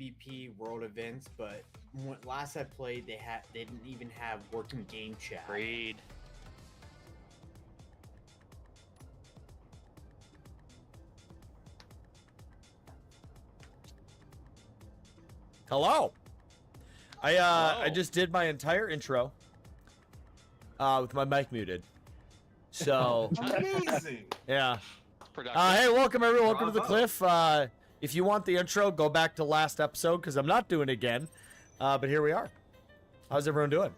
PvP world events, but last I played, they didn't even have working game chat. Creed. Hello. I just did my entire intro with my mic muted. So amazing. yeah. Productive. Hey, welcome everyone. Welcome to the Cliff. If you want the intro, go back to last episode because I'm not doing it again. But here we are. How's everyone doing?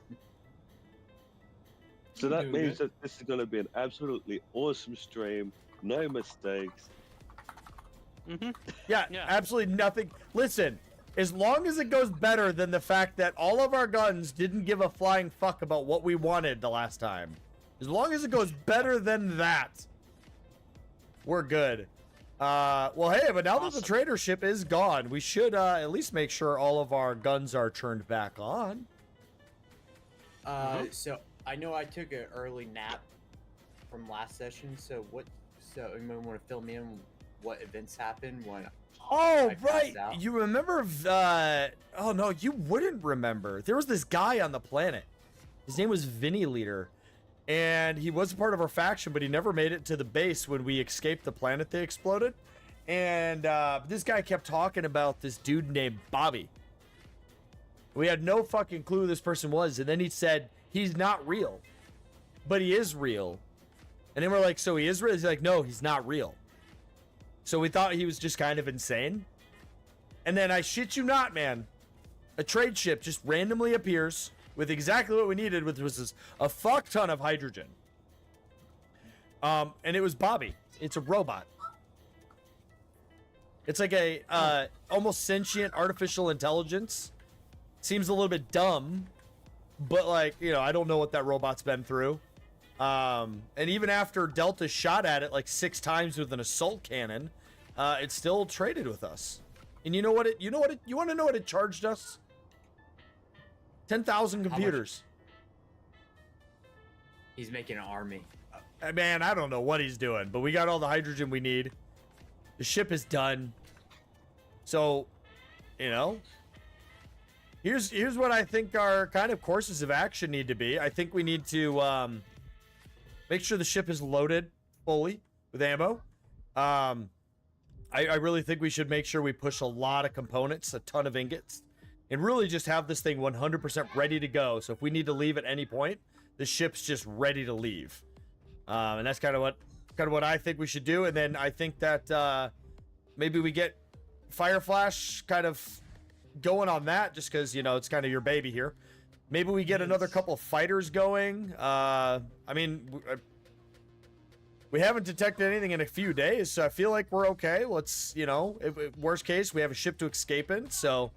So that means that this is going to be an absolutely awesome stream. No mistakes. Yeah, absolutely nothing. Listen, as long as it goes better than the fact that all of our guns didn't give a flying fuck about what we wanted the last time. As long as it goes better than that, we're good. Well, hey, but now that the trader ship is gone, we should at least make sure all of our guns are turned back on. So I know I took an early nap from last session. So anyone want to fill me in what events happened when? Oh, right. You remember? Oh no, you wouldn't remember. There was this guy on the planet. His name was Vinny Leader. And he was a part of our faction, but he never made it to the base when we escaped the planet they exploded. And this guy kept talking about this dude named Bobby. We had no fucking clue who this person was. And then he said, he's not real. But he is real. And then we're like, so he is real? He's like, no, he's not real. So we thought he was just kind of insane. And then I shit you not, man. A trade ship just randomly appears with exactly what we needed, which was a fuck ton of hydrogen. And it was Bobby. It's a robot. It's like a almost sentient artificial intelligence. Seems a little bit dumb, but like, you know, I don't know what that robot's been through. And even after Delta shot at it like 6 times with an assault cannon, it still traded with us. And you want to know what it charged us? 10,000 computers. He's making an army. Man, I don't know what he's doing, but we got all the hydrogen we need. The ship is done. So, you know, here's what I think our kind of courses of action need to be. I think we need to make sure the ship is loaded fully with ammo. I really think we should make sure we push a lot of components, a ton of ingots, and really just have this thing 100% ready to go. So if we need to leave at any point, the ship's just ready to leave. And that's kind of what I think we should do. And then I think that maybe we get Fire Flash kind of going on that, just because, you know, it's kind of your baby here. Maybe we get another couple of fighters going. I mean, we haven't detected anything in a few days, so I feel like we're okay. Let's, you know, worst case, we have a ship to escape in. So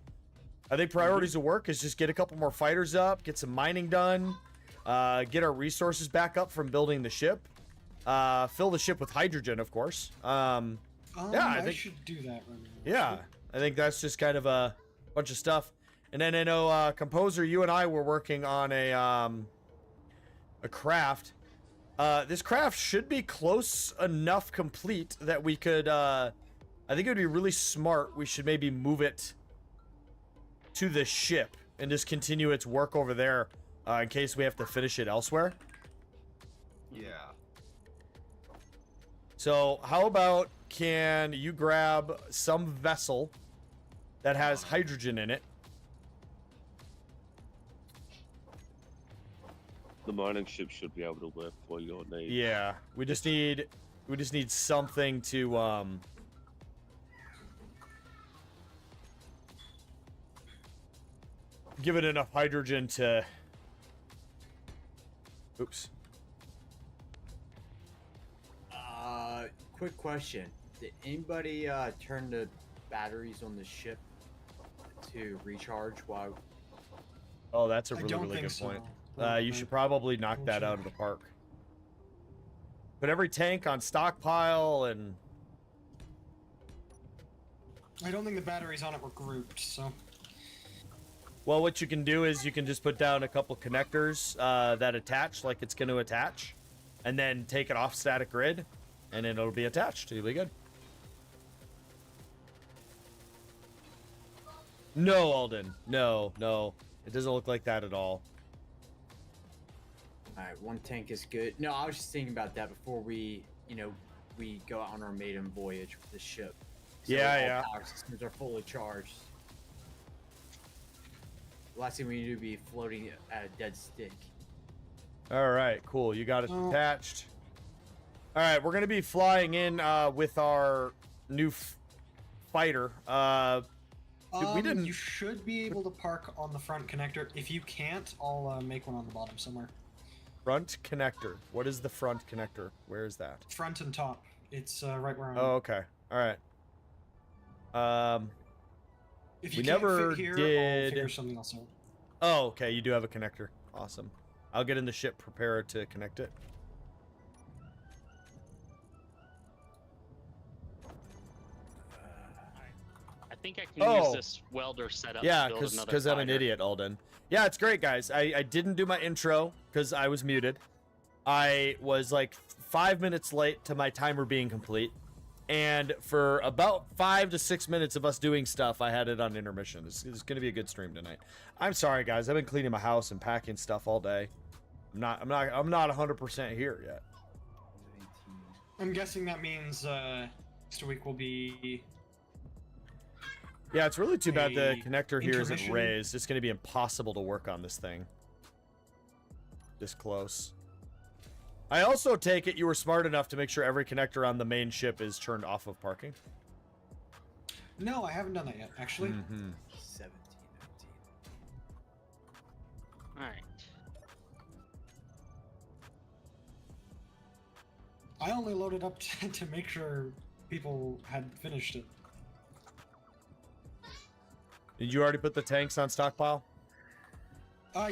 I think priorities of work is just get a couple more fighters up, get some mining done, get our resources back up from building the ship, fill the ship with hydrogen, of course. Yeah, I think should do that right now. Yeah, I think that's just kind of a bunch of stuff. And then I know Composer, you and I were working on a craft. This craft should be close enough complete that we could. I think it would be really smart. We should maybe move it to the ship and just continue its work over there in case we have to finish it elsewhere. Yeah. So how about, can you grab some vessel that has hydrogen in it? The mining ship should be able to work for your needs. Yeah, we just need something to give it enough hydrogen to. Oops. Quick question: did anybody turn the batteries on the ship to recharge while? Oh, that's a really good point. You should probably knock that out of the park. Put every tank on stockpile and. I don't think the batteries on it were grouped, so. Well, what you can do is you can just put down a couple connectors that attach like it's going to attach, and then take it off static grid, and then it'll be attached. It'll be good. No, Alden. No, no. It doesn't look like that at all. Alright, 1 tank is good. No, I was just thinking about that before we, we go out on our maiden voyage with the ship. So Yeah, all yeah. power systems are fully charged. The last thing we need to be floating at a dead stick. All right, cool. You got it Oh. attached. All right, we're gonna be flying in with our new fighter. We didn't. You should be able to park on the front connector. If you can't, I'll make one on the bottom somewhere. Front connector. What is the front connector? Where is that? Front and top. It's right where I'm. Oh, okay. All right. If you we can't never fit here, I'll did- figure something else out. Oh, okay. You do have a connector. Awesome. I'll get in the ship preparer to connect it. I think I can use this welder setup Yeah, to build another because I'm an fighter. idiot, Alden. Yeah, it's great, guys. I didn't do my intro because I was muted. I was like 5 minutes late to my timer being complete. And for about 5 to 6 minutes of us doing stuff, I had it on intermission. It's going to be a good stream tonight. I'm sorry, guys. I've been cleaning my house and packing stuff all day. I'm not 100% here yet. I'm guessing that means next week will be. Yeah, it's really too bad the A connector here isn't intermission? raised. It's going to be impossible to work on this thing. This close. I also take it you were smart enough to make sure every connector on the main ship is turned off of parking. No, I haven't done that yet, actually. Mm-hmm. 17, 19. All right. I only loaded up to make sure people had finished it. Did you already put the tanks on stockpile?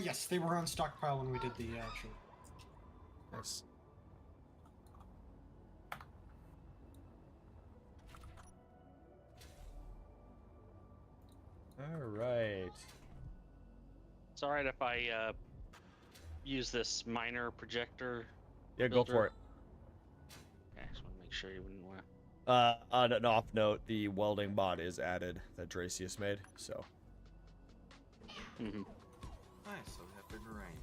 Yes, they were on stockpile when we did the actual. Nice. All right. It's all right if I use this minor projector. Yeah, go Builder. for it. Okay, I just want to make sure you wouldn't want to. On an off note, the welding mod is added that Dracius made, so. Mm-hmm. Nice, so we have bigger rain.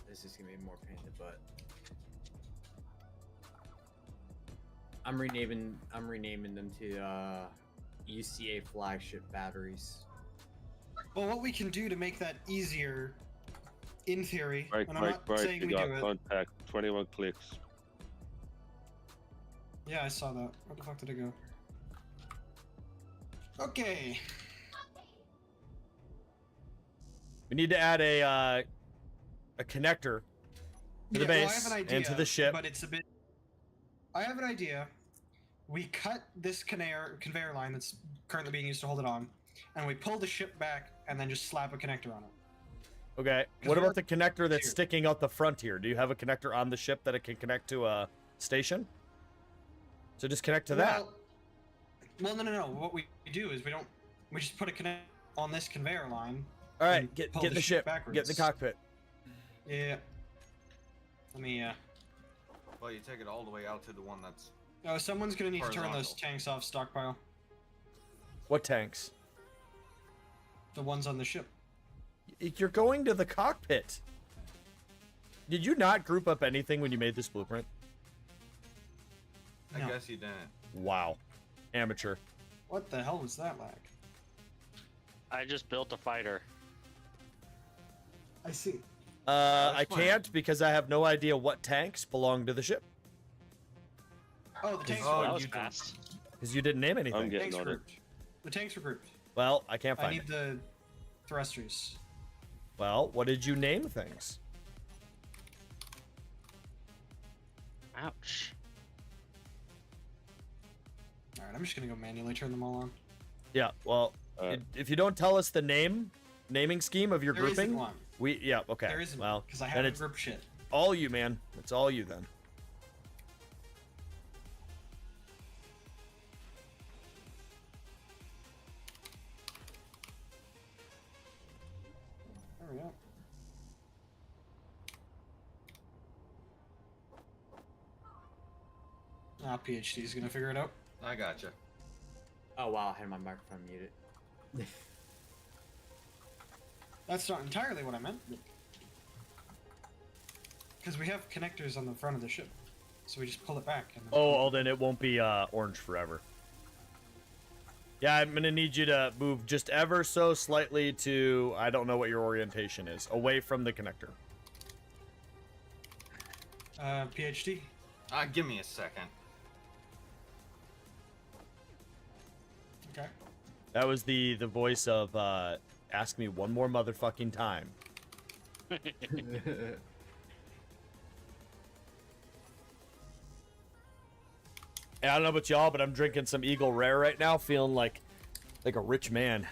This is gonna be more pain in the butt. I'm renaming them to UCA flagship batteries. Well, what we can do to make that easier, in theory, Right, and I'm right, not right. saying You we got do it. contact. 21 clicks. Yeah, I saw that. Where the fuck did it go? Okay. We need to add a connector to the Yeah, well, I base have an idea, and to the ship. but it's a bit. I have an idea. We cut this conveyor line that's currently being used to hold it on, and we pull the ship back and then just slap a connector on it. Okay. 'Cause What we're about the connector that's here. sticking out the front here? Do you have a connector on the ship that it can connect to a station? So just connect to that. Well, no. What we do is we just put a connect on this conveyor line. All right, and get pull in the ship. Get in the backwards. cockpit. Yeah. Let me. Well, you take it all the way out to the one that's. Oh, someone's gonna need to turn those Horizontal. tanks off stockpile. What tanks? The ones on the ship. You're going to the cockpit. Did you not group up anything when you made this blueprint? I No. guess you didn't. Wow. Amateur. What the hell was that lag? I just built a fighter. I see. I fine. can't because I have no idea what tanks belong to the ship. Oh, the tanks Oh, Well, were that was you don't- fast. Because you didn't name I'm anything. getting tanks on it. grouped. The tanks were grouped. Well, I can't I find need it. the thrusters. Well, what did you name things? Ouch. Alright, I'm just gonna go manually turn them all on. Yeah, well, if you don't tell us the naming scheme of your There isn't grouping, one. yeah, okay. There isn't well, because I then haven't it's grouped shit. all you, man. It's all you then. There we go. PhD's gonna figure it out. I gotcha. Oh wow, I had my microphone muted. That's not entirely what I meant. Because we have connectors on the front of the ship, so we just pull it back. And then Oh, well, then it won't be orange forever. Yeah, I'm gonna need you to move just ever so slightly to, I don't know what your orientation is, away from the connector. PhD. Give me a second. Okay. That was the voice of ask me one more motherfucking time. And I don't know about y'all, but I'm drinking some Eagle Rare right now, feeling like a rich man.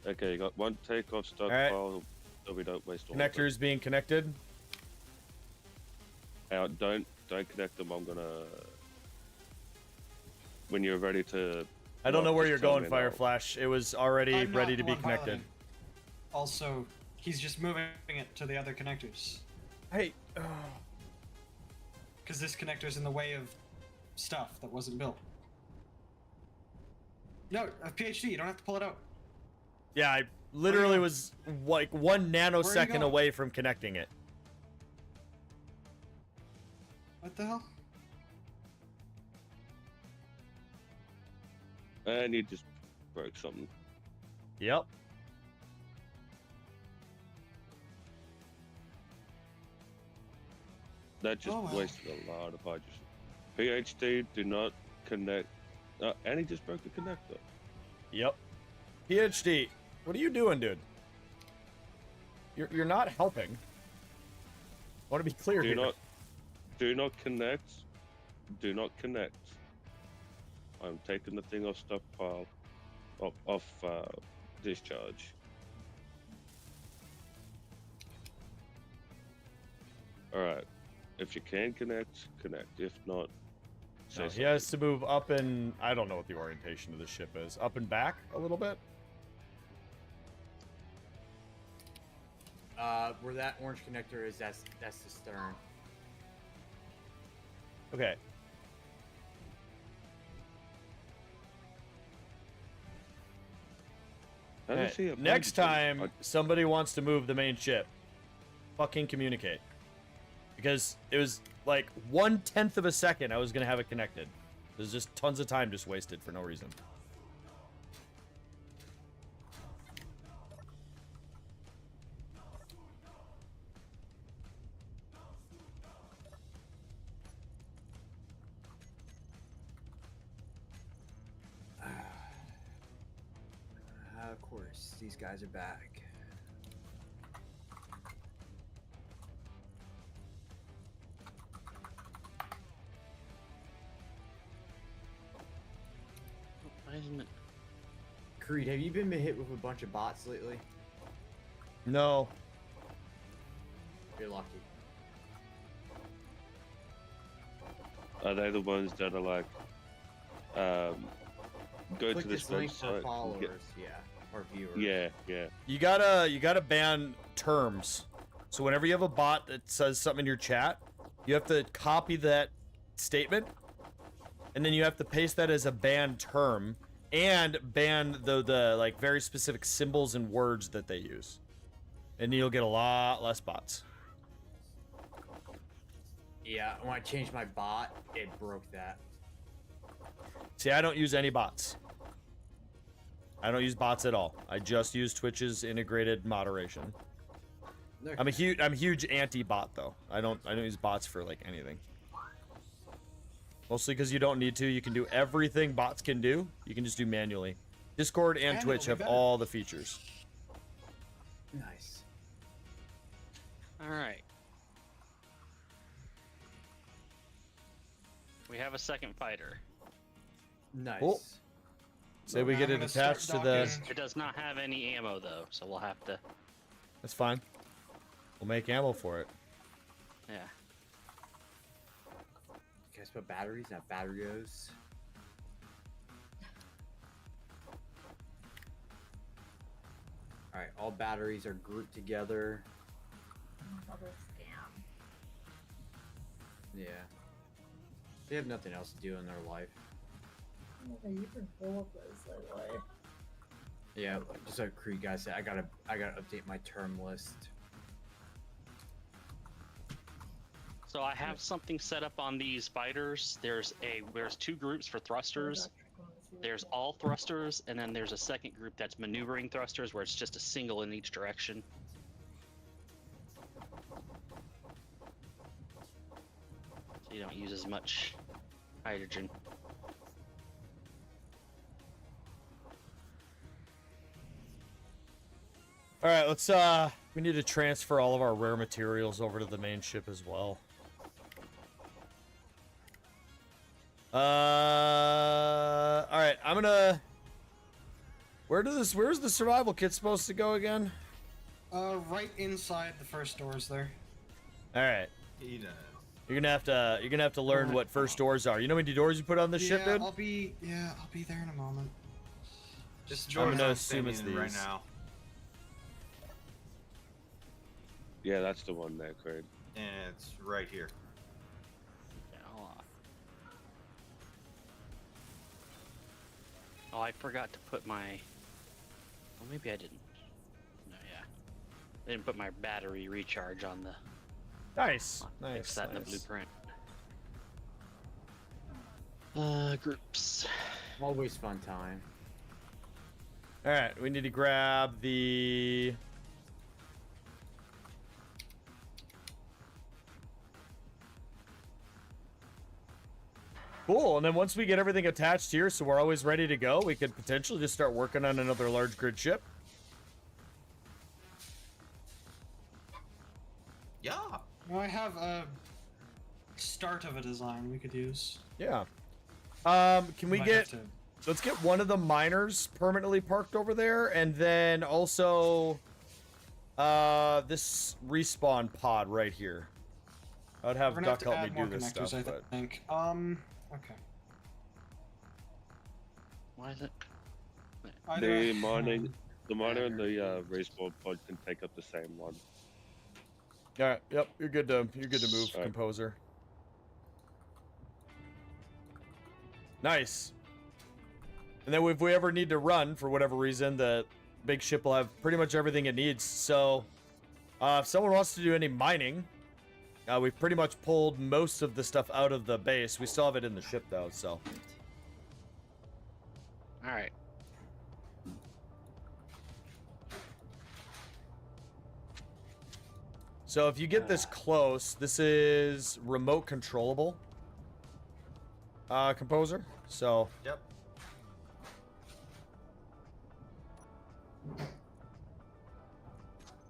Okay, you got one takeoff stockpile, so we don't waste all of it. Connectors being connected. Out, don't connect them. I'm gonna. When you're ready to. I don't know where just you're tell going, me Fire and I'll- Flash. It was already I'm ready not to the be one connected. piloting. Also, he's just moving it to the other connectors. Hey. Because this connector's in the way of stuff that wasn't built. No, a PhD, you don't have to pull it out. Yeah, I literally going? was like 1 nanosecond going? away from connecting it. What the hell? And you just broke something. Yep. That just Oh, well. wasted a lot of hydrogen. PhD, do not connect. And he just broke the connector. Yep. PhD, what are you doing, dude? You're not helping. I want to be clear Do here. not connect. Do not connect. I'm taking the thing off stockpile, off discharge. All right. If you can connect, connect. If not, say No, he has to move up and I don't know what the orientation of the ship is. Up and back a little bit. Where that orange connector is, that's the stern. Okay. How does he have Next hydrogen? time somebody wants to move the main ship, fucking communicate. Because it was like 1/10 of a second I was gonna have it connected. There's just tons of time just wasted for no reason. Of course, these guys are back. Why isn't it? Creed, have you been hit with a bunch of bots lately? No. You're lucky. Are they the ones that are like, go Click to this link for website? and followers, get- yeah, or viewers. Yeah. You gotta ban terms. So whenever you have a bot that says something in your chat, you have to copy that statement, and then you have to paste that as a banned term, and ban the like very specific symbols and words that they use, and you'll get a lot less bots. Yeah, when I changed my bot, it broke that. See, I don't use any bots. I don't use bots at all. I just use Twitch's integrated moderation. I'm a huge anti-bot though. I don't use bots for like anything. Mostly because you don't need to. You can do everything bots can do. You can just do manually. Discord and Twitch have better. all the features. Nice. All right. We have a second fighter. Nice. Cool. Say we Now get I'm it gonna start attached to the. docking. It does not have any ammo though, so we'll have to. That's fine. We'll make ammo for it. Yeah. You guys put batteries, not batterios. Alright, all batteries are grouped together. Bubble scam. Yeah. They have nothing else to do in their life. You've been full of those lately. Yeah, just like Creed guy said, I gotta update my term list. So I have something set up on these fighters. There's 2 groups for thrusters. There's all thrusters, and then there's a second group that's maneuvering thrusters, where it's just a single in each direction. So you don't use as much hydrogen. All right, let's we need to transfer all of our rare materials over to the main ship as well. All right, I'm gonna. Where's the survival kit supposed to go again? Right inside the first doors there. All right, He does. you're gonna have to learn what first doors are. You know how many doors you put on the ship, dude? I'll be there in a moment. Just I'm join gonna us assume it's right these. now. Yeah, that's the one there, Craig. And it's right here. Yeah, hold on. Oh, I forgot to put my. Oh, maybe I didn't. No, yeah. I didn't put my battery recharge on the. Nice, I'll fix that in the nice. blueprint. Groups. Always fun time. All right, we need to grab the. Cool, and then once we get everything attached here, so we're always ready to go, we could potentially just start working on another large grid ship. Yeah. Well, I have a start of a design we could use. Yeah. Can we Might get? have to- Let's get one of the miners permanently parked over there, and then also this respawn pod right here. I'd have We're gonna have Duck to help me add more do this connectors, stuff, I but think. Okay. Why is it? The miner and the respawn pod can take up the same one. all right, yep, you're good to move, Alright. Composer. Nice. And then if we ever need to run for whatever reason, the big ship will have pretty much everything it needs. So, if someone wants to do any mining, we've pretty much pulled most of the stuff out of the base. We still have it in the ship though, so. All right. So if you get this close, this is remote controllable, Composer. So Yep.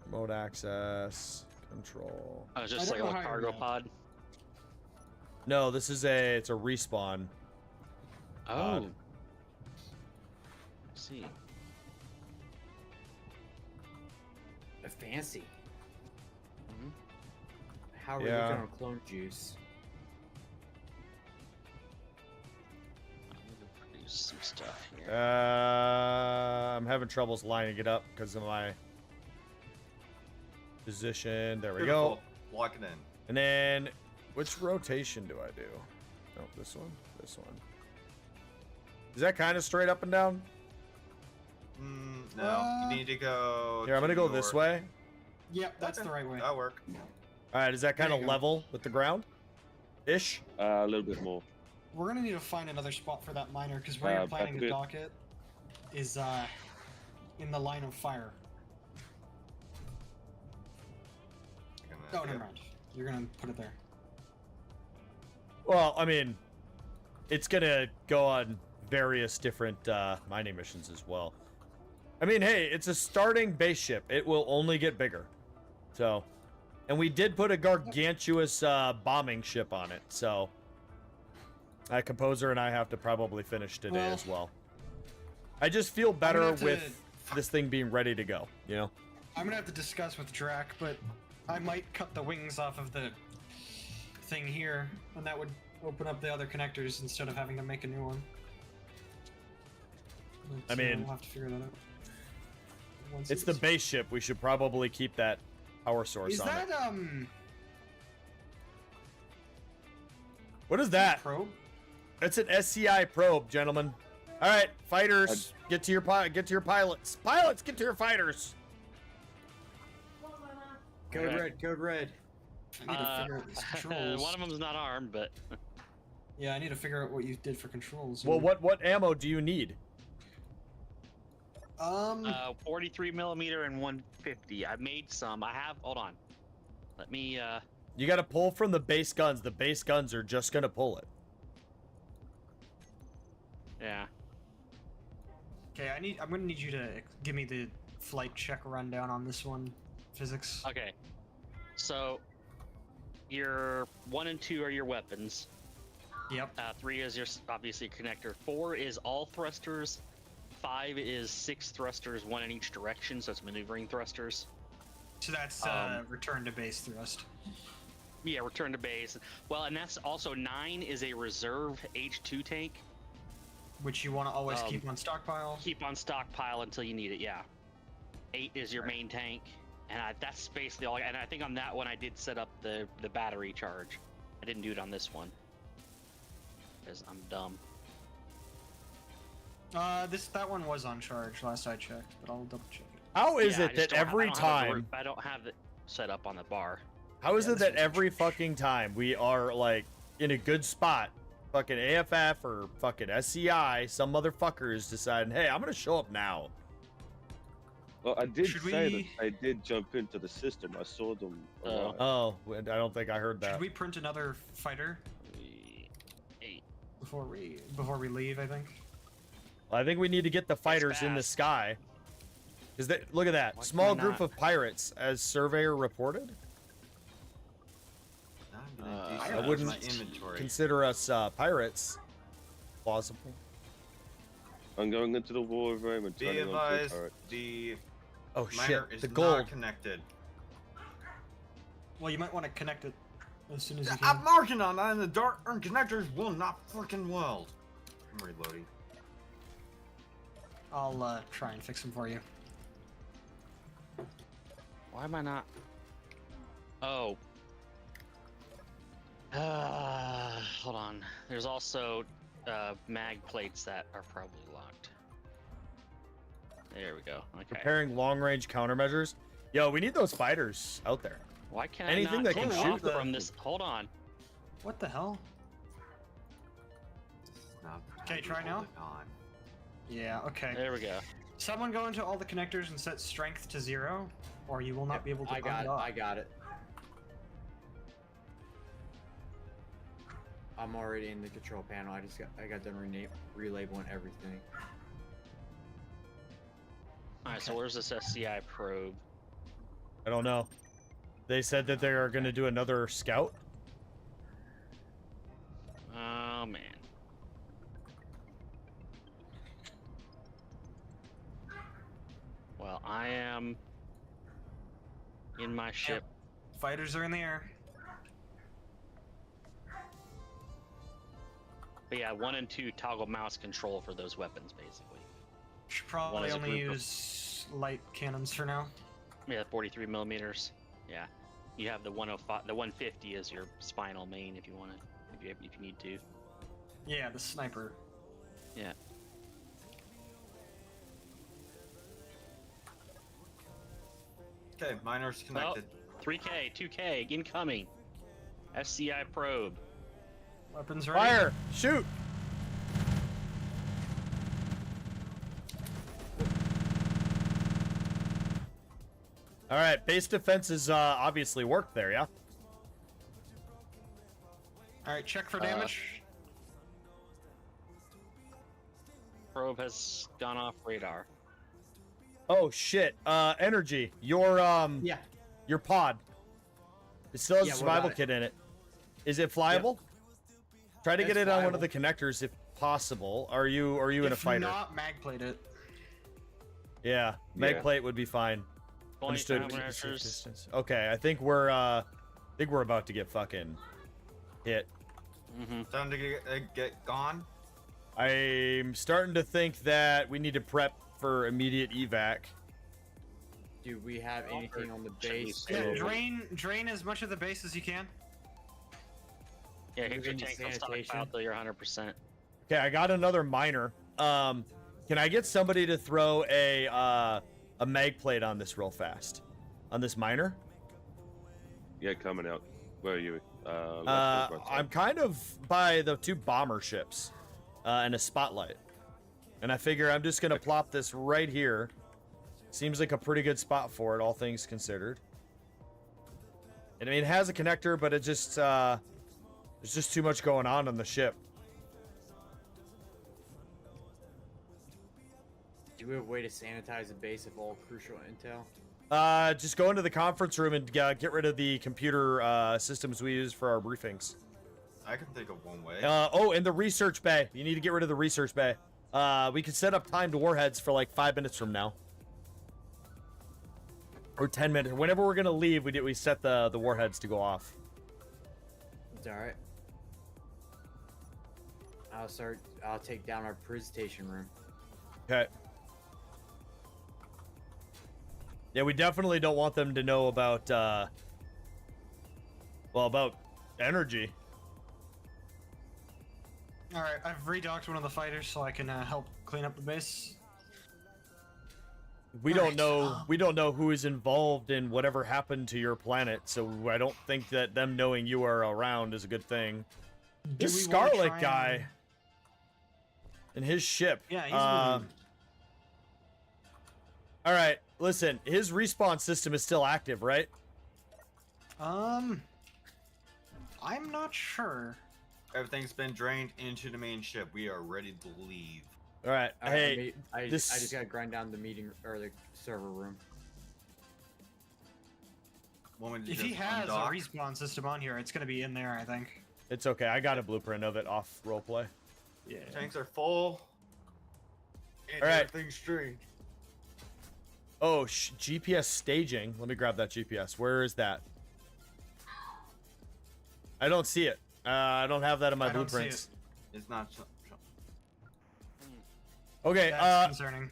remote access control. Oh, it's I just don't like a know little how you cargo know. pod. No, this is it's a respawn. Oh. Pod. I see. Fancy. Mhm. How are Yeah. you gonna clone juice? I'm gonna produce some stuff here. I'm having troubles lining it up because of my position. There we go. Beautiful. Lock it in. And then, which rotation do I do? Oh, this one. This one. Is that kind of straight up and down? No, you need to go. Here, I'm gonna to go this your- way. Yep, that's Okay, the right way. That'll work. All right, is that kind There of you go. level with the ground? Ish. A little bit more. We're gonna need to find another spot for that miner because where you're back planning a to bit. dock it is in the line of fire. Oh, never mind. You're gonna put it there. Well, I mean, it's gonna go on various different mining missions as well. I mean, hey, it's a starting base ship. It will only get bigger. So, and we did put a gargantuous bombing ship on it. So, Composer and I have to probably finish today Well, as well. I just feel better have to- with this thing being ready to go, you know? I'm gonna have to discuss with Drac, but I might cut the wings off of the thing here, and that would open up the other connectors instead of having to make a new one. But, I mean, we'll have to figure that out. Once It's the base ship. We should probably keep that power source Is on that it. What is that? probe? It's an SCI probe, gentlemen. All right, fighters, get to your pilots. Pilots, get to your fighters. Code Okay. red, code red. I need to figure out these controls. one of them's not armed, but Yeah, I need to figure out what you did for controls. Well, what ammo do you need? 43 millimeter and 150. I made some. I have. Hold on. Let me. You got to pull from the base guns. The base guns are just gonna pull it. Yeah. Okay, I'm gonna need you to give me the flight check rundown on this one. Physics. Okay. So, your 1 and 2 are your weapons. Yep. 3 is your obviously connector. 4 is all thrusters. 5 is 6 thrusters, 1 in each direction, so it's maneuvering thrusters. So that's return to base thrust. Yeah, return to base. Well, and that's also 9 is a reserve H2 tank. Which you want to always keep on stockpile. Keep on stockpile until you need it. Yeah. 8 is your main tank, and that's basically all. And I think on that one I did set up the battery charge. I didn't do it on this one because I'm dumb. That one was on charge last I checked, but I'll double check it. How is Yeah, it that every time? I don't have it set up on the bar. How is Yeah, it this that one's every fucking time we are like in a good spot, fucking AFF or fucking SCI, some motherfucker is deciding, hey, I'm gonna show up now. Well, I did Should say we- that I did jump into the system. I saw them. arrive. Oh, I don't think I heard that. Should we print another fighter 8. before we leave? I think. Well, I think we need to get the fighters in the fast. sky. Look at that Why small can I group not? of pirates, as surveyor reported. I'm gonna do I something with wouldn't my inventory. Consider us pirates. Plausible. I'm going into the wall of room and Be turning on advised, turret. the Oh miner shit, is the not gold. connected. Well, you might want to connect it as soon as you I'm can. marking on that, and the dark connectors will not freaking weld. I'm reloading. I'll try and fix them for you. Why am I not? Oh. Hold on. There's also mag plates that are probably locked. There we go. Okay. Preparing long-range countermeasures. Yo, we need those fighters out there. Why can't Anything I not that can take shoot off them. from this? Hold on. What the hell? Okay, try now. Yeah. Okay. There we go. Someone go into all the connectors and set strength to 0, or you will not be able to I got it. unlock. I got it. I'm already in the control panel. I got done relabeling everything. All right. So where's this SCI probe? I don't know. They said that they are going to do another scout. Oh man. Well, I am in my ship. Fighters are in the air. But yeah, 1 and 2 toggle mouse control for those weapons, basically. Should One probably is a only group of- use light cannons for now. Yeah, 43 millimeters. Yeah, you have the 105, the 150 is your spinal main if you want to, if you need to. Yeah, the sniper. Yeah. Okay, miner's connected. 3K, 2K, incoming. SCI probe. Weapons ready. Fire! Shoot! All right, base defenses obviously worked there, yeah? All right, check for damage. Probe has gone off radar. Oh shit. Energy. Your Yeah. your pod. It still has Yeah, a what survival about it? kit in it. Is it flyable? Try to It's get it on one of flyable. the connectors if possible. Are you in a If fighter? not, mag plate it. Yeah, mag Yeah. plate would be fine. Point Understood. countermeasures. Distance. Okay, I think we're about to get fucking hit. Time to get gone. I'm starting to think that we need to prep for immediate evac. Do we have anything on the Should we base? say- Yeah, drain as much of the base as you can. Yeah, keep your Moving to tank on sanitation. stockpile till you're 100%. Okay, I got another miner. Can I get somebody to throw a mag plate on this real fast? On this miner? Yeah, coming out. Where are you? I'm kind of by the 2 bomber ships and a spotlight. And I figure I'm just going to plop this right here. Seems like a pretty good spot for it, all things considered. And I mean, it has a connector, but it just, there's just too much going on the ship. Do we have a way to sanitize the base of all crucial intel? Just go into the conference room and get rid of the computer systems we use for our briefings. I can think of one way. Oh, and the research bay. You need to get rid of the research bay. We could set up timed warheads for like 5 minutes from now. Or 10 minutes. Whenever we're gonna leave, we set the warheads to go off. It's alright. I'll take down our presentation room. Okay. Yeah, we definitely don't want them to know about, well, about energy. Alright, I've redocked one of the fighters so I can help clean up the base. We don't know who is involved in whatever happened to your planet, so I don't think that them knowing you are around is a good thing. This Scarlet guy and his ship. Yeah, he's all right, listen, his respawn system is still active, right? I'm not sure. Everything's been drained into the main ship. We are ready to leave. All right, hey, I just gotta grind down the meeting or the server room. If he has a respawn system on here, it's gonna be in there, I think. It's okay. I got a blueprint of it off roleplay. Yeah. Tanks are full. And all right. Everything's drained. Oh, GPS staging. Let me grab that GPS. Where is that? I don't see it. I don't have that in my blueprints. It's not. Okay. That's concerning.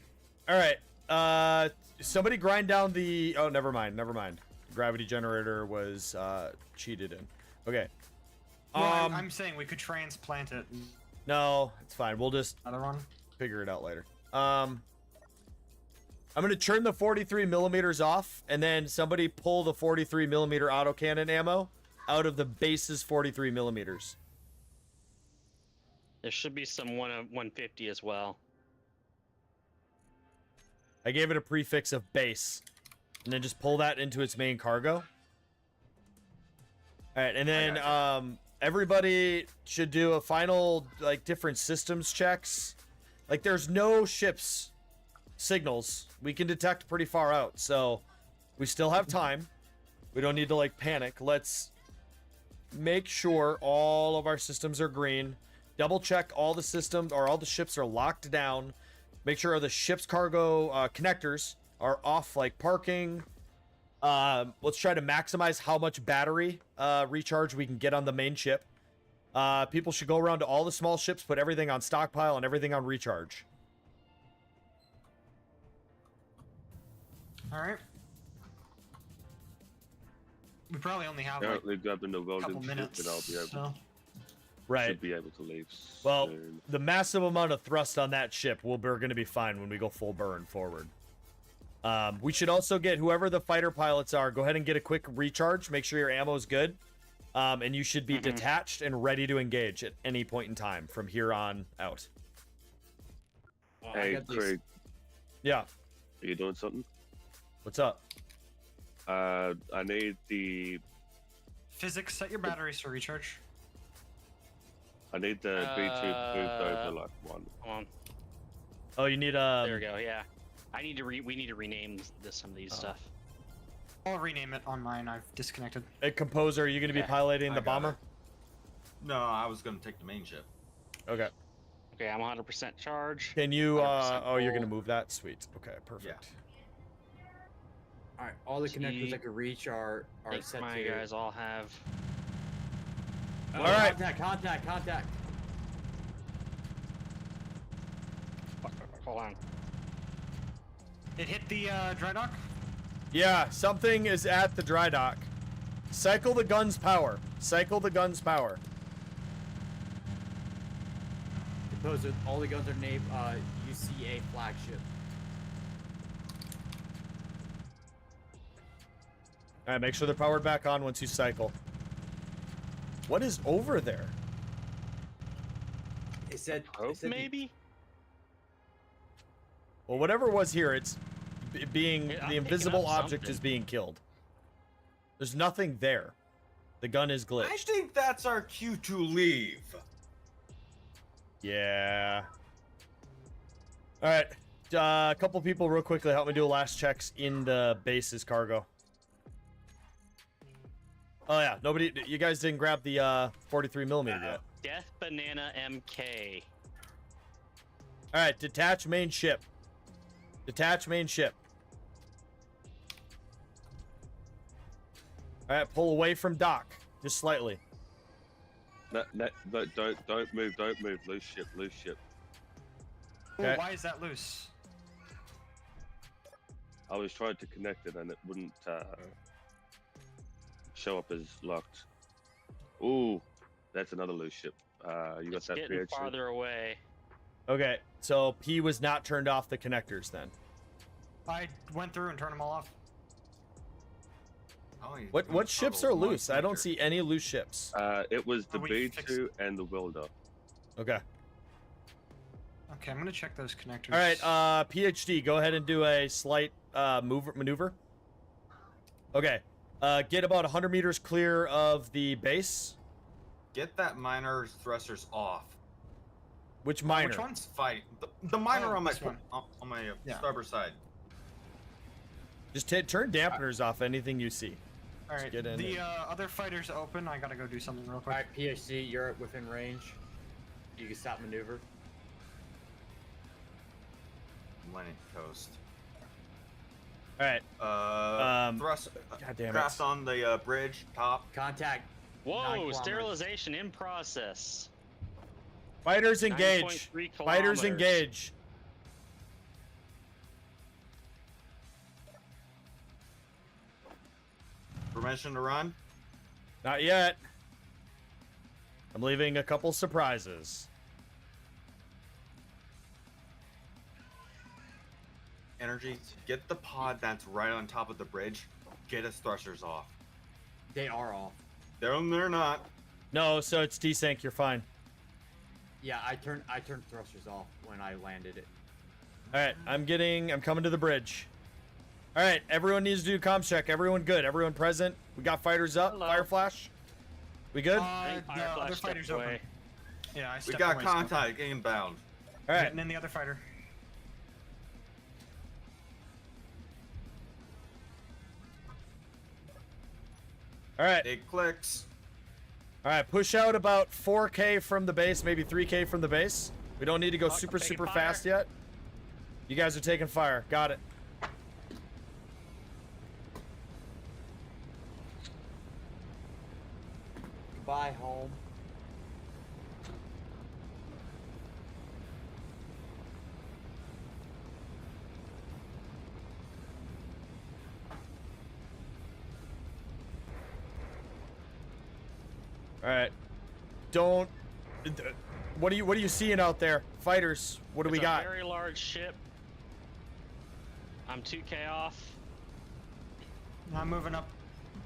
All right. Somebody grind down the. Oh, never mind. Never mind. Gravity generator was cheated in. Okay. Well, I'm saying we could transplant it. No, it's fine. We'll just Another one. figure it out later. I'm gonna turn the 43 millimeters off, and then somebody pull the 43 millimeter autocannon ammo out of the base's 43 millimeters. There should be some 150 as well. I gave it a prefix of base, and then just pull that into its main cargo. All right, and then everybody should do a final like different systems checks. Like there's no ships signals. We can detect pretty far out, so we still have time. We don't need to like panic. Let's make sure all of our systems are green. Double check all the systems or all the ships are locked down. Make sure the ship's cargo connectors are off, like parking. Let's try to maximize how much battery recharge we can get on the main ship. People should go around to all the small ships, put everything on stockpile and everything on recharge. All right. We probably only have Apparently, grabbing the a couple welding minutes. ship, and I'll be able, So. Right. should be able to leave. Well, soon. the massive amount of thrust on that ship, we're going to be fine when we go full burn forward. We should also get whoever the fighter pilots are, go ahead and get a quick recharge. Make sure your ammo is good. And you should be detached and ready to engage at any point in time from here on out. Hey, Craig, Yeah. are you doing something? What's up? I need the Physics, set your batteries to recharge. B2 moved over like one. Come on. Oh, you need There we go. Yeah. We need to rename some of these stuff. I'll rename it on mine. I've disconnected. a composer. Are you going to be piloting the I got bomber? it. No, I was gonna take the main ship. Okay. Okay, I'm 100% charge. Can you? 100% Oh, you're going to full. move that. Sweet. Okay. Perfect. All right, all the connectors I could reach are Think set my to. guys all have. Oh, All right. Contact. Hold on. It hit the dry dock. Yeah, something is at the dry dock. Cycle the gun's power. Cycle the gun's power. Pose with all the guns are named UCA flagship. All right, make sure they're powered back on once you cycle. What is over there? It said, Hope maybe? Well, whatever was here, it's being Yeah, I'm the picking invisible up object is something. being killed. There's nothing there. The gun is glitched. I think that's our cue to leave. Yeah. All right. A couple people real quickly help me do last checks in the base's cargo. Oh yeah, nobody. You guys didn't grab the 43 millimeter yet. Death Banana MK. All right, detach main ship. Detach main ship. All right, pull away from dock, just slightly. Don't move, loose ship, loose ship. Ooh, Okay. why is that loose? I was trying to connect it and it wouldn't show up as locked. Ooh, that's another loose ship. You got It's that getting PhD? farther away. Okay, so P was not turned off the connectors then. I went through and turned them all off. Oh, you What don't ships follow are my loose? I don't connector. see any loose ships. It was the We fixed B2 and the welder. Okay. Okay, I'm gonna check those connectors. All right, PhD, go ahead and do a slight maneuver. Okay, get about 100 meters clear of the base. Get that miner thrusters off. Which miner? Which ones? Fight the miner Oh, on my this one. on my Yeah. starboard side. Just turn dampeners off anything you see. All right, get in the there. Other fighter's open. I gotta go do something real quick. Alright, PhD, you're within range. You can stop maneuver. Atlantic coast. All right. Thrust. God damn it. Craft on the bridge top. Contact. 9 Whoa, kilometers. sterilization in process. Fighters engage. 9.3 Fighters kilometers. engage. Permission to run. Not yet. I'm leaving a couple surprises. Energy. Get the pod that's right on top of the bridge. Get its thrusters off. They are off. They're not. No, so it's desync. You're fine. Yeah, I turned thrusters off when I landed it. All right, I'm coming to the bridge. All right, everyone needs to do comms check. Everyone good. Everyone present. We got fighters up. Hello. Fire flash. We good? I think The Fireflash other stepped fighter's open. away. Yeah, I We stepped got away, so- contact inbound. All right. Getting in the other fighter. All right. It clicks. All right. Push out about 4K from the base, maybe 3K from the base. We don't need to go Oh, super taking fire. fast yet. You guys are taking fire. Got it. Goodbye, home. All right. Don't. What are you seeing out there, fighters? What do we It's a got? very large ship. I'm 2K off. I'm moving up.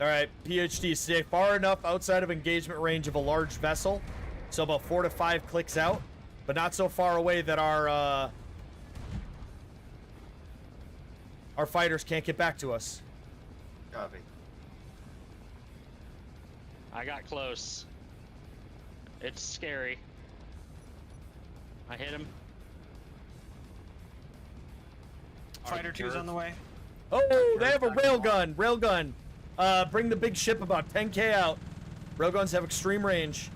All right, PhD, stay far enough outside of engagement range of a large vessel, so about 4 to 5 clicks out, but not so far away that our fighters can't get back to us. Copy. I got close. It's scary. I hit him. Fighter 2's on the way. Oh, they have a railgun. Railgun. Bring the big ship about 10K out. Railguns have extreme range.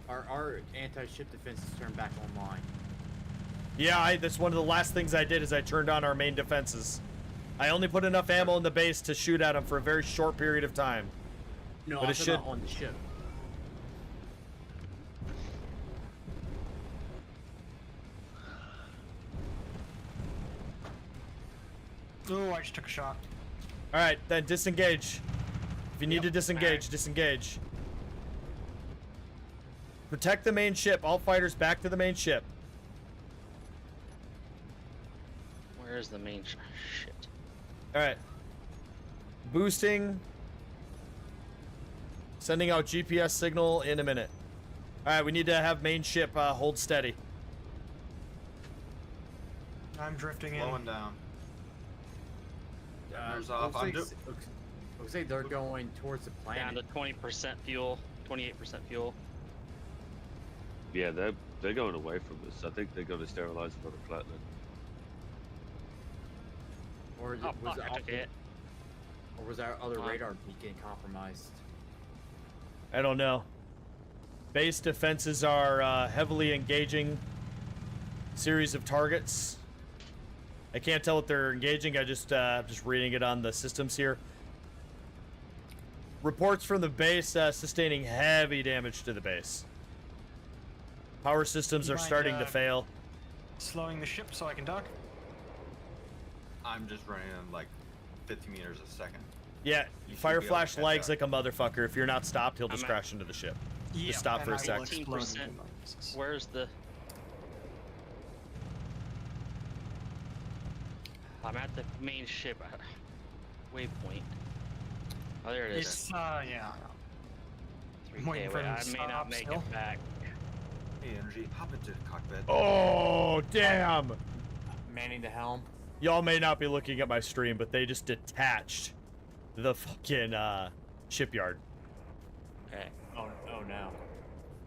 Our anti-ship defense is turned back online. Yeah, that's one of the last things I did is I turned on our main defenses. I only put enough ammo in the base to shoot at them for a very short period of time. No, But I'm it talking should- about on the ship. Ooh, I just took a shot. All right, then disengage. If you need Yep, to disengage, alright. disengage. Protect the main ship. All fighters back to the main ship. Where's the main shit? All right. Boosting. Sending out GPS signal in a minute. All right, we need to have main ship hold steady. I'm drifting in. Slowing down. There's off. Looks like they're going towards the Down planet. to 20% fuel, 28% fuel. Yeah, they're going away from us. I think they're going to sterilize another planet. Or, Oh, was fuck, I took it. or was our other radar beacon compromised? I don't know. Base defenses are heavily engaging series of targets. I can't tell what they're engaging. I just reading it on the systems here. Reports from the base sustaining heavy damage to the base. Power systems You are mind, starting to fail. Slowing the ship so I can dock. I'm just running in like 50 meters a second. Yeah, You should Fire be able to Flash catch lags up. like a motherfucker. If you're not stopped, he'll just I'm at- crash into the ship. Yeah, stop for a and I will sec. explode 18%. into noises. Where's the... I'm at the main ship. Waypoint. Oh, there it is. It's yeah. 3K waiting for away. him to I may stop not make still. it back. Hey, Energy, hop into the cockpit. Oh, damn! Manning the helm. Y'all may not be looking at my stream, but they just detached the fucking shipyard. Okay. Oh no.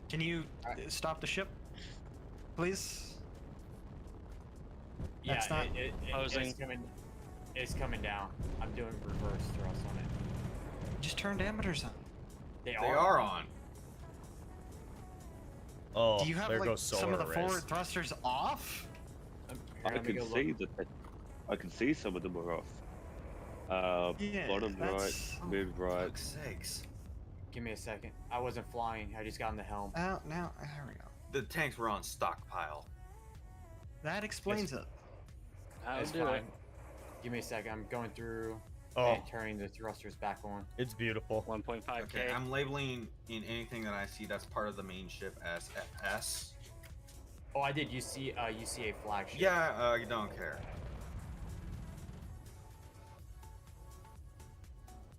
Can you stop the ship, please? Yeah, That's not- Posing. It's coming down. I'm doing reverse thrust on it. Just turn diameters on. They They are on. Oh, Do you have there like goes solar some of the arrays. forward thrusters off? I Let me can go see look. that. I can see some of them are off. Yeah, Bottom right, that's- mid right. Fuck's sakes. Give me a second. I wasn't flying. I just got in the helm. Oh, now there we go. The tanks were on stockpile. That explains it. I'll It's do fine. it. Give me a second. I'm going through Oh, and turning the thrusters back on. it's beautiful. 1.5K. Okay, I'm labeling in anything that I see that's part of the main ship as FS. Oh, I did. UCA flagship. Yeah, you don't care.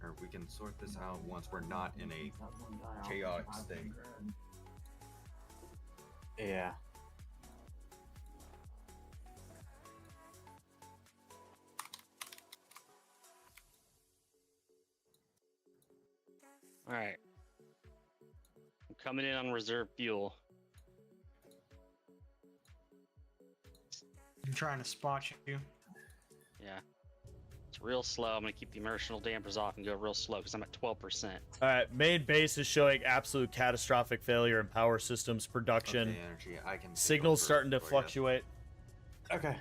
Or we can sort this out once we're not in a chaotic state. Yeah. All right. I'm coming in on reserve fuel. I'm trying to spot you. Yeah. It's real slow. I'm going to keep the inertial dampers off and go real slow because I'm at 12%. All right, main base is showing absolute catastrophic failure in power systems production. Okay, Energy, I can. Signals take over starting to for ya. fluctuate. Okay.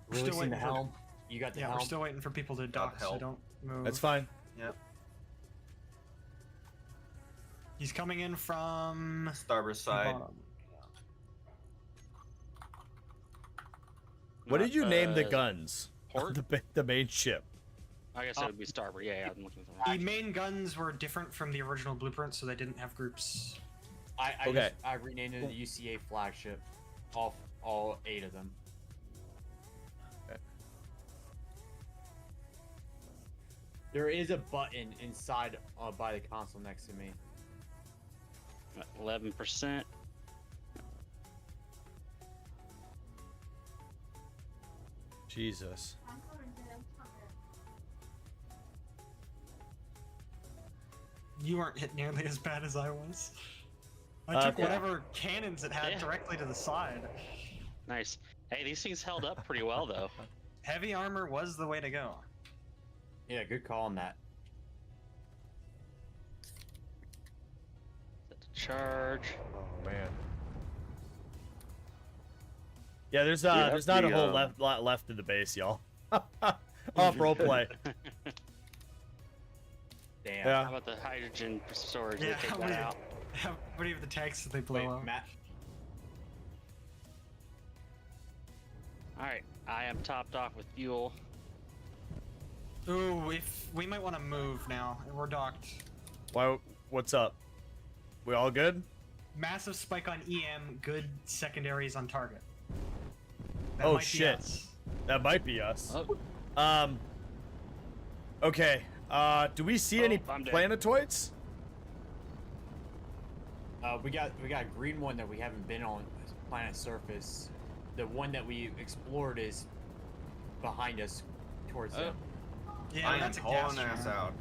We're still Releasing waiting the for- helm. You got the Yeah, helm. we're still waiting for people to dock, so help. don't move. That's fine. Yep. He's coming in from Starboard the side. bottom. What did you name the Uh, guns? Port? The main ship. I guess it would be starboard. Yeah, I'm looking for The main guns were different from the original blueprint, so they didn't have groups. Okay. I renamed it the UCA flagship. All 8 of them. There is a button inside by the console next to me. 11%. Jesus. You weren't hit nearly as bad as I was. I took Yeah. whatever cannons it had Yeah. directly to the side. Nice. Hey, these things held up pretty well, though. Heavy armor was the way to go. Yeah, good call on that. Set to charge. Oh man. Yeah, there's that's not a the, whole lot left of the base, y'all. Off roleplay. Damn. Yeah. How about the hydrogen storage? Yeah, They take how that many- out. How many of the tanks did they blow Wait, up? Matt. All right, I am topped off with fuel. Ooh, if we might want to move now. We're docked. Why? What's up? We all good? massive spike on EM, good secondaries on target. That Oh, might be shit. us. That might be us. Oh, Okay. Do we see any I'm dead. planetoids? We got a green one that we haven't been on planet surface. The one that we explored is behind us towards them. Yeah, I am that's a gas hauling ass giant. out.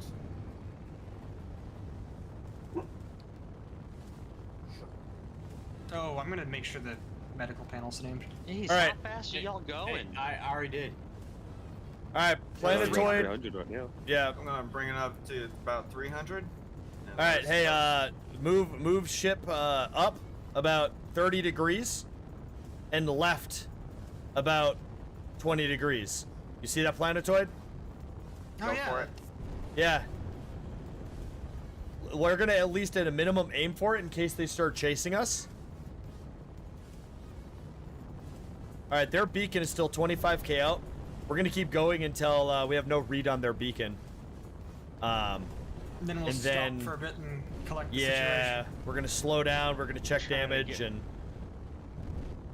Oh, I'm gonna make sure the medical panel's named. Jeez, All right. how fast are y'all Hey, going? I already did. All right, planetoid. 300 right now. Yeah. I'm gonna bring it up to about 300. All right. Hey, move ship up about 30 degrees, and left about 20 degrees. You see that planetoid? Go for it. Yeah. We're gonna at least at a minimum aim for it in case they start chasing us. All right, their beacon is still 25k out. We're gonna keep going until we have no read on their beacon. And then we'll And stop then- for a bit and collect the Yeah, situation. we're gonna slow down. We're gonna check Trying to damage get- and.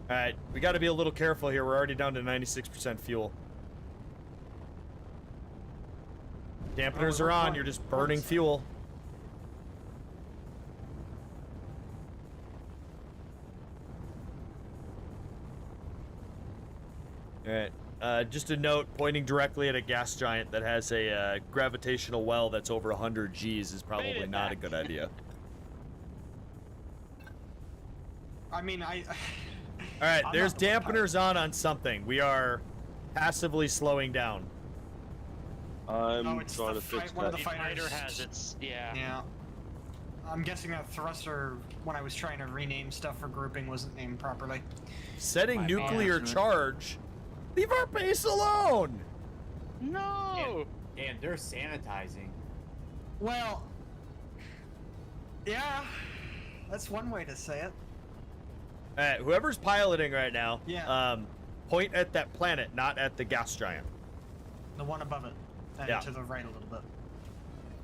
All right, we got to be a little careful here. We're already down to 96% fuel. Dampeners we're are on. fine. You're just burning fuel. All right. Just a note, pointing directly at a gas giant that has a gravitational well that's over 100 Gs is probably it not a back. good idea. I mean, I. All right, I'm there's not the one dampeners on something. We are passively slowing down. I'm Oh, it's trying the to fix fight- one of that. the The fighters. fighter has its, yeah. Yeah. I'm guessing that thruster, when I was trying to rename stuff for grouping, wasn't named properly. Setting My nuclear bad. charge. Leave our base alone. No! And they're sanitizing. Well, yeah, that's one way to say it. All right, whoever's piloting right now, Yeah. point at that planet, not at the gas giant. The one above it, and Yeah. to the right a little bit.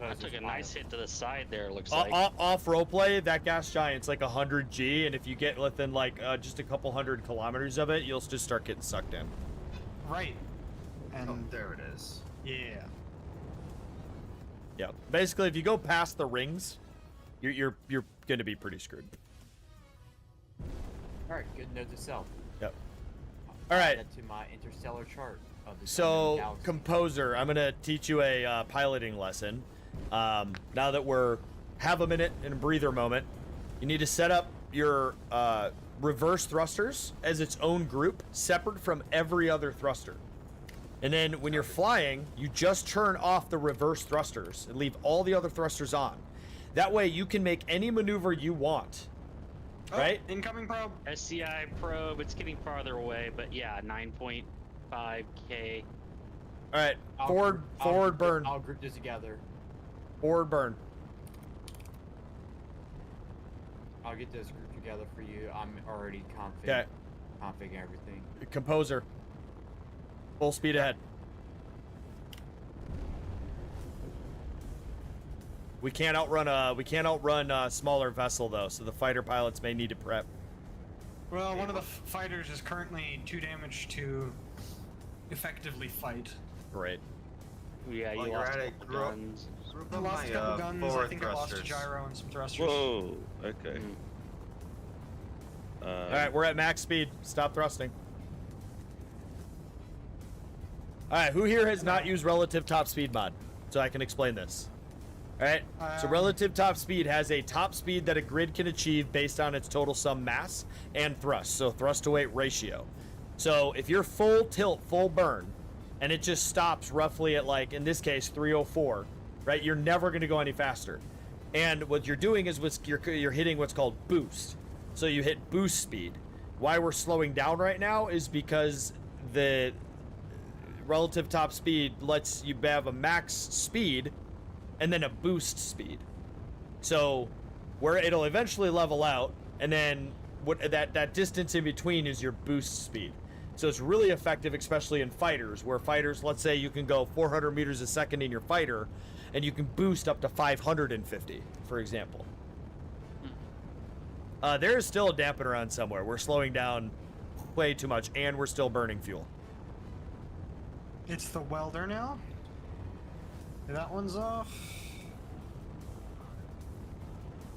I took a nice hit to the side there, looks Off, like. off roleplay, that gas giant's like 100 G, and if you get within like just a couple hundred kilometers of it, you'll just start getting sucked in. Right. And Oh, there it is. yeah. Yeah. Basically, if you go past the rings, you're gonna be pretty screwed. All right, good note to self. Yep. I'll All add right. that to my interstellar chart of the unknown So, galaxy. Composer, I'm gonna teach you a piloting lesson. Now that we're have a minute and a breather moment, you need to set up your reverse thrusters as its own group, separate from every other thruster. And then when you're flying, you just turn off the reverse thrusters and leave all the other thrusters on. That way, you can make any maneuver you want. Oh, Right? Incoming probe. SCI probe, it's getting farther away, but yeah, 9.5K. All right, I'll forward burn, I'll group this together. forward burn. I'll get this group together for you. I'm already Okay, configuring everything. Composer, full speed ahead. We can't outrun a smaller vessel though, so the fighter pilots may need to prep. Well, one of the fighters is currently 2 damage to effectively fight. Great. Yeah, While you you're lost at a it, couple group, guns. group I of lost a my couple guns. I forward think I lost a thrusters. gyro and some thrusters. Whoa. Okay. All right, we're at max speed. Stop thrusting. All right, who here has not used relative top speed mod? So I can explain this. All right, so relative top speed has a top speed that a grid can achieve based on its total sum mass and thrust, so thrust to weight ratio. So if you're full tilt, full burn, and it just stops roughly at, like, in this case, 304, right? You're never going to go any faster. And what you're doing is you're hitting what's called boost. So you hit boost speed. Why we're slowing down right now is because the relative top speed lets you have a max speed and then a boost speed. So where it'll eventually level out, and then what that distance in between is your boost speed. So it's really effective, especially in fighters, where fighters, let's say you can go 400 meters a second in your fighter, and you can boost up to 550, for example. There is still a dampener on somewhere. We're slowing down way too much, and we're still burning fuel. It's the welder now. That one's off.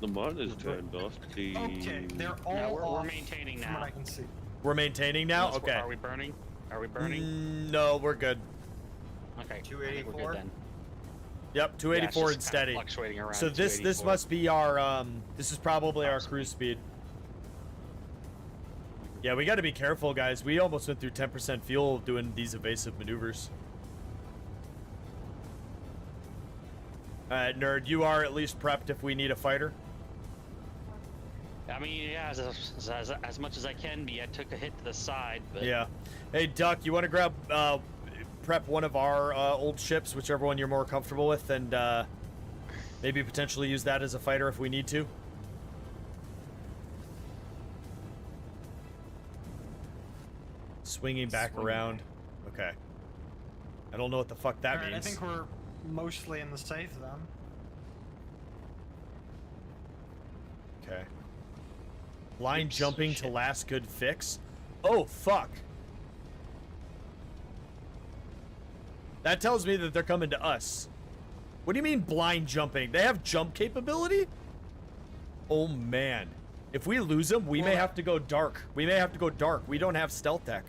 The monitor's turned off. The Okay, they're all No, we're off maintaining from now. what I can see. We're maintaining now? Unless Okay. Are we burning? Are we burning? No, we're good. Okay. I think we're 284? good then. Yep, Yeah, 284 it's and just kinda steady. Fluctuating around. So this 284. must be our this is probably our cruise speed. Yeah, we got to be careful, guys. We almost went through 10% fuel doing these evasive maneuvers. All right, nerd, you are at least prepped if we need a fighter. I mean, yeah, as much as I can be. I took a hit to the side, but Yeah. Hey, Duck, you want to grab prep one of our old ships, whichever one you're more comfortable with, and maybe potentially use that as a fighter if we need to. Swinging back around. Okay. I don't know what the fuck that Alright, means. I think we're mostly in the safe then. Okay. Line Oops, jumping to shit. last good fix. Oh, fuck. That tells me that they're coming to us. What do you mean blind jumping? They have jump capability? Oh, man. If we lose them, we may have to go dark. We may have to go dark. We don't have stealth tech.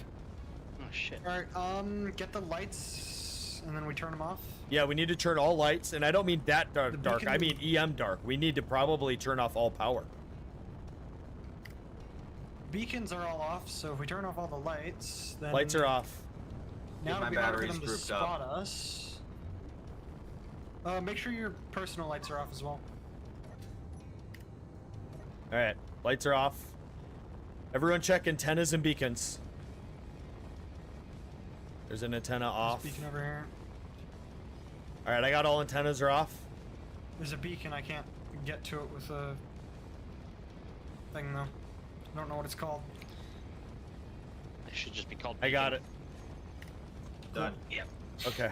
oh shit. Alright, get the lights and then we turn them off. Yeah, we need to turn all lights, and I don't mean that dark. The dark. I mean beacon- EM dark. We need to probably turn off all power. Beacons are all off, so if we turn off all the lights, then Lights are off. now Get my it'll be harder for batteries them to grouped spot up. us. Make sure your personal lights are off as well. All right, lights are off. Everyone check antennas and beacons. There's an antenna off. There's a beacon over here. All right, I got all antennas are off. There's a beacon, I can't get to it with a thing though. I don't know what it's called. It should just be called. I got it. Done. Yep. Okay.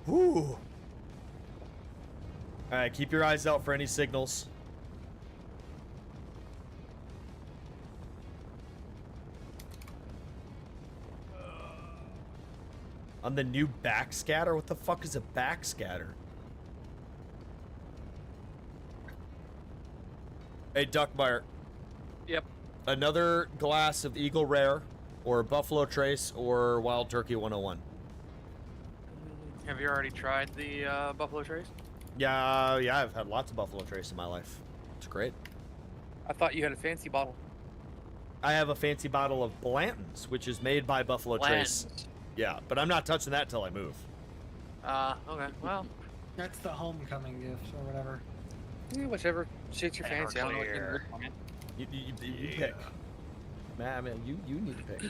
Whew. All right, keep your eyes out for any signals. On the new backscatter? What the fuck is a backscatter? Hey, Duckmeyer. Yep. Another glass of Eagle Rare, or Buffalo Trace, or Wild Turkey 101. Have you already tried the Buffalo Trace? Yeah, I've had lots of Buffalo Trace in my life. It's great. I thought you had a fancy bottle. I have a fancy bottle of Blanton's, which is made by Buffalo Trace. Blanton's. Yeah, but I'm not touching that till I move. Okay. Well, That's the homecoming gift or whatever. whichever suits your fancy. I don't know what you're gonna do for me. You pick. Man, you need to pick.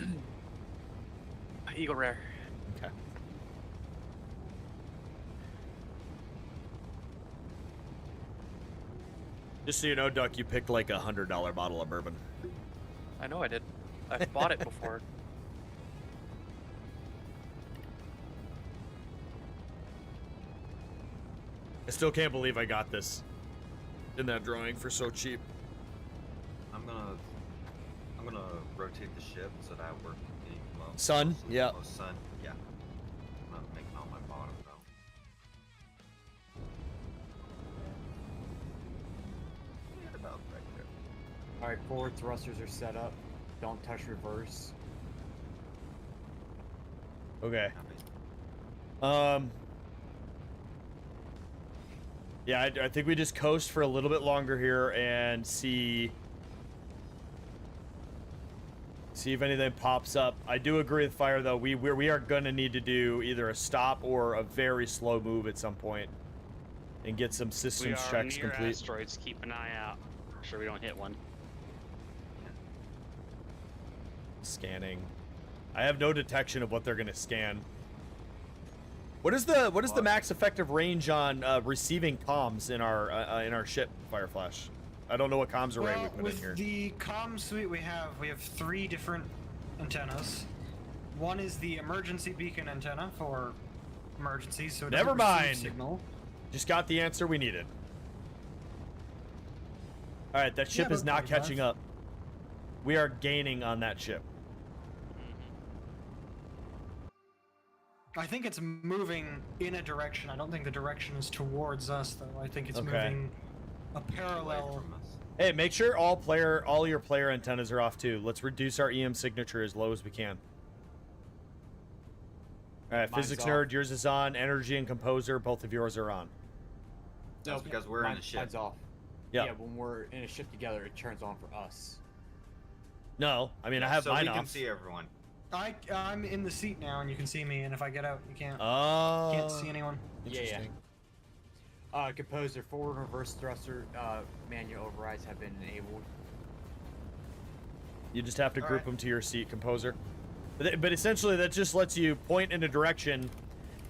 Eagle Rare. Okay. Just so you know, Duck, you picked like $100 bottle of bourbon. I know I did. I've bought it before. I still can't believe I got this in that drawing for so cheap. I'm gonna rotate the ship so that we're getting close. Sun? Yeah. Oh, sun. Yeah. I'm not making all my bottom though. Yeah, about right there. All right, forward thrusters are set up. Don't touch reverse. Okay. Copy. Yeah, I think we just coast for a little bit longer here and see if anything pops up. I do agree with Fire though. We are gonna need to do either a stop or a very slow move at some point and get some We systems are checks near complete. asteroids. Keep an eye out. Make sure we don't hit one. Scanning. I have no detection of what they're gonna scan. What is the max effective range on receiving comms in our ship, Fireflash? I don't know what comms array we put with in here. the comm suite we have 3 different antennas. One is the emergency beacon antenna for emergencies, so it Never doesn't receive mind. signal. Just got the answer we needed. All right, that ship Yeah, is about not 45. catching up. We are gaining on that ship. I think it's moving in a direction. I don't think the direction is towards us, though. I think it's Okay. moving a Away parallel. from us. Hey, make sure all your player antennas are off too. Let's reduce our EM signature as low as we can. All right, Mine's physics off. nerd, yours is on. Energy and composer, both of yours are on. That's because we're in a ship. Mine's off. Yeah. Yeah, when we're in a ship together, it turns on for us. No, I mean I have so mine we off. can see everyone. I'm in the seat now, and you can see me. And if I get out, you can't. Oh. Can't see anyone. Yeah, yeah. Interesting. Composer, forward and reverse thruster manual overrides have been enabled. You just have to group Alright. them to your seat, composer. But essentially, that just lets you point in a direction,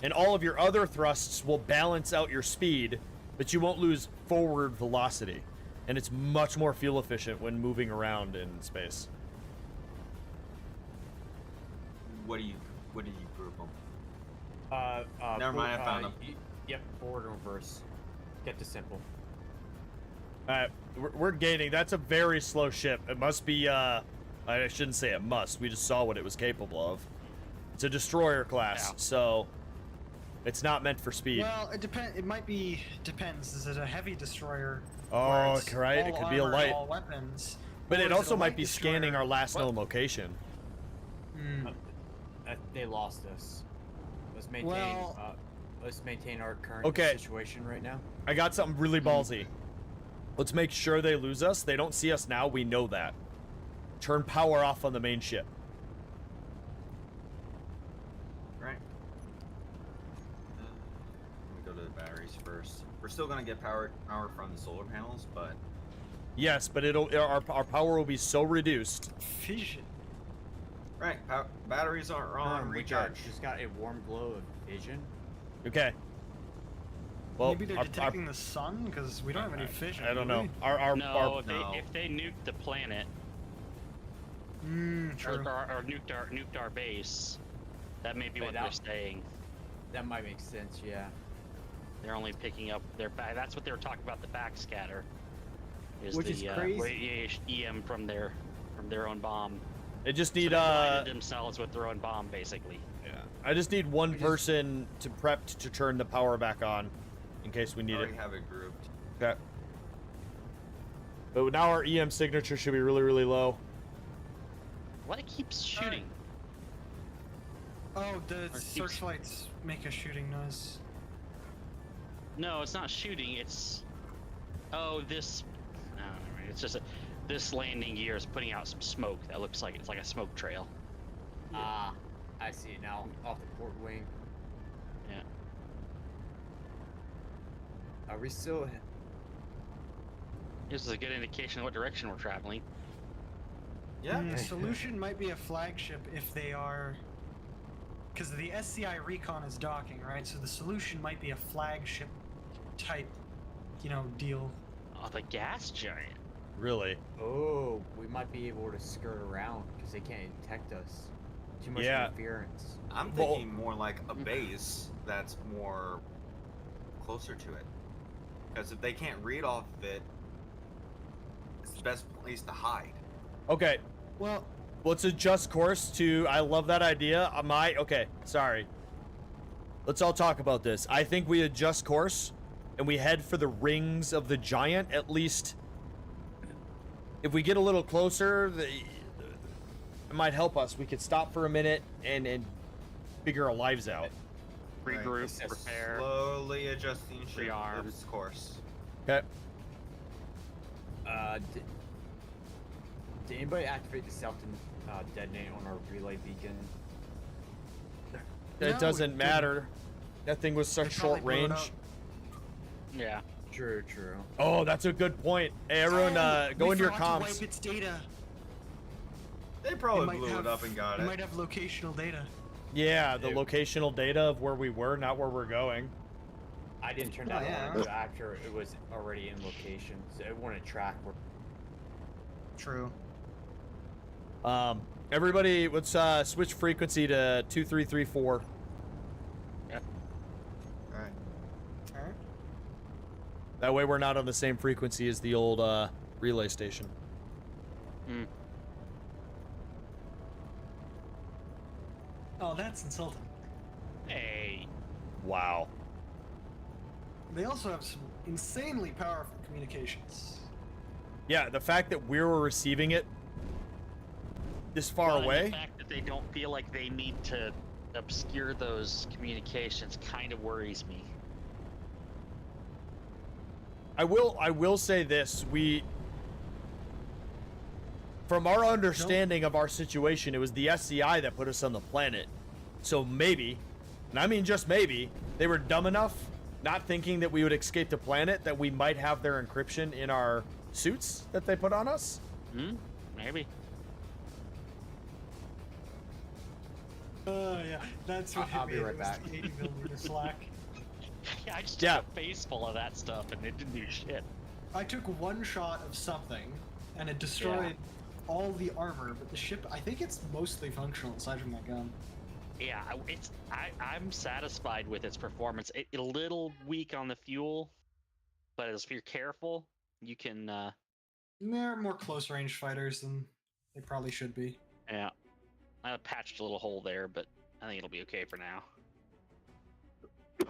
and all of your other thrusts will balance out your speed, but you won't lose forward velocity. And it's much more fuel efficient when moving around in space. What do you group them? Never mind, I found them. Yep, forward and reverse. Get to simple. Alright, we're gaining. That's a very slow ship. It must be, I shouldn't say it must. We just saw what it was capable of. It's a destroyer class, Yeah. so it's not meant for speed. Well, it depends. It might be depends. Is it a heavy destroyer? Oh, where it's right, it all could be a armor, light. all weapons. But or it is also a might light be scanning destroyer? our last known location. Hmm. They lost us. Let's maintain. Well- Let's maintain our current Okay. situation right now. I got something really ballsy. Let's make sure they lose us. They don't see us now. We know that. Turn power off on the main ship. Right. Let me go to the batteries first. We're still gonna get power from the solar panels, but Yes, but our power will be so reduced. Fission. right, batteries are on We recharge. just got a warm glow of vision. Okay. Well, Maybe they're detecting the sun because we don't have any fission. I don't do know. we? No, no. if they nuked the planet True. or nuked our base, that may be Wait, what that- they're saying. That might make sense. Yeah. They're only picking up their back. That's what they were talking about. The backscatter is Which the is crazy. radiation EM from their own bomb. They just So need they blinded themselves with their own bomb, basically. yeah. I just need one We just- person to prep to turn the power back on, in case we I need already it. have it grouped. Okay. But now our EM signature should be really, really low. What it keeps shooting? Oh, the keeps- searchlights make a shooting noise. No, it's not shooting. It's this. No, never mind. It's just this landing gear is putting out some smoke that looks like it's like a smoke trail. Ah, I see it now. Off the port wing. Yeah. Are we still? This is a good indication of what direction we're traveling. Yeah. The solution might be a flagship if they are. Because the SCI Recon is docking, right? So the solution might be a flagship type, deal. Oh, the gas giant. Really? Oh, we might be able to skirt around because they can't detect us. Too much Yeah. interference. I'm Well- thinking more like a base that's more closer to it. Because if they can't read off of it, it's the best place to hide. Okay. Well, Let's adjust course to. I love that idea. Okay, sorry. Let's all talk about this. I think we adjust course and we head for the rings of the giant. At least, if we get a little closer, it might help us. We could stop for a minute and figure our lives out. Regroup, Yes. prepare. Slowly adjusting ship Rearm. its course. Okay. Did anybody activate the self detonate on our relay beacon? It No, doesn't it matter. That thing was such They probably short blew it range. up. Yeah. True. Oh, that's a good point. Hey, everyone, go we into your forgot to comms. wipe its data. They It probably might blew have- it up and got It it. might have locational data. Yeah, the Dude. locational data of where we were, not where we're going. I didn't turn Oh, that yeah. on until after it was already in location, so it wouldn't track. True. Everybody, let's switch frequency to 2334. Alright. Alright. That way we're not on the same frequency as the old relay station. Hmm. Oh, that's insulting. Hey. Wow. They also have some insanely powerful communications. Yeah, the fact that we were receiving it this far Well, and away. the fact that they don't feel like they need to obscure those communications kind of worries me. I will say this, from our understanding of our situation, it was the SCI that put us on the planet. So maybe, and I mean just maybe, they were dumb enough, not thinking that we would escape the planet, that we might have their encryption in our suits that they put on us. Maybe. Oh yeah, that's what I'll hit be me. right It was back. 80mm slack. Yeah, I just Yeah. took a face full of that stuff and it didn't do shit. I took one shot of something, and it destroyed all the armor, but the ship, I think it's mostly functional aside from that gun. Yeah, I'm satisfied with its performance. A little weak on the fuel, but if you're careful, you can. They're more close range fighters than they probably should be. Yeah, I patched a little hole there, but I think it'll be okay for now.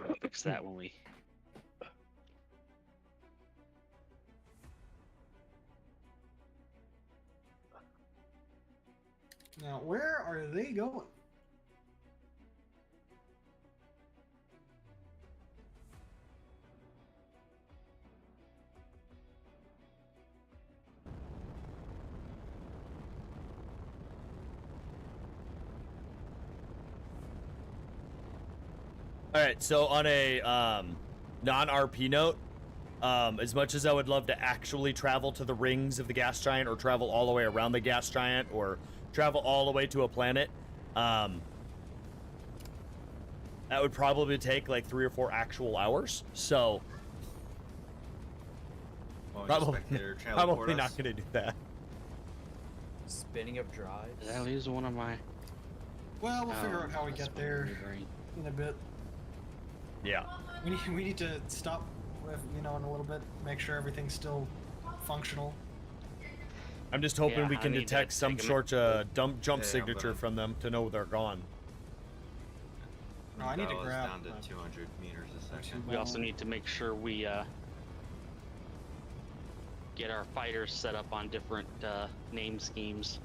I'll fix that when we. Now, where are they going? All right, so on a non-RP note, as much as I would love to actually travel to the rings of the gas giant, or travel all the way around the gas giant, or travel all the way to a planet, that would probably take like 3 or 4 actual hours. So probably not going to do that. Spinning up drives. That is one of my. Well, we'll figure out how we that's get there maneuvering. in a bit. Yeah. We need to stop, in a little bit, make sure everything's still functional. I'm just hoping Yeah, we I can need to detect some take a sort of jump Yeah, signature but- from them to know they're gone. No, I need to Battle is grab down to 200 meters a second. We also need to make sure we get our fighters set up on different name schemes,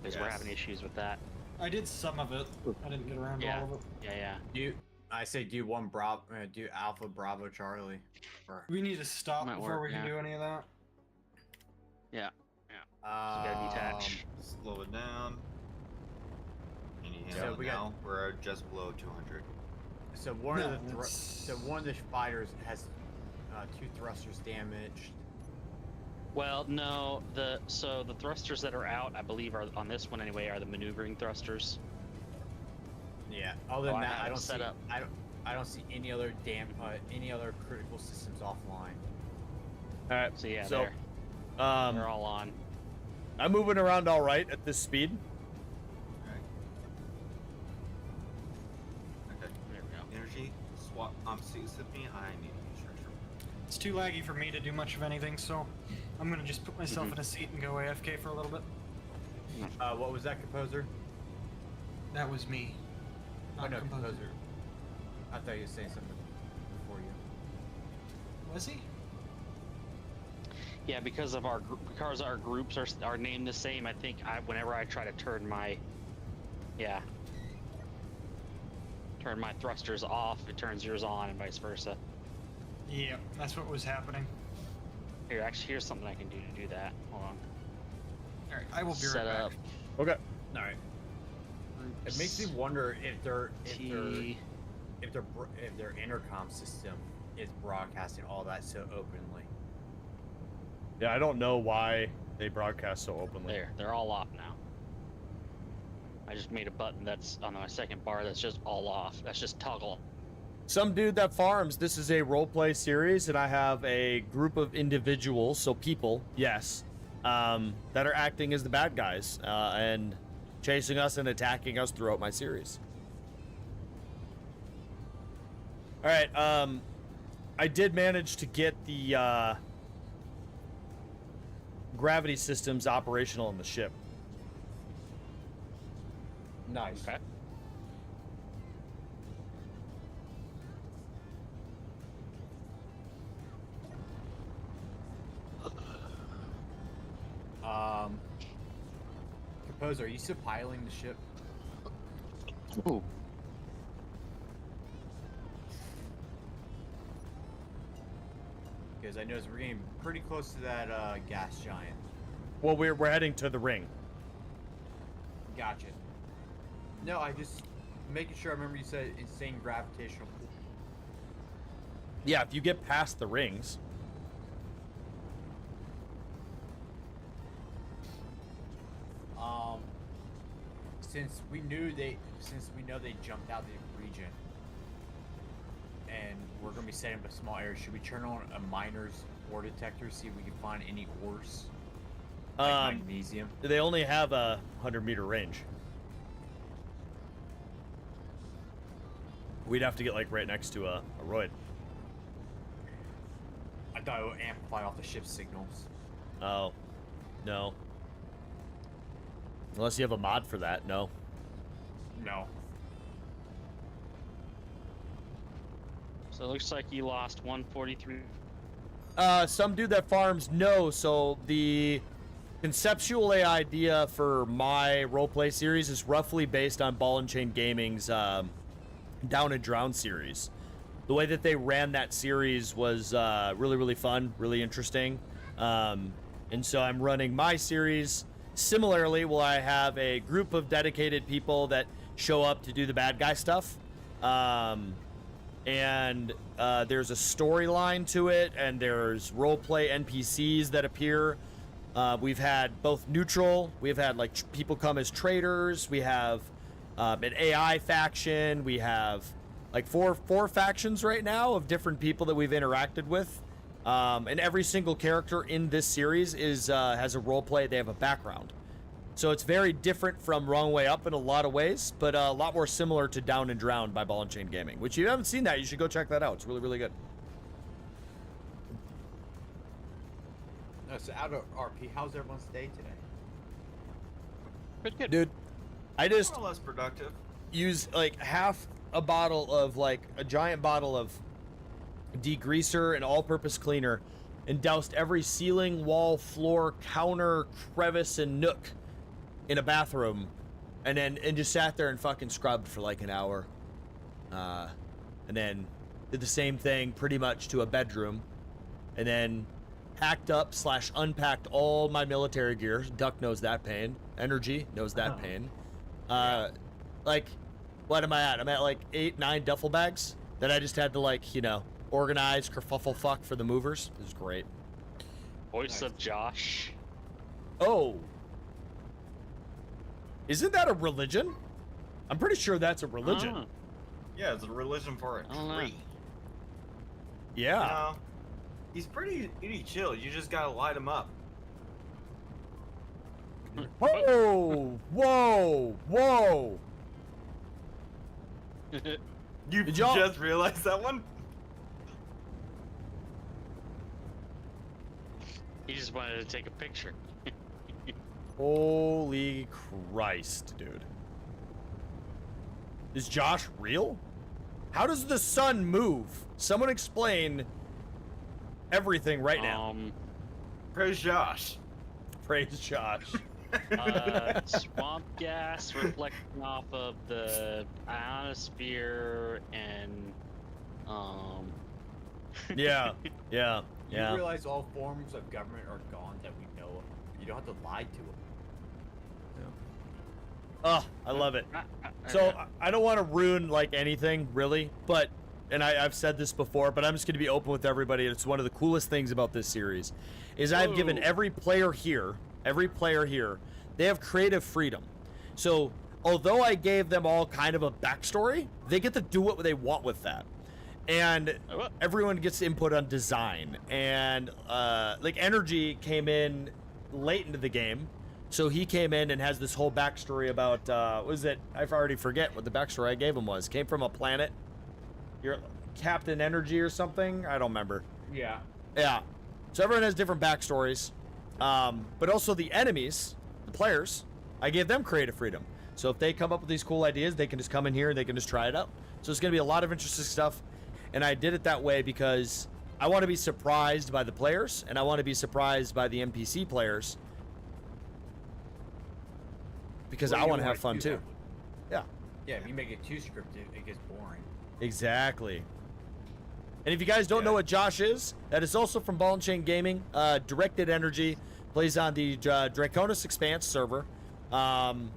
because we're Yes. having issues with that. I did some of it. I didn't get around to Yeah. all of it. Yeah. I say do do Alpha Bravo Charlie. Or, We need to stop Might before work, we can yeah. do any of that. So we gotta detach. Slow it down. Can you So handle we it got- now? We're just below 200. So one No, of the it's- so one of the fighters has 2 thrusters damaged. Well, no, the thrusters that are out, I believe, are on this one anyway, are the maneuvering thrusters. Yeah. Other Oh, than I that, have I don't set see. up. I don't see any other any other critical systems offline. All right. So yeah, So, they're um, all on. I'm moving around all right at this speed. Alright. Okay. There we go. Energy, swap. Excuse me, I need to use structure. It's too laggy for me to do much of anything, so I'm gonna just put myself in a seat and go AFK for a little bit. What was that, composer? That was me. Oh Not no, composer. composer. I thought you were saying something before you. Was he? Yeah, because our groups are named the same. I think whenever I try to turn my thrusters off, it turns yours on, and vice versa. Yeah, that's what was happening. Here, actually, here's something I can do to do that. Hold on. Alright, I will be Set right up. back. Okay. All right. It makes me wonder if their intercom system is broadcasting all that so openly. Yeah, I don't know why they broadcast so openly. There, they're all off now. I just made a button that's on my second bar that's just all off. That's just toggle. Some dude that farms. This is a roleplay series, and I have a group of individuals, so people, yes, that are acting as the bad guys and chasing us and attacking us throughout my series. All right, I did manage to get the gravity systems operational on the ship. Nice. Okay. Composer, are you still piloting the ship? Ooh. Because I noticed we're getting pretty close to that gas giant. Well, we're heading to the ring. Gotcha. No, I just making sure I remember you said insane gravitational pull. Yeah, if you get past the rings. Since we know they jumped out the region, and we're gonna be setting up a small area, should we turn on a miner's ore detector, see if we can find any ores? Like magnesium. They only have a 100-meter range. We'd have to get like right next to a roid. I thought it would amplify off the ship's signals. Oh, no. Unless you have a mod for that, no. No. So it looks like you lost 143. Some dude that farms, no. So the conceptual idea for my roleplay series is roughly based on Ball and Chain Gaming's Down and Drown series. The way that they ran that series was really, really fun, really interesting. And so I'm running my series similarly. Will I have a group of dedicated people that show up to do the bad guy stuff? And there's a storyline to it, and there's roleplay NPCs that appear. We've had both neutral. We've had like people come as traders. We have an AI faction. We have like four factions right now of different people that we've interacted with. And every single character in this series is has a roleplay. They have a background. So it's very different from Wrong Way Up in a lot of ways, but a lot more similar to Down and Drowned by Ball and Chain Gaming, which you haven't seen that. You should go check that out. It's really, really good. No, so out of RP, how's everyone's day today? Pretty good. Dude, I just More or less productive. use like half a bottle of like a giant bottle of degreaser and all-purpose cleaner and doused every ceiling, wall, floor, counter, crevice, and nook in a bathroom, and just sat there and fucking scrubbed for like an hour, and then did the same thing pretty much to a bedroom, and then packed up / unpacked all my military gear. Duck knows that pain. Energy knows that pain. Like, what am I at? I'm at like 8-9 duffel bags that I just had to like, you know, organize, kerfuffle fuck for the movers. It was great. Voice of Josh. Oh. Isn't that a religion? I'm pretty sure that's a religion. Oh. Yeah, it's a religion for a I don't know. tree. Yeah. No, he's pretty chill. You just gotta light him up. Whoa! Whoa! Whoa! You Did y'all- just realized that one? He just wanted to take a picture. Holy Christ, dude. Is Josh real? How does the sun move? Someone explain everything right now. Praise Josh. Praise Josh. Swamp gas reflecting off of the ionosphere and Yeah. Yeah. You Yeah. realize all forms of government are gone that we know of. You don't have to lie to them. Oh, I love it. So I don't want to ruin like anything really, but I've said this before, but I'm just going to be open with everybody. It's one of the coolest things about this series is I've given every player here, they have creative freedom. So although I gave them all kind of a backstory, they get to do what they want with that. And everyone gets input on design, and like Energy came in late into the game. So he came in and has this whole backstory about, what was it? I already forget what the backstory I gave him was. Came from a planet. You're Captain Energy or something? I don't remember. Yeah. Yeah. So everyone has different backstories. But also the enemies, the players, I gave them creative freedom. So if they come up with these cool ideas, they can just come in here and they can just try it out. So it's going to be a lot of interesting stuff. And I did it that way because I want to be surprised by the players and I want to be surprised by the NPC players. Because I want to have fun too. Yeah. Yeah, if you make it too scripted, it gets boring. Exactly. And if you guys don't know what Josh is, that is also from Ball and Chain Gaming. Directed Energy, plays on the Draconis Expanse server. And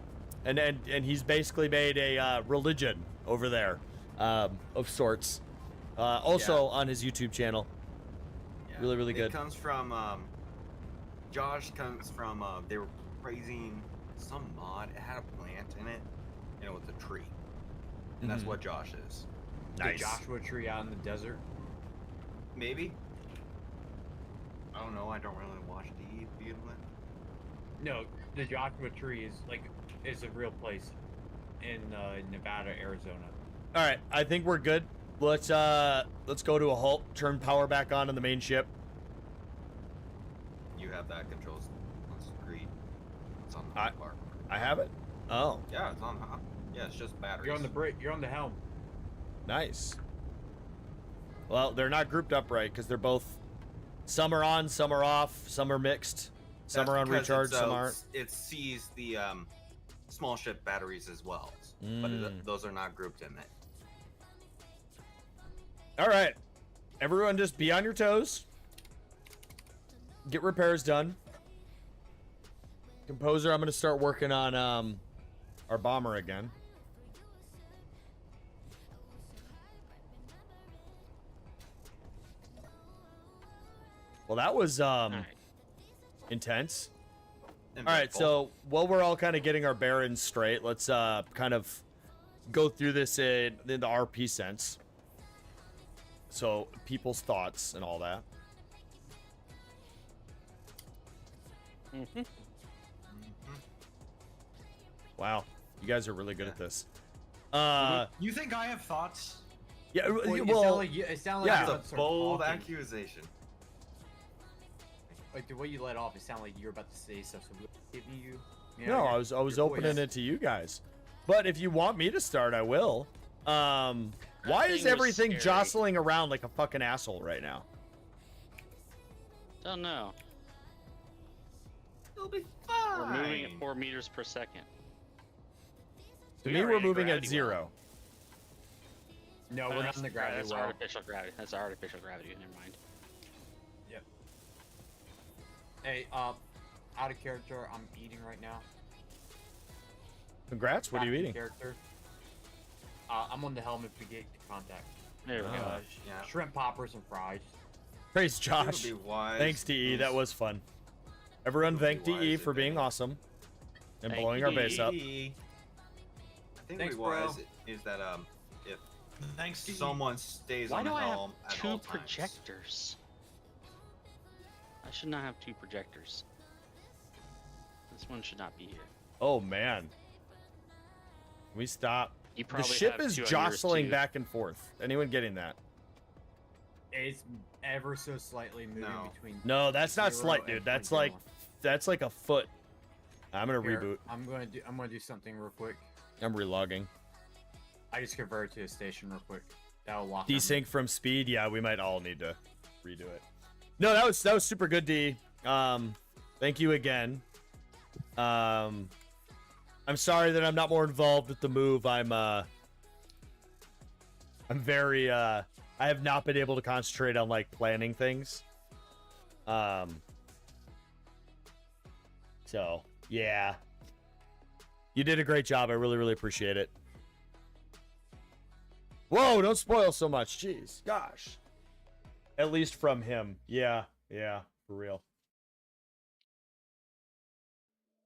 he's basically made a religion over there of sorts. Also on his YouTube channel. Yeah. Really, really good. It comes from Josh comes from they were praising some mod. It had a plant in it, and it was a tree. And that's what Josh is. Nice. The Joshua tree out in the desert. Maybe. I don't know. I don't really watch the EP11. No, the Joshua tree is a real place in Nevada, Arizona. All right, I think we're good. Let's go to a halt. Turn power back on in the main ship. You have that controls on screen. It's on the bar. I have it. Oh, Yeah, it's on. Yeah, it's just batteries. You're on the brake. You're on the helm. nice. Well, they're not grouped up right because they're both. Some are on, some are off, some are mixed, some are on recharge, some aren't. It sees the small ship batteries as well, but those are not grouped in it. All right, everyone, just be on your toes. Get repairs done. Composer, I'm gonna start working on our bomber again. Well, that was intense. All right, so while we're all kind of getting our bearings straight, let's kind of go through this in the RP sense. So people's thoughts and all that. Wow, you guys are really good at this. You think I have thoughts? Yeah, Well, well, it sounded like yeah. you're about That's to a start bold talking. accusation. Like the way you let off, it sounded like you were about to say stuff. So we're giving you. no, I was opening it to you guys. But if you want me to start, I will. Why thing is was everything scary. jostling around like a fucking asshole right now? Don't know. It'll be We're fine. moving at 4 meters per second. To We me, are we're in a moving at gravity 0. well. No, we're not in the gravity That's well. artificial gravity. That's artificial gravity. Never mind. Yep. Hey, out of character. I'm eating right now. Congrats. What are you Back in eating? Character. I'm on the helmet if we get to contact. There we go. Yeah. Shrimp poppers and fries. Praise It Josh. would be wise Thanks, DE. That was fun. Everyone, It would be thank DE wise for if being they- awesome and Thank blowing you, our base up. I think Thanks, it would be bro. wise is that if Thanks. someone stays Why on do the I have helm at 2 all times. projectors? I should not have 2 projectors. This one should not be here. Oh man. Can we stop? You The probably ship have is 2 on yours, jostling too. back and forth. Anyone getting that? It's ever so slightly moving No. between. No, that's not 0 slight, and dude. That's 0.01. like a foot. I'm gonna Here, reboot. I'm gonna do something real quick. I'm relogging. I just converted to a station real quick. That'll lock. Desync from speed. Yeah, we might all need to redo it. No, that was super good, D. Thank you again. I'm sorry that I'm not more involved with the move. I'm very I have not been able to concentrate on like planning things. So yeah. You did a great job. I really, really appreciate it. Whoa, don't spoil so much. Jeez. Gosh. At least from him. Yeah, for real.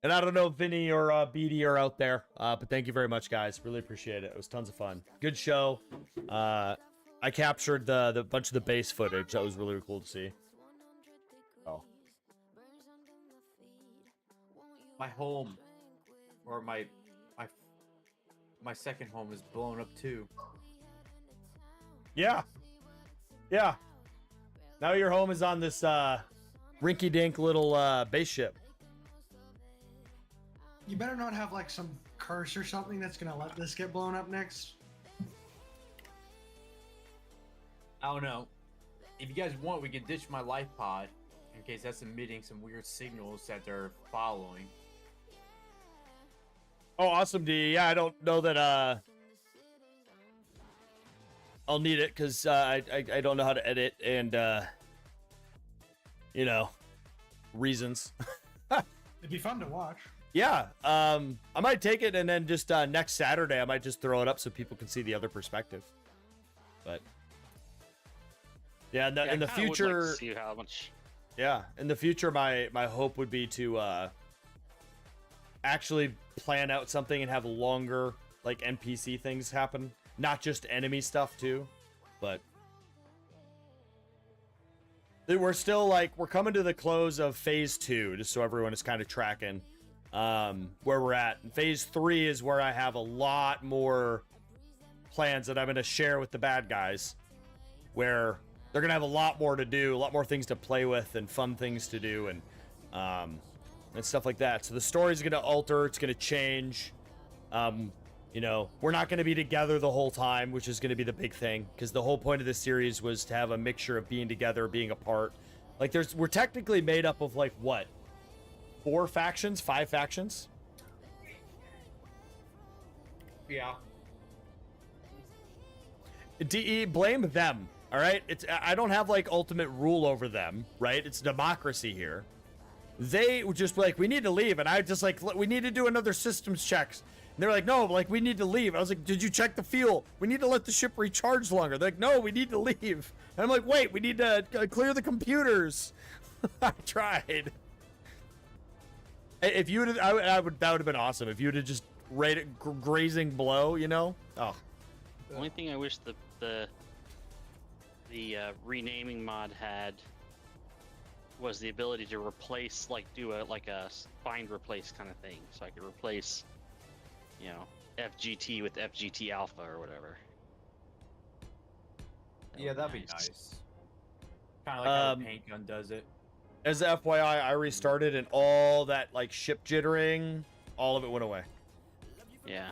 And I don't know if Vinny or BD are out there, but thank you very much, guys. Really appreciate it. It was tons of fun. Good show. I captured the bunch of the base footage. That was really cool to see. Oh. My home, or my second home, is blown up too. Yeah. Now your home is on this rinky-dink little base ship. You better not have like some curse or something that's gonna let this get blown up next. I don't know. If you guys want, we can ditch my life pod in case that's emitting some weird signals that they're following. Oh, awesome, D. Yeah, I don't know that I'll need it because I don't know how to edit and you know, reasons. It'd be fun to watch. Yeah, I might take it and then just next Saturday I might just throw it up so people can see the other perspective. But yeah, in the I kinda would like future, to see how much. yeah, in the future, my hope would be to actually plan out something and have longer like NPC things happen, not just enemy stuff too. But we're still like we're coming to the close of phase 2, just so everyone is kind of tracking where we're at. And phase 3 is where I have a lot more plans that I'm going to share with the bad guys, where they're going to have a lot more to do, a lot more things to play with and fun things to do and stuff like that. So the story's going to alter, it's going to change. You know, we're not going to be together the whole time, which is going to be the big thing, because the whole point of this series was to have a mixture of being together, being apart. Like we're technically made up of like what? 4 factions, 5 factions? Yeah. DE, blame them. All right, I don't have like ultimate rule over them, right? It's democracy here. They were just like, we need to leave, and I just like, we need to do another systems checks. And they're like, no, like we need to leave. I was like, did you check the fuel? We need to let the ship recharge longer. They're like, no, we need to leave. And I'm like, wait, we need to clear the computers. I tried. If you would, that would have been awesome. If you would have just rated grazing blow, you know? Oh. The only thing I wish the renaming mod had was the ability to replace, like, do a find replace kind of thing, so I could replace, you know, FGT with FGT Alpha or whatever. Yeah, that'd be nice. Kind of like how the paint gun does it. As a FYI, I restarted and all that like ship jittering, all of it went away. Yeah.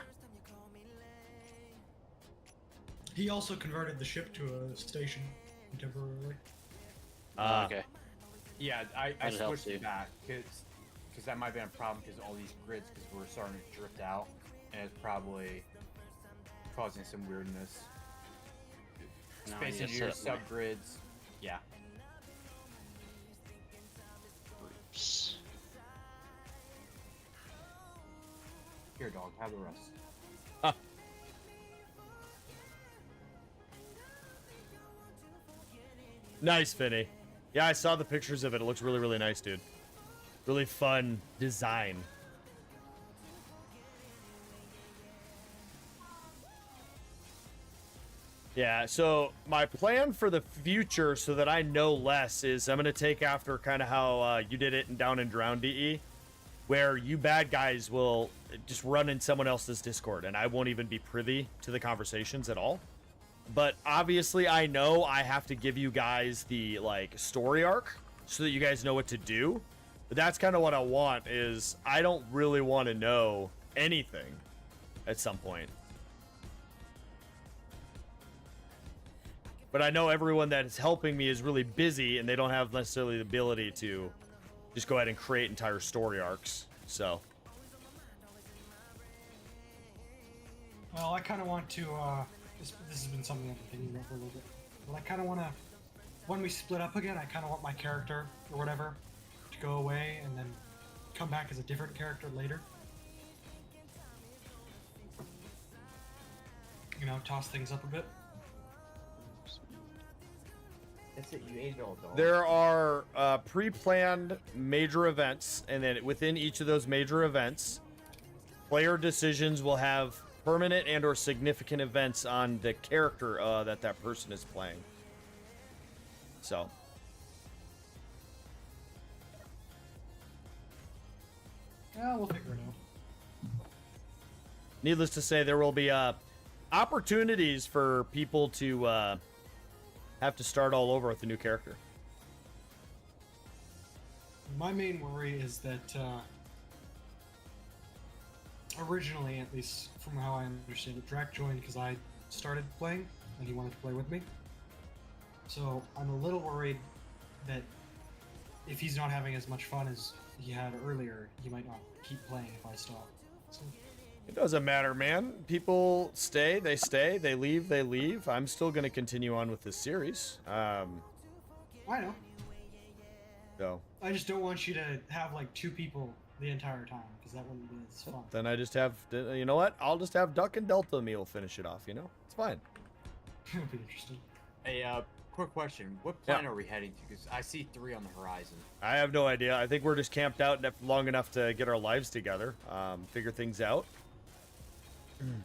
He also converted the ship to a station temporarily. Okay. Yeah, I That'd help switched too. it back because that might be a problem because all these grids because we're starting to drift out and it's probably causing some weirdness. No, Space you Engineer just set up subgrids. Yeah. groups. Here, dog. Have the rest. Nice, Finny. Yeah, I saw the pictures of it. It looks really, really nice, dude. Really fun design. Yeah, so my plan for the future, so that I know less, is I'm going to take after kind of how you did it in Down and Drown DE, where you bad guys will just run in someone else's Discord, and I won't even be privy to the conversations at all. But obviously, I know I have to give you guys the, like, story arc so that you guys know what to do. But that's kind of what I want, is I don't really want to know anything at some point. But I know everyone that is helping me is really busy, and they don't have necessarily the ability to just go ahead and create entire story arcs. So. Well, I kind of want to, this has been something I've been thinking about for a little bit. But I kind of want to, when we split up again, I kind of want my character, or whatever, to go away and then come back as a different character later. You know, toss things up a bit. That's it. You ate it all, dog. There are pre-planned major events, and then within each of those major events, player decisions will have permanent and or significant events on the character that person is playing. So. Yeah, we'll figure it out. Needless to say, there will be opportunities for people to have to start all over with a new character. My main worry is that originally, at least from how I understand it, Drac joined because I started playing and he wanted to play with me. So I'm a little worried that if he's not having as much fun as he had earlier, he might not keep playing if I stop. So, It doesn't matter, man. People stay, they stay. They leave, they leave. I'm still going to continue on with this series. I know. So I just don't want you to have like 2 people the entire time because that wouldn't be as fun. then I just have, you know what? I'll just have Duck and Delta meal finish it off, you know? It's fine. It would be interesting. Hey, quick question. What Yeah. planet are we heading to? Because I see 3 on the horizon. I have no idea. I think we're just camped out long enough to get our lives together, figure things out.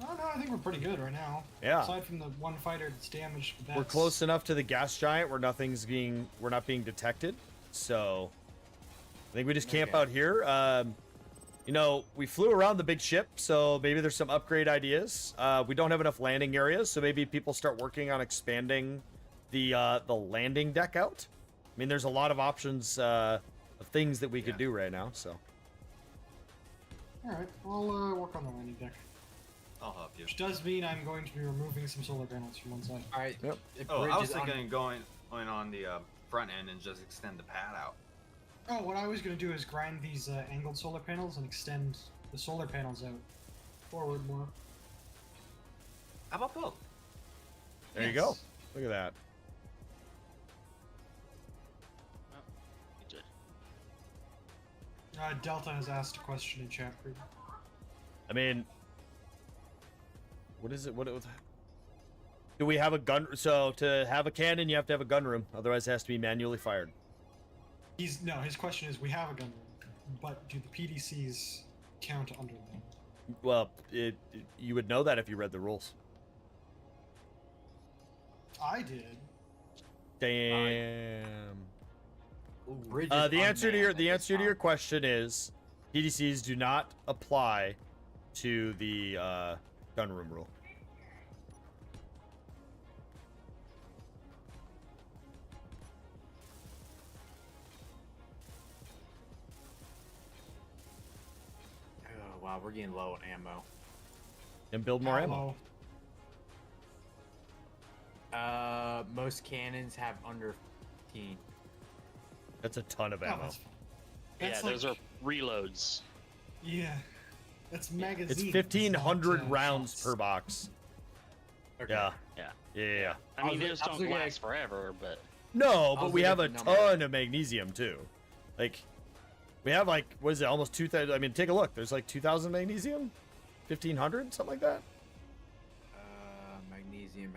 Oh no, I think we're pretty good right now. Yeah. Aside from the one fighter that's damaged, but We're that's... close enough to the gas giant where we're not being detected. So I think we just camp Okay. out here. You know, we flew around the big ship, so maybe there's some upgrade ideas. We don't have enough landing areas, so maybe people start working on expanding the landing deck out. I mean, there's a lot of options of things that we could do right now. So All right, I'll work on the landing deck. I'll help you. Which does mean I'm going to be removing some solar panels from one side. All right. Yep. the Oh, bridge I was is on- thinking going on the front end and just extend the pad out. Oh, what I was going to do is grind these angled solar panels and extend the solar panels out forward more. How about both? there you go. Look at that. Delta has asked a question in chat group. I mean, what is it? Do we have a gun? So to have a cannon, you have to have a gun room. Otherwise, it has to be manually fired. His question is, we have a gun room, but do the PDCs count under them? Well, you would know that if you read the rules. I did. Damn. Bridge is The answer to unmanned your at this time. question is PDCs do not apply to the gun room rule. Oh, wow, we're getting low on ammo. And build more ammo. Hello. Most cannons have under 15. That's a ton of Oh, ammo. that's fine. Yeah, That's those like- are reloads. Yeah. That's magazines. It's 1,500 not, rounds shots. per box. Okay. Yeah. Yeah. Yeah. I mean, was- those I was don't looking last at- forever, but No, I but was we have a looking at the number. ton of magnesium too. Like, we have like, what is it, almost 2,000? I mean, take a look. There's like 2,000 magnesium, 1,500, something like that. Magnesium.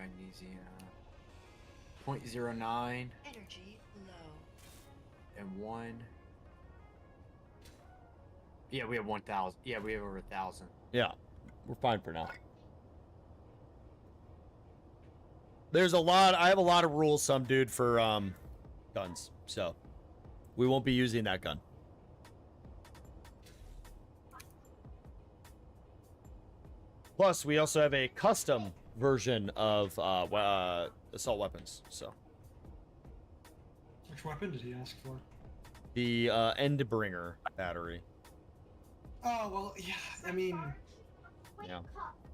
0.09 Energy low. and 1. Yeah, we have 1,000. Yeah, we have over 1,000. Yeah, we're fine for now. There's a lot. I have a lot of rules, some dude, for guns. So we won't be using that gun. Plus, we also have a custom version of assault weapons. So Which weapon did he ask for? the Endbringer battery. Oh, well, yeah, I mean, Yeah.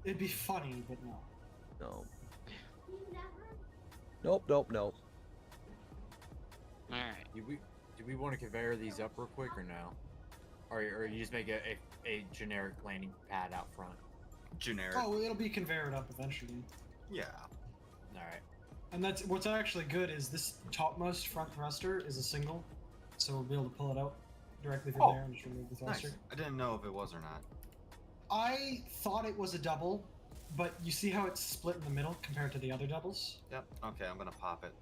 it'd be funny, but no. No. Nope. all right. Do we want to conveyor these up real quick or no? Or you just make a generic landing pad out front? Generic. Oh, well, it'll be conveyored up eventually. Yeah. All right. And that's what's actually good is this topmost front thruster is a single, so we'll be able to pull it out directly from Oh, there and just remove the Nice. thruster. I didn't know if it was or not. I thought it was a double, but you see how it's split in the middle compared to the other doubles? Yep. Okay, I'm gonna pop it.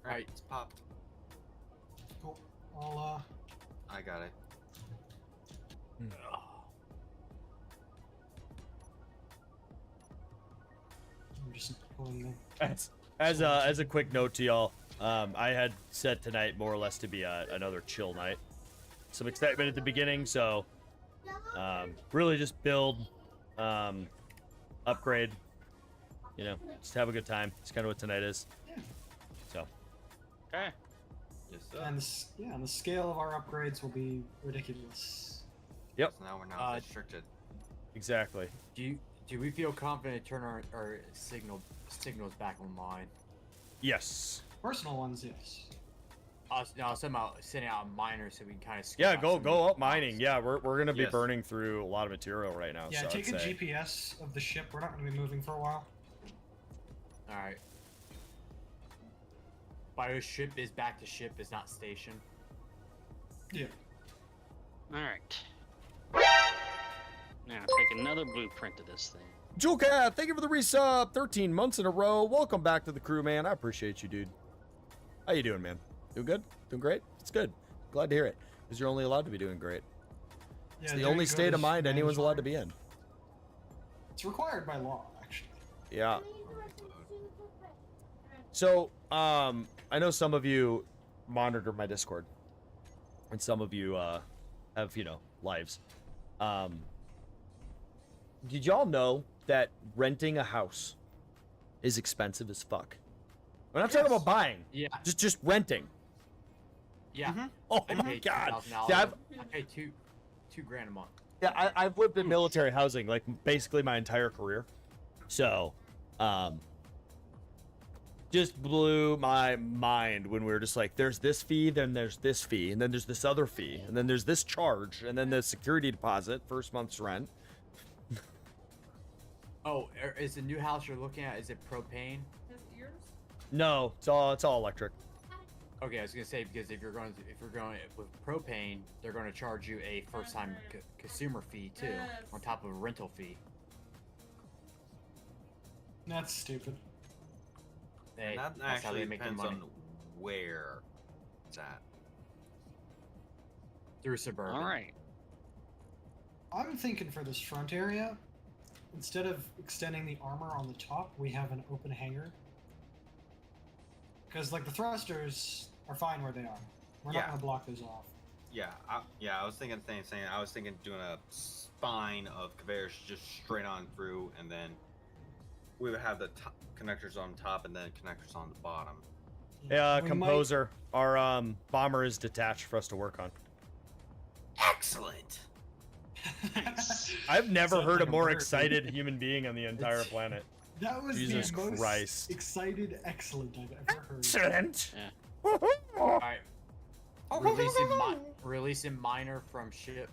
Alright. It's popped. Cool. I'll I got it. I'm just pulling the. As a quick note to y'all, I had set tonight more or less to be another chill night. Some excitement at the beginning, so really just build, upgrade, You know, just have a good time. It's kind of what tonight is. Yeah. So. Okay. Yes, sir. And the scale of our upgrades will be ridiculous. Yep. So now we're not restricted. Exactly. Do we feel confident to turn our signals back online? Yes. Personal ones, yes. No, somehow sending out miners so we can kind of. Yeah, go up mining. Yeah, we're gonna be Yes. burning through a lot of material right now. Yeah, so take I'd a say. GPS of the ship. We're not going to be moving for a while. All right. Bioship is back to ship. Is not station. Yeah. All right. Now take another blueprint of this thing. Julcat, thank you for the resub. 13 months in a row. Welcome back to the crew, man. I appreciate you, dude. How you doing, man? Doing good? Doing great? It's good. Glad to hear it. Because you're only allowed to be doing great. It's Yeah, the doing only good state of is mind anyone's allowed to mandatory. be in. It's required by law, actually. Yeah. So, I know some of you monitor my Discord. And some of you, have, you know, lives. Did y'all know that renting a house is expensive as fuck? We're not talking about buying. Yeah. Just renting. Yeah. Oh I my pay god. $2,000. See, I pay two grand a month. Yeah, I've lived in military housing like basically my entire career. So, just blew my mind when we were just like, there's this fee, then there's this fee, and then there's this other fee, and then there's this charge, and then the security deposit, first month's rent. Oh, is the new house you're looking at? Is it propane? No, it's all electric. Okay, I was gonna say because if you're going with propane, they're going to charge you a first-time consumer fee too, on top of a rental fee. That's stupid. And that That's how actually they make their depends money. on where it's at. Through suburban. All right. I'm thinking for this front area, instead of extending the armor on the top, we have an open hangar. Because, like, the thrusters are fine where they are. We're not Yeah. going to block those off. Yeah, I was thinking the same thing. I was thinking doing a spine of conveyors just straight on through, and then we would have the connectors on top and then connectors on the bottom. Yeah, We Composer, our bomber is detached for us to work on. Excellent. Nice. I've never Sounds heard like a a more bird. excited human being on the entire planet. That was Jesus the most Christ. excited excellent I've ever heard. Excellent. Yeah. All right. Releasing miner from ship.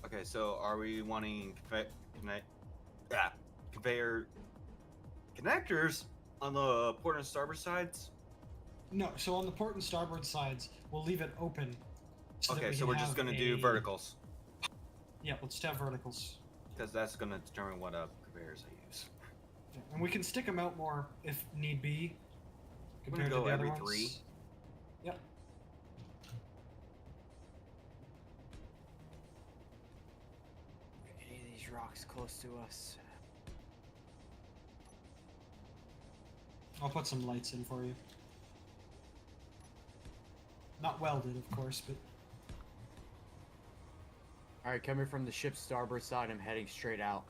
Okay, so are we wanting conveyor connectors on the port and starboard sides? No, so on the port and starboard sides, we'll leave it open. So that Okay, we so can we're just have gonna do a- verticals Yeah, we'll just have verticals. because that's gonna determine what conveyors I use. Yeah, and we can stick them out more if need be. I'm gonna compared to go the other every ones. 3. Yep. Any of these rocks close to us? I'll put some lights in for you. Not welded, of course, but All right, coming from the ship's starboard side, I'm heading straight out.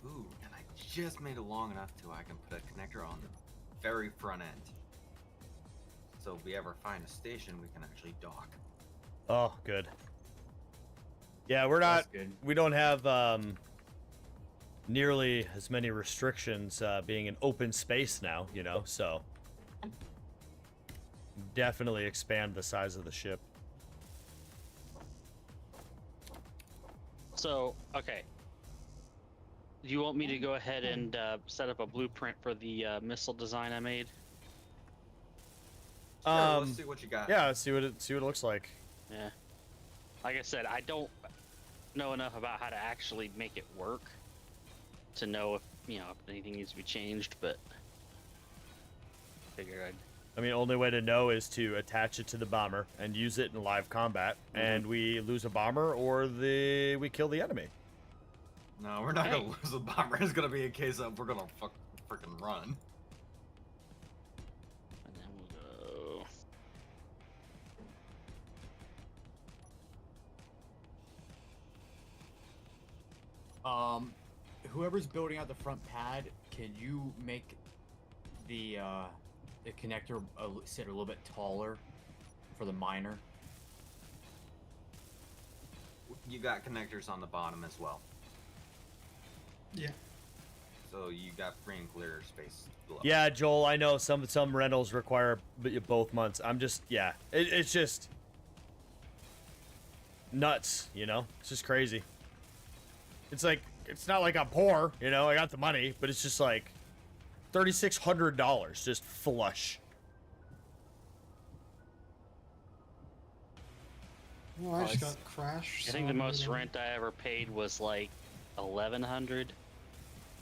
Ooh, and I just made it long enough to I can put a connector on the very front end. So if we ever find a station, we can actually dock. Oh, good. Yeah, we're That's not. good. We don't have nearly as many restrictions being an open space now. You know, so definitely expand the size of the ship. So, okay. Do you want me to go ahead and set up a blueprint for the missile design I made? Sure, let's see what you got. Yeah, see what it looks like. Yeah. Like I said, I don't know enough about how to actually make it work to know if, if anything needs to be changed, but figured I'd... I mean, only way to know is to attach it to the bomber and use it in live combat, and we lose a bomber or we kill the enemy. No, we're not Hey. gonna lose a bomber. It's gonna be a case of we're gonna freaking run. And then we'll go... Whoever's building out the front pad, can you make the connector sit a little bit taller for the miner? You got connectors on the bottom as well. Yeah. So you got free and clear space below. Yeah, Joel, I know some rentals require both months. I'm just, yeah, it's just nuts, you know? It's just crazy. It's like, it's not like I'm poor, you know? I got the money, but it's just like $3,600 just flush. Well, I just got crashed. I think the most rent I ever paid was like 1,100,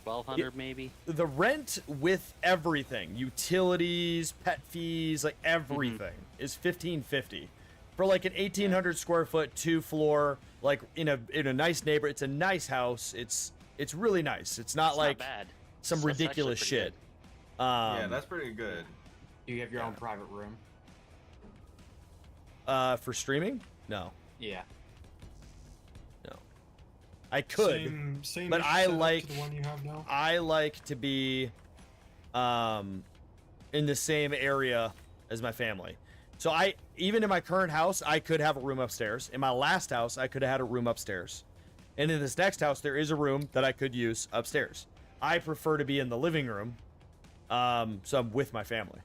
1,200 maybe. The rent with everything, utilities, pet fees, like everything, is $1,550 for like an 1,800 square foot 2-floor, like in a nice neighborhood. It's a nice house. It's really nice. It's not like bad. some That's ridiculous actually pretty shit. Yeah, that's pretty good. Do you have your own private room? For streaming? No, Yeah. no. I could, Same but I setup like to the one you have now. I like to be in the same area as my family. So even in my current house, I could have a room upstairs. In my last house, I could have had a room upstairs. And in this next house, there is a room that I could use upstairs. I prefer to be in the living room, so I'm with my family,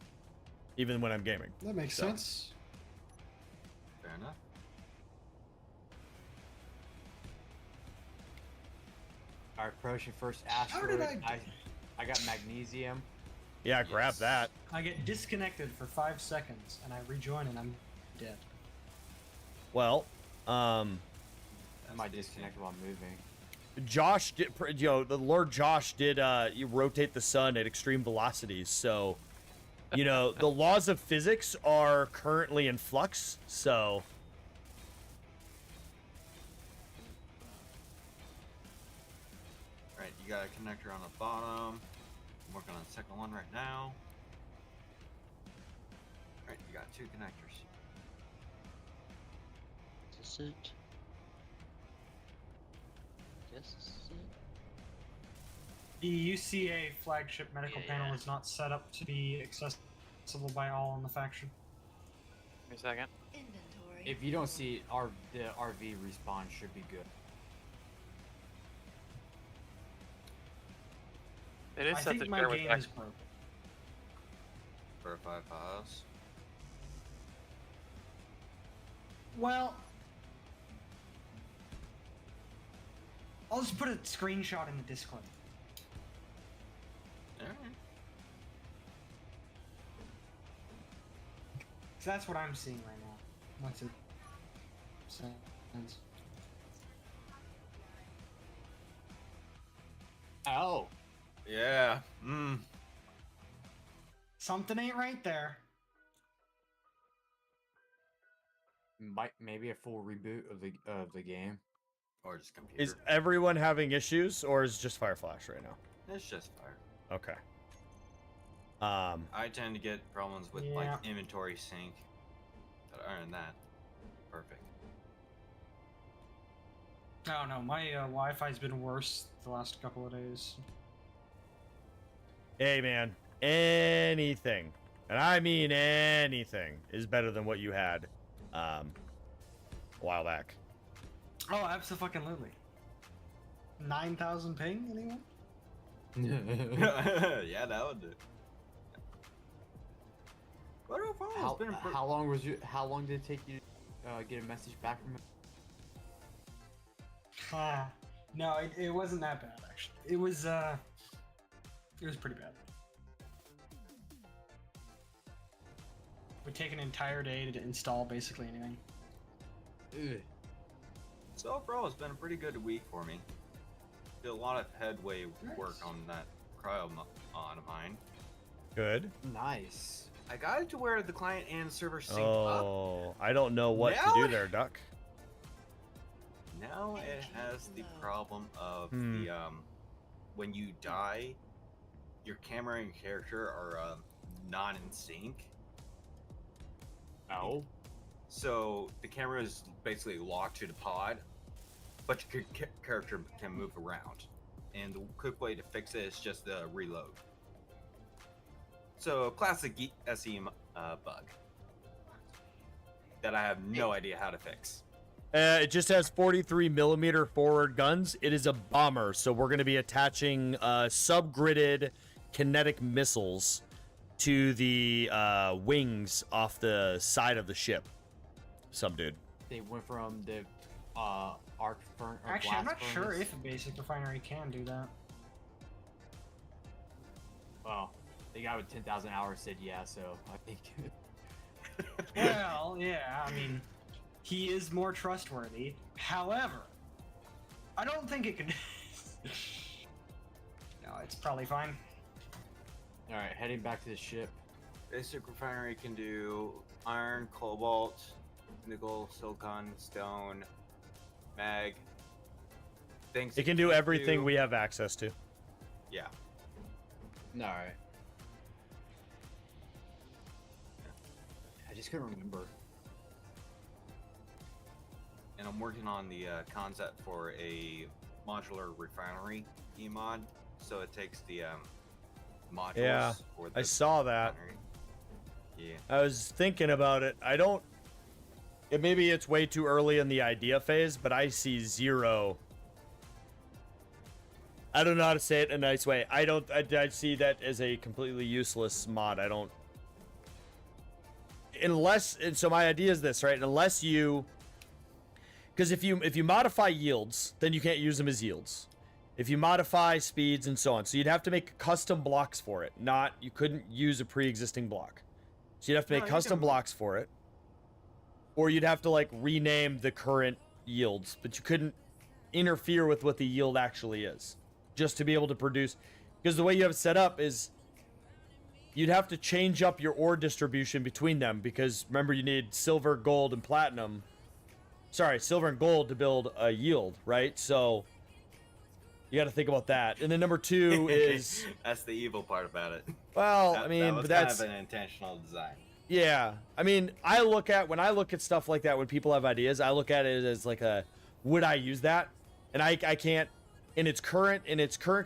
even when I'm gaming. That makes sense. Fair enough. Alright, approaching first How asteroid. did I got magnesium. Yeah, grab that. I get disconnected for 5 seconds and I rejoin and I'm dead. Well, I might disconnect while moving. Josh did, the Lord Josh did you rotate the sun at extreme velocities, so the laws of physics are currently in flux, so Right, you got a connector on the bottom. I'm working on the second one right now. Right, you got 2 connectors. Is this it? Guess this is it. The UCA flagship medical Yeah. panel is not set up to be accessible by all in the faction. Give me a second. Inventory. If you don't see it, the RV respawn should be good. It is I set think to my share with game back. is broken. Verify files. Well, I'll just put a screenshot in the Discord. Alright. So that's what I'm seeing right now. What's it? Sends. Oh. Yeah. Something ain't right there. Maybe a full reboot of the game. Or just computer. is everyone having issues, or is it just Fireflash right now? It's just fire. Okay. I tend to get problems with like Yeah. inventory sync. But other than that, perfect. Oh no, my Wi-Fi's been worse the last couple of days. Hey, man, anything, and I mean anything, is better than what you had a while back. Oh, absolutely. 9,000 ping, anyone? Yeah, that would do. But overall, it's been a How long did it take you to get a message back from him? No, it wasn't that bad actually. It was pretty bad. Would take an entire day to install basically anything. Ugh. So overall, it's been a pretty good week for me. Did a lot of headway work Nice. on that cryo mod of mine. Good. Nice. I got it to where the client and server sync up. Oh, I don't know what Now to do it- there, Duck. Now it has the problem of Hmm. the when you die, your camera and character are not in sync. Oh. So the camera is basically locked to the pod, but your character can move around. And the quick way to fix it is just the reload. So a classic SE bug that I have no idea how to fix. It just has 43 millimeter forward guns. It is a bomber, so we're going to be attaching subgridded kinetic missiles to the wings off the side of the ship. Some dude. They went from the arc furnace. Actually, I'm not sure if a basic refinery can do that. Well, the guy with 10,000 hours said yeah, so I think. Well, yeah, I mean, he is more trustworthy. However, I don't think it can. No, it's probably fine. All right, heading back to the ship. Basic refinery can do iron, cobalt, nickel, silicon, stone, mag. Things It can do everything we have access to. Yeah. All right. I just couldn't remember. And I'm working on the concept for a modular refinery mod. So it takes the modules. Yeah, for the I saw that. refinery. Yeah. I was thinking about it. I don't. Maybe it's way too early in the idea phase, but I see zero. I don't know how to say it in a nice way. I see that as a completely useless mod. I don't. Unless, and so my idea is this, right? Unless you, because if you modify yields, then you can't use them as yields. If you modify speeds and so on, so you'd have to make custom blocks for it. Not, you couldn't use a pre-existing block. So you'd have to make custom blocks for it, or you'd have to like rename the current yields, but you couldn't interfere with what the yield actually is, just to be able to produce. Because the way you have it set up is you'd have to change up your ore distribution between them, because remember, you need silver, gold, and platinum. Sorry, silver and gold to build a yield, right? So you got to think about that. And then number two is That's the evil part about it. well, That- I mean, that was but that's kind of an intentional design. yeah. I mean, when I look at stuff like that, when people have ideas, I look at it as like a, would I use that? And I can't, in its current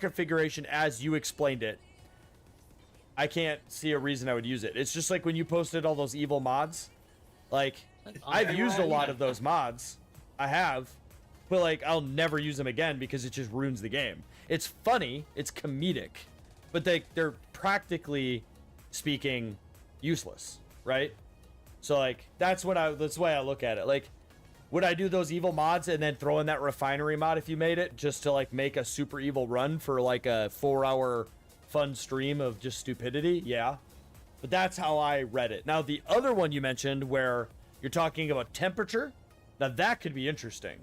configuration as you explained it, I can't see a reason I would use it. It's just like when you posted all those evil mods. Like, I've used a lot of those mods. I have. But like, I'll never use them again because it just ruins the game. It's funny, it's comedic, but they're practically speaking useless, right? So like, that's the way I look at it. Like, would I do those evil mods and then throw in that refinery mod if you made it, just to like make a super evil run for like a 4-hour fun stream of just stupidity? Yeah. But that's how I read it. Now, the other one you mentioned where you're talking about temperature, now that could be interesting.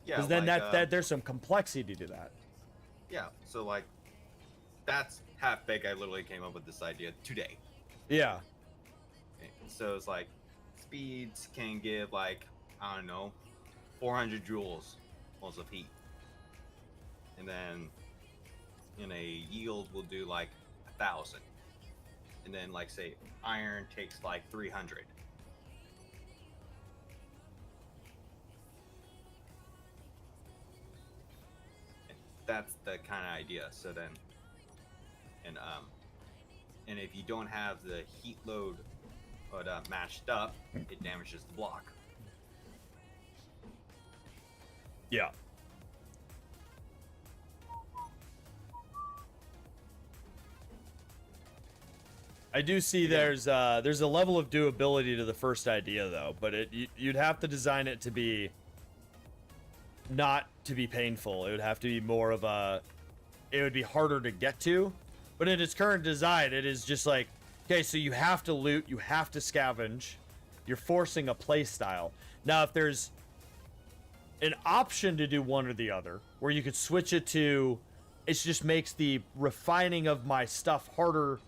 Yeah. Because then like, that there's some complexity to that. Yeah. So like, that's half baked. I literally came up with this idea today. Yeah. So it's like, speeds can give like, I don't know, 400 joules most of heat, and then in a yield we'll do like 1,000, and then like say iron takes like 300. That's the kind of idea. So then, and if you don't have the heat load matched up, it damages the block. Yeah. I do see there's a level of doability to the first idea though, but you'd have to design it to be not to be painful. It would have to be more of a, it would be harder to get to, but in its current design, it is just like, okay, so you have to loot, you have to scavenge, you're forcing a play style. Now, if there's an option to do one or the other, where you could switch it to, it just makes the refining of my stuff harder.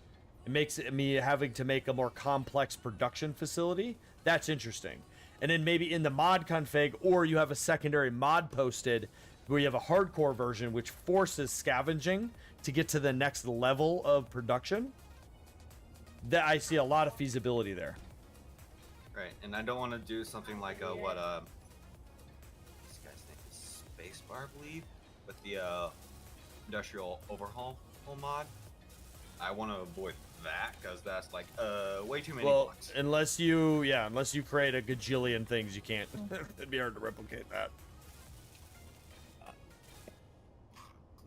It makes it me having to make a more complex production facility. That's interesting. And then maybe in the mod config, or you have a secondary mod posted where you have a hardcore version which forces scavenging to get to the next level of production. That I see a lot of feasibility there. Right, and I don't want to do something like this guy's name is spacebar, I believe, with the industrial overhaul mod. I want to avoid that because that's like way too many blocks. unless you create a gajillion things, you can't. It'd be hard to replicate that.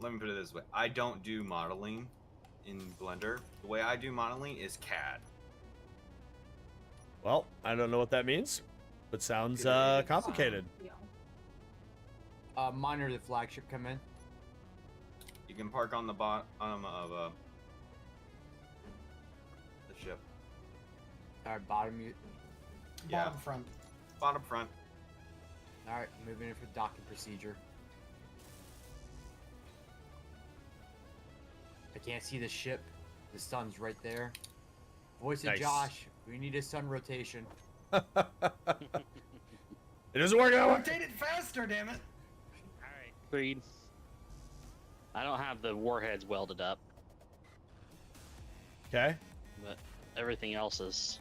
Let me put it this way: I don't do modeling in Blender. The way I do modeling is CAD. Well, I don't know what that means, but sounds complicated. Miner, the flagship come in. You can park on the bottom of the ship. All right, bottom. Yeah. Bottom front. Bottom front. All right, moving in for docking procedure. I can't see the ship. The sun's right there. Voice Nice. of Josh. We need a sun rotation. It doesn't work out. Rotate it faster, damn it! Alright, Creed. I don't have the warheads welded up, Okay. but everything else is.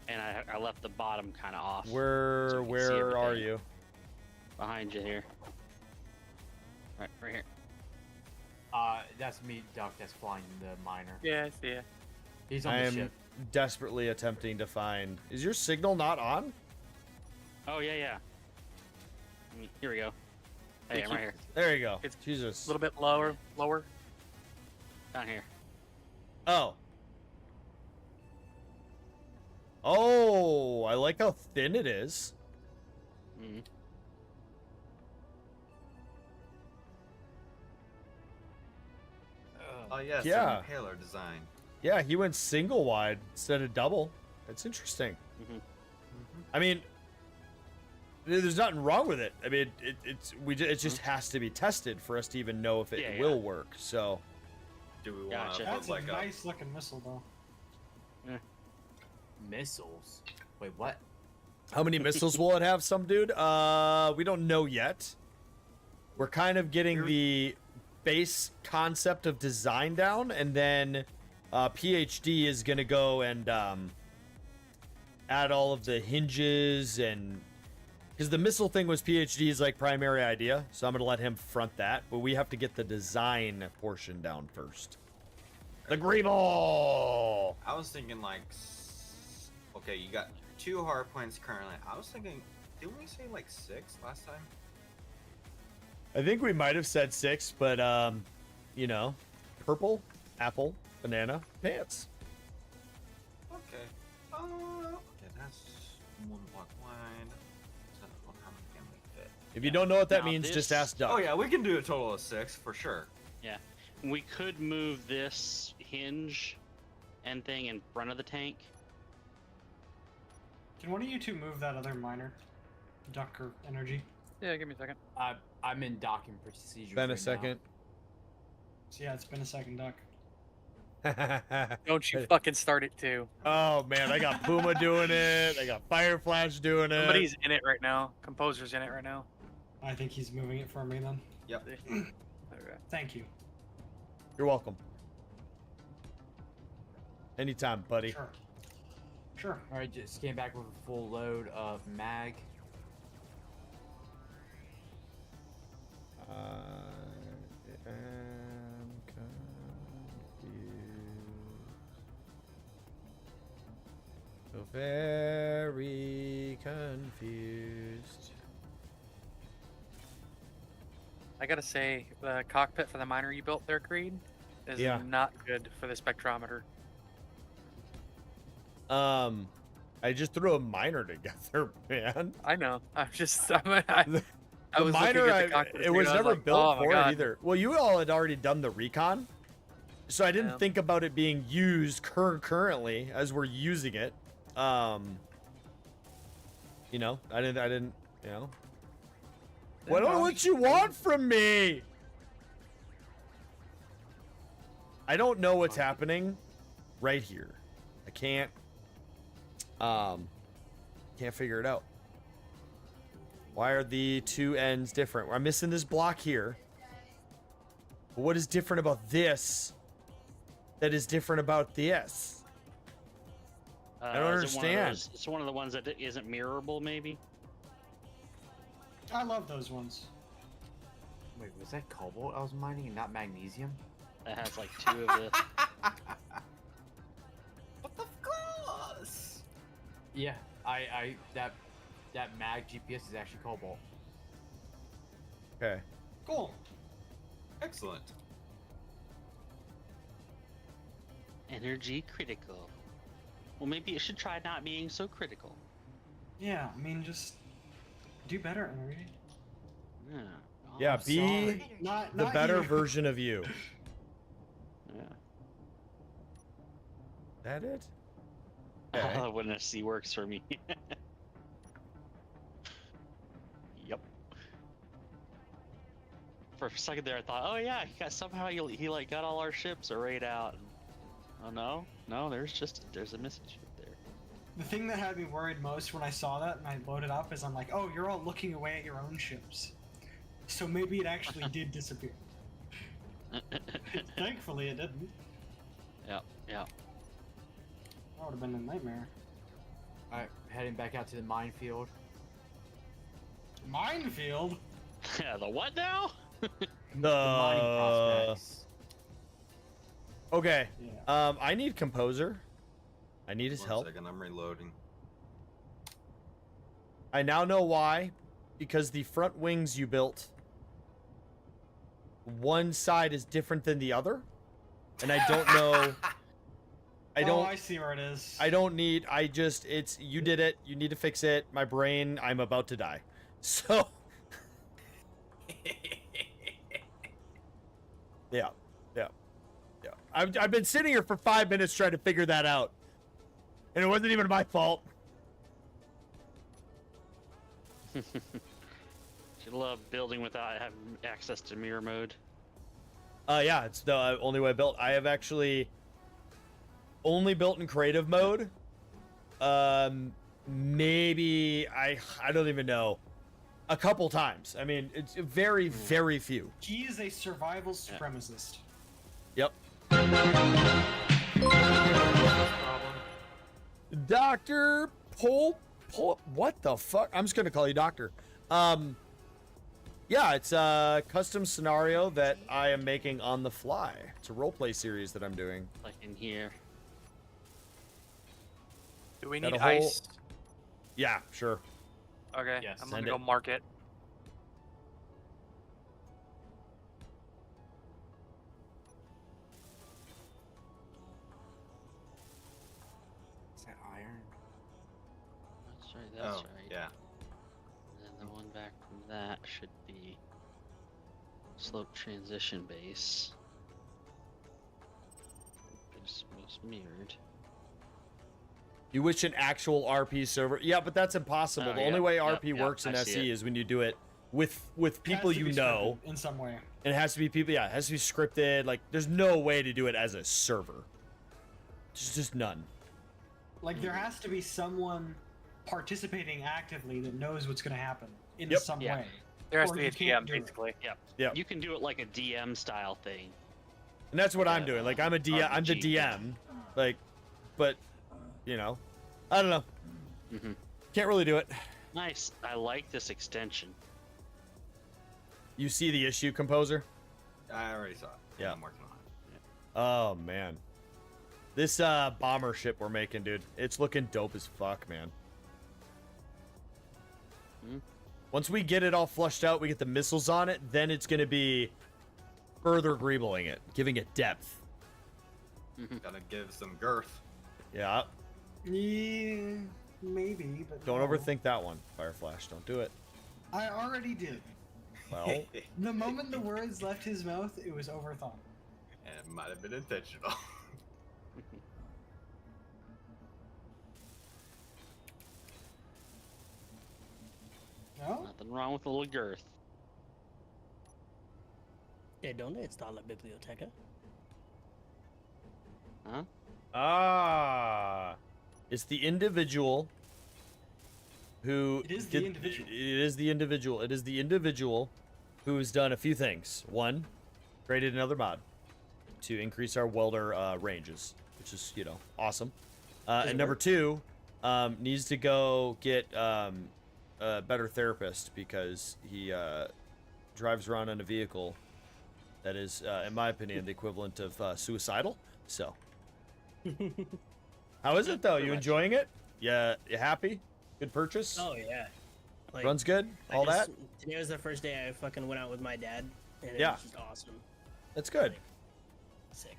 And I left the bottom kind of off. Where so we can see are everything. you? Behind you here. Right here. That's me, Duck. That's flying the miner. Yeah, I see it. He's on I the am ship. desperately attempting to find. Is your signal not on? Oh yeah. Here we go. Hey, I'm right here. There you go. It's Jesus. A little bit lower. Down here. Oh. Oh, I like how thin it is. Mm-hmm. Oh yes, Yeah. impaler design. Yeah, he went single wide instead of double. That's interesting. Mm-hmm. I mean, there's nothing wrong with it. I mean, it just has to be tested for us to even know if it will work. So, Do we want Gotcha. to That's put like a nice looking missile, though. Missiles. Wait, what? how many missiles will it have, some dude? We don't know yet. We're kind of getting the base concept of design down, and then PhD is gonna go and add all of the hinges, and because the missile thing was PhD's like primary idea, so I'm gonna let him front that, but we have to get the design portion down first. The Greeble! I was thinking like, okay, you got 2 hard points currently. I was thinking, didn't we say like 6 last time? I think we might have said 6, but you know, purple, apple, banana, pants. Okay. Okay, that's 1 block wide. So how many can we fit? If you don't know what that Now means, just this- ask Doug. Oh yeah, we can do a total of 6 for sure. Yeah. We could move this hinge and thing in front of the tank. Can one of you two move that other miner? Duck or energy? Yeah, give me a second. I'm in docking procedure. Been a second. So yeah, it's been a second, Duck. Don't you fucking start it too. Oh man, I got Puma doing it. I got Fire Flash doing it. Somebody's in it right now. Composer's in it right now. I think he's moving it for me then. Yep. Okay. Thank you. You're welcome. Anytime, buddy. Sure. Sure. All right, just came back with a full load of mag. I am confused. So very confused. I gotta say, the cockpit for the miner you built there, Creed, is Yeah. not good for the spectrometer. I just threw a miner together, man. I know. I'm just. I The was miner, looking at the cockpit it was and I never like, built oh my for God. it either. Well, you all had already done the recon, so I didn't Yeah. think about it being used currently as we're using it. You know, I didn't, you know. What Yeah, what you want from me? I don't know what's happening right here. I can't figure it out. Why are the two ends different? I'm missing this block here. But what is different about this that is different about this? I don't Is it one of understand. those- It's one of the ones that isn't mirrorable, maybe. I love those ones. Wait, was that cobalt I was mining and not magnesium? That has like 2 of the. But of course. Yeah, that mag GPS is actually cobalt. Okay. Cool. Excellent. Energy critical. Well, maybe it should try not being so critical. Yeah, I mean, just do better, Henry. Yeah. Yeah, I'm be sorry. Not the better you. version of you. Yeah. That it? Okay. When a C works for me. Yep. For a second there, I thought, oh yeah, somehow he like got all our ships arrayed out. Oh no, there's a missing ship there. The thing that had me worried most when I saw that and I loaded up is I'm like, oh, you're all looking away at your own ships. So maybe it actually did disappear. Thankfully, it didn't. Yeah. That would have been a nightmare. Alright, heading back out to the minefield. Minefield? Yeah, the what now? The mining The prospects. okay. Yeah. I need Composer. I need his 1 help. second, I'm reloading. I now know why. Because the front wings you built, one side is different than the other, and I don't know. I see where it is. I don't need. It's you did it. You need to fix it. My brain. I'm about to die. So. Yeah. I've been sitting here for 5 minutes trying to figure that out, and it wasn't even my fault. You love building without having access to mirror mode. Yeah, it's the only way I built. I have actually only built in creative mode. Maybe I don't even know. A couple times. I mean, it's very few. He is a survival supremacist. Yep. Problem. Dr. Pol, what the fuck? I'm just gonna call you Doctor. Yeah, it's a custom scenario that I am making on the fly. It's a roleplay series that I'm doing. Like in here. Do we Got need a whole- ice? Yeah, sure. Okay, Yes. I'm Send gonna go it. mark it. Is that iron? That's right, that's Oh, right. yeah. And then the one back from that should be slope transition base. It's most mirrored. You wish an actual RP server. Yeah, but that's impossible. Oh, the yeah. only way Yep, RP yep, works in I see SE it. is when you do it with people Has to you be know. scripted in some way. And it has to be people, yeah, it has to be scripted. Like, there's no way to do it as a server. Just none. Like there has to be someone participating actively that knows what's going to happen in Yep. some Yeah. way. There has Or to be you a can't DM, do it. basically. Yep. You can do it like a DM style thing. And that's what I'm doing. Like, I'm a DM, I'm the RPG. DM. Like, but, you know, I don't know. Mm-hmm. Can't really do it. Nice. I like this extension. You see the issue, Composer? I already saw it. Yeah. I'm working on it. Oh, man. This bomber ship we're making, dude, it's looking dope as fuck, man. Hmm. Once we get it all flushed out, we get the missiles on it, then it's going to be further greebling it, giving it depth. Gotta give some girth. Yeah. Yeah, maybe, but Don't no. overthink that one, Fireflash. Don't do it. I already did. Well, The moment the words left his mouth, it was overthought. And it might have been intentional. No? Nothing wrong with a little girth. ¿De dónde está la biblioteca? Huh? it's the individual who It is the individual. It is the individual. It is the individual who's done a few things. One, created another mod to increase our welder ranges, which is, you know, awesome. And number two, needs to go get a better therapist because he drives around in a vehicle that is, in my opinion, the equivalent of suicidal. So, how is it though? You enjoying it? Yeah, you happy? Good purchase? Oh yeah. Like, Runs good? All that? Today was the first day I fucking went out with my dad, and it Yeah. was just awesome. That's good. Like, sick.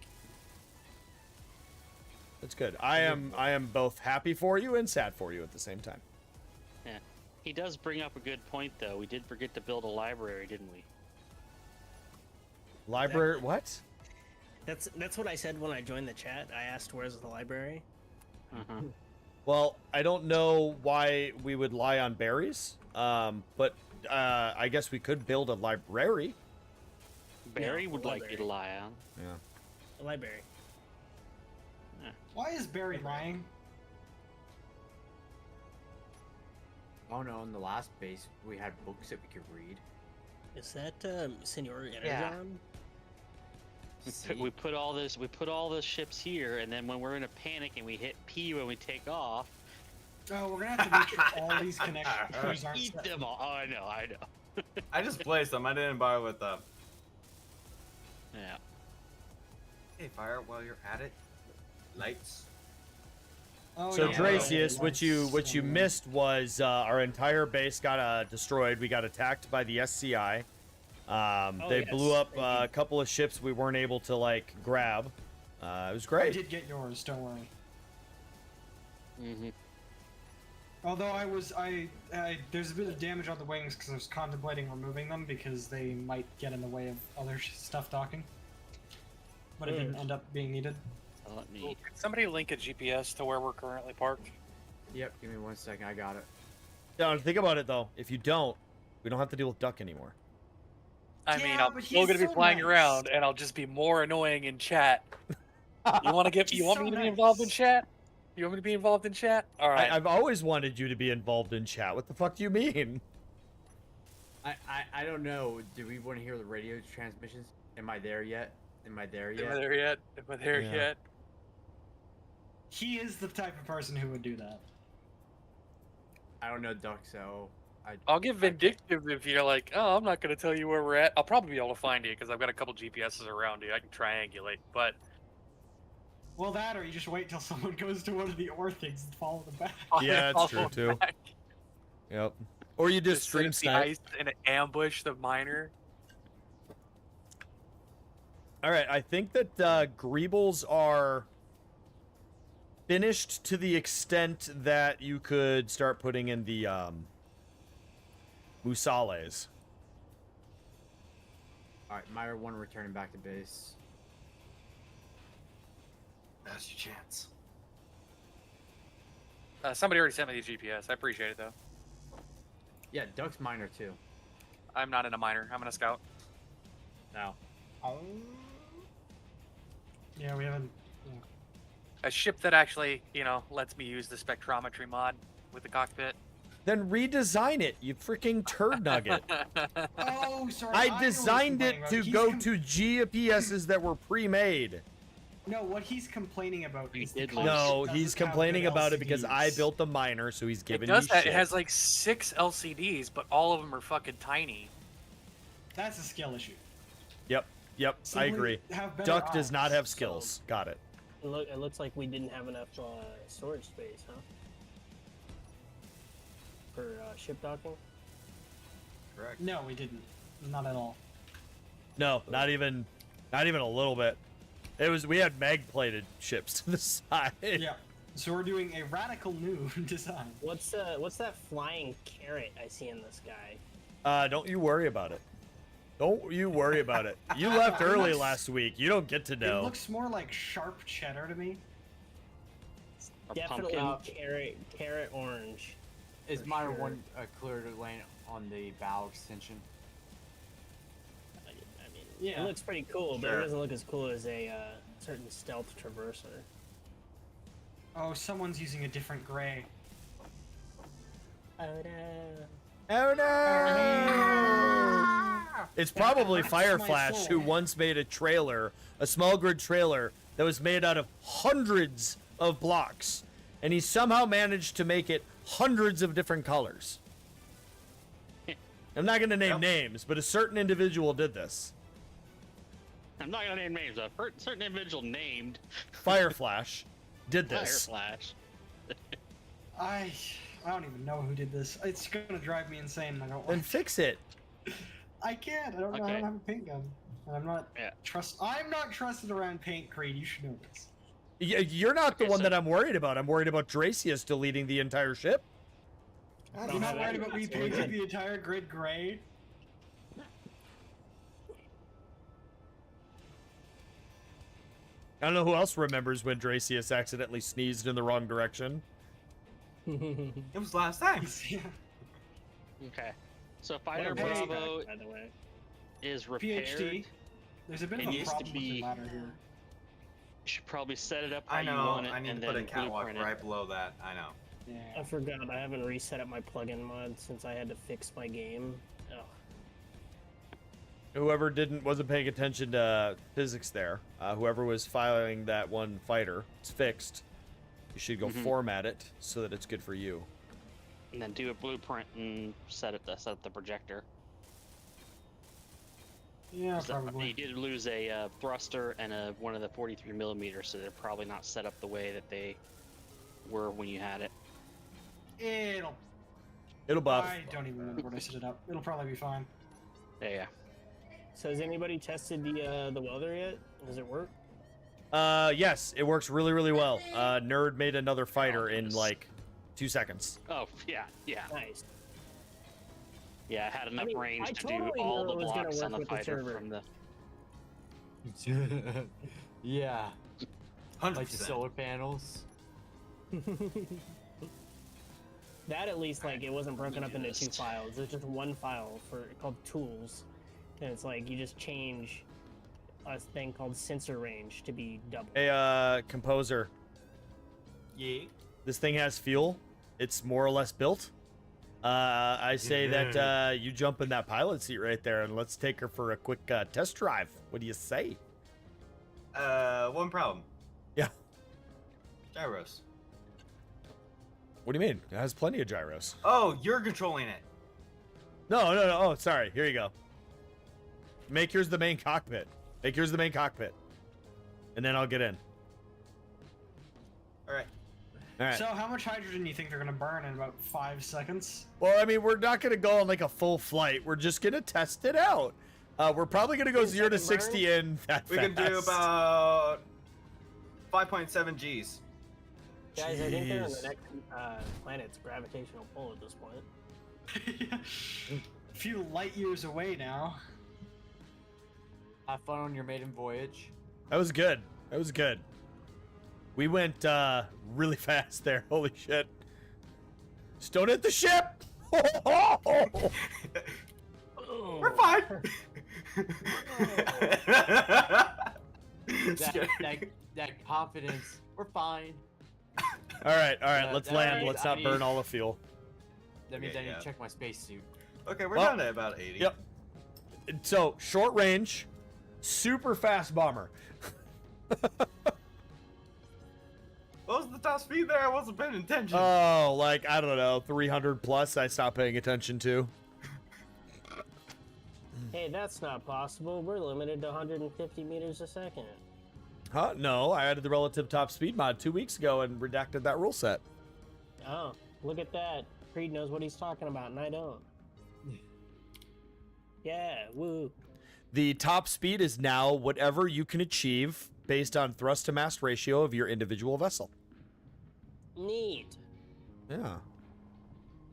That's good. I am both happy for you and sad for you at the same time. Yeah. He does bring up a good point, though. We did forget to build a library, didn't we? Library? What? That's what I said when I joined the chat. I asked, "Where's the library?" Uh-huh. Well, I don't know why we would lie on berries, but I guess we could build a library. Barry No, would like you to library. lie on. Yeah. The library. Why is Barry lying? Oh no, in the last base we had books that we could read. Is that Senor Energon? Yeah. We put all the ships here, and then when we're in a panic and we hit P when we take off, Oh, we're gonna have to make sure all these connections aren't eat set. them all. Oh, I know. I just placed them. I didn't bother with them. Yeah. Hey, fire while you're at it. Lights. Oh, So yeah. Dracius, what you Lights. missed was our entire base got destroyed. We got attacked by the SCI. They yes, blew up they a couple of ships we weren't able to like grab. It was I great. did get yours. Don't worry. Mm-hmm. Although I there's a bit of damage on the wings because I was contemplating removing them because they might get in the way of other stuff docking. But it didn't end up being needed. Let me. Could somebody link a GPS to where we're currently parked? Yep, give me 1 second, I got it. Yeah, think about it though. If you don't, we don't have to deal with Duck anymore. I mean, Yeah, I'm but still he's gonna be so flying nice. around, and I'll just be more annoying in chat. You want to get? He's You want so me to be nice. involved in chat? You want me to be involved in chat? All right. I've always wanted you to be involved in chat. What the fuck do you mean? I don't know. Do we want to hear the radio transmissions? Am I there yet? Am I there Am yet? I there yet? Am I there Yeah. yet? He is the type of person who would do that. I don't know, Duck, so I'll get vindictive if you're like, oh, I'm not gonna tell you where we're at. I'll probably be able to find you because I've got a couple GPSs around you. I can triangulate, but Well, that or you just wait till someone goes to one of the ore things and follow them back. Yeah, that's true, I'll too. go back, Yep. Or you just stream set the snipe. ice and ambush the miner. All right, I think that Greebles are finished to the extent that you could start putting in the Musales. alright, Meyer 1 returning back to base. That's your chance. Somebody already sent me the GPS. I appreciate it though. Yeah, Duck's miner too. I'm not in a miner. I'm in a scout. No. Yeah, we haven't. A ship that actually, lets me use the spectrometry mod with the cockpit. Then redesign it, you freaking turd nugget. Oh, sorry. I know what he's designed it complaining about. to He's go to GPSs that were pre-made. No, what he's complaining about He is the did console No, doesn't he's have complaining good about it because I LCDs. built the miner, so he's It giving does me that. shit. It has like 6 LCDs, but all of them are fucking tiny. That's a skill issue. Yep, I Simply agree. have better Duck does not eyes, have so- skills. Got it. It looks like we didn't have enough storage space, huh? For ship docking. Correct. No, we didn't. Not at all. No, not even a little bit. We had mag-plated ships to the side. Yeah. So we're doing a radical new design. What's that flying carrot I see in the sky? Don't you worry about it. Don't you worry about it. You left It early looks- last week. You don't get to It know. looks more like sharp cheddar to me. A Definitely pumpkin. carrot orange. Is For Miner sure. 1 clear to land on the bow extension? I mean, Yeah. it looks pretty cool, but Sure. it doesn't look as cool as a certain stealth traverser. Oh, someone's using a different gray. Oh no. Oh no! It's probably hurts my Fireflash soul. who once made a small grid trailer that was made out of hundreds of blocks, and he somehow managed to make it hundreds of different colors. I'm not going to name names, but a certain individual did this. I'm not gonna name names. A certain individual named Fireflash did this. Fireflash. I don't even know who did this. It's gonna drive me insane. I don't Then want. fix it. I can't. I don't know. I Okay. don't have a paint gun. And I'm not Yeah. I'm not trusted around paint, Creed. You should know this. You're not the Okay, one so- that I'm worried about. I'm worried about Dracius deleting the entire ship. You're not worried about me That's really painting good. the entire grid gray? I don't know who else remembers when Dracius accidentally sneezed in the wrong direction. It was last time. Yeah. Okay. So Fighter What a Bravo By the way. is repaired. PhD. There's a bit It of a used to problem with be- the ladder here. You should probably set it up how I you know. want it I need and to put a then catwalk blueprint it. right below that. I know. Yeah. I forgot I haven't reset up my plugin mod since I had to fix my game. Oh. Whoever wasn't paying attention to physics there, whoever was filing that one fighter, it's fixed. You should go Mhm. format it so that it's good for you. And then do a blueprint and set up the projector. Yeah, 'Cause You probably. did lose a thruster and one of the 43 millimeters, so they're probably not set up the way that they were when you had it. It'll buff. I don't even remember when I set it up. It'll probably be fine. Yeah. So has anybody tested the welder yet? Does it work? Yes, it works really, really well. Nerd made another fighter in goodness. like 2 seconds. Oh yeah, yeah, Nice. yeah. I had enough mean, range I to totally do all knew the it was gonna blocks on work the with the fighter server. from the. Yeah, 100%. like the solar panels. That at least like it wasn't broken up into two Just- files. It's just one file called tools, and it's like you just change a thing called sensor range to be double. Hey, composer, Yeah. this thing has fuel. It's more or less built. I say that you jump in that pilot seat right there and let's take her for a quick test drive. What do you say? One problem. Yeah. Gyros. What do you mean? It has plenty of gyros. Oh, you're controlling it. No. Oh, sorry. Here you go. Make yours the main cockpit. Make yours the main cockpit. And then I'll get in. All right. All right. So, how much hydrogen do you think they're gonna burn in about 5 seconds? Well, I mean, we're not going to go on like a full flight. We're just going to test it out. We're probably going to go 10 0 to second 60 in that We can do fast. about 5.7 Gs. Guys, I think they're in Jeez. the next planet's gravitational pull at this point. A few light years away now. Have fun on your maiden voyage. That was good. That was good. We went really fast there. Holy shit. Just don't hit the ship. We're fine. That confidence. We're fine. All right. Let's that land. means Let's I not burn need- all the fuel. That means Okay, I need yeah. to check my spacesuit. Okay, we're Well, down to about 80. Yep. So, short range, super fast bomber. What was the top speed there? I wasn't paying attention. Oh, like, I don't know, 300 plus I stopped paying attention to. Hey, that's not possible. We're limited to 150 meters a second. Huh? No, I added the relative top speed mod 2 weeks ago and redacted that rule set. Oh, look at that. Creed knows what he's talking about, and I don't. Yeah, woo. The top speed is now whatever you can achieve based on thrust to mass ratio of your individual vessel. Neat. Yeah.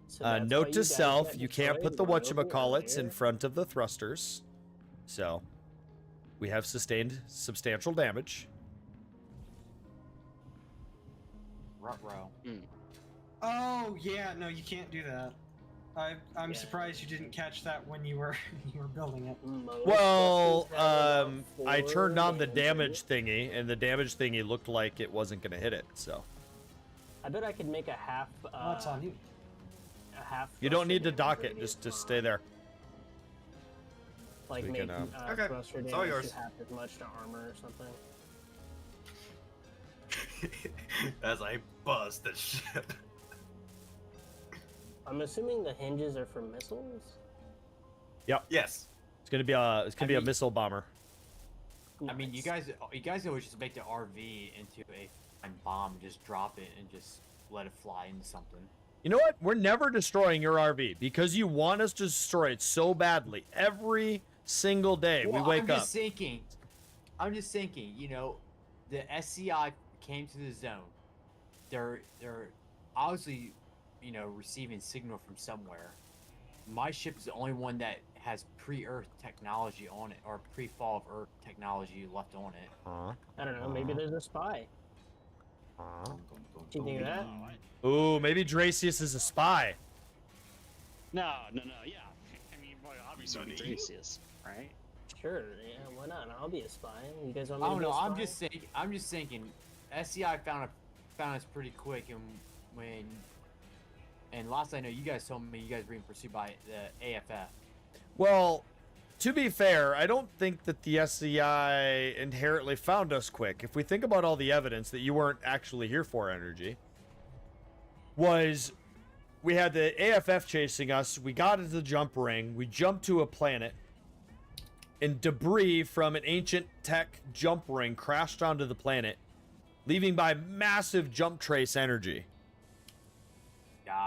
So that's why Note you to guys self, got you can't put the destroyed way whatchamacallits in earlier. front of the thrusters. So, we have sustained substantial damage. Ruh-roh. Oh yeah, no, you can't do that. I'm Yeah. surprised you didn't catch that when you were building it. Most Well, thrusters have about I 4 turned on the damage. damage thingy, and the damage thingy looked like it wasn't going to hit it, so. I bet I could make a half. Oh, it's on you. A half. You don't thruster need to damage dock it, radius just on- stay there. Like we make can, Okay, thruster it's all damage yours. to half as much to armor or something. As I buzz the ship. I'm assuming the hinges are for missiles. Yep. Yes. It's gonna be a missile bomber. I mean, you Nice. guys always just make the RV into a bomb, just drop it and just let it fly into something. You know what? We're never destroying your RV because you want us to destroy it so badly. Every single day Well, we wake I'm up. just thinking, you know, the SCI came to the zone. They're obviously, you know, receiving signal from somewhere. My ship is the only one that has pre-Earth technology on it, or pre-fall of Earth technology left on it. Huh? I don't know. Maybe there's a spy. Huh? Do you think of that? Ooh, maybe Dracius is a spy. No, yeah. I mean, well, obviously Dracius, right? Sure. Yeah. Why not? I'll be a spy. You guys want I me to don't be know. a I'm spy? just thinking. SCI found us pretty quick, and last I know, you guys told me you guys were being pursued by the AFF. Well, to be fair, I don't think that the SCI inherently found us quick. If we think about all the evidence that you weren't actually here for, Energy, was we had the AFF chasing us, we got into the jump ring, we jumped to a planet, and debris from an ancient tech jump ring crashed onto the planet, leaving by massive jump trace energy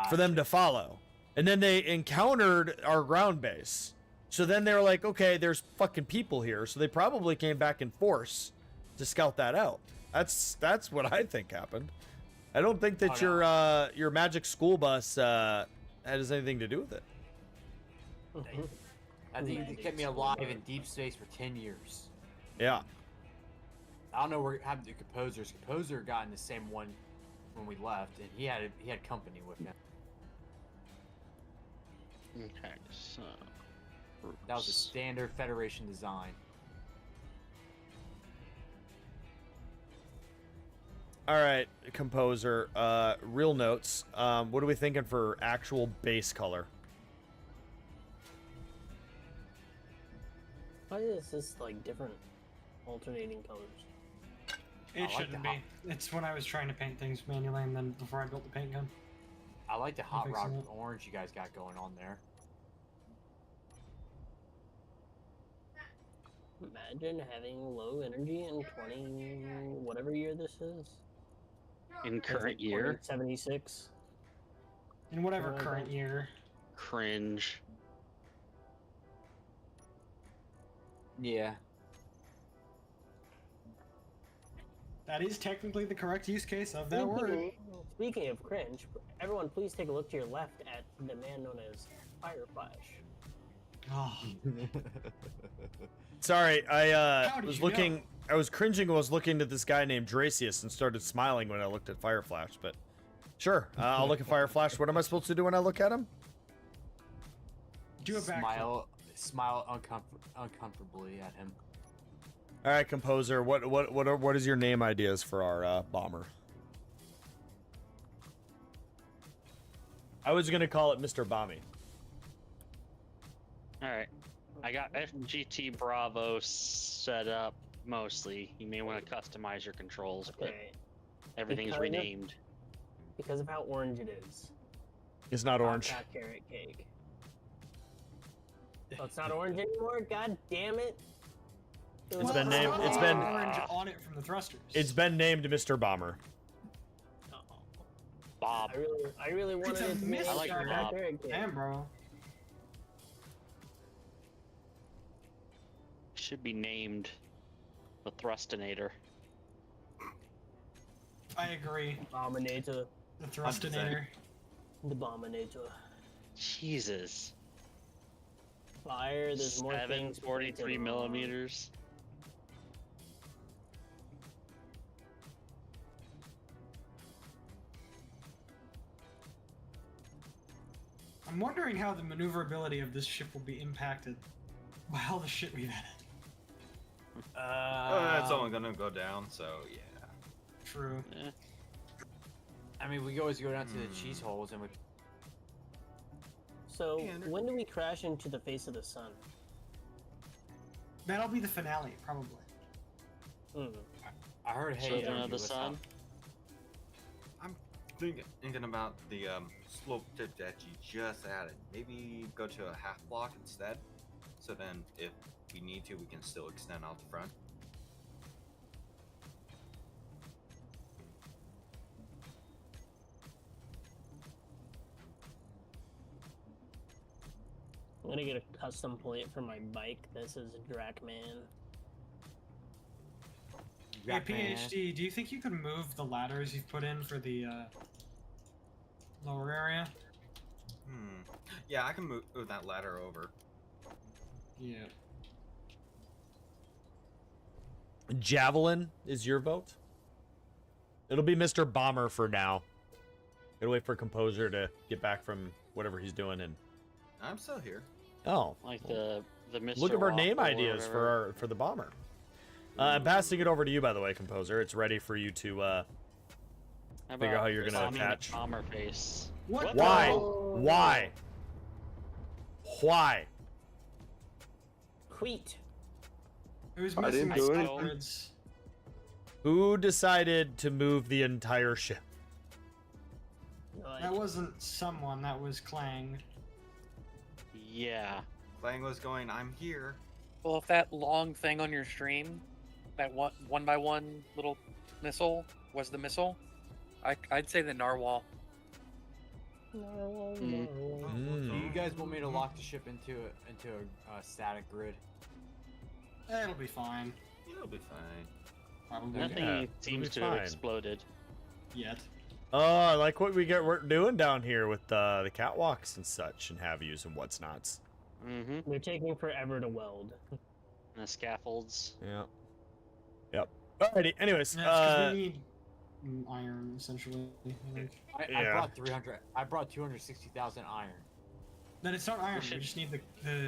for them to follow. And then they encountered our ground base. So then they were like, okay, there's fucking people here. So they probably came back in force to scout that out. That's what I think happened. I don't think that your magic school bus has anything to do with it. I think they kept me alive in deep space for 10 years. Yeah. I don't know where happened to Composer's. Composer got in the same one when we left, and he had company with him. Okay, so That was a standard Federation design. All right, Composer. Real notes. What are we thinking for actual base color? Why is this like different, alternating colors? It like shouldn't the be. It's when I was trying to paint things manually, and then before I built the paint gun. I like the hot fixing rod it. orange you guys got going on there. Imagine having low energy in 20 whatever year this is. in current year, 76. In whatever Oh, current year. cringe. Yeah. That is technically the correct use case of that word. Speaking of cringe, everyone please take a look to your left at the man known as Fireflash. Oh, Sorry, I How did was you looking. know? I was cringing. I was looking at this guy named Dracius and started smiling when I looked at Fireflash. But sure, I'll look at Fireflash. What am I supposed to do when I look at him? do a backflip. Smile uncomfortably at him. All right, Composer. What is your name ideas for our bomber? I was gonna call it Mr. Bommy. All right, I got FGT Bravo set up mostly. You may want to customize your controls, but Okay. everything's Because of- renamed. Because of how orange it is. It's not orange. Hot carrot cake. Oh, it's not orange anymore? God damn it. It was It's been Well, named- not it's the been- orange on it from the thrusters. It's been named Mr. Bomber. Oh, Bob. I really wanted It's a it to be mystery. I like hot Bob. carrot cake. Damn, bro. Should be named the Thrustinator. I agree. Abominator. The thrustinator. The Abominator. Jesus. Fire, there's more things. 743 painted on. millimeters. I'm wondering how the maneuverability of this ship will be impacted by all the shit we've added. It's only gonna go down, so yeah. True. Eh. I mean, we could always go down to the cheese holes and we. So, Yeah, they're- when do we crash into the face of the sun? That'll be the finale, probably. Hmm. I heard hey Children Energy of the was Sun. up. I'm thinking about the slope tip that you just added. Maybe go to a half block instead. So then, if we need to, we can still extend out the front. I'm gonna get a custom plate for my bike that says Drakman. Hey, PhD, do you think you could move the ladders you've put in for the lower area? Yeah, I can move that ladder over. Yeah. Javelin is your vote? It'll be Mr. Bomber for now. Gotta wait for Composer to get back from whatever he's doing and... I'm still here. Oh. Like the Mr. Look at our name Waffle or ideas whatever. for the Bomber. I'm passing it over to you, by the way, Composer. It's ready for you to figure out how you're gonna Bombing the attach. Bomber face. What? Why? Oh. Why? Why? Wheat. Who's I missing didn't the do anything. standards? Who decided to move the entire ship? That wasn't someone, that was Clang. Yeah. Clang was going, I'm here. Well, if that long thing on your stream, that one by one little missile was the missile, I'd say the narwhal. Do you guys want me to lock the ship into a static grid? It'll be fine. It'll be fine. Probably. Nothing it'll seems be to have fine. exploded. Yet. Oh, I like what we're doing down here with the catwalks and such and have yous and what's nots. Mm-hmm. They're taking forever to weld. And the scaffolds. Yeah. Yep. Alrighty. Anyways, Yeah, it's 'cause we need iron, essentially. I think. I Yeah. brought 300. I brought 260,000 iron. Then it's not iron, we should- just need the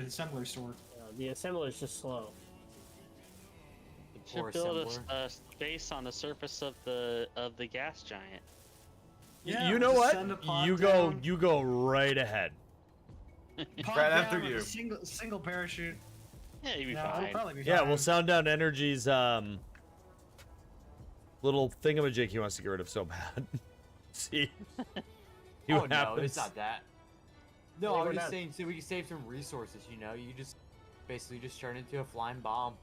assembler sword. The assembler's just slow. The Should poor build assembler. a space on the surface of the gas giant. Yeah, you know just what? send a pod You down. go right ahead. Pod Right down after with you. a single parachute. Yeah, you'd be No, it'll fine. probably be Yeah, fine. we'll sound down Energy's little thingamajig he wants to get rid of so bad. See. See Oh what no, happens. it's not that. No, Yeah, I we're was just not- saying so we can save some resources. You know, you just basically just turn into a flying bomb.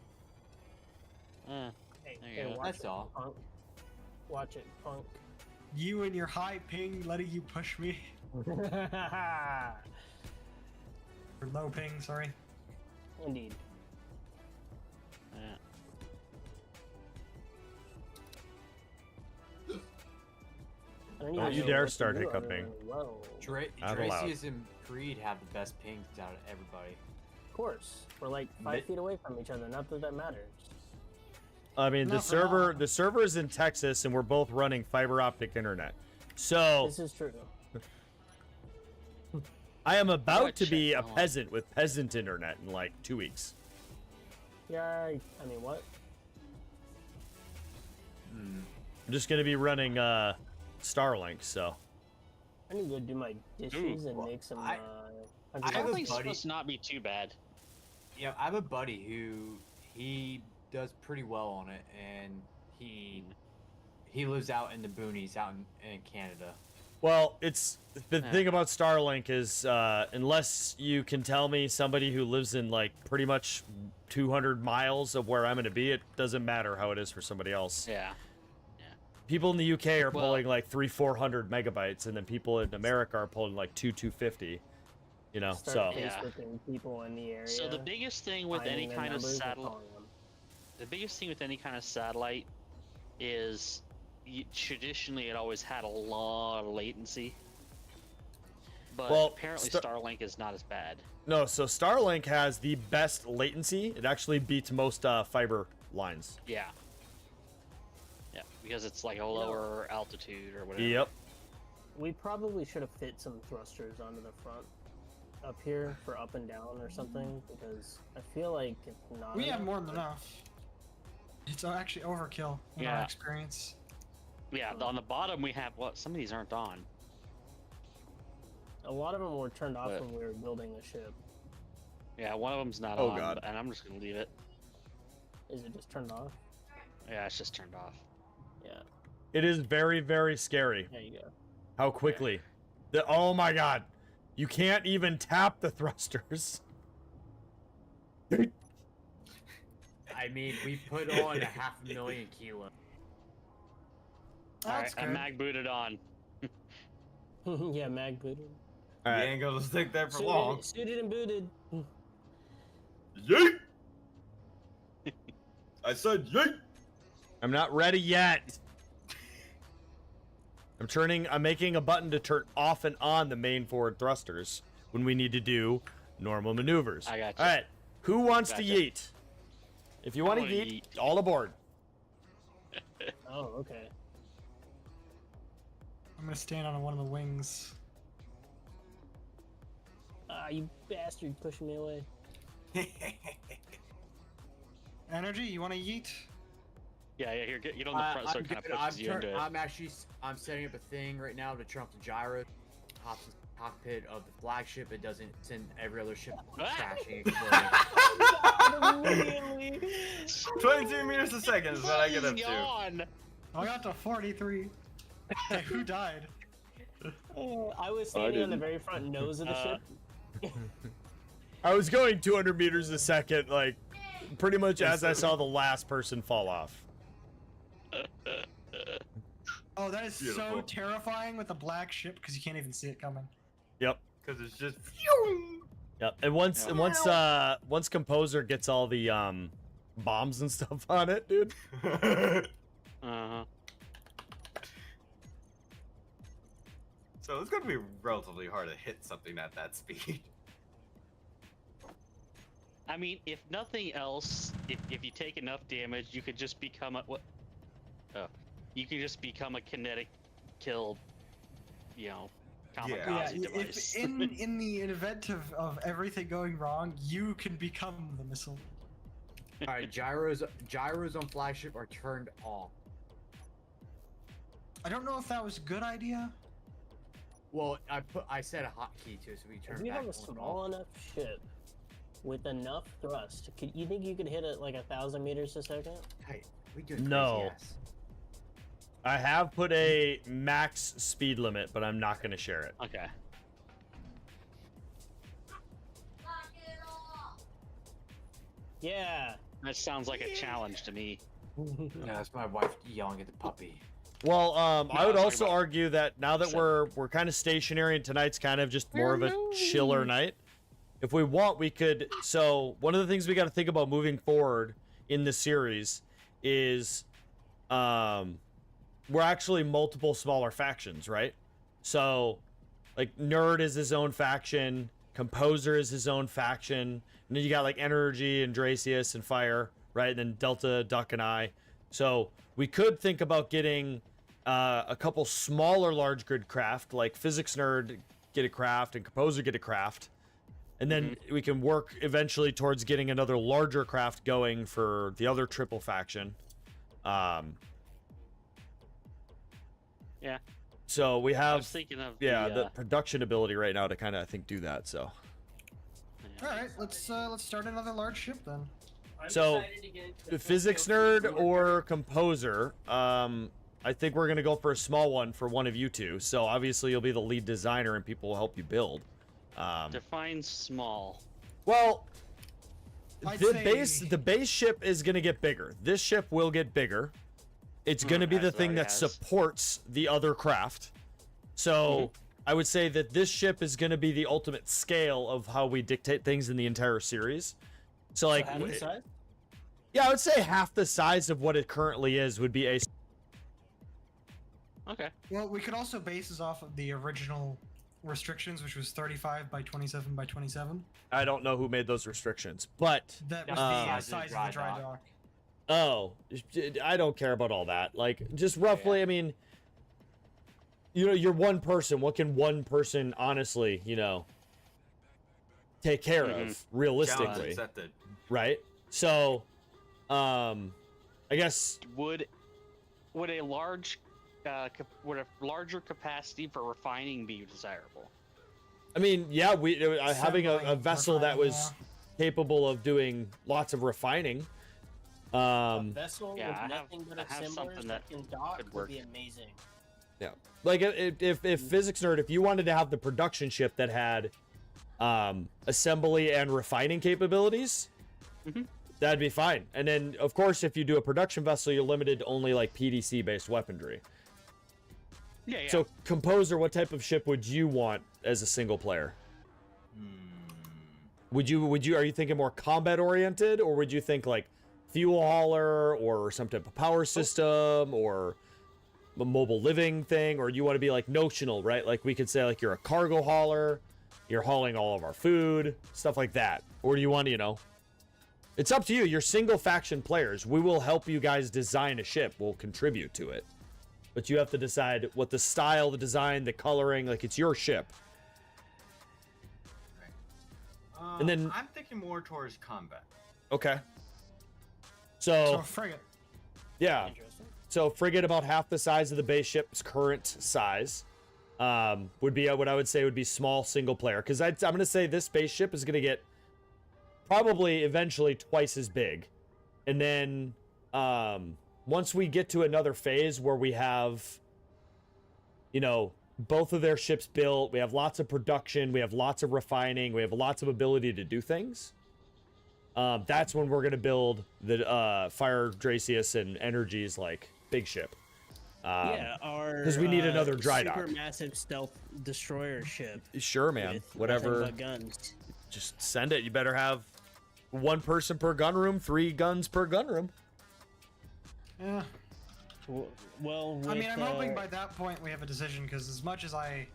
Uh, Hey, There you hey, go. watch That's it, all. Punk. Watch it, punk. You and your high ping letting you push me. Or low ping, sorry. Indeed. yeah. I don't Don't even you know dare what to start do other hiccuping. than Whoa. Not allowed. Dracius and Creed have the best pings out of everybody. Of course. We're like 5 feet away from each other. Not that that matters. I mean, Not for long. the server is in Texas, and we're both running fiber optic internet. So This is true. I am about to check be a on- peasant with peasant internet in like 2 weeks. Yeah, I mean, what? I'm just gonna be running Starlink. So I need to do my dishes and well, make some. I have a Starlink's buddy- supposed to not be too bad. Yeah, I have a buddy who he does pretty well on it, and he lives out in the boonies out in Canada. well, it's the Yeah. thing about Starlink is unless you can tell me somebody who lives in like pretty much 200 miles of where I'm gonna be, it doesn't matter how it is for somebody else. Yeah. People in the UK are Well- pulling like 300-400 megabytes, and then people in America are pulling like 250. You know, Start so Yeah. Facebooking people in the area. So the biggest thing with finding any their kind of numbers and satellite, calling them. the biggest thing with any kind of satellite is traditionally it always had a lot of latency. But Well, apparently Star- Starlink is not as bad. no, so Starlink has the best latency. It actually beats most fiber lines. Yeah. Yeah, because it's like a lower altitude or whatever. Yep. We probably should have fit some thrusters onto the front up here for up and down or something, because I feel like it's not. We have enough, more than but enough. It's actually overkill in our Yeah. experience. Yeah, on the bottom we have what? Some of these aren't on. A lot of them were turned off But- when we were building the ship. Yeah, one of them's not Oh, on, God. and I'm just gonna leave it. Is it just turned off? Yeah, it's just turned off. Yeah. It is very, very scary There you go. how quickly. Oh my god. You can't even tap the thrusters. I mean, we put on 500,000 kilos. All right, That's I'm good. mag booted on. Yeah, mag booted. All You right. ain't gonna stick there for long. Suited and booted. Yeet! I said yeet! I'm not ready yet. I'm making a button to turn off and on the main forward thrusters when we need to do normal maneuvers. I gotcha. All right. Who wants to Gotcha. yeet? If you want to wanna yeet, yeet. all aboard. Oh, okay. I'm gonna stand on one of the wings. Ah, you bastard, pushing me away. Energy, you want to yeet? Yeah, here, get on the front so it kind of pushes you into it. I'm setting up a thing right now to turn off the gyro. Hops in the cockpit of the flagship. It doesn't send every other ship crashing. Exploding. 22 meters a second is what I get up to. Yawn. I got to 43. Hey, who died? I was standing on the didn't. very front nose of the ship. I was going 200 meters a second, like pretty much as I saw the last person fall off. Oh, that is so Beautiful. terrifying with a black ship because you can't even see it coming. Yep. Because it's just. Yep. And once Composer gets all the bombs and stuff on it, dude. Uh-huh. So it's gonna be relatively hard to hit something at that speed. I mean, if nothing else, if you take enough damage, you could just become a what? Oh, you can just become a kinetic kill, kamikaze device. If in the event of everything going wrong, you can become the missile. All right, gyros on flagship are turned off. I don't know if that was a good idea. Well, I set a hotkey to it so we turn If it you back have a on and small off. enough ship with enough thrust, you think you could hit it like 1,000 meters a second? Hey, we doing No. crazy ass. I have put a max speed limit, but I'm not going to share it. Okay. Yeah. That sounds like a challenge to me. Yeah, that's my wife yelling at the puppy. Well, I would I was talking also about- argue that now that we're kind of stationary and tonight's kind of just more of a chiller night, if we want, we could. So one of the things we got to think about moving forward in the series is, we're actually multiple smaller factions, right? So, like Nerd is his own faction, Composer is his own faction, and then you got like Energy and Dracius and Fire, right? And then Delta, Duck, and I. So we could think about getting a couple smaller large grid craft, like Physics Nerd get a craft and Composer get a craft, and then we can work eventually towards getting another larger craft going for the other triple faction. Yeah. So we I have was thinking of the production ability right now to kind of I think do that. So All right, let's start another large ship then. so the Physics Nerd or Composer, I think we're gonna go for a small one for one of you two. So obviously you'll be the lead designer and people will help you build. define small. Well, I'd the base ship is gonna get bigger. This ship will get bigger. It's gonna be the as it thing already that has. supports the other craft. So I would say that this ship is gonna be the ultimate scale of how we dictate things in the entire series. So like, Half the size? yeah, I would say half the size of what it currently is would be a. Okay. Well, we could also base this off of the original restrictions, which was 35 by 27 by 27. I don't know who made those restrictions, but That was Uh, the size of the dry dock. oh, I don't care about all that. Like, just roughly, I mean, you're one person. What can one person honestly, take care of Challenge realistically, accepted. right? So, I guess Would a larger capacity for refining be desirable? I mean, yeah, having a vessel that refining, was capable of doing lots of refining. A vessel yeah, I with have- nothing but I have assemblers something that that can dock could would work. be amazing. Yeah, like if Physics Nerd, if you wanted to have the production ship that had assembly and refining capabilities, That'd be fine. And then, of course, if you do a production vessel, you're limited to only like PDC-based weaponry. Yeah, yeah. So, Composer, what type of ship would you want as a single player? Would you? Are you thinking more combat oriented, or would you think like fuel hauler, or some type of power system, or a mobile living thing, or you want to be like notional, right? Like we could say like you're a cargo hauler, you're hauling all of our food, stuff like that. Or do you want to, it's up to you. You're single faction players. We will help you guys design a ship. We'll contribute to it. But you have to decide what the style, the design, the coloring, like it's your ship. And then I'm thinking more towards combat. Okay. So So, frigate. yeah. Interesting. So frigate about half the size of the base ship's current size. Would be what I would say would be small single player. Because I'm going to say this spaceship is going to get probably eventually twice as big. And then once we get to another phase where we have, both of their ships built, we have lots of production, we have lots of refining, we have lots of ability to do things. That's when we're going to build the Fire Dracius and Energy's like big ship. Yeah, our because we need another dry dock. Supermassive stealth destroyer ship. Sure, man. with Whatever. nothing but guns. Just send it. You better have one person per gun room, 3 guns per gun room. Yeah. Well, I mean, I'm with, hoping by that point we have a decision, because as much as I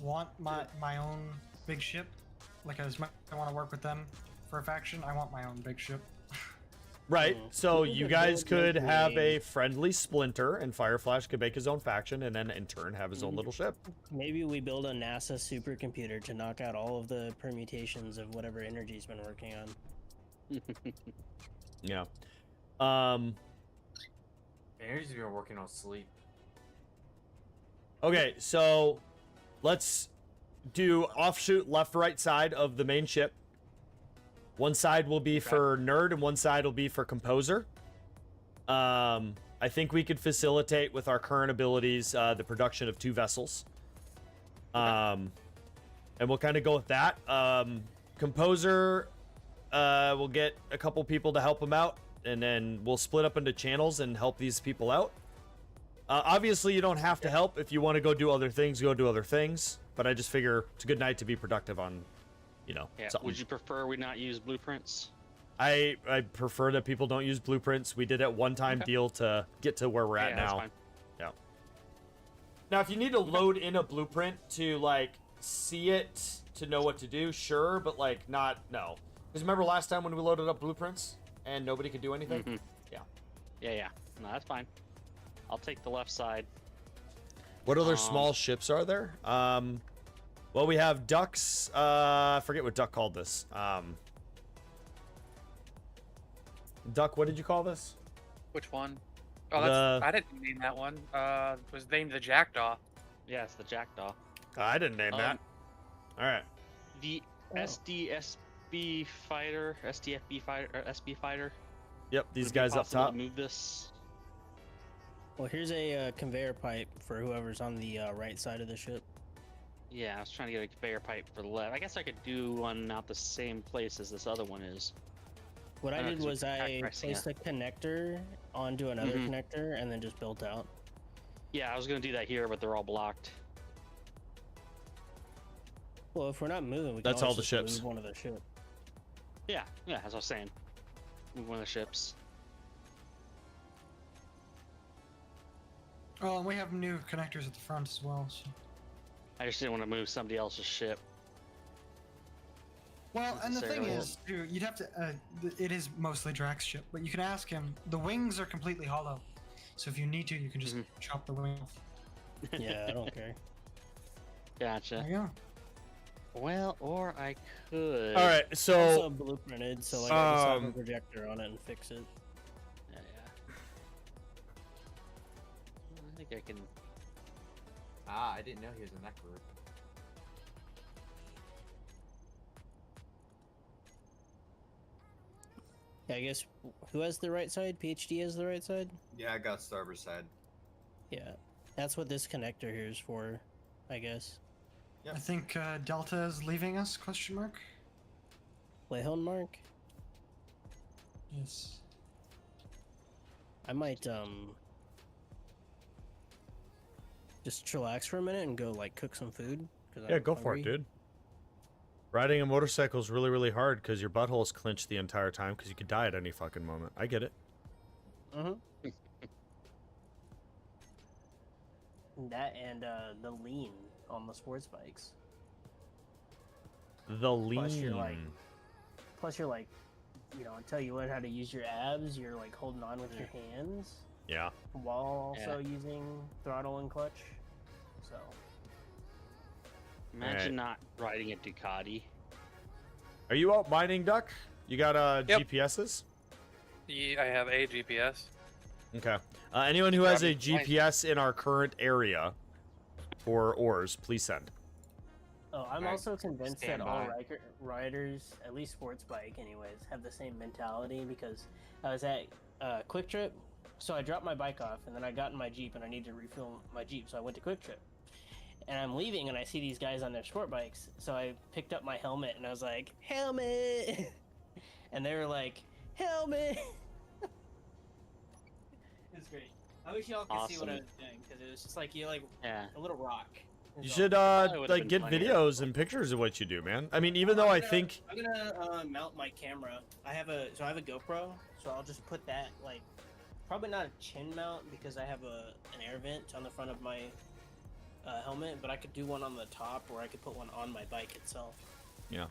want my own big ship, like as much as I want to work with them for a faction, I want my own big ship. Right. So We you could guys build could like have a- a friendly splinter, and Fireflash could make his own faction, and then in turn have his own little ship. maybe we build a NASA supercomputer to knock out all of the permutations of whatever energy's been working on. Yeah. Energy's been working on sleep. Okay, so let's do offshoot left-right side of the main ship. One side will be for nerd, and one side will be for composer. I think we could facilitate with our current abilities the production of 2 vessels. And we'll kind of go with that. Composer, we'll get a couple people to help him out, and then we'll split up into channels and help these people out. Obviously, you don't have to help. If you want to go do other things, go do other things. But I just figure it's a good night to be productive on, Yeah. something. Would you prefer we not use blueprints? I prefer that people don't use blueprints. We did it one-time deal to get to where we're at Yeah, that's now. fine. Yeah. Now, if you need to load in a blueprint to like see it to know what to do, sure, but like no. Because remember last time when we loaded up blueprints and nobody could do anything? Mhm. Yeah. Yeah. No, that's fine. I'll take the left side. What other small ships are there? Well, we have ducks. I forget what Duck called this. Duck, what did you call this? Which one? Oh, The- I didn't name that one. It was named the Jackdaw. Yeah, it's the Jackdaw. I didn't name that. All right. The SDSB fighter, SDFB fighter, or SB fighter. Yep, these Would it be guys up possible to top. Move this. Well, here's a conveyor pipe for whoever's on the right side of the ship. Yeah, I was trying to get a conveyor pipe for the left. I guess I could do one out the same place as this other one is. What I Alright, did so was I pressing placed a connector onto another connector and then just built out. Yeah, I was gonna do that here, but they're all blocked. Well, if we're not moving, we can That's all always the just ships. move one of the ship. Yeah, as I was saying. Move one of the ships. Oh, and we have new connectors at the front as well. So. I just didn't want to move somebody else's ship. Well, and the thing Necessarily. is, too, you'd have to. It is mostly Drax's ship, but you can ask him. The wings are completely hollow, so if you need to, you can just chop the wing off. Yeah, I don't care. Gotcha. There you go. Well, or I could. All right, Also so blueprinted, so like I just have a um, projector on it and fix it. Yeah. I think I can. I didn't know he was in that group. Yeah, I guess who has the right side? PhD has the right side? Yeah, I got starboard side. Yeah. That's what this connector here is for, I guess. Yep. I think Delta is leaving us? Question mark. Lehon Mark? Yes. I might just chillax for a minute and go like cook some food. 'Cause Yeah, I'm go for it, hungry. dude. Riding a motorcycle is really, really hard because your butthole is clenched the entire time because you could die at any fucking moment. I get it. That and the lean on the sports bikes. The lean. Plus you're like, you know, until you learn how to use your abs, you're like holding on with your hands Yeah. while also using throttle and clutch. So Imagine not riding a Ducati. Are you out mining, Duck? You got Yep. GPSs? Yeah, I have a GPS. Okay. Anyone who has a Grab mine. GPS in our current area for ores, please send. I'm Alright, also convinced that stand all by. riders, at least sports bike anyways, have the same mentality because I was at Quick Trip, so I dropped my bike off and then I got in my Jeep and I needed to refuel my Jeep, so I went to Quick Trip. And I'm leaving and I see these guys on their sport bikes, so I picked up my helmet and I was like, helmet! And they were like, helmet! It was great. I wish y'all could see what I was doing because it was just like you're like Yeah. a little rock. You That's should all. Probably would've like been get funnier. videos and pictures of what you do, man. I mean, even though I think I'm gonna mount my camera. I have a GoPro, so I'll just put that like probably not a chin mount because I have an air vent on the front of my helmet, but I could do one on the top, or I could put one on my bike itself. Yeah.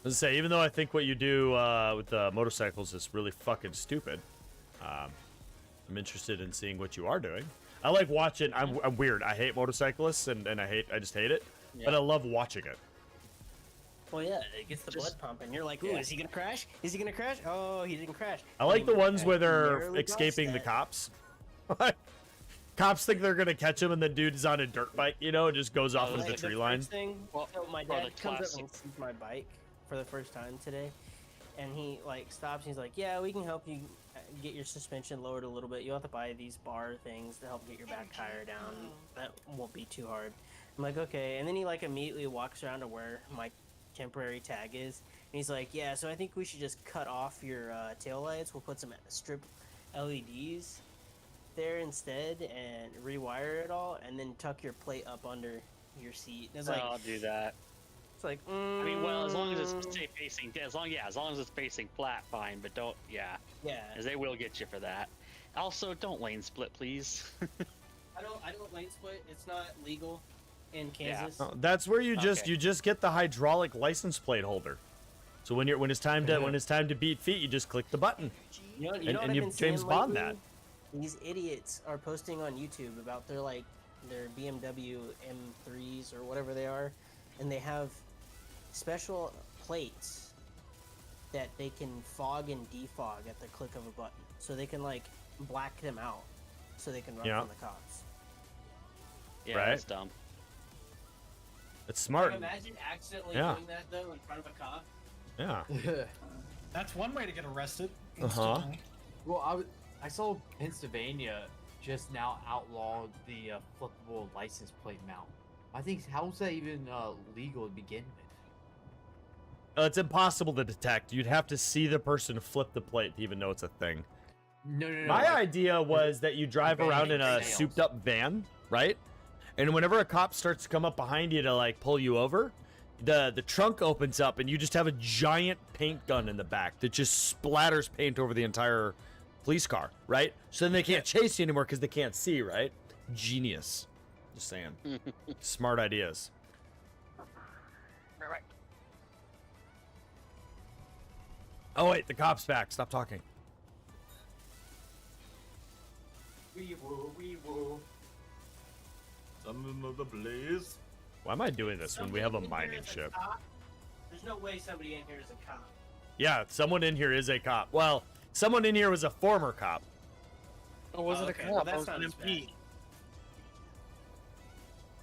As I say, even though I think what you do with the motorcycles is really fucking stupid, I'm interested in seeing what you are doing. I like watching. I'm weird. I hate motorcyclists, and I just hate it. But I love watching it. Well, yeah, it gets the blood pumping. You're like, ooh, Yeah. is he gonna crash? Is he gonna crash? Oh, he didn't crash. I like And the he ones where they're narrowly escaping the crossed cops. Cops think they're gonna catch him, and the dude is on a dirt bike, you know, and just goes off Oh, into that. the Like, tree line. first thing, Well, so my or dad the comes up classic- and sees my bike for the first time today, and he like stops. And he's like, "Yeah, we can help you get your suspension lowered a little bit. You'll have to buy these bar things to help get your back tire down. That won't be too hard." I'm like, "Okay." And then he like immediately walks around to where my temporary tag is, and he's like, "Yeah, so I think we should just cut off your taillights. We'll put some strip LEDs there instead and rewire it all, and then tuck your plate up under your seat." And it's like, I'll do that. it's like, I mean, well, as long as it's facing, as long as it's facing flat, fine. But don't, yeah. as they will get you for that. Also, don't lane split, please. I don't lane split. It's not legal in Yeah. Kansas. Oh, that's where you just Okay. get the hydraulic license plate holder. So when it's time to beat feet, you just click the button. You know And- what and I've you been James seeing Bond lately? that. These idiots are posting on YouTube about their BMW M3s or whatever they are, and they have special plates that they can fog and defog at the click of a button, so they can like black them out, so they can run Yeah. from the cops. Yeah, Right. that's dumb. It's smart. Imagine accidentally Yeah. doing that though in front of a cop. Yeah. That's one way to get arrested. Uh-huh. Instantly. Well, I saw Pennsylvania just now outlawed the flippable license plate mount. I think how's that even legal to begin with? It's impossible to detect. You'd have to see the person flip the plate to even know it's a thing. No. My like, idea was that you drive around in a sales. souped up van, right? And whenever a cop starts to come up behind you to like pull you over, the trunk opens up and you just have a giant paint gun in the back that just splatters paint over the entire police car, right? So then they can't chase you anymore because they can't see, right? Genius. Just saying. Smart ideas. Right. Oh wait, the cop's back. Stop talking. We will. Summon of the blaze. Why am I doing this when we have a mining ship? There's no way somebody in here is a cop. Yeah, someone in here is a cop. Well, someone in here was a former cop. Oh, was it a okay, cop? well, I that's was not an as MP.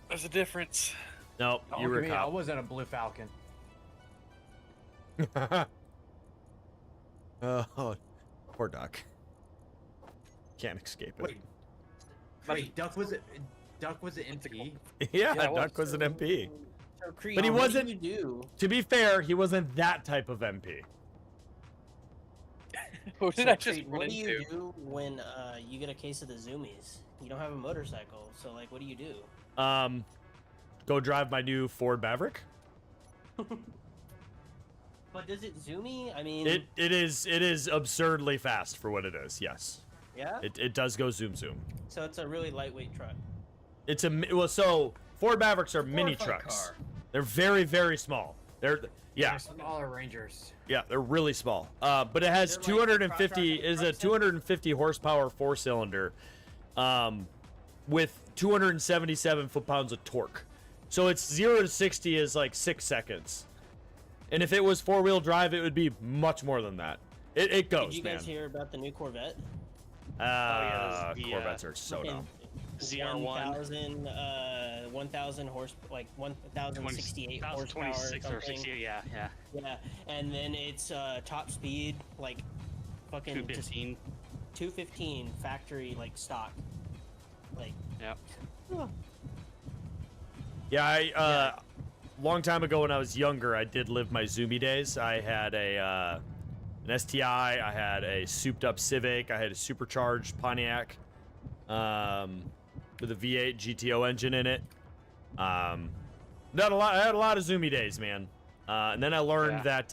There's a difference. Nope, you were a I cop. wasn't a Blue Falcon. Oh, poor Duck. Can't escape it. Wait, Duck was an MP. Yeah, Yeah, it Duck was an MP. So Creed, But he what wasn't- do you do? To be fair, he wasn't that type of MP. What did So, I just Creed, run what do you into? do when you get a case of the zoomies? You don't have a motorcycle, so like, what do you do? Go drive my new Ford Maverick. But does it zoomie? I mean, It is absurdly fast for what it is. Yes. yeah. It does go zoom. So it's a really lightweight truck. It's so Ford Mavericks are mini Glorified trucks. car. They're very, very small. They're They're smaller Rangers. yeah, they're really small. But it has They're like 250 crop is a trucks. 250 horsepower 4-cylinder, with 277 foot-pounds of torque. So it's 0 to 60 is like 6 seconds. And if it was 4-wheel drive, it would be much more than that. It goes, Did you man. guys hear about the new Corvette? yeah, the, Corvettes are so dumb. ZR1. 1,000 horse, like 1,068 horsepower. 26 or something. 60, yeah. Yeah, and then it's top speed, like fucking just 215. 215 factory like stock. Like, Yep. Yeah, long time ago when I was younger, I did live my Zoomy days. I had an STI, I had a souped-up Civic, I had a supercharged Pontiac, with a V8 GTO engine in it. I had a lot of Zoomy days, man. And then I learned that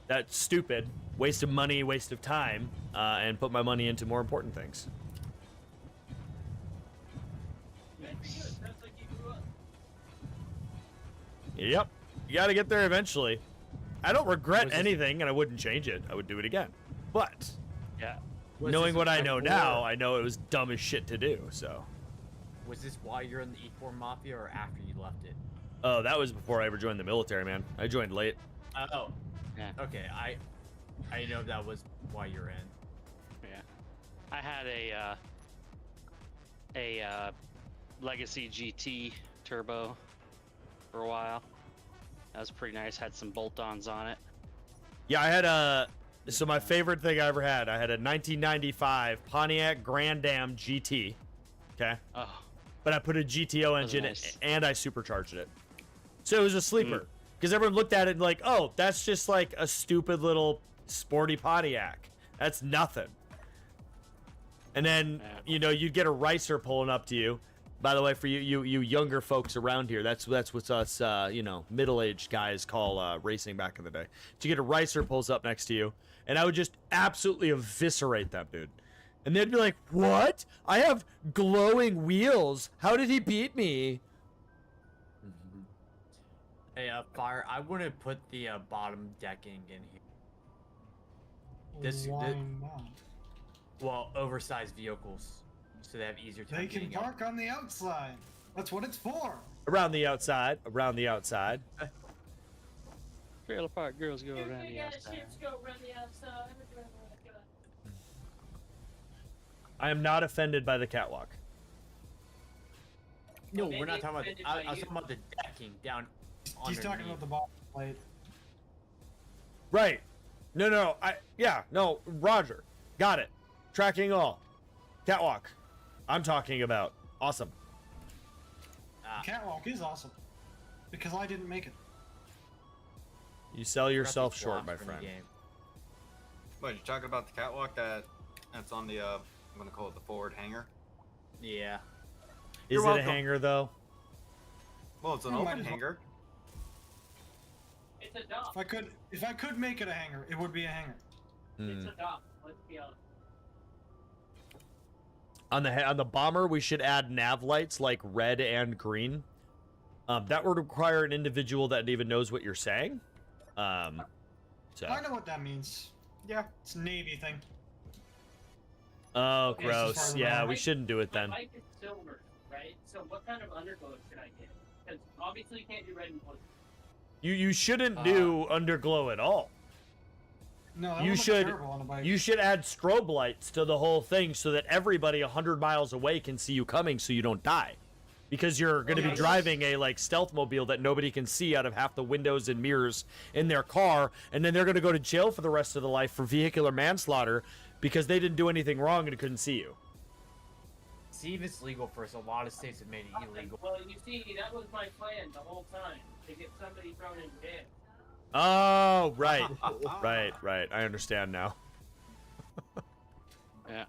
that's stupid, waste of money, waste of time, and put my money into more important things. Yep. You got to get there eventually. I don't regret anything, and I wouldn't change it. I would do it again. But Yeah. knowing what I know now, I know it was dumb as shit to do, so. Was this while you're in the E4 Mafia or after you left it? Oh, that was before I ever joined the military, man. I joined late. Oh. Yeah. Okay, I know that was why you're in. Yeah. I had a Legacy GT turbo for a while. That was pretty nice. Had some bolt-ons on it. Yeah, I had so my favorite thing I ever had, I had a 1995 Pontiac Grand Am GT. Okay. Oh, But I put a GTO Those are engine nice. and I supercharged it. So it was a sleeper. Because everyone looked at it and like, oh, that's just like a stupid little sporty Pontiac. That's nothing. And then, you'd get a ricer pulling up to you. By the way, for you younger folks around here, that's what us, middle-aged guys call racing back in the day. So you get a ricer pulls up next to you, and I would just absolutely eviscerate that dude. And they'd be like, what? I have glowing wheels. How did he beat me? Hey, Fire, I wouldn't put the bottom decking in here. Why not? Well, oversized vehicles, so they have easier time They can getting up. park on the outside. That's what it's for. Around the outside. trailer park girls go around the outside. I am not offended by the catwalk. No, we're not talking about. I was talking about the decking down. He's talking underneath. about the bottom plate. Right. No. Roger. Got it. Tracking all. Catwalk. I'm talking about. Awesome. Catwalk is awesome. Because I didn't make it. You sell yourself Forgot short, the my blocks from the friend. game. What, you're talking about the catwalk that's on the, I'm gonna call it the forward hangar? Yeah. Is You're it a welcome. hangar, though? Well, it's an You might open as well. hangar. It's a dump. If I could make it a hangar, it would be a hangar. It's a dump. Let's be honest. On the bomber, we should add nav lights like red and green. That would require an individual that even knows what you're saying. So I know what that means. Yeah. It's a Navy thing. oh, Okay, so gross. far the Yeah, bomber. we shouldn't do it My then. bike is silver, right? So what kind of underglow should I get? Because obviously you can't do red and blue. You shouldn't do underglow at all. No, that You would look should- terrible on a bike. You should add strobe lights to the whole thing so that everybody 100 miles away can see you coming so you don't die. Because you're going to be Yes. driving a like stealth mobile that nobody can see out of half the windows and mirrors in their car, and then they're going to go to jail for the rest of their life for vehicular manslaughter because they didn't do anything wrong and couldn't see you. See if it's legal first. A lot of states have made it illegal. Well, you see, that was my plan the whole time, to get somebody thrown in jail. Oh, right. Right. I understand now. Yeah.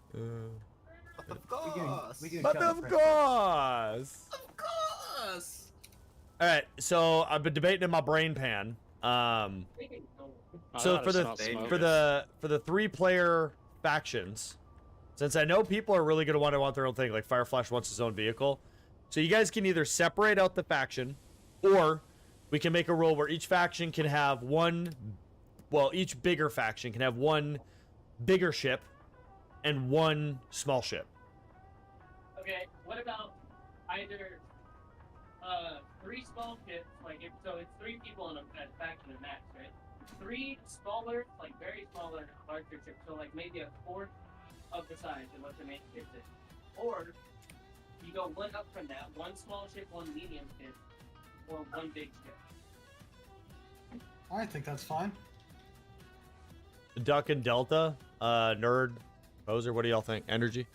Of course. We can But shut the of press. course. Of course. All right, so I've been debating in my brain pan. I So thought for it the smelled smoke. for the 3-player factions, since I know people are really gonna want their own thing, like Fireflash wants his own vehicle, so you guys can either separate out the faction, or we can make a rule where each faction can have one. Well, each bigger faction can have one bigger ship and one small ship. Okay, what about either 3 small ships, like if so it's 3 people in a faction of max, right? 3 smaller, like very smaller, larger ships, so like maybe a fourth of the size of what the main ship is. Or you go one up from that, 1 small ship, 1 medium ship, or 1 big ship. I think that's fine. Duck and Delta, Nerd, Poser, what do y'all think? Energy?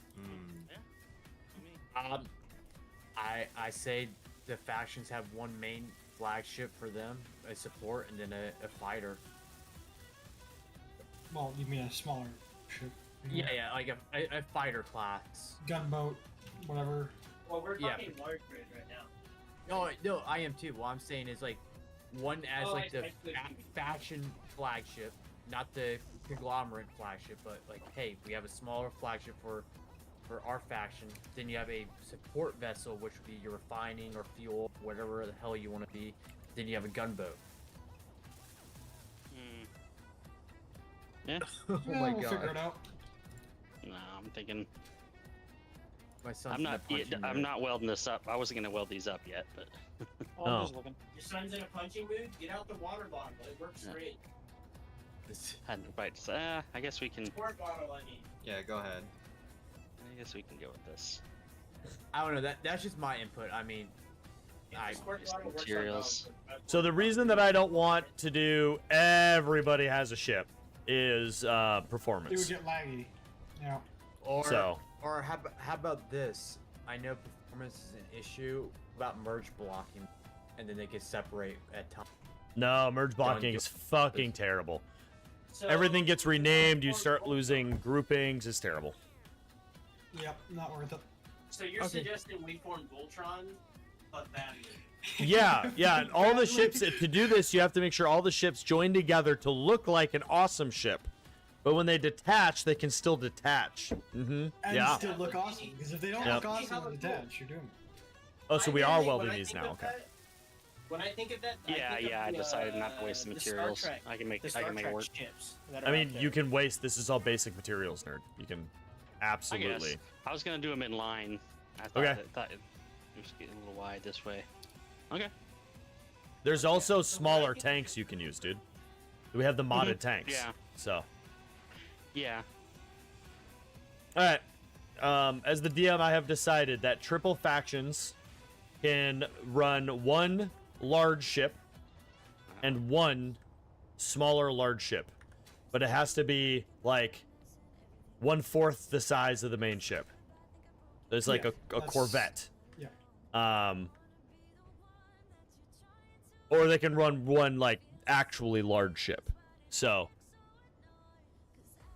I say the factions have one main flagship for them, a support, and then a fighter. Well, you mean a smaller ship? Yeah, like a fighter class. Gunboat, whatever. Well, we're Yeah. talking large grid right now. No, I am too. What I'm saying is like one as Oh, like the I see. faction flagship, not the conglomerate flagship, but like, hey, we have a smaller flagship for our faction. Then you have a support vessel, which would be your refining or fuel, whatever the hell you want to be. Then you have a gunboat. Yeah. Oh Yeah, my we'll god. figure it out. No, I'm thinking. My son's I'm not. in a punching I'm mood. not welding this up. I wasn't gonna weld these up yet, but. Oh, I'm Oh. just looking. Your son's in a punching mood? Get out the water bottle. It works Yeah. great. Hadn't quite. I guess we can. Squirt bottle, I mean. Yeah, go ahead. I guess we can go with this. I don't know. That's just my input. I mean, I Squirt just bottle works on materials. dogs. So the reason that I don't want to do everybody has a ship is It would performance. get laggy. Yeah. or So or how about this? I know performance is an issue about merge blocking, and then they can separate at times. no, merge blocking Don't is fucking terrible. So, Everything gets renamed. You start losing groupings. It's terrible. Yep, not worth it. So you're Okay. suggesting we form Voltron, but badly. Yeah, and all the ships to do this, you have to make sure all the ships join together to look like an awesome ship. But when they detach, they can still detach. And Yeah. still look awesome. Because if they don't Yep. look awesome and detached, you're doomed. Oh, so we I are think welding when I these think now. of Okay. that- When I think of that, Yeah, think of I the, decided not to waste the The Star materials. Trek- I can make. The I Star can make it Trek work. ships. that are I mean, out there. you can waste. This is all basic materials, nerd. You can absolutely. I was gonna do them in line. I thought, Okay. I thought it was getting a little wide this way. Okay. There's also smaller tanks you can use, dude. We have the modded tanks. Yeah. So, Yeah. all right. As the DM, I have decided that triple factions can run one large ship and one smaller large ship, but it has to be like 1/4 the size of the main ship. There's like Yeah, a that's- Corvette. Yeah. Or they can run one like actually large ship. So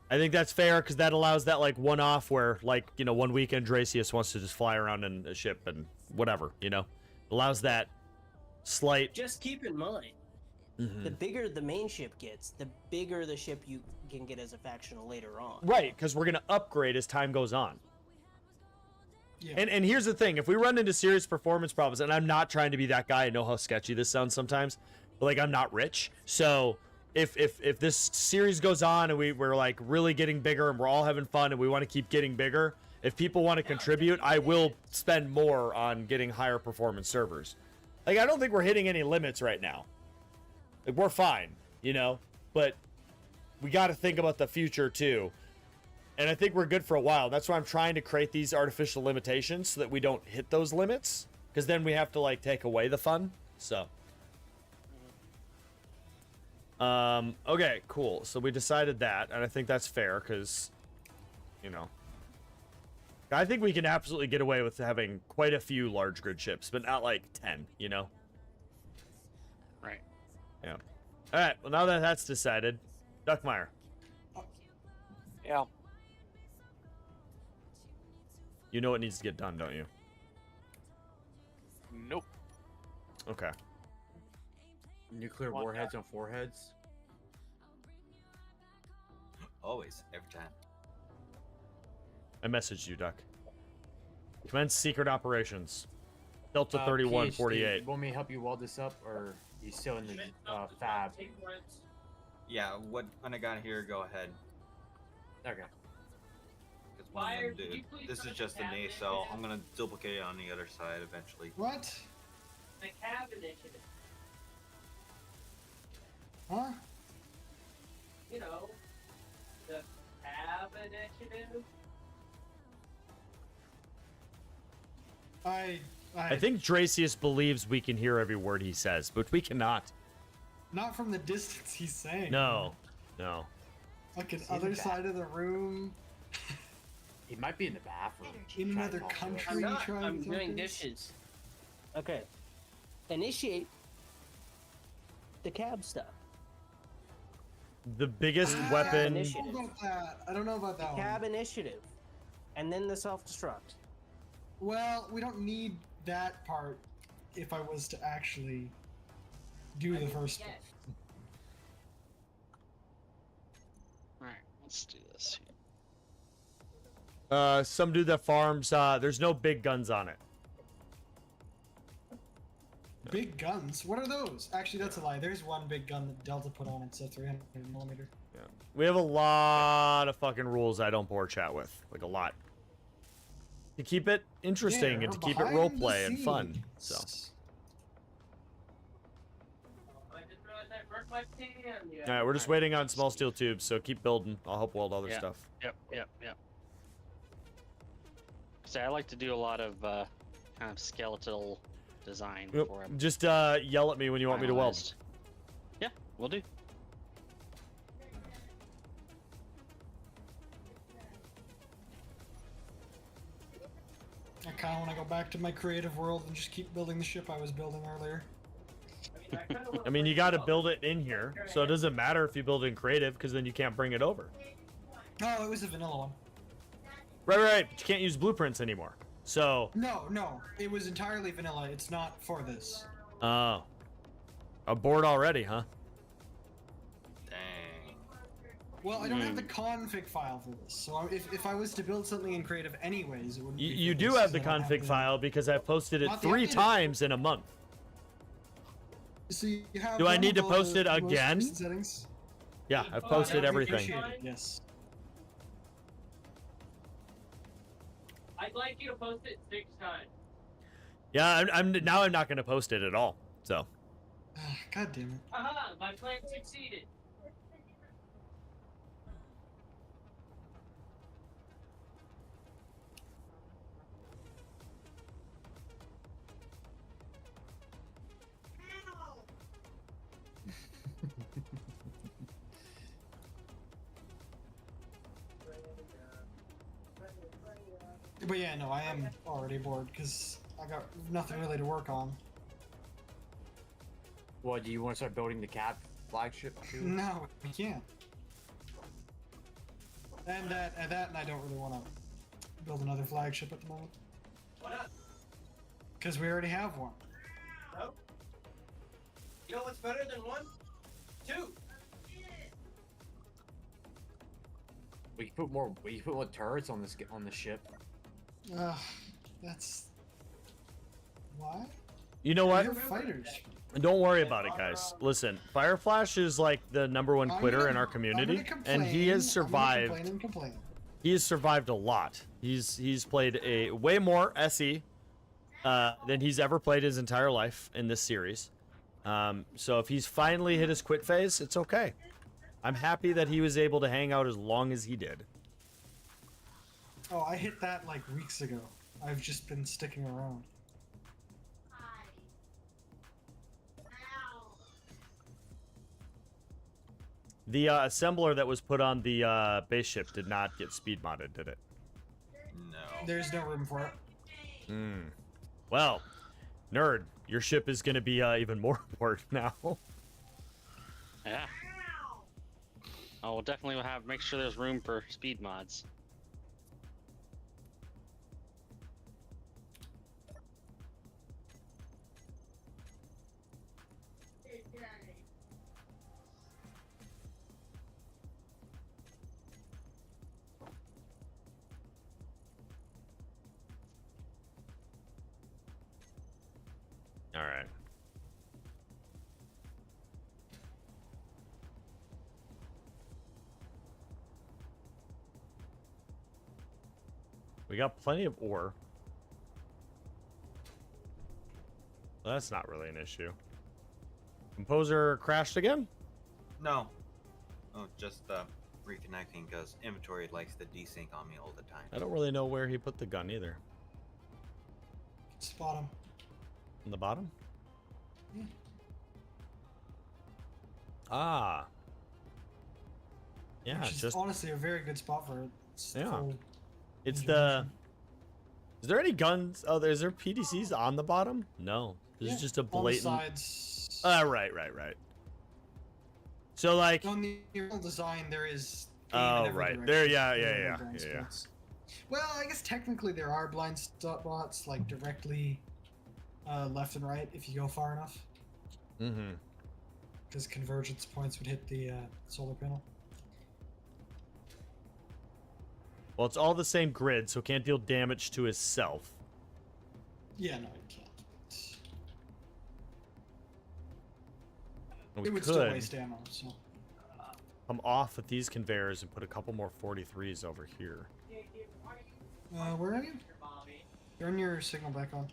I think that's fair because that allows that like one off where like, you know, one weekend Dracius wants to just fly around in a ship and whatever, you know, allows that slight. Just keep in mind, Mhm. the bigger the main ship gets, the bigger the ship you can get as a faction later on. Right, because we're gonna upgrade as time goes on. Yeah. And here's the thing: if we run into serious performance problems, and I'm not trying to be that guy, I know how sketchy this sounds sometimes, but like I'm not rich, so if this series goes on and we're like really getting bigger and we're all having fun and we want to keep getting bigger, if people want to contribute, I will spend more on getting higher performance servers. Like I don't think we're hitting any limits right now. Like we're fine, you know, but we got to think about the future too. And I think we're good for a while. That's why I'm trying to create these artificial limitations so that we don't hit those limits. Because then we have to like take away the fun. So. Okay, cool. So we decided that, and I think that's fair because, you know, I think we can absolutely get away with having quite a few large grid ships, but not like 10, you know? Right. Yeah. All right. Well, now that that's decided, Duckmeyer. Yeah. You know what needs to get done, don't you? Nope. Okay. Nuclear warheads on foreheads. Always, every time. I messaged you, Duck. Commence secret operations. Delta 3148. Want me to help you weld this up, or you still in the fab? Yeah, when I got here, go ahead. Okay. 'Cause one of them did. This is just a nacelle. I'm gonna duplicate it on the other side eventually. What? The cab initiative. Huh? You know, the cab initiative. I think Dracius believes we can hear every word he says, but we cannot. Not from the distance he's saying. No. No. Like an other side of the room. He might be in the bathroom. In trying to another talk to us. country. I'm doing dishes. Okay. Initiate the cab stuff. The biggest I weapon. Initiative. don't know about that. I don't know about that Cab one. initiative. And then the self-destruct. Well, we don't need that part if I was to actually do the first one. Alright, let's do this. Some dude that farms. There's no big guns on it. Big guns? What are those? Actually, that's a lie. There's one big gun that Delta put on. It's a 300 millimeter. Yeah. We have a lot of fucking rules I don't bore chat with. Like a lot. To keep it interesting and to keep it roleplay and fun. So. I just realized I broke my pan. Yeah. Alright, we're just waiting on small steel tubes, so keep building. I'll help weld other Yeah. stuff. Yep. See, I like to do a lot of kind of skeletal design Yep. for him. Just yell at me when you want me to weld. Finalized. Yeah, we'll do. I kind of want to go back to my creative world and just keep building the ship I was building earlier. I mean, you got to build it in here, so it doesn't matter if you build it in creative, because then you can't bring it over. Oh, it was a vanilla one. Right. But you can't use blueprints anymore. So. No. It was entirely vanilla. It's not for this. Oh. A board already, huh? Dang. Well, I don't have the config file for this, so if I was to build something in creative anyways, it wouldn't be You for do this, have the 'cause I don't config file because I've posted it Not the 3 updated- times in a month. So you have Do I one need of to post the it most again? recent Settings. Yeah, I've posted everything. Yes. I'd like you to post it 6 times. Yeah, I'm now I'm not going to post it at all. So. God damn it. Haha, my plan succeeded. But yeah, no, I am already bored because I got nothing really to work on. What, do you want to start building the cab flagship too? No, we can't. And I don't really want to build another flagship at the moment. Why not? Because we already have one. No. You know what's better than 1? 2. We can put more turrets on the ship. That's... Why? You know what? You're fighters. Don't worry about it, guys. Listen, Fireflash is like the #1 quitter in our I'm community, gonna and he has complain, I'm gonna survived. complain. He has survived a lot. He's played a way more SE than he's ever played his entire life in this series. So if he's finally hit his quit phase, it's okay. I'm happy that he was able to hang out as long as he did. Oh, I hit that like weeks ago. I've just been sticking around. The assembler that was put on the base ship did not get speed modded, did it? No. There's no room for it. Well, nerd, your ship is going to be even more important now. Yeah. Oh, we'll definitely have make sure there's room for speed mods. All right. We got plenty of ore. Well, that's not really an issue. Composer crashed again? No. Oh, just reconnecting because inventory likes to desync on me all the time. I don't really know where he put the gun either. Spot him. On the bottom? Yeah. Ah. Yeah, Which is just honestly a very good spot for it. Yeah. Full it's range the. of motion. Is there any guns? Oh, is there PDCs on the bottom? No. This is Yeah, just a on the blatant. sides. Right. So like. On the original design, there is. Game in Oh every right, direction. there. There are no Yeah. blind spots. Well, I guess technically there are blind spots like directly left and right if you go far enough, Mm-hmm. because convergence points would hit the solar panel. Well, it's all the same grid, so can't deal damage to itself. Yeah, no, you can't. And we It would could still waste ammo. So come off of these conveyors and put a couple more 43s over here. where are you? Turn your signal back on.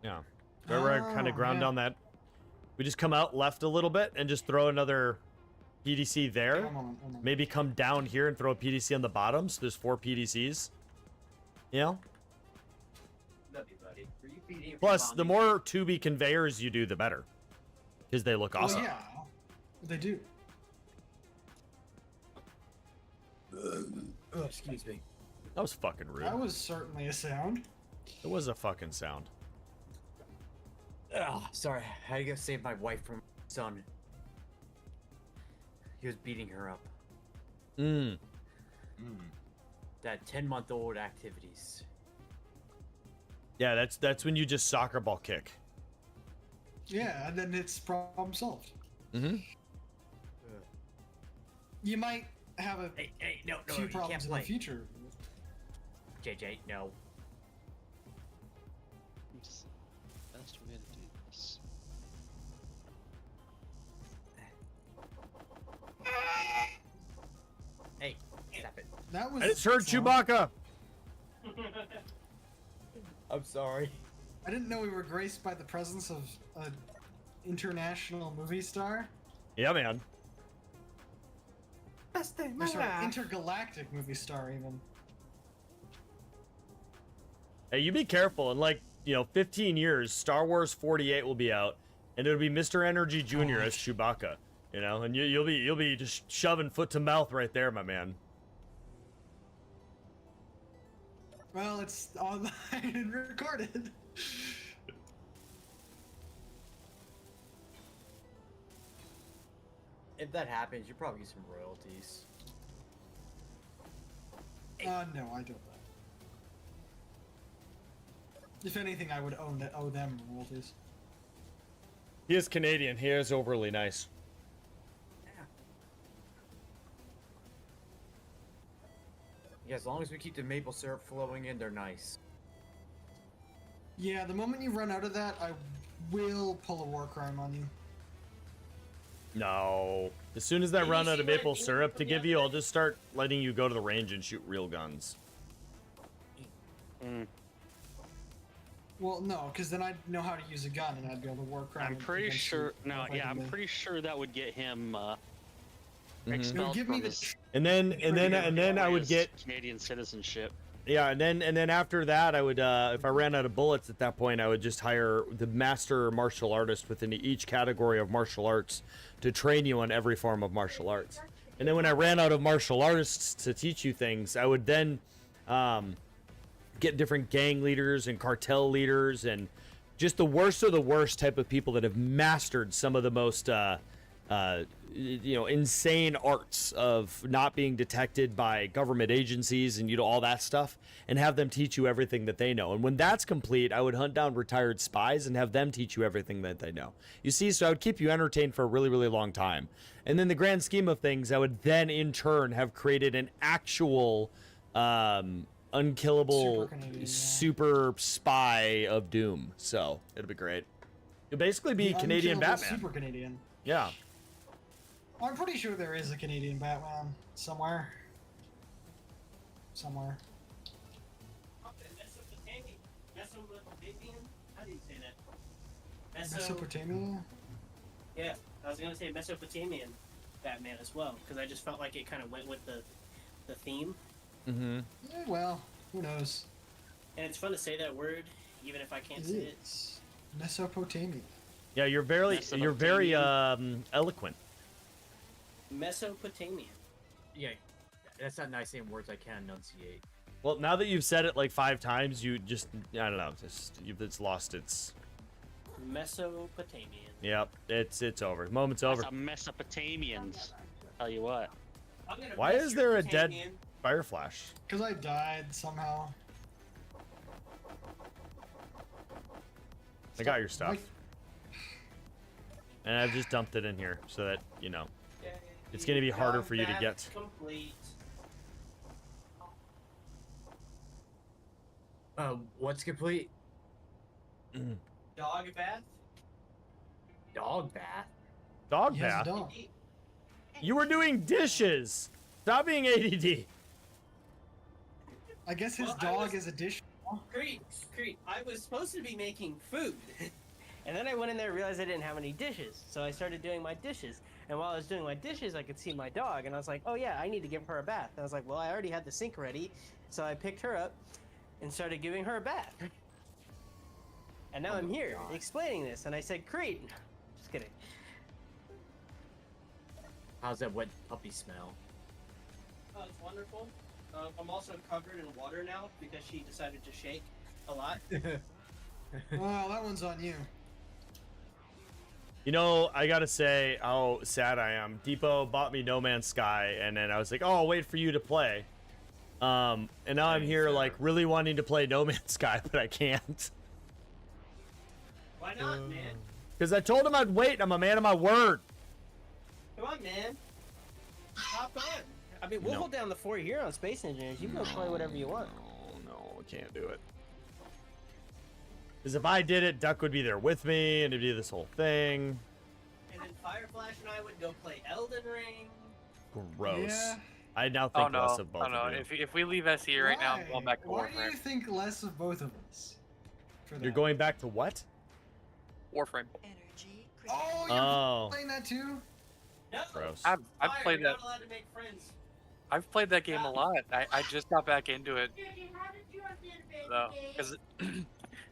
Yeah. Where I kind Oh, of ground yeah. down that. We just come out left a little bit and just throw another PDC there. One moment. Maybe come down here and throw a PDC on the bottom, so there's 4 PDCs. You know? Love you, buddy. Were you feeding him Plus, from the mommy? more 2B conveyors you do, the better. Because they look awesome. Well, yeah, they do. Oh, excuse me. That was fucking rude. That was certainly a sound. It was a fucking sound. Oh, sorry. I had to go save my wife from my son. He was beating her up. Mm. That 10-month-old activities. Yeah, that's when you just soccer ball kick. Yeah, and then it's problem solved. Mm-hmm. You might have a Hey, no, few you can't problems in the play. future. JJ, no. What's the best way to do this? Hey, stop it. That was. I just heard sound. Chewbacca. I'm sorry. I didn't know we were graced by the presence of an international movie star. Yeah, man. Best day, Or sorry, intergalactic movie star, even. Hey, you be careful. In like, 15 years, Star Wars 48 will be out, and it'll be Mr. Energy Jr. as Chewbacca. And you'll be just shoving foot to mouth right there, my man. Well, it's online and recorded. If that happens, you probably get some royalties. No, I don't. If anything, I would owe them royalties. He is Canadian. He is overly nice. Yeah, as long as we keep the maple syrup flowing in, they're nice. Yeah, the moment you run out of that, I will pull a war crime on you. No. As soon as I Did you run out see of what I maple did syrup from to the give other you, I'll day? just start letting you go to the range and shoot real guns. Mm. Well, no, because then I'd know how to use a gun and I'd be able to war crime. I'm pretty against sure. you No, yeah, I'm effectively. pretty sure that would get him Mhm. expelled give me from the his And then I would his get Canadian citizenship. yeah, and then after that I would if I ran out of bullets at that point I would just hire the master martial artist within each category of martial arts to train you on every form of martial arts. And then when I ran out of martial artists to teach you things, I would then get different gang leaders and cartel leaders and just the worst of the worst type of people that have mastered some of the most insane arts of not being detected by government agencies and all that stuff, and have them teach you everything that they know. And when that's complete, I would hunt down retired spies and have them teach you everything that they know. You see, so I would keep you entertained for a really, really long time. And then the grand scheme of things, I would then in turn have created an actual unkillable super spy of doom. So it'll be great. You'll basically be Canadian Batman. Super Canadian. Yeah. I'm pretty sure there is a Canadian Batman somewhere. Somewhere. Mesopotamian? How do you say that? Mesopotamia? Yeah, I was gonna say Mesopotamian Batman as well, because I just felt like it kind of went with the theme. Mm-hmm. Yeah, well, who knows? And it's fun to say that word, even if I can't say it. It's Mesopotamia. Yeah, you're very eloquent. Mesopotamian. Yeah, that's not nice saying words I can't enunciate. Well, now that you've said it like 5 times, you just, I don't know, it's lost its... Mesopotamian. Yep, it's over. Moment's over. That's a Mesopotamians. Tell you what. Why is there a dead fire flash? Because I died somehow. I got your stuff. And I've just dumped it in here so that, it's going to be harder for you to get. Complete. What's complete? Dog bath? Dog bath? Dog He has a bath? dog. You were doing dishes. Stop being ADD. I guess his Well, dog is a dish. Creed, I was supposed to be making food. And then I went in there and realized I didn't have any dishes. So I started doing my dishes. And while I was doing my dishes, I could see my dog. And I was like, oh yeah, I need to give her a bath. And I was like, well, I already had the sink ready. So I picked her up and started giving her a bath. And now I'm here explaining this. And I said, Creed. Just kidding. How's that wet puppy smell? Oh, it's wonderful. I'm also covered in water now because she decided to shake a lot. Well, that one's on you. I gotta say how sad I am. Depot bought me No Man's Sky, and then I was like, oh, I'll wait for you to play. And now I'm here, like, really wanting to play No Man's Sky, but I can't. Why not, man? Because I told him I'd wait. I'm a man of my word. Come on, man. Hop on. I mean, we'll hold down the fort here on Space Engineers. You can go play whatever you want. No, I can't do it. Because if I did it, Duck would be there with me, and it'd be this whole thing. And then Fireflash and I would go play Elden Ring. Gross. Yeah. I now think less of both of you. If we leave SE right now, I'm going back to Why do Warframe. you think less of both of us? For You're that? going back to what? Warframe. Energy. Oh, you're Oh. playing that too? No. Gross. I've Fire, played you're that. not allowed to make friends. I've played that game a lot. I just got back into it. Because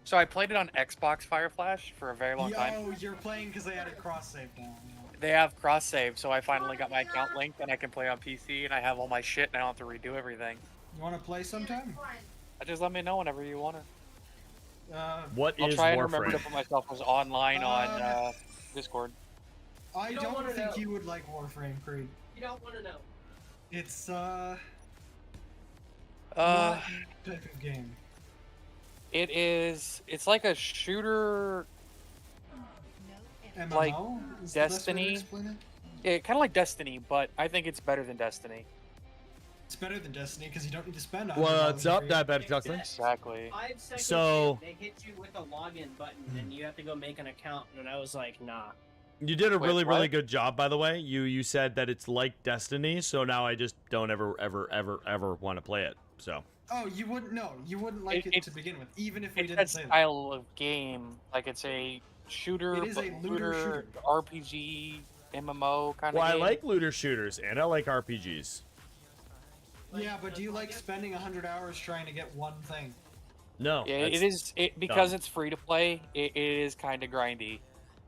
so I played it on Xbox Fireflash for a very long time. Oh, you're playing because they added cross save now. They have cross save, so I finally got my account linked and I can play on PC and I have all my shit and I don't have to redo everything. You want to play sometime? Just let me know whenever you want to. What I'll is try and remember to Warframe? put myself as online on Discord. I You don't don't wanna think know. you would like Warframe, Creed. You don't want to know. It's not your type of game. It's like a shooter, No MMO? Like is the best way to Destiny. explain it? kind of like Destiny, but I think it's better than Destiny. It's better than Destiny because you don't need to spend $100 What's up, every- that bad Duckling? Exactly. 5 seconds So- in, they hit you with a login button, and you have to go make an account. And I was like, nah. You did a Wait, really, really what? good job, by the way. You said that it's like Destiny, so now I just don't ever want to play it. So Oh, you wouldn't know. You wouldn't like it It's- to begin with, even if we It's didn't that say that. style of game. Like it's a shooter, It is a looter shooter. RPG, MMO kind well, of I game. like looter shooters and I like RPGs. Yeah, but do you like spending 100 hours trying to get one thing? No, Yeah, that's- it is. Because it's free to play. It is kind of grindy.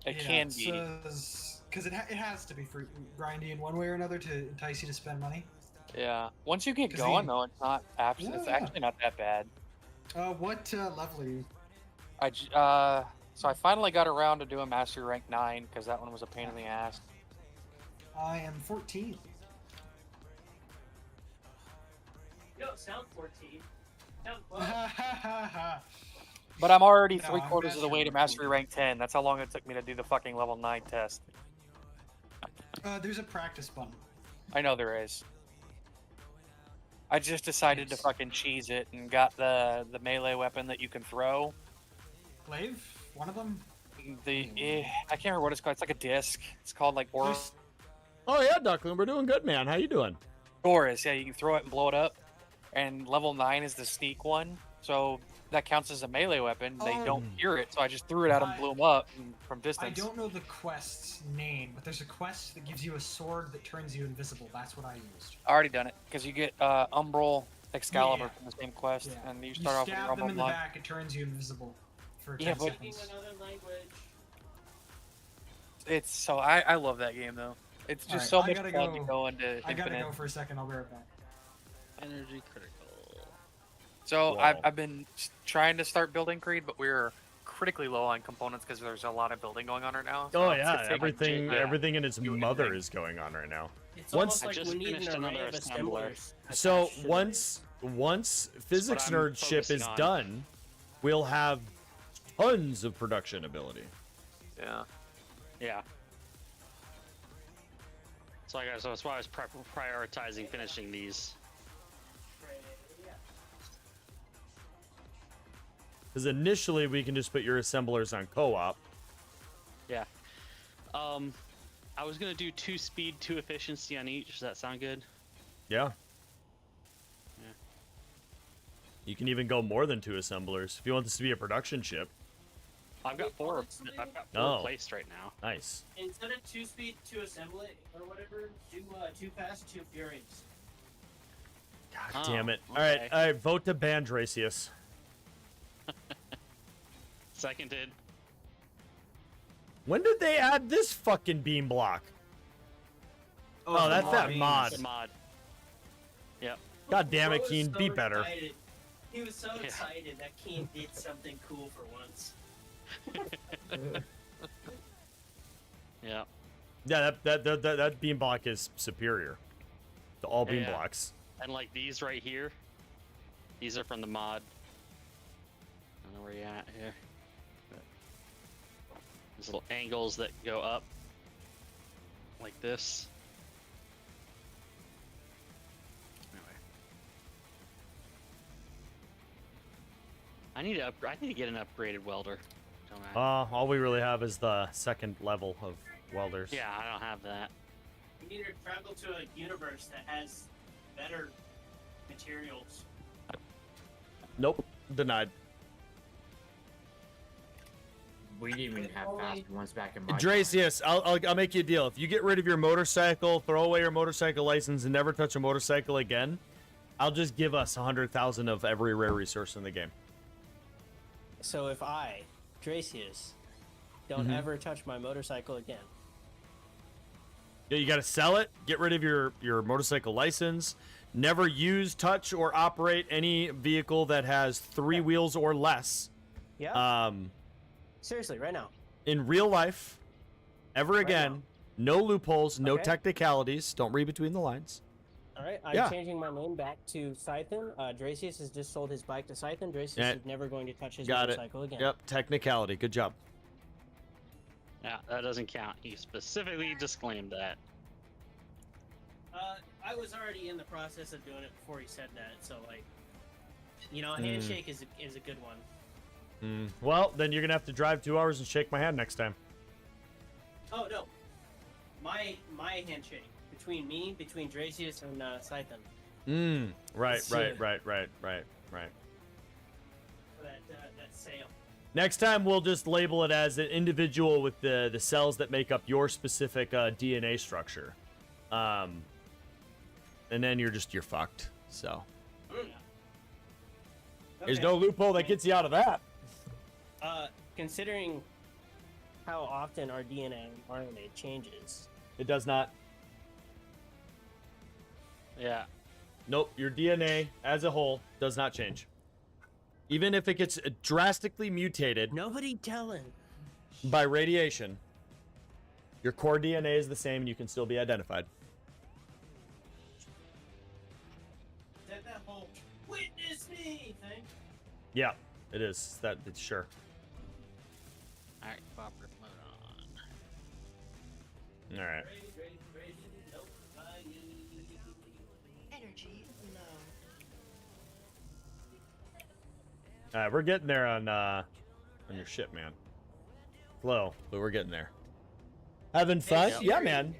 It Yeah, can be. Because it has to be free, grindy in one way or another to entice you to spend money. Yeah. Once you get 'Cause going, the- though, it's not. It's Yeah. actually not that bad. What level are you? I So I finally got around to doing Mastery Rank 9 because that one was a pain in the ass. I am 14. You don't sound 14. Sound fun. But I'm already No, 3/4 I'm of the way to Mastery Rank 10. That's how long it took me to do the fucking level 9 test. There's a practice button. I know there is. I just decided to fucking cheese it and got the melee weapon that you can throw. Glaive? One of them? I can't remember what it's called. It's like a disc. It's called like There's- Oh yeah, Duckling, we're doing good, man. How you doing? Doris. Yeah, you can throw it and blow it up. And level 9 is the sneak one. So that counts as a melee weapon. They don't hear it, so I just threw it at them, blew them up from I distance. don't know the quest's name, but there's a quest that gives you a sword that turns you invisible. That's what I used. I already done it because you get Umbral Excalibur Yeah. from the same quest, Yeah. and you You start off with stab your them in the Umbral. back, it turns you invisible for 10 Yeah, but- Speaking seconds. another language. It's so I love that game though. It's just Alright, so I much gotta fun to go. go into I gotta Infinite. go for a second. I'll be right back. Energy critical. So Wow. I've been trying to start building Creed, but we're critically low on components because there's a lot of building going on right now. So Oh it's yeah, gonna take, like, everything in its do mother anything. is going on right now. It's Once- almost I like just we need finished an array another of assembler. assemblers. So attached to the once physics I'm nerdship is focusing on. done, we'll have tons of production ability. Yeah. Yeah. So I guess that's why I was prioritizing finishing these. Because initially we can just put your assemblers on co-op. Yeah. I was gonna do 2 speed, 2 efficiency on each. Does that sound good? Yeah. Yeah. You can even go more than 2 assemblers if you want this to be a production ship. I've got 4. I've got 4 Oh. placed right now. Nice. Instead of 2 speed, 2 assemble it, or whatever, do 2 fast, 2 furious. God Oh, damn it. okay. All right, vote to ban Dracius. Seconded. When did they add this fucking beam block? Oh, that's that mod. It's a mod. Yep. God damn it, Bro was Keen, so be better. excited. He was so Yeah. excited that Keen did something cool for once. Yeah. Yeah, that beam block is superior to all beam Yeah. blocks. And like these right here, these are from the mod. I don't know where you at here. But these little angles that go up like this. Anyway. I need to get an upgraded welder. Don't I? All we really have is the second level of welders. Yeah, I don't have that. You need to travel to a universe that has better materials. Nope. Denied. We didn't even have faster ones back in my time. Dracius, I'll make you a deal. If you get rid of your motorcycle, throw away your motorcycle license, and never touch a motorcycle again, I'll just give us 100,000 of every rare resource in the game. So if I, Dracius, don't ever touch my motorcycle again. Yeah, you got to sell it, get rid of your motorcycle license, never use, touch, or operate any vehicle that has 3 wheels or less. Yeah. Seriously, right now. In real life, ever again, no loopholes, no Okay. technicalities. Don't read between the lines. All right, I'm Yeah. changing my name back to Scythen. Dracius has just sold his bike to Scythen. Dracius Yeah. is never going to touch his Got it. motorcycle again. Yep, technicality. Good job. Yeah, that doesn't count. He specifically disclaimed that. I was already in the process of doing it before he said that, so like, you know, a handshake is a good one. Well, then you're gonna have to drive 2 hours and shake my hand next time. Oh no, my handshake between Dracius and Scythen Right. For that that sale. Next time we'll just label it as an individual with the cells that make up your specific DNA structure. And then you're fucked. So there's no loophole that gets you out of that. Considering how often our DNA and RNA changes, It does not. Yeah. Nope, your DNA as a whole does not change. Even if it gets drastically mutated. nobody telling. by radiation, your core DNA is the same and you can still be identified. That whole witness me thing. Yeah, it is. It's sure. All right, proper mode on. All right. Energy low. All right, we're getting there on your ship, man. Slow, but we're getting there. Having fun? Yeah, man.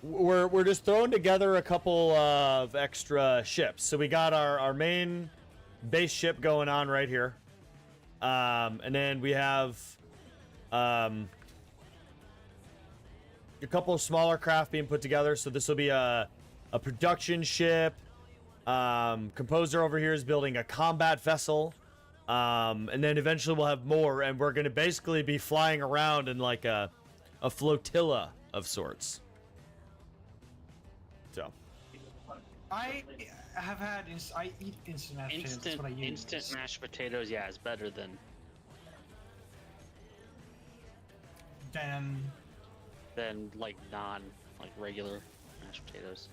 We're just throwing together a couple of extra ships. So we got our main base ship going on right here. And then we have a couple of smaller craft being put together. So this will be a production ship. Composer over here is building a combat vessel. And then eventually we'll have more, and we're going to basically be flying around in like a flotilla of sorts. So. I have had I eat instant mashed potatoes. That's what I use. Instant mashed potatoes, yeah, is better than like regular mashed potatoes.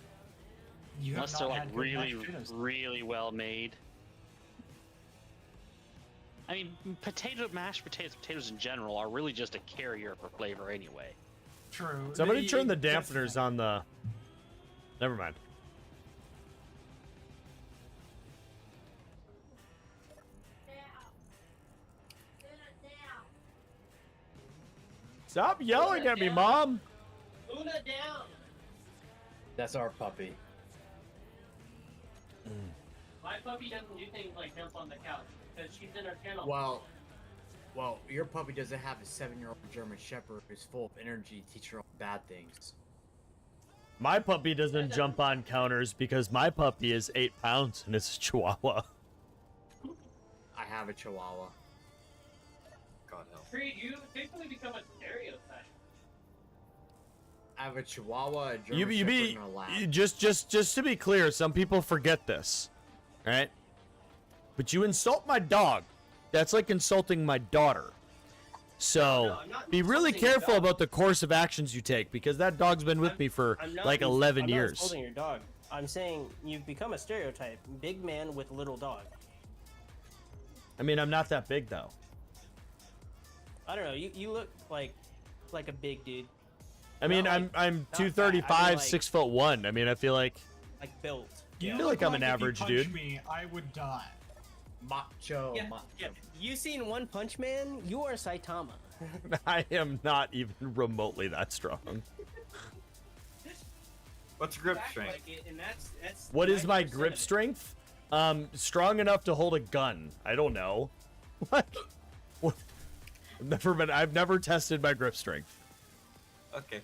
You have Unless not they're like had good mashed really, potatoes. really well made. I mean, mashed potatoes in general are really just a carrier for flavor anyway. True. Somebody turn the dampeners on the. Never mind. Stop yelling at me, Mom! Una down. That's our puppy. My puppy doesn't do things like jump on the couch because she's in her kennel. Well, your puppy doesn't have a 7-year-old German Shepherd who's full of energy to teach her all bad things. My puppy doesn't jump on counters because my puppy is 8 pounds and it's a Chihuahua. I have a Chihuahua. God help. Creed, you basically become a stereotype. I have a Chihuahua, a German You Shepherd, be and a Lab. just to be clear, some people forget this, right? But you insult my dog, that's like insulting my daughter. So I'm not be really insulting your careful dog. about the course of actions you take because that dog's been with me for I'm not like ins- 11 I'm not years. insulting your dog. I'm saying you've become a stereotype. Big man with little dog. I mean, I'm not that big though. I don't know. You look like a big dude. I mean, Not I'm not 235, fat, I mean, like- 6'1". I mean, I feel like built. I You feel look like I'm an if you average punch dude. Me, I would die. Macho, Yeah, macho. yeah. You seen One Punch Man? You are Saitama. I am not even remotely that strong. What's grip Act strength? like it, and that's What is my 90% grip of it. strength? Strong enough to hold a gun. I don't know. What? I've never tested my grip strength. Okay.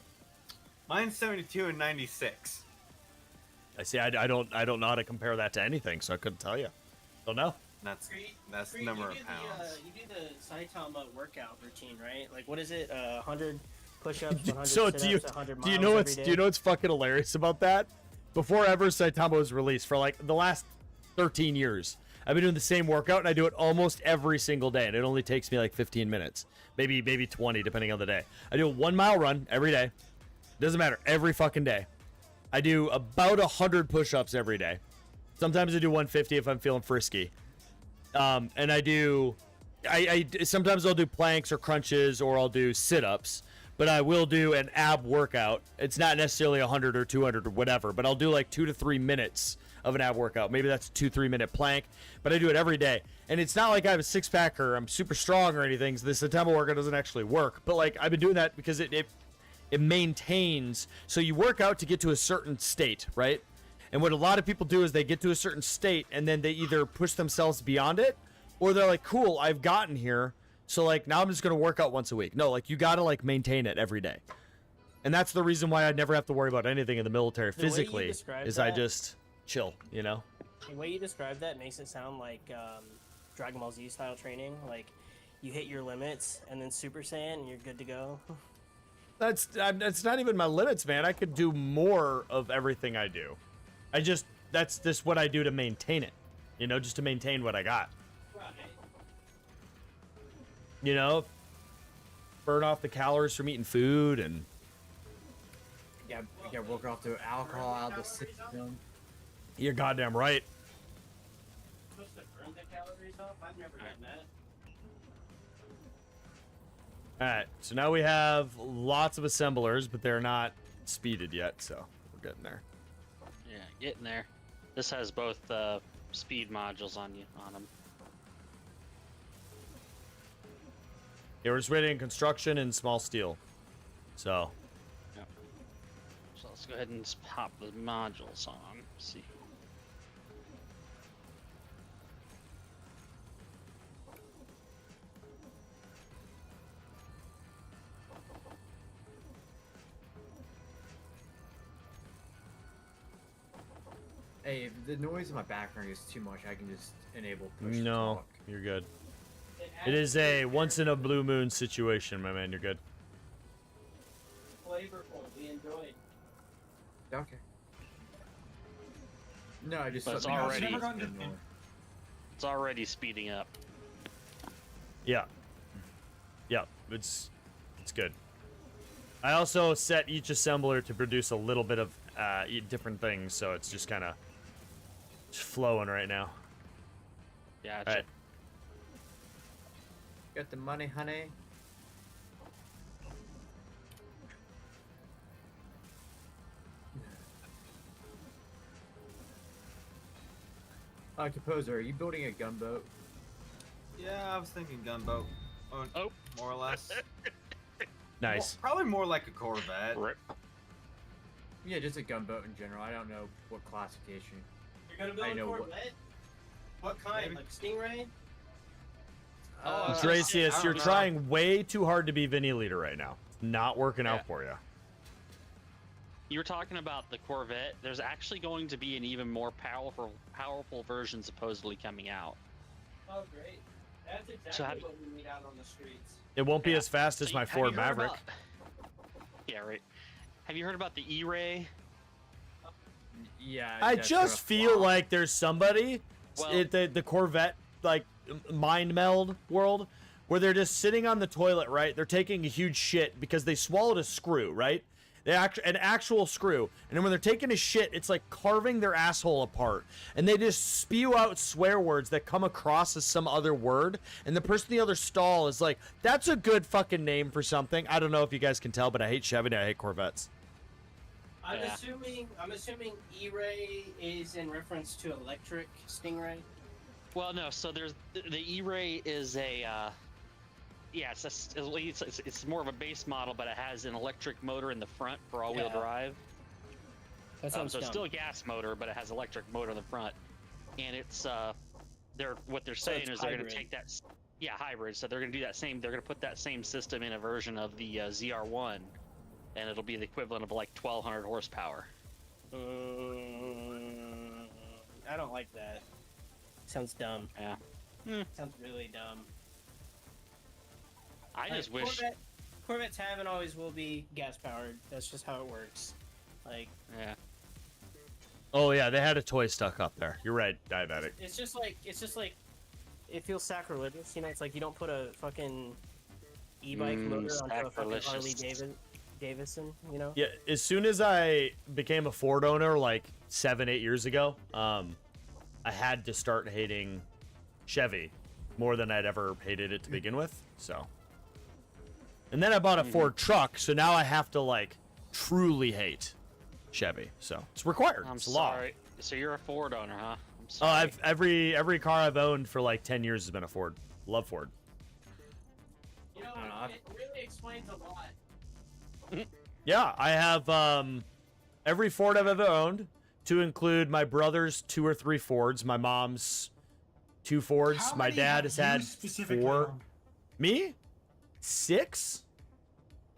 Mine's 72 and 96. I see. I don't know how to compare that to anything, so I couldn't tell you. Don't know. That's Creed, the Creed, number you of do pounds. you do the Saitama workout routine, right? Like, what is it? 100 push-ups, 100 So sit-ups, 100 miles do you know what's every do you day? know what's fucking hilarious about that? Before ever Saitama was released, for like the last 13 years, I've been doing the same workout and I do it almost every single day, and it only takes me like 15 minutes, maybe 20 depending on the day. I do a 1 mile run every day. Doesn't matter, every fucking day. I do about 100 push-ups every day. Sometimes I do 150 if I'm feeling frisky. And I sometimes I'll do planks or crunches or I'll do sit-ups, but I will do an ab workout. It's not necessarily 100 or 200 or whatever, but I'll do like 2 to 3 minutes of an ab workout. Maybe that's a 2-3 minute plank, but I do it every day. And it's not like I have a six-pack or I'm super strong or anything, so the Saitama workout doesn't actually work. But like I've been doing that because it maintains. So you work out to get to a certain state, right? And what a lot of people do is they get to a certain state and then they either push themselves beyond it or they're like, cool, I've gotten here. So like now I'm just going to work out once a week. No, like you got to like maintain it every day. And that's the reason why I never have to worry about anything in the military The way you physically describe is I that- just chill, you know? The way you describe that makes it sound like Dragon Ball Z style training. Like, you hit your limits and then Super Saiyan and you're good to go. That's not even my limits, man. I could do more of everything I do. That's just what I do to maintain it, you know, just to maintain what I got. Right. You know, burn off the calories from eating food, and Yeah, we got working off the alcohol out of the system. you're goddamn right. Supposed to burn the calories off? I've never done that. All right, so now we have lots of assemblers, but they're not speeded yet, so we're getting there. Yeah, getting there. This has both speed modules on them. Yeah, we're just waiting in construction and small steel. So, Yep. So let's go ahead and just pop the modules on. Let's see. Hey, if the noise in my background is too much, I can just enable push to no, talk. you're good. It is a once in a blue moon situation, my man. You're good. Flavorful. We enjoyed. Okay. No, I just But it's something else already- is Never gone to- annoying. It's already speeding up. Yeah. Yeah, it's good. I also set each assembler to produce a little bit of different things, so it's just kind of flowing right now. Yeah. All right. Got the money, honey. Composer, are you building a gunboat? Yeah, I was thinking gunboat. Oh. More or less. Nice. Probably more like a Corvette. Rip. Yeah, just a gunboat in general. I don't know what classification. You're gonna I build a know what- Corvette? What kind? Maybe. Like Stingray? Dracius, you're know. trying way too hard to be Vinny leader right now. It's not working Yeah. out for you. You were talking about the Corvette. There's actually going to be an even more powerful version supposedly coming out. Oh, great. That's exactly So have- what we need out on the streets. It won't be Yeah. as fast as So my have you Ford heard Maverick. about- Yeah, right. Have you heard about the E-Ray? Yeah. I that's just gonna feel flop. like there's somebody Well- at the Corvette like mind meld world where they're just sitting on the toilet, right? They're taking a huge shit because they swallowed a screw, right? An actual screw, and then when they're taking a shit, it's like carving their asshole apart, and they just spew out swear words that come across as some other word, and the person in the other stall is like, "That's a good fucking name for something." I don't know if you guys can tell, but I hate Chevy and I hate Corvettes. I'm Yeah. assuming E-Ray is in reference to electric Stingray. Well, no. So there's the E-Ray is a yeah, it's more of a base model, but it has an electric motor in the front for all-wheel Yeah. drive. That sounds So it's dumb. still a gas motor, but it has electric motor in the front, and it's what they're So saying it's is they're going hybrid. to take that, yeah, hybrid. So they're going to do that same. They're going to put that same system in a version of the ZR1, and it'll be the equivalent of like 1,200 horsepower. I don't like that. Sounds dumb. Yeah. Sounds really dumb. I just wish. Corvettes have and always will be gas powered. That's just how it works. Like, Yeah. Oh yeah, they had a toy stuck up there. You're right, diabetic. it's just like it feels sacrilegious. You know, it's like you don't put a fucking e-bike motor onto a fucking Harley sacrilegious. Davidson. You know. Yeah, as soon as I became a Ford owner, like 7-8 years ago, I had to start hating Chevy more than I'd ever hated it to begin with. So, and then I bought a Ford truck, so now I have to like truly hate Chevy. So it's required. I'm It's law. sorry. So you're a Ford owner, huh? I'm Oh, sorry. every car I've owned for like 10 years has been a Ford. Love Ford. You know, it really explains a lot. Yeah, I have every Ford I've ever owned, to include my brother's 2 or 3 Fords, my mom's 2 Fords, How my many dad have has you had specifically 4. owned? Me? 6?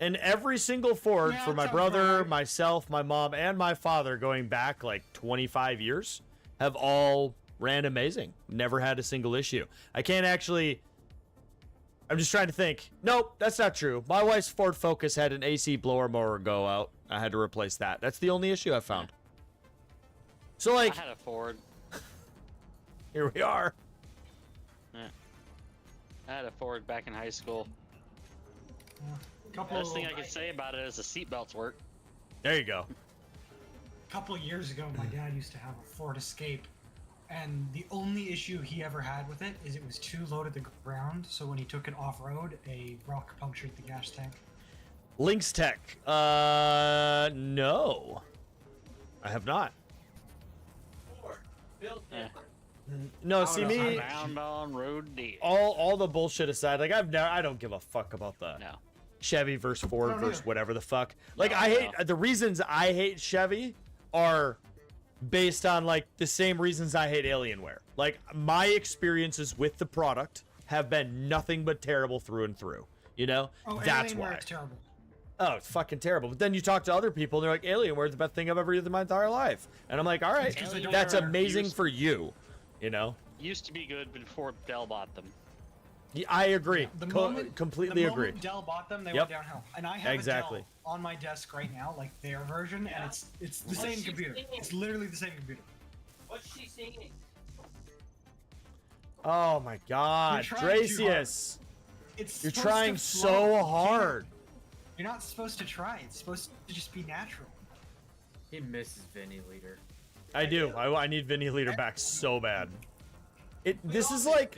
And every single Ford Yeah, for my sounds brother, right. myself, my mom, and my father going back like 25 years have all ran amazing. Never had a single issue. I can't actually... I'm just trying to think. Nope, that's not true. My wife's Ford Focus had an AC blower motor go out. I had to replace that. That's the only issue I found. So, like, I had a Ford. here we are. Yeah. I had a Ford back in high school. Couple Best thing I can say about it is the seatbelts work. There you go. couple years ago, my dad used to have a Ford Escape, and the only issue he ever had with it is it was too low to the ground. So when he took it off road, a rock punctured the gas tank. Lynx Tech. No. I have not. No, see me. Bound on road deal. All the bullshit aside, like I don't give a fuck about the No. Chevy versus Ford No, no. versus whatever the fuck. Like No, I hate no. the reasons I hate Chevy are based on like the same reasons I hate Alienware. Like my experiences with the product have been nothing but terrible through and through. You know, Oh, that's Alienware why. is terrible. Oh, it's fucking terrible. But then you talk to other people, and they're like, Alienware is the best thing I've ever used in my entire life. And I'm like, all right, It's 'cause they don't that's have amazing reviews. for you. You know, Used to be good before Dell bought them. yeah, I agree. The Completely the agree. moment Dell bought them, they Yep. went downhill. And I have Exactly. a Dell on my desk right now, like their version, and it's the What's same she computer. singing? It's literally the same computer. What's she singing? Oh my God, You're trying too hard. Dracius, It's you're supposed to trying flow. so You can't- hard. You're not supposed to try. It's supposed to just be natural. He misses Vinny Leader. I do. I need Vinny Leader back so bad. This is like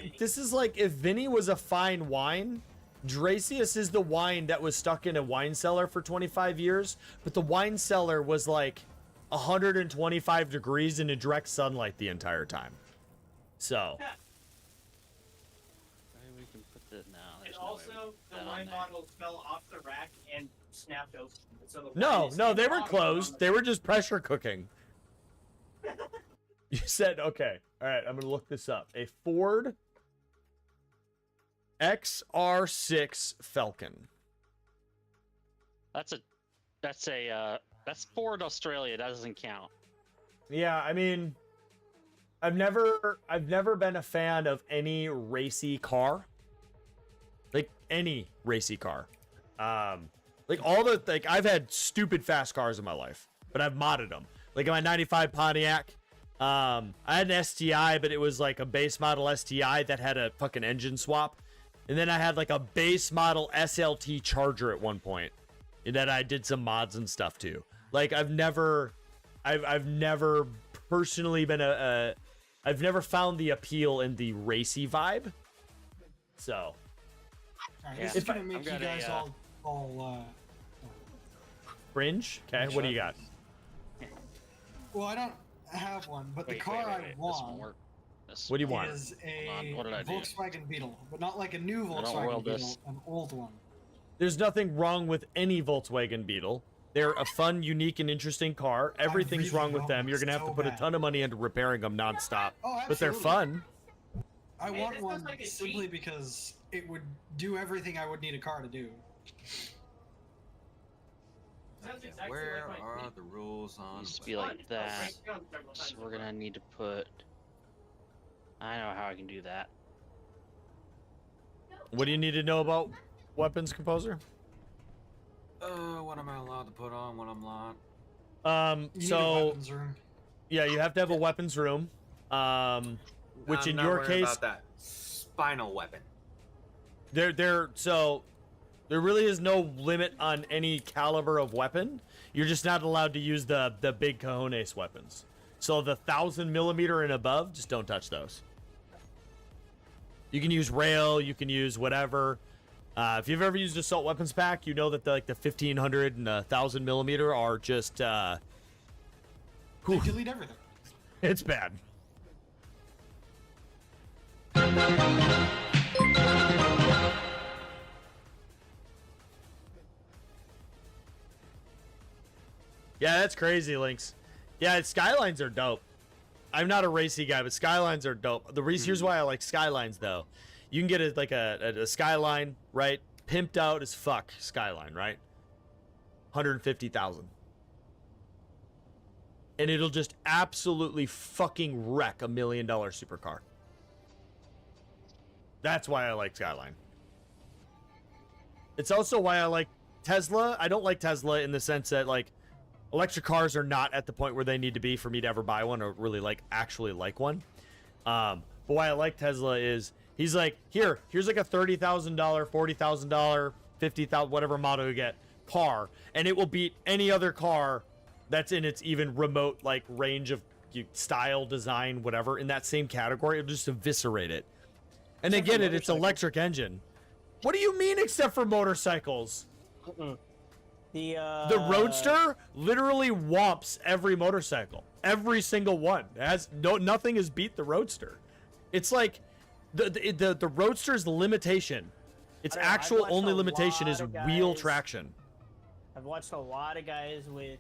if Vinny was a fine wine, Dracius is the wine that was stuck in a wine cellar for 25 years, but the wine cellar was like 125 degrees and in direct sunlight the entire time. So, Maybe we can put that now. And There's no way also, we the can put that on wine there. bottles fell off the rack and snapped open. So the no, wine is no, in they the were bottom closed. on They were just pressure cooking. You said, okay. All right, I'm going to look this up. A Ford XR6 Falcon. That's Ford Australia. That doesn't count. Yeah, I mean, I've never been a fan of any racy car. Like any racy car. I've had stupid fast cars in my life, but I've modded them. Like in my 95 Pontiac, I had an STI, but it was like a base model STI that had a fucking engine swap. And then I had like a base model SLT Charger at one point that I did some mods and stuff to. Like I've never personally been I've never found the appeal in the racy vibe. So, All right, Yeah. this is gonna I've make you got guys a, all fringe. Okay, what do you got? Well, I don't have one, but the Wait, car wait, I wait. This won't want work. This What do you want? is Hold on, a what did I do? Volkswagen Beetle, but not like a new I don't Volkswagen roll Beetle, this. an old one. There's nothing wrong with any Volkswagen Beetle. They're a fun, unique, and interesting car. Everything's really wrong with want them. one You're gonna have to so put a bad. ton of money into repairing them nonstop. Oh, But they're absolutely. fun. I Man, want this one looks like a simply Jeep. because it would do everything I would need a car to do. Sounds exactly Where like my are Jeep. the rules on? Needs to be Fun. like I'll that. break it down several times. So we're gonna need to put. I know how I can do that. What do you need to know about weapons composer? What am I allowed to put on? What I'm not? You need a So weapons room. yeah, you have to have a weapons room. Which I'm in not your worried case, about that spinal weapon. there really is no limit on any caliber of weapon. You're just not allowed to use the big cojones weapons. So the 1,000mm and above, just don't touch those. You can use rail, you can use whatever. If you've ever used assault weapons pack, you know that the 1,500 and 1,000mm are just They whew, delete everything. it's bad. Yeah, that's crazy, Lynx. Yeah, Skylines are dope. I'm not a racy guy, but Skylines are dope. The reason here's why I like Skylines though. You can get a Skyline, right? Pimped out as fuck Skyline, right? 150,000. And it'll just absolutely fucking wreck $1 million supercar. That's why I like Skyline. It's also why I like Tesla. I don't like Tesla in the sense that like electric cars are not at the point where they need to be for me to ever buy one or really actually like one. But why I like Tesla is he's like, here's like a $30,000, $40,000 50,000, whatever model you get, car, and it will beat any other car that's in its even remote like range of style, design, whatever in that same category. It'll just eviscerate it. And Except again, for it's motorcycles. electric engine. What do you mean except for motorcycles? The Roadster literally whomps every motorcycle. Every single one. Nothing has beat the Roadster. It's like the Roadster's limitation. Its I don't know, I've actual watched only a limitation is lot of wheel guys- traction. I've watched a lot of guys with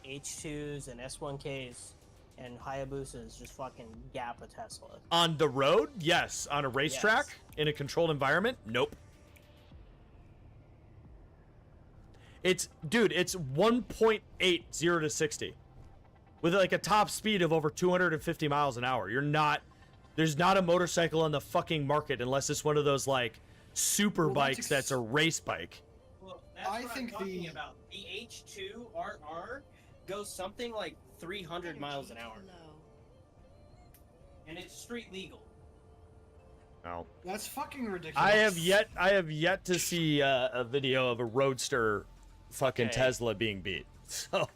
H2s and S1Ks and Hayabusas just fucking gap a Tesla. On the road, yes. On a racetrack, Yes. in a controlled environment, nope. It's 1.8 0 to 60 with like a top speed of over 250 miles an hour. There's not a motorcycle on the fucking market unless it's one of those like super Well, bikes that's a race bike. Well, I think the about. The H2 RR goes something like 300 miles an hour, and it's street legal. No. that's fucking ridiculous. I have yet to see a video of a Roadster fucking Okay. Tesla being beat. So,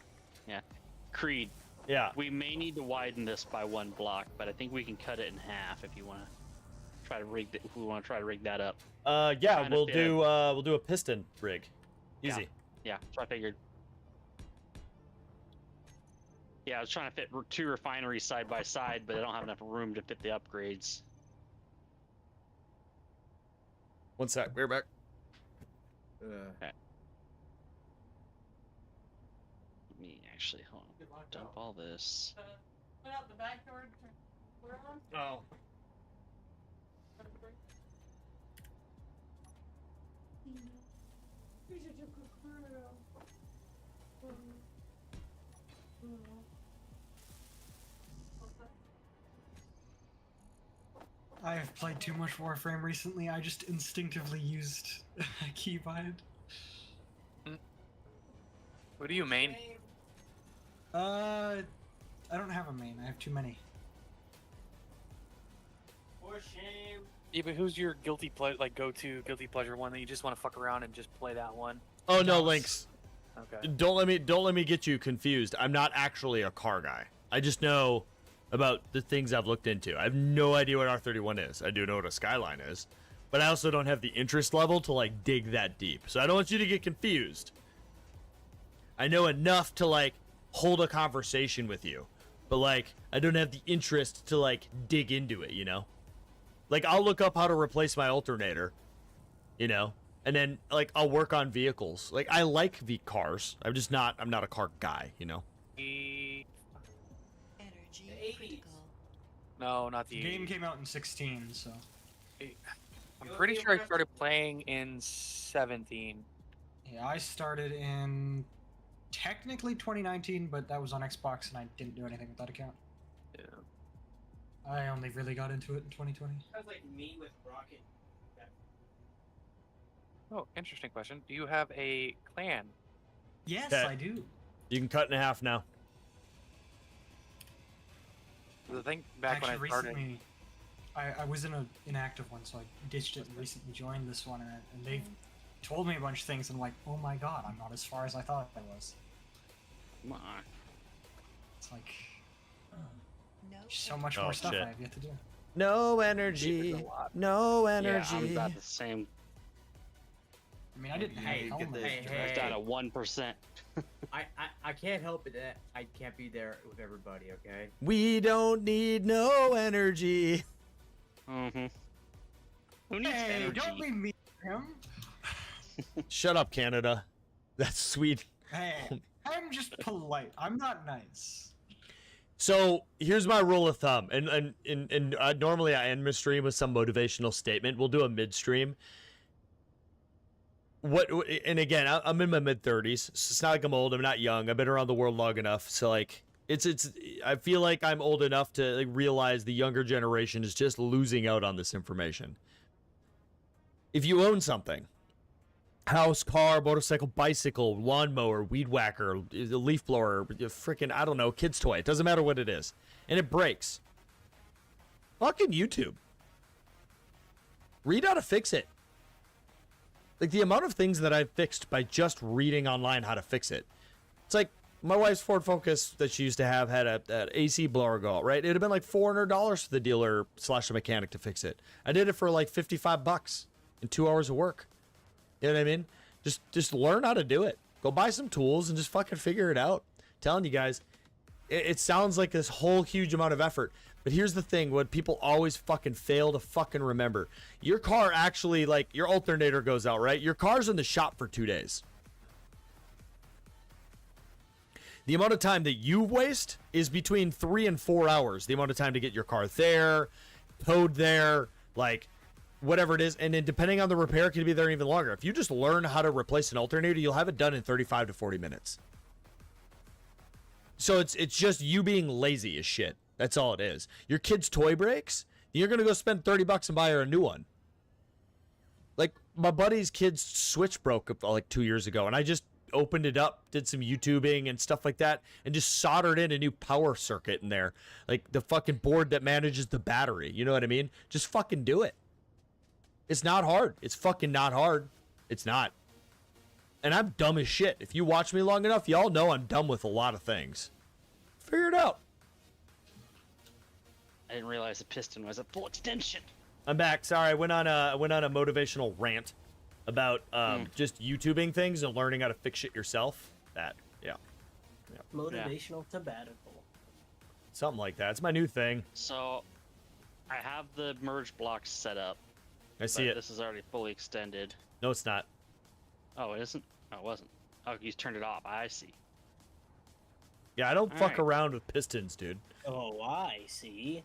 Creed, yeah. we may need to widen this by 1 block, but I think we can cut it in half if you want to try to rig. If we want to try to rig that up. Yeah, Trying to we'll fit do a piston rig. Easy. Yeah, so I figured. Yeah, I was trying to fit 2 refineries side by side, but I don't have enough room to fit the upgrades. One sec, we're back. Let me actually hold on. Dump all this. Put out the backyard. We're on. Oh. I have played too much Warframe recently. I just instinctively used a keybind. What do you main? I don't have a main. I have too many. For shame. Yeah, but who's your guilty go-to guilty pleasure one that you just want to fuck around and just play that one? Oh no, Dallas. Lynx. Okay. Don't let me get you confused. I'm not actually a car guy. I just know about the things I've looked into. I have no idea what R31 is. I do know what a Skyline is, but I also don't have the interest level to like dig that deep. So I don't want you to get confused. I know enough to like hold a conversation with you, but like I don't have the interest to like dig into it, you know? Like I'll look up how to replace my alternator, you know? And then like I'll work on vehicles. Like I like cars. I'm not a car guy, you know? Energy The 80s. critical. No, not The the game came out in 16, so I'm pretty sure I started playing in 17. yeah, I started in technically 2019, but that was on Xbox and I didn't do anything with that account. Yeah. I only really got into it in 2020. Sounds like me with Rocket. Oh, interesting question. Do you have a clan? Yes, Okay. I do. You can cut in half now. The thing back Actually, when I started. recently, I was in an inactive one, so I ditched it and recently joined this one, and they've told me a bunch of things, and I'm like, oh my god, I'm not as far as I thought I was. Come on. It's like No so much Oh, more stuff shit. I have yet to do. No energy. No Yeah, energy. I'm about the same. I mean, I didn't have Hey, a get helmet. this. Hey, It's down to 1%. I can't help it that I can't be there with everybody. Okay. We don't need no energy. Mm-hmm. Who needs Hey, energy? don't be mean to him. Shut up, Canada. That's sweet. Hey, I'm just polite. I'm not nice. So here's my rule of thumb, and normally I end my stream with some motivational statement. We'll do a midstream. And again, I'm in my mid-30s. So it's not like I'm old. I'm not young. I've been around the world long enough. So like, it's. I feel like I'm old enough to like, realize the younger generation is just losing out on this information. If you own something, house, car, motorcycle, bicycle, lawnmower, weed whacker, leaf blower, freaking, I don't know, kid's toy. It doesn't matter what it is. And it breaks. Fucking YouTube. Read how to fix it. Like the amount of things that I've fixed by just reading online how to fix it. It's like my wife's Ford Focus that she used to have had an AC blower go out, right? It'd have been like $400 for the dealer / the mechanic to fix it. I did it for like $55 in 2 hours of work. You know what I mean? Just learn how to do it. Go buy some tools and just fucking figure it out. I'm telling you guys, it sounds like this whole huge amount of effort. But here's the thing, what people always fucking fail to fucking remember. Your car actually, like, your alternator goes out, right? Your car's in the shop for 2 days. The amount of time that you waste is between 3 and 4 hours. The amount of time to get your car there, towed there, like, whatever it is. And then depending on the repair, it could be there even longer. If you just learn how to replace an alternator, you'll have it done in 35 to 40 minutes. So it's just you being lazy as shit. That's all it is. Your kid's toy breaks, you're going to go spend $30 and buy her a new one. Like, my buddy's kid's Switch broke like 2 years ago, and I just opened it up, did some YouTubing and stuff like that, and just soldered in a new power circuit in there. Like, the fucking board that manages the battery. You know what I mean? Just fucking do it. It's not hard. It's fucking not hard. It's not. And I'm dumb as shit. If you watch me long enough, y'all know I'm dumb with a lot of things. Figure it out. I didn't realize the piston was a full extension. I'm back. Sorry, I went on a motivational rant about just YouTubing things and learning how to fix shit yourself. Yeah. Motivational sabbatical. Something like that. It's my new thing. So, I have the merge blocks set up. I see it. This is already fully extended. No, it's not. Oh, it isn't? Oh, it wasn't. Oh, you turned it off. I see. Yeah, I don't fuck around with pistons, dude. Oh, I see.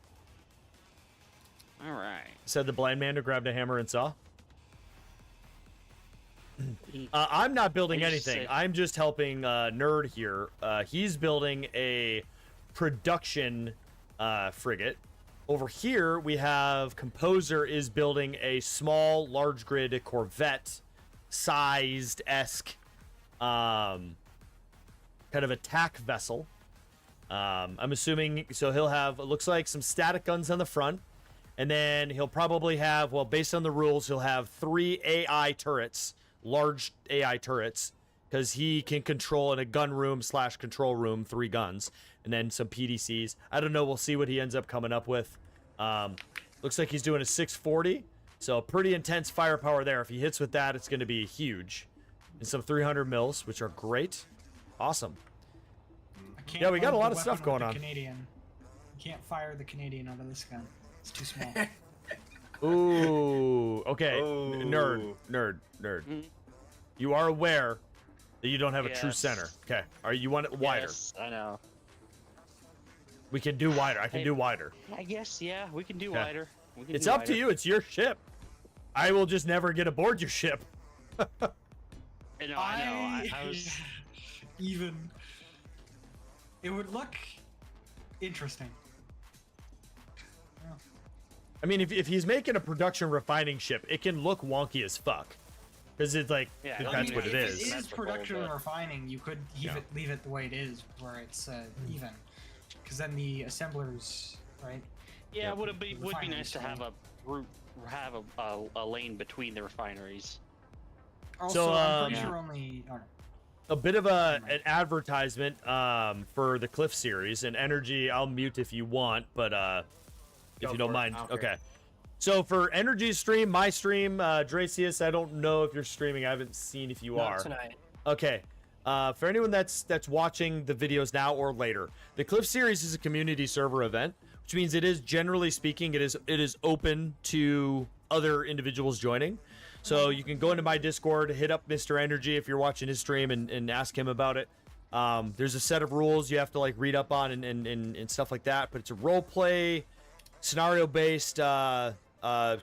All right. Said the blind man who grabbed a hammer and saw. I'm not building anything. I'm just helping Nerd here. He's building a production frigate. Over here, we have Composer is building a small, large grid Corvette sized-esque kind of attack vessel. I'm assuming, so he'll have, it looks like, some static guns on the front. And then he'll probably have, well, based on the rules, he'll have 3 AI turrets, large AI turrets, because he can control in a gun room / control room 3 guns, and then some PDCs. I don't know. We'll see what he ends up coming up with. Looks like he's doing a 640, so pretty intense firepower there. If he hits with that, it's going to be huge. And some 300 mils, which are great. Awesome. Yeah, we got a lot of stuff going on. Canadian. You can't fire the Canadian out of this gun. It's too small. Ooh, okay. Oh. Nerd. You are aware that you don't have a true Yes. center. Okay. You want it wider? Yes, I know. We can do wider. I can do wider. I guess, yeah, we can do Okay. wider. We can It's do up to wider. you. It's your ship. I will just never get aboard your ship. I know. I was. Even. It would look interesting. I mean, if he's making a production refining ship, it can look wonky as fuck. Because it's like, Yeah, that's what it If is. it is Symmetrical, production but- refining, you could leave it the way it is, where it's even. Because then the assemblers, right? Yeah, would be Refineries, nice to right? have a route, have a lane between the refineries. Also, I'm pretty yeah. sure only. Oh, no. A bit of an advertisement for the Cliff series and Energy. I'll mute if you want, but if Go you don't for it. mind. I don't care. Okay. So for Energy's stream, my stream, Dracius, I don't know if you're streaming. I haven't seen if you Not are. tonight. Okay. For anyone that's watching the videos now or later, the Cliff series is a community server event, which means it is, generally speaking, it is open to other individuals joining. So you can go into my Discord, hit up Mr. Energy if you're watching his stream and ask him about it. There's a set of rules you have to like read up on and stuff like that, but it's a role play, scenario based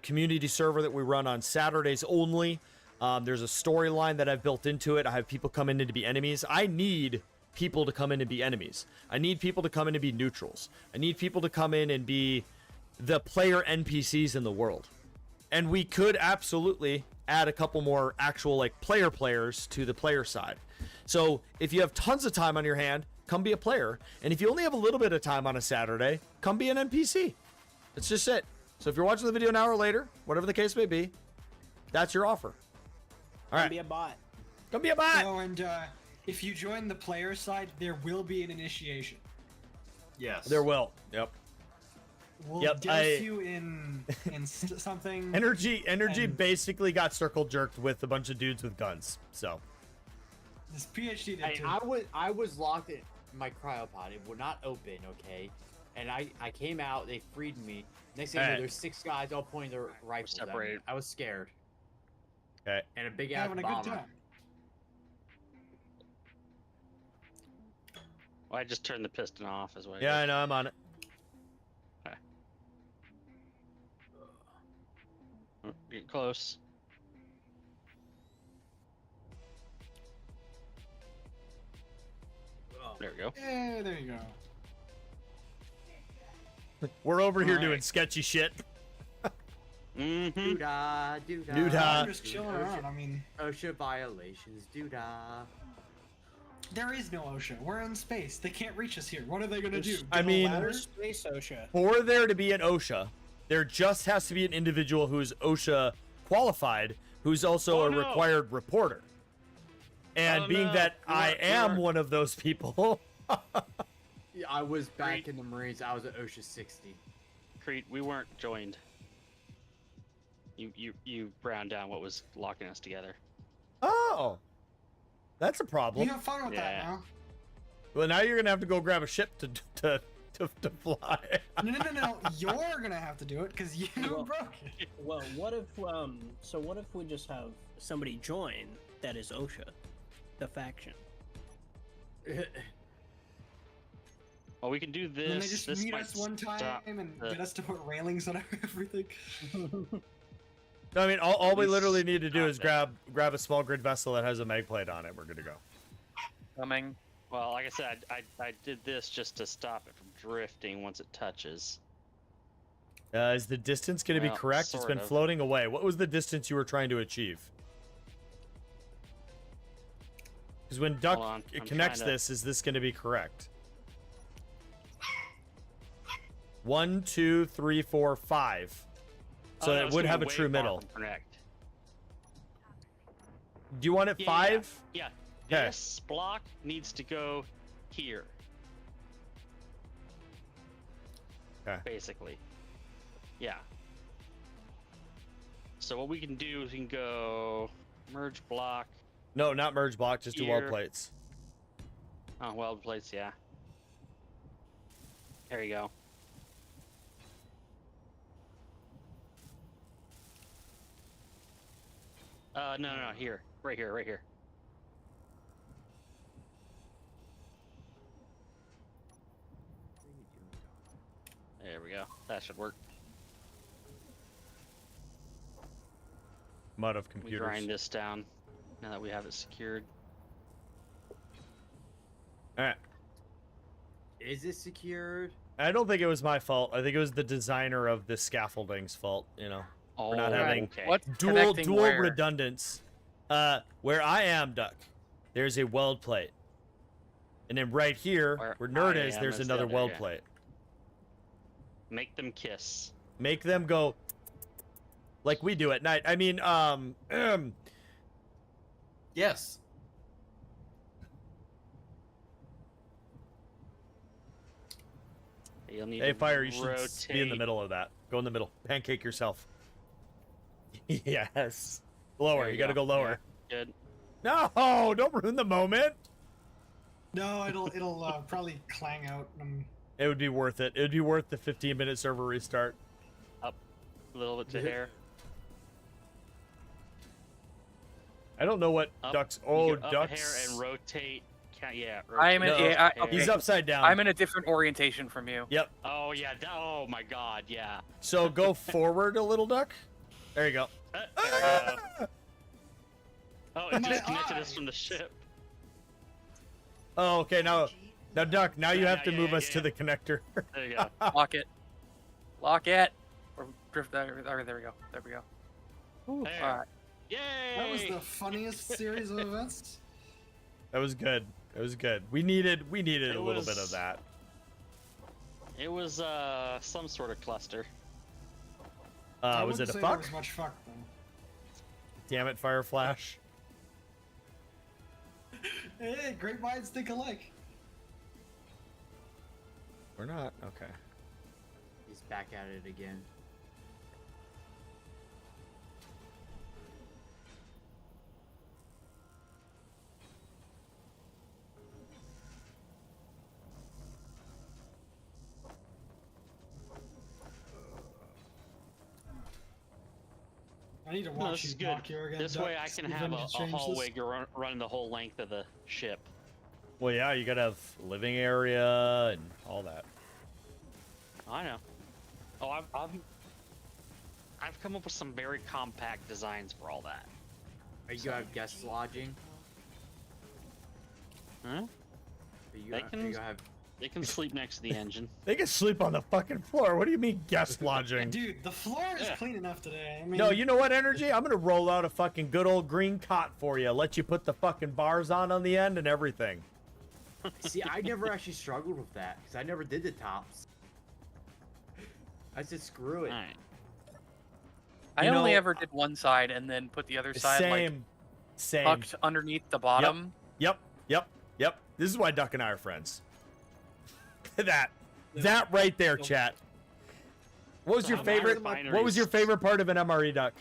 community server that we run on Saturdays only. There's a storyline that I've built into it. I have people come in to be enemies. I need people to come in and be enemies. I need people to come in and be neutrals. I need people to come in and be the player NPCs in the world. And we could absolutely add a couple more actual like players to the player side. So if you have tons of time on your hand, come be a player. And if you only have a little bit of time on a Saturday, come be an NPC. That's just it. So if you're watching the video now or later, whatever the case may be, that's your offer. All right. Be a bot. Gonna be a bot. Oh, and if you join the player side, there will be an initiation. Yes. There will. Yep. We'll Yep, douse you in something. Energy And- basically got circle jerked with a bunch of dudes with guns. So This PhD did Hey, too. I was locked in my cryopod. It would not open, okay? And I came out. They freed me. Next thing you know, Alright. there's 6 guys all pointing their rifles at me. separated. I was scared. okay. And a big ass Having a bomber. good time. Well, I just turned the piston off as well. Yeah, I know. I'm on it. Get close. There we go. Yeah, there you go. We're over here Alright. doing sketchy shit. Mm-hmm. Doodah, doodah. Doodah. I'm just chilling around. I mean, OSHA violations. Doodah. there is no OSHA. We're in space. They can't reach us here. What are they gonna do? I Get a mean- ladder? Space OSHA. For there to be an OSHA, there just has to be an individual who's OSHA qualified, who's also Oh, a no. required reporter. And Oh, being no. that We I weren't- we am weren't- one of those people, Yeah, I was back in the Marines. I was at OSHA 60. Creed, we weren't joined. You browned down what was locking us together. oh, that's a You problem. have fun with that Yeah. now. Well, now you're gonna have to go grab a ship to fly. No. You're gonna have to do it because you Well- broke it. Well, what if so what if we just have somebody join that is OSHA, the faction? Well, we can do this. And then they just this meet might us one time stop and the- get us to put railings on everything. No, I mean, all we least literally need to do stop is that. grab a small grid vessel that has a mag plate on it. We're good to go. Coming. Well, like I said, I did this just to stop it from drifting once it touches. Is the distance going to be Well, correct? It's sort been of. floating away. What was the distance you were trying to achieve? Because when Duck on, I'm connects trying to- this, is this going to be correct? 1, 2, 3, 4, 5. So Oh, no, it it's would gonna have be a way true far middle. from Connect. Do you want it Yeah, 5? Yeah. Okay. This block needs to go here. Okay. Basically. Yeah. So what we can do is we can go merge block. No, not merge block. Just do weld Here. plates. Oh, weld plates, yeah. There you go. No, here. Right here, right here. There we go. That should work. Mud of We computers. grind this down now that we have it secured. All right. Is it secured? I don't think it was my fault. I think it was the designer of the scaffolding's fault. You know, Oh, not having okay. What? dual Connecting where? redundance. Where I am, Duck, there's a weld plate, and then right here, where Nerd I is, am there's is the another other, weld yeah. plate. Make them kiss. Make them go like we do at night. I mean, Yes. You'll need hey, to fire! You should rotate. be in the middle of that. Go in the middle. Pancake yourself. Yes. Lower. There You you got to go. go lower. Good. No, don't ruin the moment. No, it'll probably clang out. It would be worth it. It would be worth the 15-minute server restart. A little bit to Yeah. here. I don't know what Up, Ducks. you Oh, go up Ducks. a hair and rotate. Yeah. I'm in. rotate Yeah, a hair. He's upside down. I'm in a different orientation from you. Yep. Oh yeah. Oh my God. Yeah. So go forward a little, Duck. There you go. There we go. Oh, it My disconnected us eye. from the ship. Oh, okay. Now, Duck. Now you Yeah, have to yeah, move yeah, us to yeah. the connector. There you go. Lock it. Lock it. Or drift. There we go. There we go. There. All right. Yay! That was the funniest series of events. That was good. That was good. We needed It a little bit of was- that. It was some sort of cluster. I Was it wouldn't a say fuck? There was much fuck though. Damn it, Fire Flash. Hey, great minds think alike. We're not. Okay. He's back at it again. I need to No, watch this is you good. talk here again. This Duck, way I see can if have need a to change hallway this. run the whole length of the ship. Well, yeah, you gotta have living area and all that. I know. Oh, I've come up with some very compact designs for all that. Are you gonna have guest lodging? Huh? Are you They gonna, can- are you gonna have They can sleep next to the engine. They can sleep on the fucking floor. What do you mean guest lodging? Dude, the floor is Yeah. clean enough today. I mean, No, you know what, Energy? I'm gonna roll out a fucking good old green cot for you. Let you put the fucking bars on the end and everything. See, I never actually struggled with that because I never did the tops. I said screw it. Alright. I You only know- ever did one side and then put the other side like Same. tucked underneath the bottom. Yep. This is why Duck and I are friends. that right there, chat. What was your So favorite? my What was your favorite part of an MRE, Duck?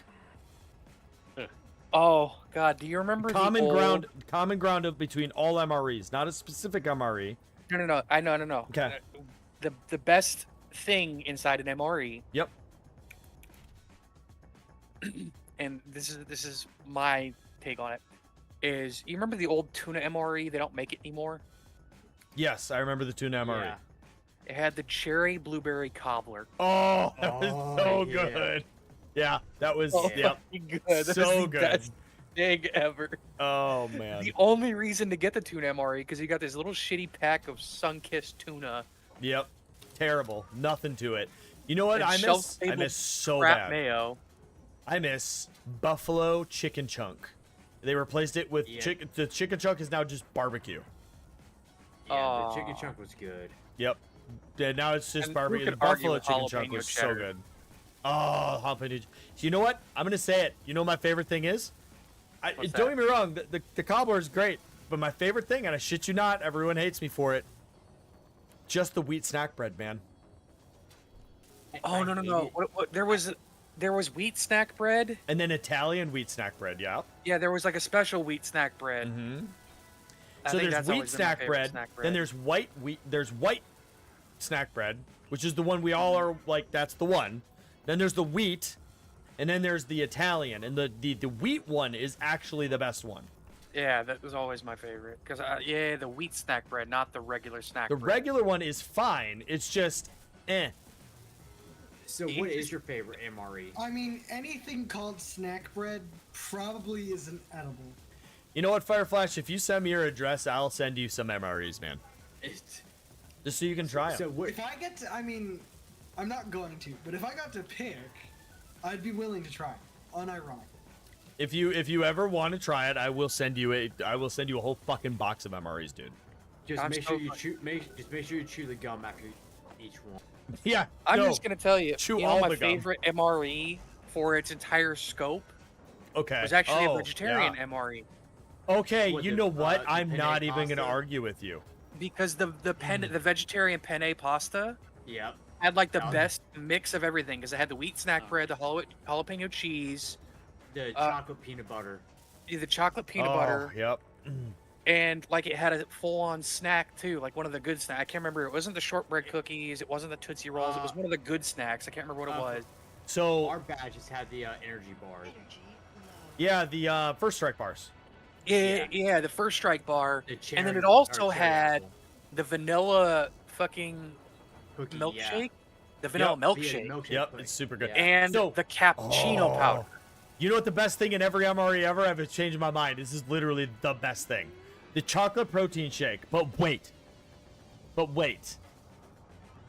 Oh God, do you remember Common the old... ground of between all MREs, not a specific MRE. No. I know. Okay. The best thing inside an MRE. Yep. And this is my take on it. Is you remember the old tuna MRE? They don't make it anymore. Yes, I remember the tuna MRE. Yeah. It had the cherry blueberry cobbler. Oh, that was Oh, so yeah. good. Yeah, that was Oh, yep. fucking good. That was So the good. best thing ever. Oh man. The only reason to get the tuna MRE because you got this little shitty pack of sun-kissed tuna. Yep. Terrible. Nothing to it. You know what And I shelf miss? I stable miss so crap bad. mayo. I miss buffalo chicken chunk. They replaced it with Yeah. chicken. The chicken chunk is now just barbecue. Yeah, the chicken Aw. chunk was good. Yep. Yeah, now it's just And who barbecue. The could argue buffalo with chicken chunk jalapeno was so cheddar? good. Oh, jalapeno. So you know what? I'm gonna say it. You know what my favorite thing is? What's Don't that? get me wrong. The cobbler is great, but my favorite thing, and I shit you not, everyone hates me for it. Just the wheat snack bread, man. Oh no. What, there was wheat snack bread. And then Italian wheat snack bread. Yeah. Yeah, there was like a special wheat snack bread. Mm-hmm. I So think there's that's wheat always been my snack favorite bread, snack then there's white wheat, there's white snack bread, which is the one we all are like, that's the one. Then there's the wheat, and then there's the Italian, and the wheat one is actually the best one. Yeah, that was always my favorite because yeah, the wheat snack bread, not the regular snack The bread. regular one is fine, it's just eh. So, what is your favorite MRE? I mean, anything called snack bread probably isn't edible. You know what, Fireflash, if you send me your address, I'll send you some MREs, man. It's, Just so you can try them. so what? If I get to, I mean, I'm not going to, but if I got to pick, I'd be willing to try it, unironically. If you ever want to try it, I will send you a whole fucking box of MREs, dude. Just I'm make so sure you fucking- just make sure you chew the gum after each one. Yeah, I'm no. just gonna tell you, Chew you know, all my the gum. favorite MRE for its entire scope Okay. was actually Oh, a vegetarian yeah. MRE Okay, What, you the, know what? the I'm penne not even gonna pasta? argue with you. because the vegetarian penne pasta Yep. had like the Yeah. best mix of everything because it had the wheat snack bread, the jalapeno cheese, The chocolate peanut butter. the chocolate peanut Oh, butter, Yep. and like it had a full-on snack too, like one of the good snacks. I can't remember. It wasn't the shortbread cookies. It wasn't the Tootsie Rolls. It was one of the good snacks. I can't remember what it was. So Our badges had the energy bars. yeah, the first strike bars. Yeah, the first strike bar, The and then cherry- it also or cherry had apple. the vanilla fucking Cookie, milkshake, yeah. the vanilla Yep. milkshake, Yeah, the milkshake Yep, pudding. it's super good. Yeah. and So- the cappuccino Oh. powder. You know what the best thing in every MRE ever? I've changed my mind. This is literally the best thing. The chocolate protein shake. But wait.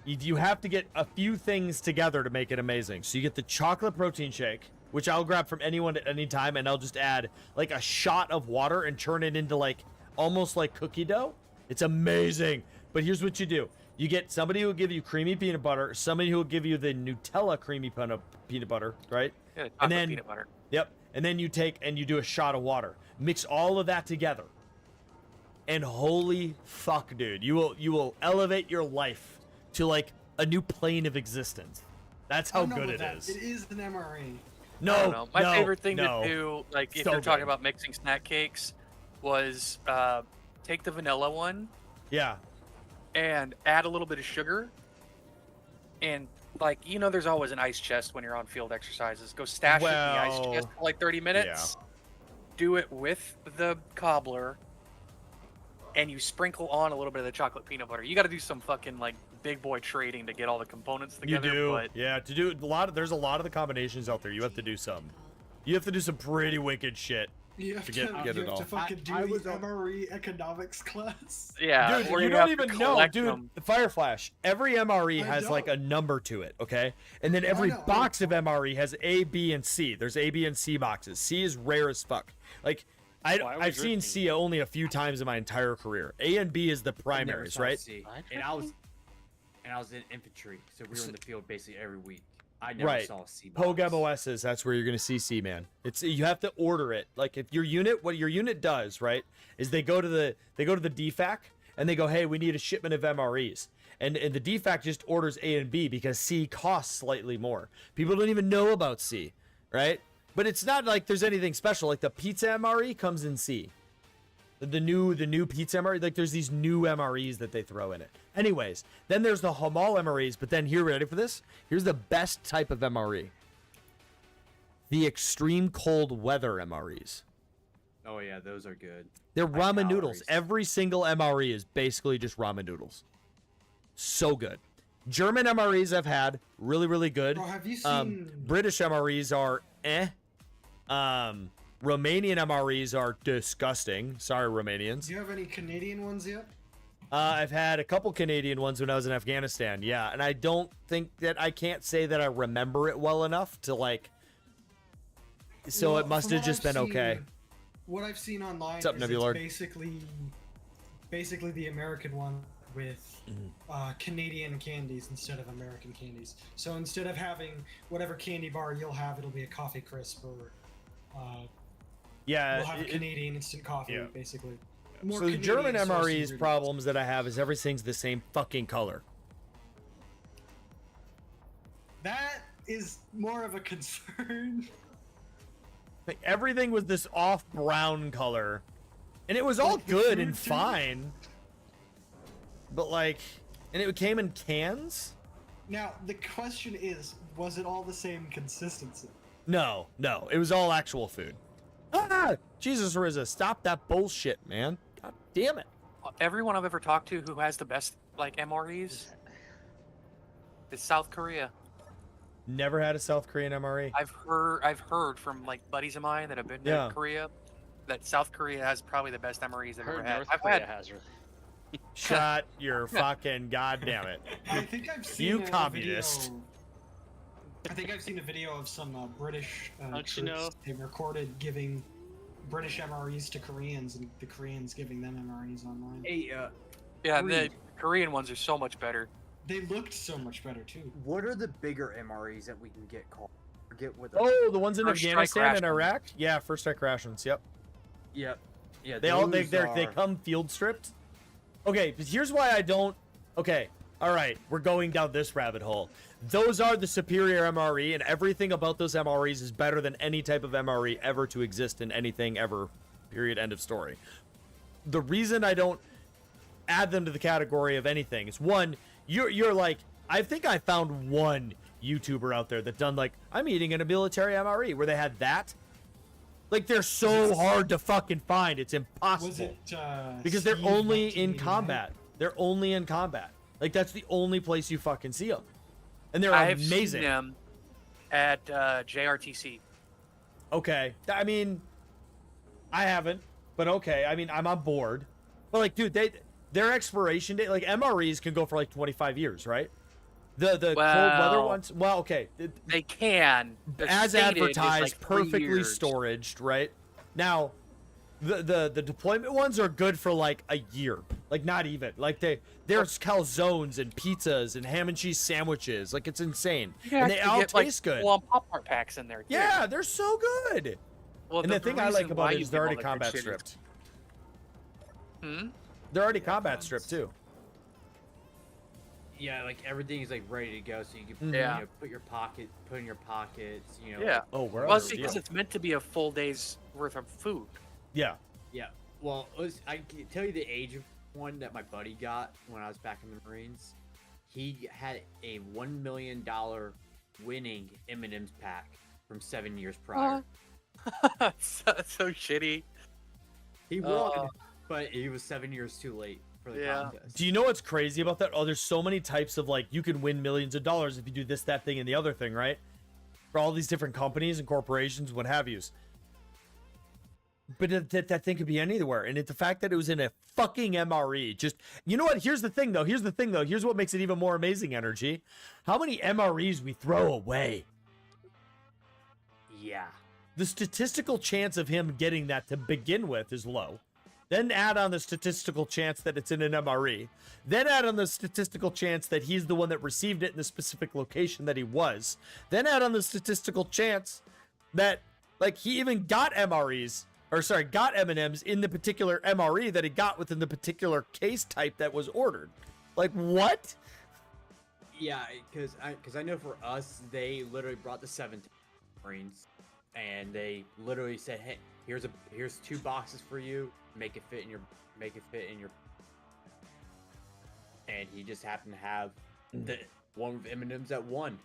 You have to get a few things together to make it amazing. So you get the chocolate protein shake, which I'll grab from anyone at any time, and I'll just add like a shot of water and turn it into like almost like cookie dough. It's amazing. But here's what you do. You get somebody who will give you creamy peanut butter, somebody who will give you the Nutella creamy peanut butter, right? Yeah, chocolate And then- peanut butter. Yep. And then you take and you do a shot of water. Mix all of that together. and holy fuck, dude, you will elevate your life to like a new plane of existence. That's how good it is. It is an MRE. No, I don't know. My favorite thing no. to do, like if So you're talking good. about mixing snack cakes, was take the vanilla one Yeah. and add a little bit of sugar. And like there's always an ice chest when you're on field exercises. Go stash it in the ice Well, chest for like 30 minutes. Do it with the cobbler, and you sprinkle on a little bit of the chocolate peanut butter. You got to do some fucking like big boy trading to get all the components You together. do. But Yeah, to do there's a lot of the combinations out there. You have to do some. You have to do some pretty wicked shit. You have To to, get you it have all. to fucking do I the was on- MRE economics class. yeah, Dude, or you you don't have even to know, collect dude. them. Fire Flash. Every MRE I has like a number to it, okay? And then I every know, I box know. of MRE has A, B, and C. There's A, B, and C boxes. C is rare as fuck. Like Why are we I've seen drifting? C only a few times in my entire career. A and B is the I never primaries, saw right? C. What? And I was in infantry, so we were in the field basically every week. I never Right. saw a C. Pogue box. MOSs, that's where you're gonna see C, man. It's you have to order it. Like if what your unit does, right, is they go to the DFAC and they go, hey, we need a shipment of MREs. And the DFAC just orders A and B because C costs slightly more. People don't even know about C, right? But it's not like there's anything special. Like the pizza MRE comes in C. The new pizza MRE, like there's these new MREs that they throw in it. Anyways, then there's the Hamal MREs, but then here, ready for this? Here's the best type of MRE. The extreme cold weather MREs. Oh yeah, those are good. They're High ramen noodles. calories. Every single MRE is basically just ramen noodles. So good. German MREs I've had, really, really good. Bro, have you seen? British MREs are eh. Romanian MREs are disgusting. Sorry, Romanians. Do you have any Canadian ones yet? I've had a couple Canadian ones when I was in Afghanistan, yeah, and I don't think that I can't say that I remember it well enough to like. So Well, it must from have what just I've been okay. seen- What I've seen online What's up, is Nebula it's Lord? basically the American one with Mm-hmm. Canadian candies instead of American candies. So instead of having whatever candy bar you'll have, it'll be a coffee crisp or Yeah. we'll have a Canadian instant coffee, yeah. basically. So the German Canadian source MRE's ingredients. problems that I have is everything's the same fucking color. That is more of a concern. Like, everything was this off brown color, and it was all Like the good food and too? fine. But like, and it came in cans. Now the question is, was it all the same consistency? No, it was all actual food. Ah, Jesus, Rizza, stop that bullshit, man. God damn it. Everyone I've ever talked to who has the best like MREs is South Korea. Never had a South Korean MRE. I've heard from like buddies of mine that have been to Yeah. Korea that South Korea has probably the best MREs they've ever Heard had. North I've Korea had has. Shut your fucking goddamn it. I think I've seen You a communist. Video, I think I've seen a video of some British Don't you troops. know? They recorded giving British MREs to Koreans, and the Koreans giving them MREs online. Hey, yeah, the Reed. Korean ones are so much better. They looked so much better too. what are the bigger MREs that we can get called? Forget what the. Oh, the ones in First strike Afghanistan and rations. Iraq? Yeah, first strike rations. Yep. Yep. Yeah. They all they those come field stripped. Okay, but here's why I don't. Okay, all right, we're going down this rabbit hole. Those are the superior MRE, and everything about those MREs is better than any type of MRE ever to exist in anything ever. Period. End of story. The reason I don't add them to the category of anything is one, you're like, I think I found one YouTuber out there that done like, I'm eating in a military MRE where they had that. Like, they're so hard to fucking find. It's impossible. Was it Because they're Steve only in 1989? combat. They're only in combat. Like, that's the only place you fucking see them. And they're I've amazing. seen them at JRTC. Okay. I mean, I haven't, but okay. I mean, I'm on board. But, like, dude, their expiration date, like, MREs can go for, like, 25 years, right? The cold weather Well, ones, well, okay. They can. They're As stated is, advertised, like, 3 perfectly years. storaged, right? Now, the deployment ones are good for like a year, like not even. Like there's calzones and pizzas and ham and cheese sandwiches, like it's insane, You and they actually all get, like, taste good. full-on Pop-Tart packs in there. Too. Yeah, they're so good. Well, And the thing I reason like why about it you is they're get all already that good combat shit is- stripped. Hmm? They're already combat stripped too. Yeah, like everything is like ready to go, so you can Yeah. you know, put in your pockets. You know. Yeah. Oh, where Well, are it's they? because it's meant to be a full day's worth of food. Yeah. Yeah. Well, I can tell you the age of one that my buddy got when I was back in the Marines. He had a $1 million winning M&M's pack from 7 years prior. That's so shitty. He won, but he was 7 years too late for the contest. Do you know what's crazy about that? Oh, there's so many types of like, you can win millions of dollars if you do this, that thing, and the other thing, right? For all these different companies and corporations, what have yous. But that thing could be anywhere. And the fact that it was in a fucking MRE, just, you know what? Here's the thing though. Here's what makes it even more amazing, Energy. How many MREs we throw away? Yeah. The statistical chance of him getting that to begin with is low. Then add on the statistical chance that it's in an MRE. Then add on the statistical chance that he's the one that received it in the specific location that he was. Then add on the statistical chance that, like, he even got got M&Ms in the particular MRE that he got within the particular case type that was ordered. Like, what? Yeah, because I know for us, they literally brought the 7 Marines, and they literally said, "Hey, here's 2 boxes for you. Make it fit in your." And he just happened to have the one with M&Ms at 1.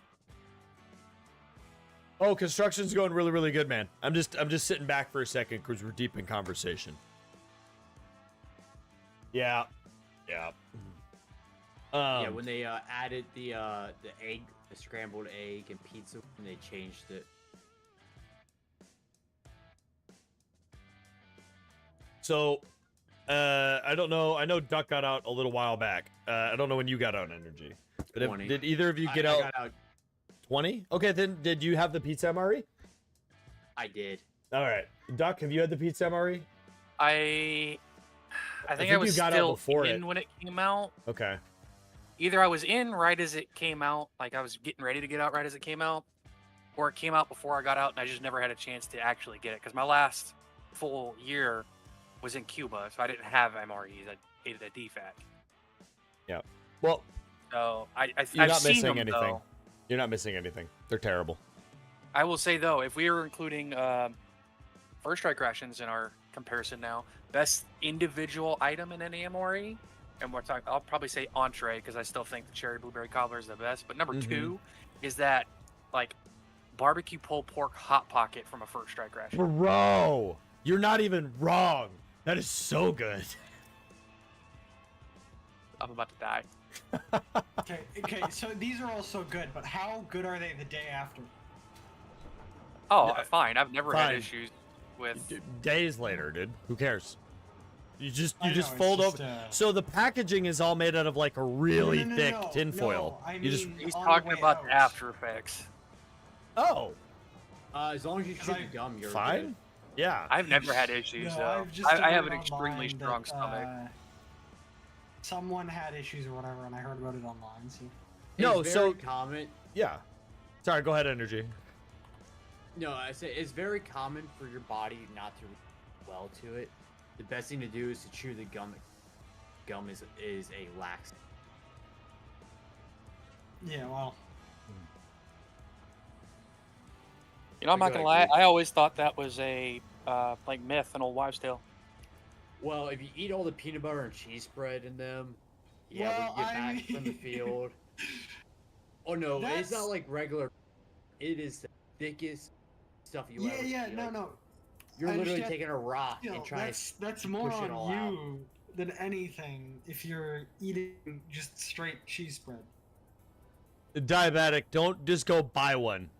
Oh, construction's going really, really good, man. I'm just sitting back for a second because we're deep in conversation. Yeah. Yeah, when they added the scrambled egg and pizza, and they changed it. So, I don't know. I know Duck got out a little while back. I don't know when you got out, Energy. But did either of you get out? I got out. 20? Okay, then did you have the pizza MRE? I did. All right. Duck, have you had the pizza MRE? I think I you was got out still before in when it came out. Okay. Either I was in right as it came out, like I was getting ready to get out right as it came out, or it came out before I got out and I just never had a chance to actually get it. Because my last full year was in Cuba, so I didn't have MREs. I ate a DFAC. Yeah. Well, so you're I've not seen missing them, anything. though. You're not missing anything. They're terrible. I will say though, if we were including first strike rations in our comparison now, best individual item in any MRE, and we're talking, I'll probably say entree because I still think the cherry blueberry cobbler is the best. But number 2 is that like barbecue pulled pork hot pocket from a first strike ration. Bro, you're not even wrong. That is so good. I'm about to die. Okay, so these are all so good, but how good are they the day after? Oh, Yeah, fine. I've never had fine. issues with. Days later, dude. Who cares? You just I know, it's fold just, over. So the packaging is all made out of like a really thick no, tinfoil. no, I You just mean- He's on the talking way about the out. After Effects. oh, As long as you chew the gum, you're fine. good. Yeah. I've never had issues No, though. I've just I have heard an extremely online strong that, stomach. Someone had issues or whatever, and I heard about it online. So. No, It's so- very common. Yeah. Sorry, go ahead, Energy. No, I say it's very common for your body not to react well to it. The best thing to do is to chew the gum. Gum is a laxative. Yeah, well, You know, I'm I not gotta gonna lie. agree. I always thought that was a like myth, an old wives' tale. Well, if you eat all the peanut butter and cheese spread in them, yeah, Well, when you get I back from the mean- field. Oh no, it's That's- not like regular. It is the thickest stuff you ever see. Like, no. You're I literally understand- taking a rock You know, and trying that's to more push it all on out. you than anything. If you're eating just straight cheese spread. Diabetic, don't just go buy one.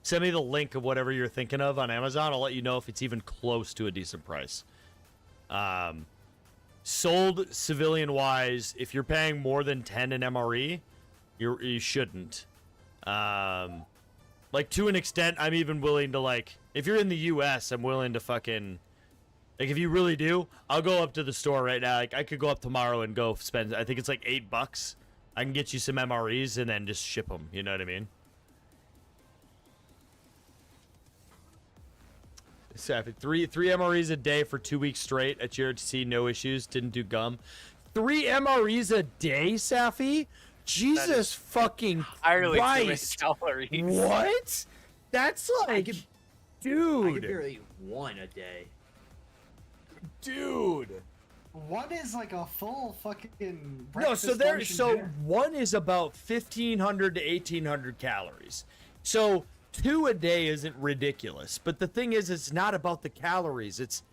Send me the link of whatever you're thinking of on Amazon. I'll let you know if it's even close to a decent price. Sold civilian wise, if you're paying more than 10 in MRE, you shouldn't. Like to an extent, I'm even willing to like, if you're in the US, I'm willing to fucking, like if you really do, I'll go up to the store right now. Like I could go up tomorrow and go spend, I think it's like $8. I can get you some MREs and then just ship them. You know what I mean? Safi, three MREs a day for 2 weeks straight at GRTC, no issues. Didn't do gum. 3 MREs a day, Safi? Jesus fucking Entirely too many Christ! calories. What? That's like, I could dude, barely eat one a day. dude. One is like a full fucking No, breakfast, so there, lunch, and so dinner. one is about 1,500 to 1,800 calories. So 2 a day isn't ridiculous, but the thing is, it's not about the calories. It's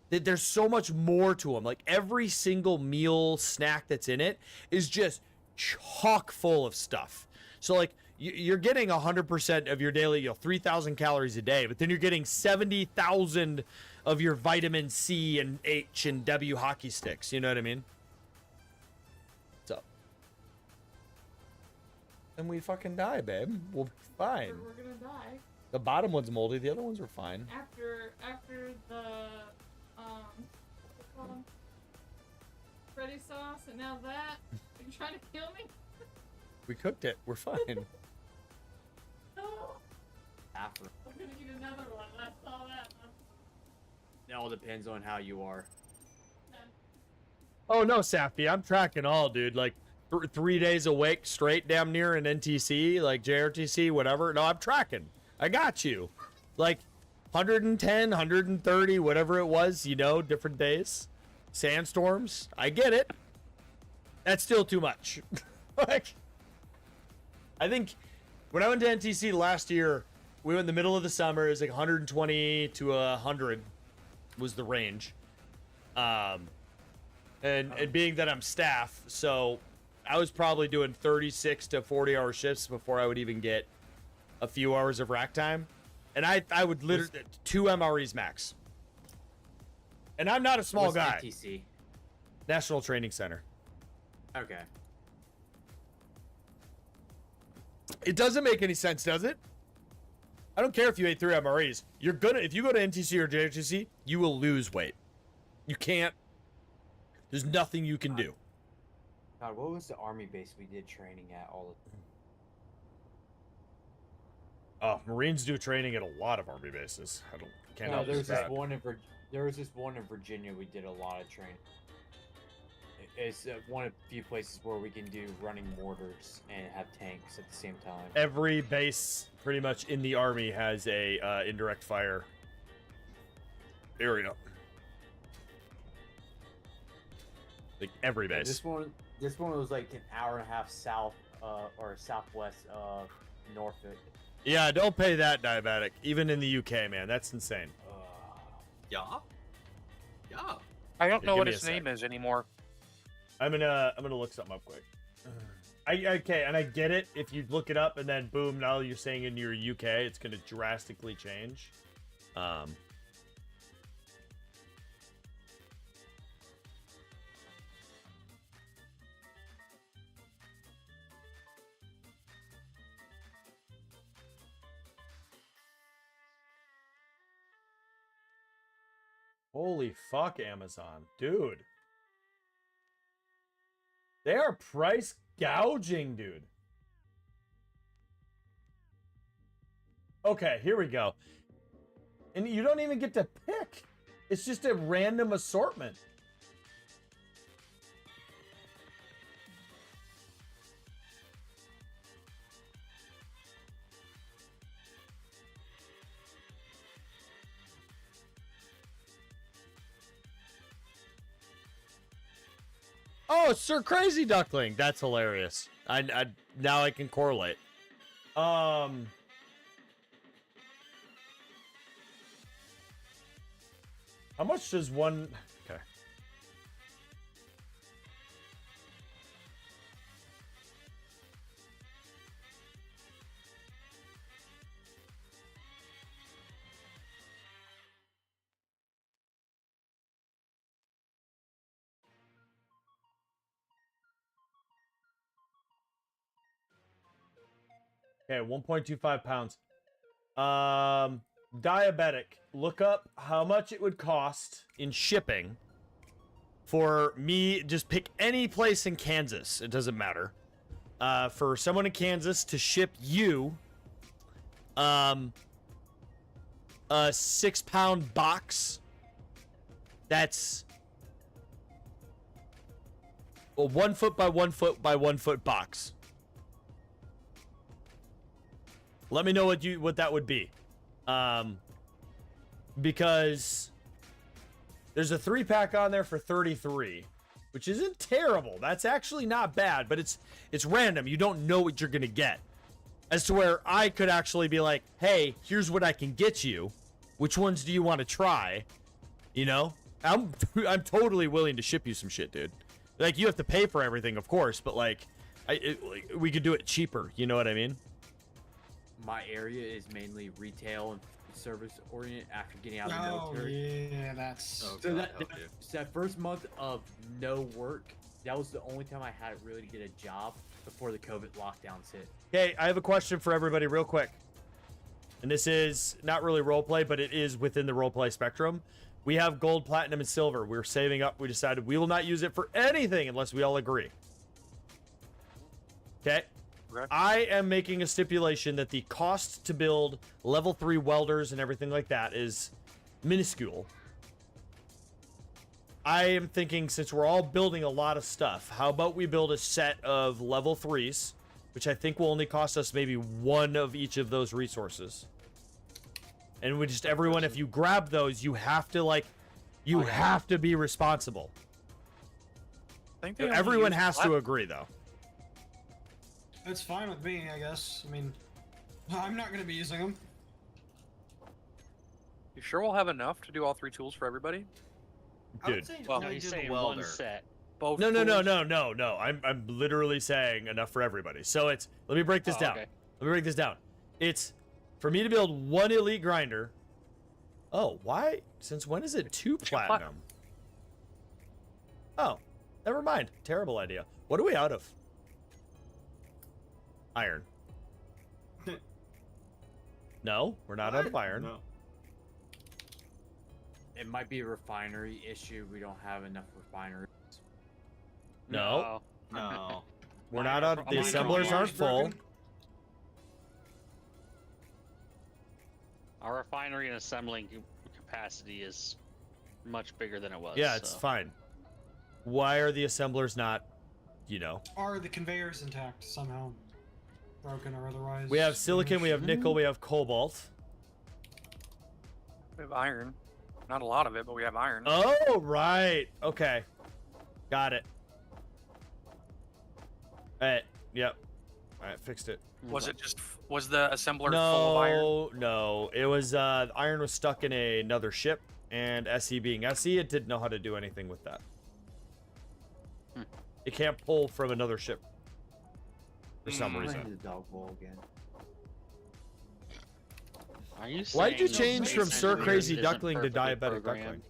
that there's so much more to them. Like every single meal snack that's in it is just chock full of stuff. So like you're getting 100% of your daily, 3,000 calories a day, but then you're getting 70,000 of your vitamin C and H and W hockey sticks. You know what I mean? So. And we fucking die, babe. We'll be fine. We're gonna die The bottom one's moldy. The other ones were fine. after the what's it called? Freddy sauce, and now that you're trying to kill me. We cooked it. We're fine. No, After. I'm gonna eat another one. I saw that. It all depends on how you are. Oh no, Safi, I'm tracking all, dude. Like 3 days awake straight, damn near in NTC, like JRTC, whatever. No, I'm tracking. I got you. Like 110, 130, whatever it was, different days. Sandstorms. I get it. That's still too much. Like, I think when I went to NTC last year, we went in the middle of the summer. It was like 120 to 100 was the range. And being that I'm staff, so I was probably doing 36 to 40 hour shifts before I would even get a few hours of rack time. And I would literally 2 MREs max. And I'm not a small What's guy. NTC? National Training Center. Okay. It doesn't make any sense, does it? I don't care if you ate 3 MREs. If you go to NTC or JHTC, you will lose weight. You can't. There's nothing you can do. God, what was the army base we did training at all the Oh, Marines do training at a lot of army bases. Can't No, help there was this that. there was this one in Virginia we did a lot of training. It's one of the few places where we can do running mortars and have tanks at the same time. Every base pretty much in the army has a indirect fire area. Like every base. This one was like an hour and a half south or southwest of Norfolk. Yeah, don't pay that, diabetic. Even in the UK, man, that's insane. Yeah. I don't know give what me a its sec. name is anymore. I'm gonna look something up quick. Okay, and I get it. If you look it up and then boom, now you're saying in your UK, it's gonna drastically change. Holy fuck, Amazon, dude. They are price gouging, dude. Okay, here we go. And you don't even get to pick. It's just a random assortment. Oh, Sir Crazy Duckling. That's hilarious. I now I can correlate. How much does one? Okay. Okay, 1.25 pounds. Diabetic. Look up how much it would cost in shipping for me. Just pick any place in Kansas. It doesn't matter. For someone in Kansas to ship you, a 6-pound box that's a 1 foot by 1 foot by 1 foot box. Let me know what that would be. Because there's a 3-pack on there for 33, which isn't terrible. That's actually not bad, but it's random. You don't know what you're gonna get. As to where I could actually be like, hey, here's what I can get you. Which ones do you want to try? You know? I'm totally willing to ship you some shit, dude. Like, you have to pay for everything, of course, but like, we could do it cheaper. You know what I mean? My area is mainly retail and service oriented after getting out of the Oh military. yeah, that's. So that first month of no work, that was the only time I had really to get a job before the COVID lockdowns hit. Okay, I have a question for everybody real quick. And this is not really roleplay, but it is within the roleplay spectrum. We have gold, platinum, and silver. We're saving up. We decided we will not use it for anything unless we all agree. Okay? I am making a stipulation that the cost to build level 3 welders and everything like that is minuscule. I am thinking, since we're all building a lot of stuff, how about we build a set of level 3s, which I think will only cost us maybe 1 of each of those resources. And we just, everyone, if you grab those, you have to, like, you have to be responsible. I think they only Everyone use has to agree, though. It's fine with me, I guess. I mean, I'm not gonna be using them. You sure we'll have enough to do all 3 tools for everybody? Dude. Well, No, he's do the saying welder. one set. Both. No. tools? I'm literally saying enough for everybody. So it's, let me break this down. Okay. Let me break this down. It's for me to build 1 elite grinder. Oh, why? Since when is it 2 platinum? Oh, never mind. Terrible idea. What are we out of? Iron. No, we're not out of iron. No. It might be a refinery issue. We don't have enough refineries. No, No. we're not out. The Mine assemblers are aren't full. Our refinery and assembling capacity is much bigger than it was. Yeah, it's so. fine. Why are the assemblers not, you know? Are the conveyors intact somehow? Broken or otherwise? We have silicon, we have nickel, we have cobalt. We have iron. Not a lot of it, but we have iron. Oh, right. Okay. Got it. Alright, yep. Alright, fixed it. Was it just was the assembler full of iron? No. It was iron was stuck in another ship, and SE being SE, it didn't know how to do anything with that. It can't pull from another ship for some reason. The dog bowl again. Are you Why'd you saying change from Space Sir Engineers Crazy isn't Duckling to perfectly Diabetic programmed?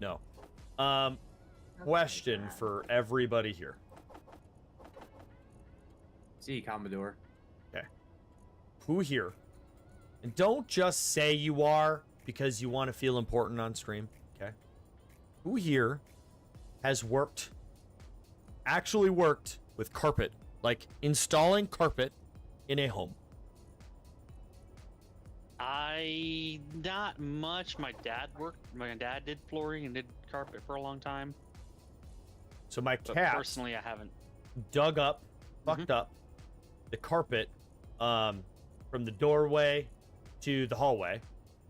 Duckling? No. Question for everybody here. See, Commodore. Okay. Who here? And don't just say you are because you want to feel important on stream. Okay. Who here has actually worked with carpet, like installing carpet in a home? Not much. My dad did flooring and did carpet for a long time. So my But cat personally, I haven't. dug up, fucked up the carpet from the doorway to the hallway,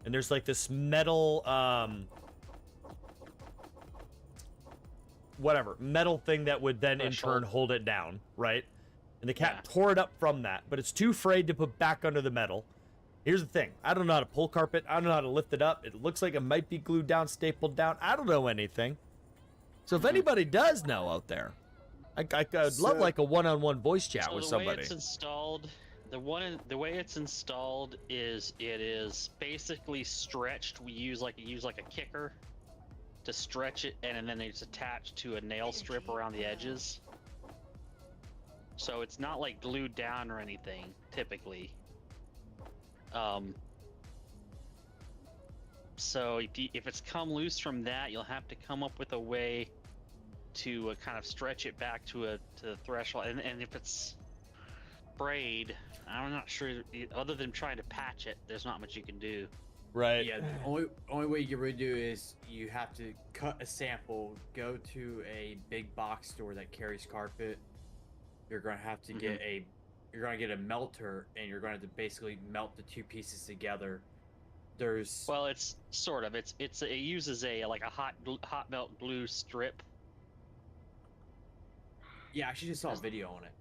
and there's like this metal metal thing that would then in turn hold it down, right? And the cat tore it up from that, but it's too afraid to put back under the metal. Here's the thing. I don't know how to pull carpet. I don't know how to lift it up. It looks like it might be glued down, stapled down. I don't know anything. So if anybody does know out there, I'd love like a one-on-one voice chat with somebody. The way it's installed, the way it's installed is it is basically stretched. We use like a kicker to stretch it, and then it's attached to a nail strip around the edges. So it's not like glued down or anything typically. So if it's come loose from that, you'll have to come up with a way to kind of stretch it back to the threshold. And if it's sprayed, I'm not sure. Other than trying to patch it, there's not much you can do. Right. Yeah, the only way you can really do is you have to cut a sample, go to a big box store that carries carpet. You're gonna have to get you're gonna get a melter, and you're going to basically melt the two pieces together. There's Well, it's sort of. It uses a hot melt glue strip. yeah, I actually just saw a video on it.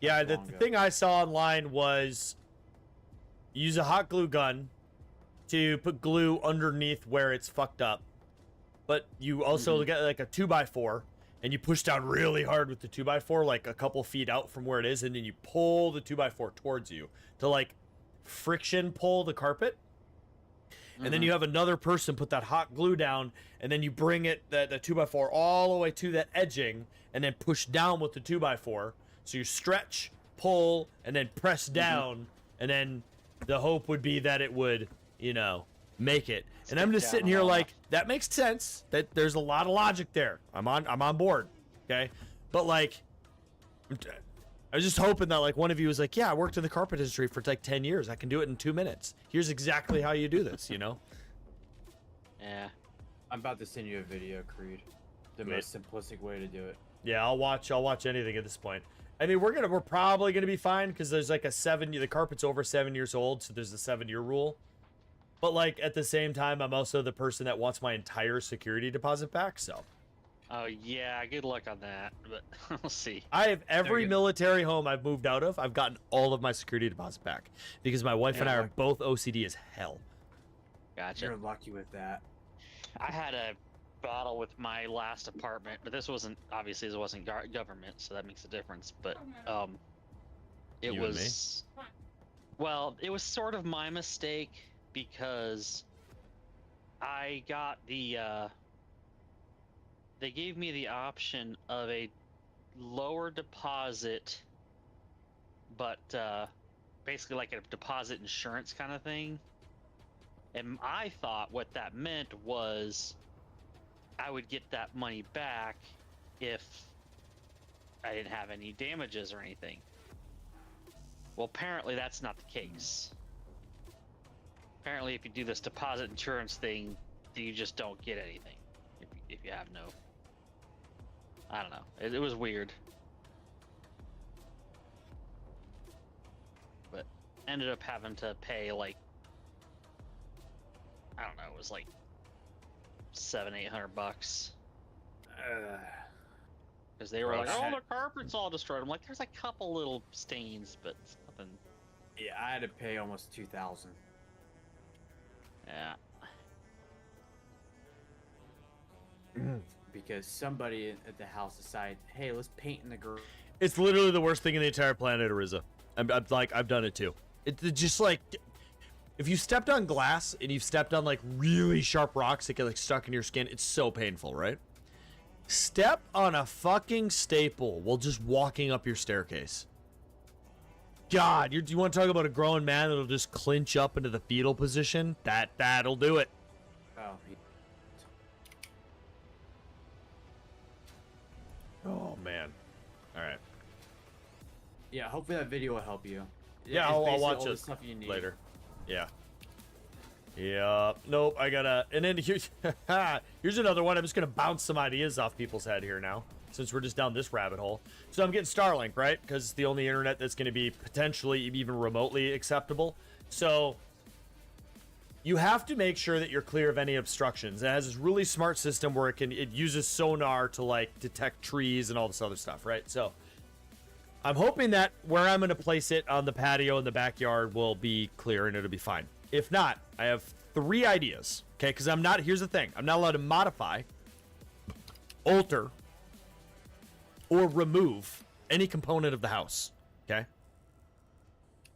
Yeah, Not the long ago. thing I saw online was use a hot glue gun to put glue underneath where it's fucked up. But you also get like a 2x4 and you push down really hard with the 2x4, like a couple feet out from where it is, and then you pull the 2x4 towards you to like friction pull the carpet. And then you have another person put that hot glue down, and then you bring it the 2x4 all the way to that edging, and then push down with the 2x4. So you stretch, pull, and then press down, and then the hope would be that it would, you know, make it. And I'm just sitting here like, that makes sense. That there's a lot of logic there. I'm on board. Okay, but like, I was just hoping that like one of you was like, yeah, I worked in the carpet industry for like 10 years. I can do it in 2 minutes. Here's exactly how you do this, you know? Yeah. I'm about to send you a video, Creed. The most simplistic way to do it. Yeah, I'll watch anything at this point. I mean, we're probably gonna be fine because there's like the carpet's over 7 years old, so there's a 7-year rule. But like at the same time, I'm also the person that wants my entire security deposit back, so. Oh yeah, good luck on that, but we'll see. I have every military home I've moved out of. I've gotten all of my security deposit back because my wife and I are both OCD as hell. Gotcha. You're lucky with that. I had a battle with my last apartment, but this wasn't government, so that makes a difference. But it You and was well, it was sort of my mistake because I got the they gave me the option of a lower deposit, but basically like a deposit insurance kind of thing. And I thought what that meant was I would get that money back if I didn't have any damages or anything. Well, apparently that's not the case. Apparently if you do this deposit insurance thing, you just don't get anything if you have no... I don't know. It was weird. But ended up having to pay like, I don't know, it was like $700-800 because they were like, oh, the carpet's all destroyed. I'm like, there's a couple little stains, but it's nothing. Yeah, I had to pay almost $2,000. Yeah. Because somebody at the house decided, hey, let's paint in the garage. It's literally the worst thing in the entire planet, Ariza. I've done it too. It's just like, if you stepped on glass and you've stepped on like really sharp rocks that get like stuck in your skin, it's so painful, right? Step on a fucking staple while just walking up your staircase. God, you want to talk about a grown man that'll just clinch up into the fetal position? That'll do it. Oh man. All right. Yeah, hopefully that video will help you. Yeah, It's I'll basically watch all the it stuff you need. later. Yeah. Yeah. Nope. I gotta. And then here's another one. I'm just gonna bounce some ideas off people's head here now, since we're just down this rabbit hole. So I'm getting Starlink, right? Because it's the only internet that's gonna be potentially even remotely acceptable. So you have to make sure that you're clear of any obstructions. It has this really smart system where it uses sonar to like detect trees and all this other stuff, right? So I'm hoping that where I'm going to place it on the patio in the backyard will be clear and it'll be fine. If not, I have 3 ideas, okay? Because here's the thing. I'm not allowed to modify, alter, or remove any component of the house, okay?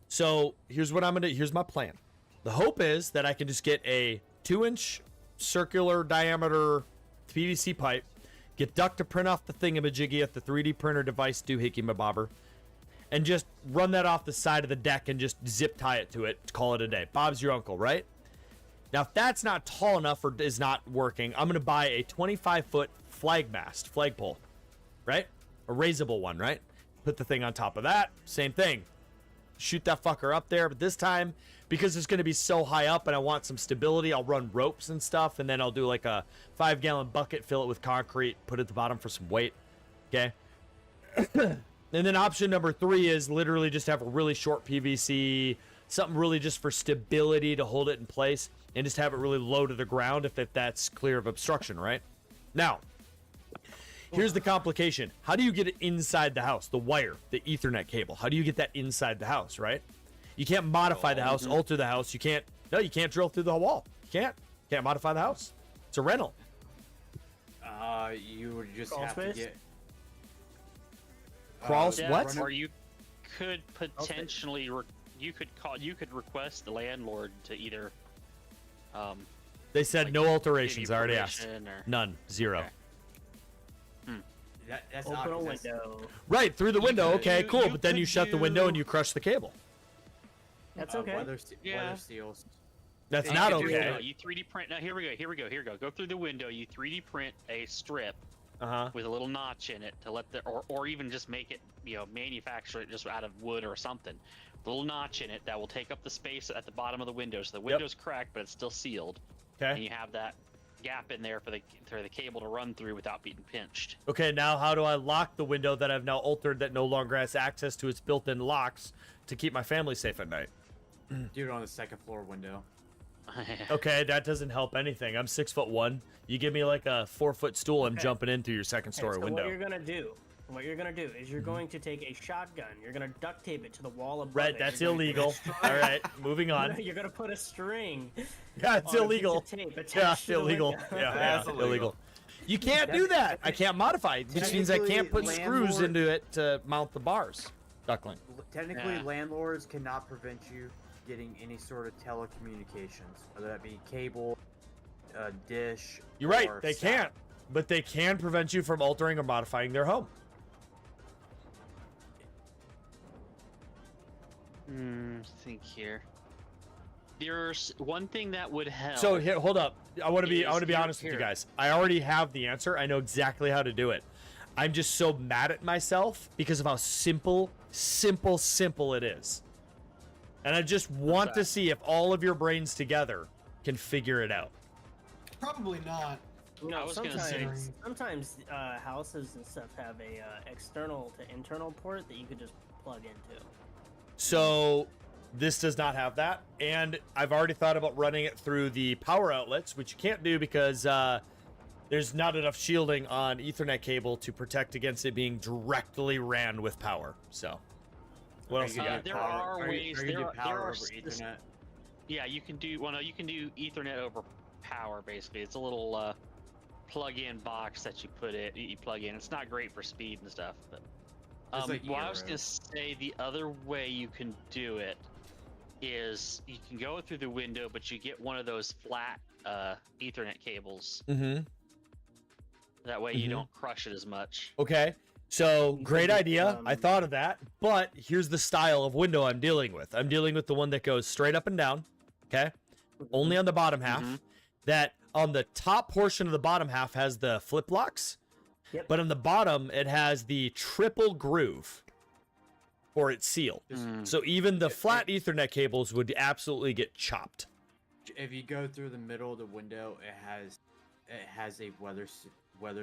So here's my plan. The hope is that I can just get a 2-inch circular diameter PVC pipe, get Duck to print off the thingamajiggy at the 3D printer device doohickey mabobber, and just run that off the side of the deck and just zip tie it to it to call it a day. Bob's your uncle, right? Now, if that's not tall enough or is not working, I'm going to buy a 25-foot flagpole, right? A raisable one, right? Put the thing on top of that. Same thing. shoot that fucker up there. But this time, because it's going to be so high up and I want some stability, I'll run ropes and stuff, and then I'll do like a 5-gallon bucket, fill it with concrete, put it at the bottom for some weight. Okay. And then option number 3 is literally just have a really short PVC, something really just for stability to hold it in place, and just have it really low to the ground if that's clear of obstruction, right? Now, here's the complication. How do you get it inside the house? The wire, the Ethernet cable. How do you get that inside the house, right? You can't modify the house, alter the house. You can't drill through the wall. You can't modify the house. It's a rental. You would just Crawl have space? to get What? Or you could potentially you could request the landlord to either They said like, no give alterations. you I already asked. permission or- None. 0. Okay. that's Open odd, a 'cause that's- window. Right, through the window. could- Okay, you- cool. you But then you could shut the window and do- you crush the cable. That's okay. Weather Yeah. seals. That's You not could do okay. that. You 3D print. Now here we go. Go through the window. You 3D print a strip Uh-huh. with a little notch in it to let the or even just make it, manufacture it just out of wood or something. A little notch in it that will take up the space at the bottom of the window. So the window's cracked, but it's still sealed. And Okay. you have that gap in there for the cable to run through without being pinched. Okay, now how do I lock the window that I've now altered that no longer has access to its built-in locks to keep my family safe at night? Do it on the second floor window. Okay, that doesn't help anything. I'm 6'1". You give me like a 4-foot stool, I'm Okay. jumping in through your second story so window. what you're gonna do is you're going to take a shotgun. You're gonna duct tape it to the wall above Right, it. that's You're going to illegal. All right, moving on. You're gonna put a string. Yeah, it's on a piece of illegal. tape attached Yeah, to the illegal. window. Yeah, That's yeah, illegal. illegal. You can't do that. I can't modify it. It just means I can't put Technically, screws landlord- into it to mount the bars. Duckling. Technically, Yeah. landlords cannot prevent you getting any sort of telecommunications, whether that be cable, dish. You're right, or they sat. can't. But they can prevent you from altering or modifying their home. Think here. There's one thing that would help. So here, hold up. I want to be Is honest with here. you guys. I already have the answer. I know exactly how to do it. I'm just so mad at myself because of how simple it is. And I just want to see if all of your brains together can figure it out. Probably not. You know, I was gonna say- sometimes houses and stuff have a external to internal port that you could just plug into. So this does not have that, and I've already thought about running it through the power outlets, which you can't do because there's not enough shielding on Ethernet cable to protect against it being directly ran with power. So what else you got? There are ways. Are you There do are, power there are over s- Ethernet? Yeah, you can do. Well, no, you can do Ethernet over power. Basically, it's a little plug-in box that you put it. You plug in. It's not great for speed and stuff, but. It's like Well, I was Eero. gonna say the other way you can do it is you can go through the window, but you get one of those flat Ethernet cables. Mm-hmm. That way you Mhm. don't crush it as much. Okay. So You great could, idea. I thought of that, but here's the style of window I'm dealing with. I'm dealing with the one that goes straight up and down. Okay. Only on the bottom half. Mhm. That on the top portion of the bottom half has the flip locks. Yep. But on the bottom, it has the triple groove for its seal. Mm. So even the flat Ethernet cables would absolutely get chopped. If you go through the middle of the window, it has a weather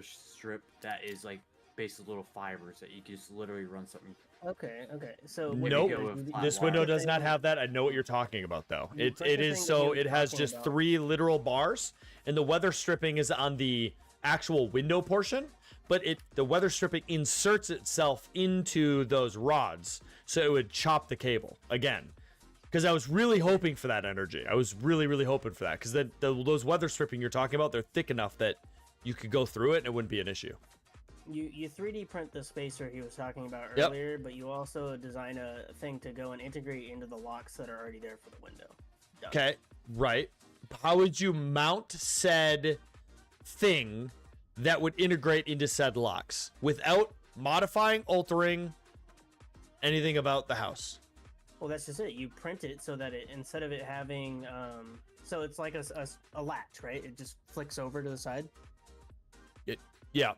strip that is like basically little fibers that you can just literally run something. Okay. So what Nope. you do with is you- flat This wire. window does not have that. I know what you're talking about, though. You It put it the is thing so that it you're has talking just about. 3 literal bars, and the weather stripping is on the actual window portion. But the weather stripping inserts itself into those rods, so it would chop the cable again. Because I was really hoping for that energy. I was really hoping for that. Because those weather stripping you're talking about, they're thick enough that you could go through it and it wouldn't be an issue. You 3D print the spacer he was talking about Yep. earlier, but you also design a thing to go and integrate into the locks that are already there for the window. Done. Okay, right. How would you mount said thing that would integrate into said locks without modifying, altering anything about the house? Well, that's just it. You print it so that it instead of it having so it's like a latch, right? It just flicks over to the side. Yeah.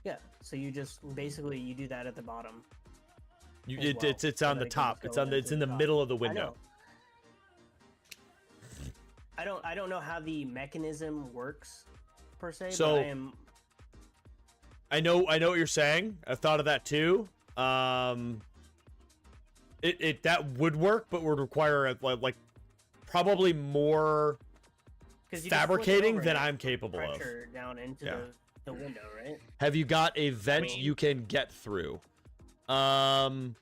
Yeah. So you just basically you do that at the bottom. It's on so the they can top. go It's in into the top. middle of the I window. know. I don't know how the mechanism works per se. So- but I am. I know what you're saying. I've thought of that too. It that would work, but would require like probably more 'Cause you just flip it fabricating over than and I'm capable of. pressure down into Yeah. the window, right? Have you got a vent mean- you can get through? That'd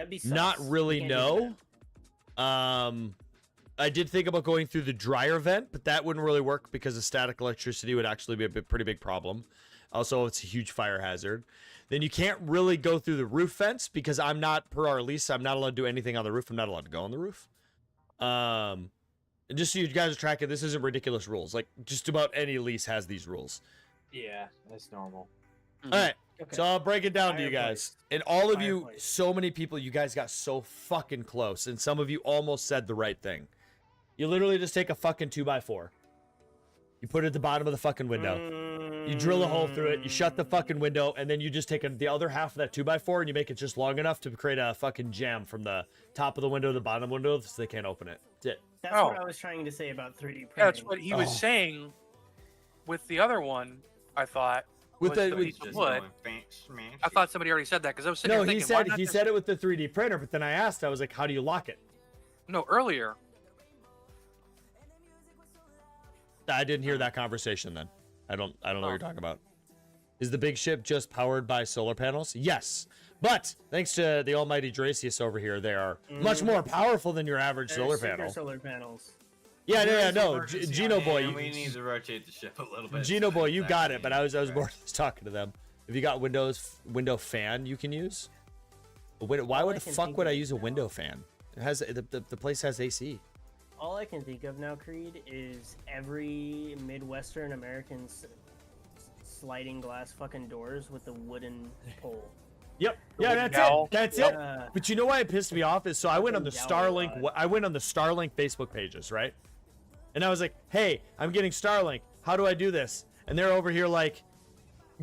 be Not sus. You really, can't do no. I did think about going through the dryer vent, but that wouldn't really work because the static electricity would actually be a pretty big problem. Also, it's a huge fire hazard. Then you can't really go through the roof vents because I'm not, per our lease, I'm not allowed to do anything on the roof. I'm not allowed to go on the roof. And just so you guys are tracking, this isn't ridiculous rules. Like, just about any lease has these rules. Yeah, that's normal. All right. Okay. So I'll break it down to you guys. Fireplace. And all of you, Fireplace. so many people, you guys got so fucking close. And some of you almost said the right thing. You literally just take a fucking 2x4. You put it at the bottom of the fucking window. You drill a hole through it. You shut the fucking window. And then you just take the other half of that 2x4 and you make it just long enough to create a fucking jam from the top of the window to the bottom window so they can't open it. That's it. That's Oh. what I was trying to say about 3D printing. Yeah, that's what he was Oh. saying with the other one. I thought. With was the- the with- piece of Just wood. going smash I thought somebody already said that because I was sitting No, here he thinking, why said not he just- said it with the 3D printer, but then I asked, I was like, how do you lock it? No, earlier. I didn't hear that conversation then. I don't know what you're talking about. Is the big ship just powered by solar panels? Yes. But thanks to the almighty Dracius over here, they are much more powerful than your average They're solar super panel. solar panels. Yeah, There yeah, is no. emergency Gino on boy, And you, we need to rotate the ship a little bit. Gino boy, you got it. Exactly. But I was more Right. just talking to them. Have you got window fan you can use? Why All would I the can fuck think would I of use a window fan? It has the place has AC. All I can think of now, Creed, is every Midwestern American's sliding glass fucking doors with the wooden pole. Yep. Yeah, wooden that's dowel. it. That's it. Uh, But you know why it pissed me off is so I went on the Fucking dowel Starlink. rod. I went on the Starlink Facebook pages, right? And I was like, "Hey, I'm getting Starlink. How do I do this?" And they're over here like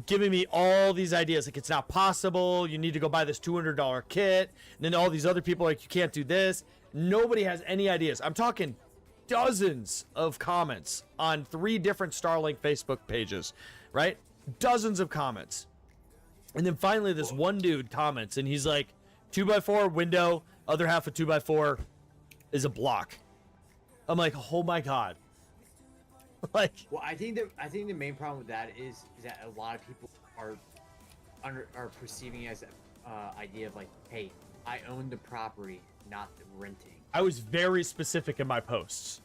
giving me all these ideas. Like, it's not possible. You need to go buy this $200 kit. And then all these other people are like, you can't do this. Nobody has any ideas. I'm talking dozens of comments on 3 different Starlink Facebook pages, right? Dozens of comments. And then finally this one dude comments and he's like, 2x4 window, other half of 2x4 is a block. I'm like, oh my God. Like, Well, I think the main problem with that is that a lot of people are perceiving it as an idea of like, hey, I own the property, not renting. I was very specific in my posts.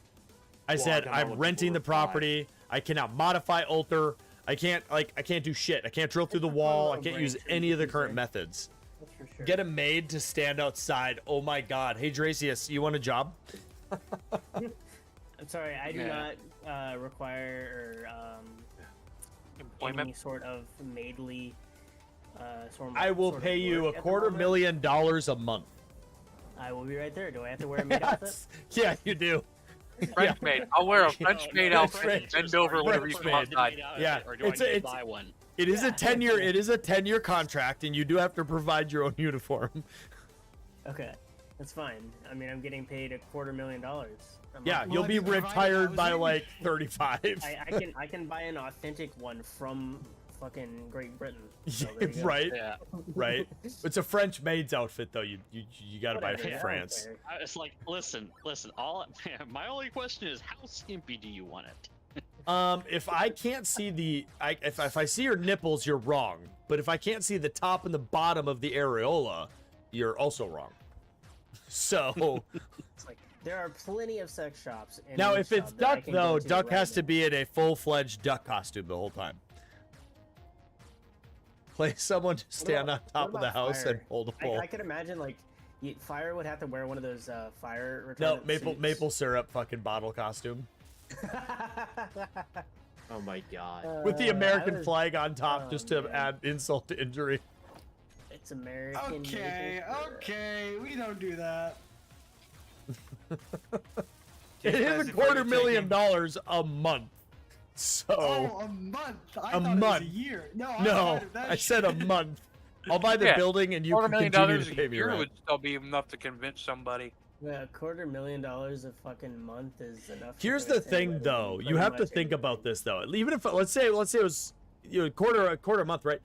I Well, I said don't know I'm what renting people the reply. property. I cannot modify alter. I can't do shit. I can't drill through the wall. I can't use any of the current methods. That's for sure. Get a maid to stand outside. Oh my God. Hey Dracius, you want a job? I'm sorry, I do Yeah. not require Employment. any sort of maidly. I will pay you work at the moment. $250,000 a month. I will be right there. Do I have to wear a maid outfit? Yeah, you do. French maid. I'll wear a French maid outfit. French- Bend over whenever you French come maid. outside. Yeah, Or do I it's need a- to it's- buy one? It is a 10-year. It is a 10-year contract, and you do have to provide your own uniform. Okay, that's fine. I mean, I'm getting paid $250,000. a Yeah, month. you'll Well, be if you provide retired by housing- like 35. I can buy an authentic one from fucking Great Britain. So there you go. Right, Yeah. right. It's a French maid's outfit though. You got to buy it Whatever, from I don't France. care. It's like, listen. All my only question is, how skimpy do you want it? If I can't see if I see your nipples, you're wrong. But if I can't see the top and the bottom of the areola, you're also wrong. So It's like there are plenty of sex shops. In now, each if it's sub that I duck can go though, to duck right has to now. be in a full-fledged duck costume the whole time. Play someone to stand on about- top what of the about house and fire? hold a pole. I could imagine like Fire would have to wear one of those fire No, retardant maple syrup fucking bottle costume suits. Oh my God. with the I American was- flag on top, oh, just to man. add insult to injury. It's American. Okay, maple syrup. okay, we don't do that. It is Just a before you're $250,000 a month. So Oh, a month. I A thought it was month. a year. No, no, outside of that I said a shit. month. I'll buy the Yeah, building, and you can $250,000 continue to pay a me year rent. would still be enough to convince somebody. Yeah, $250,000 a fucking month is enough. to Here's the convince thing, anybody though. to You pretty have to much think about anything. this, though. Even if let's say it was a quarter a month, right?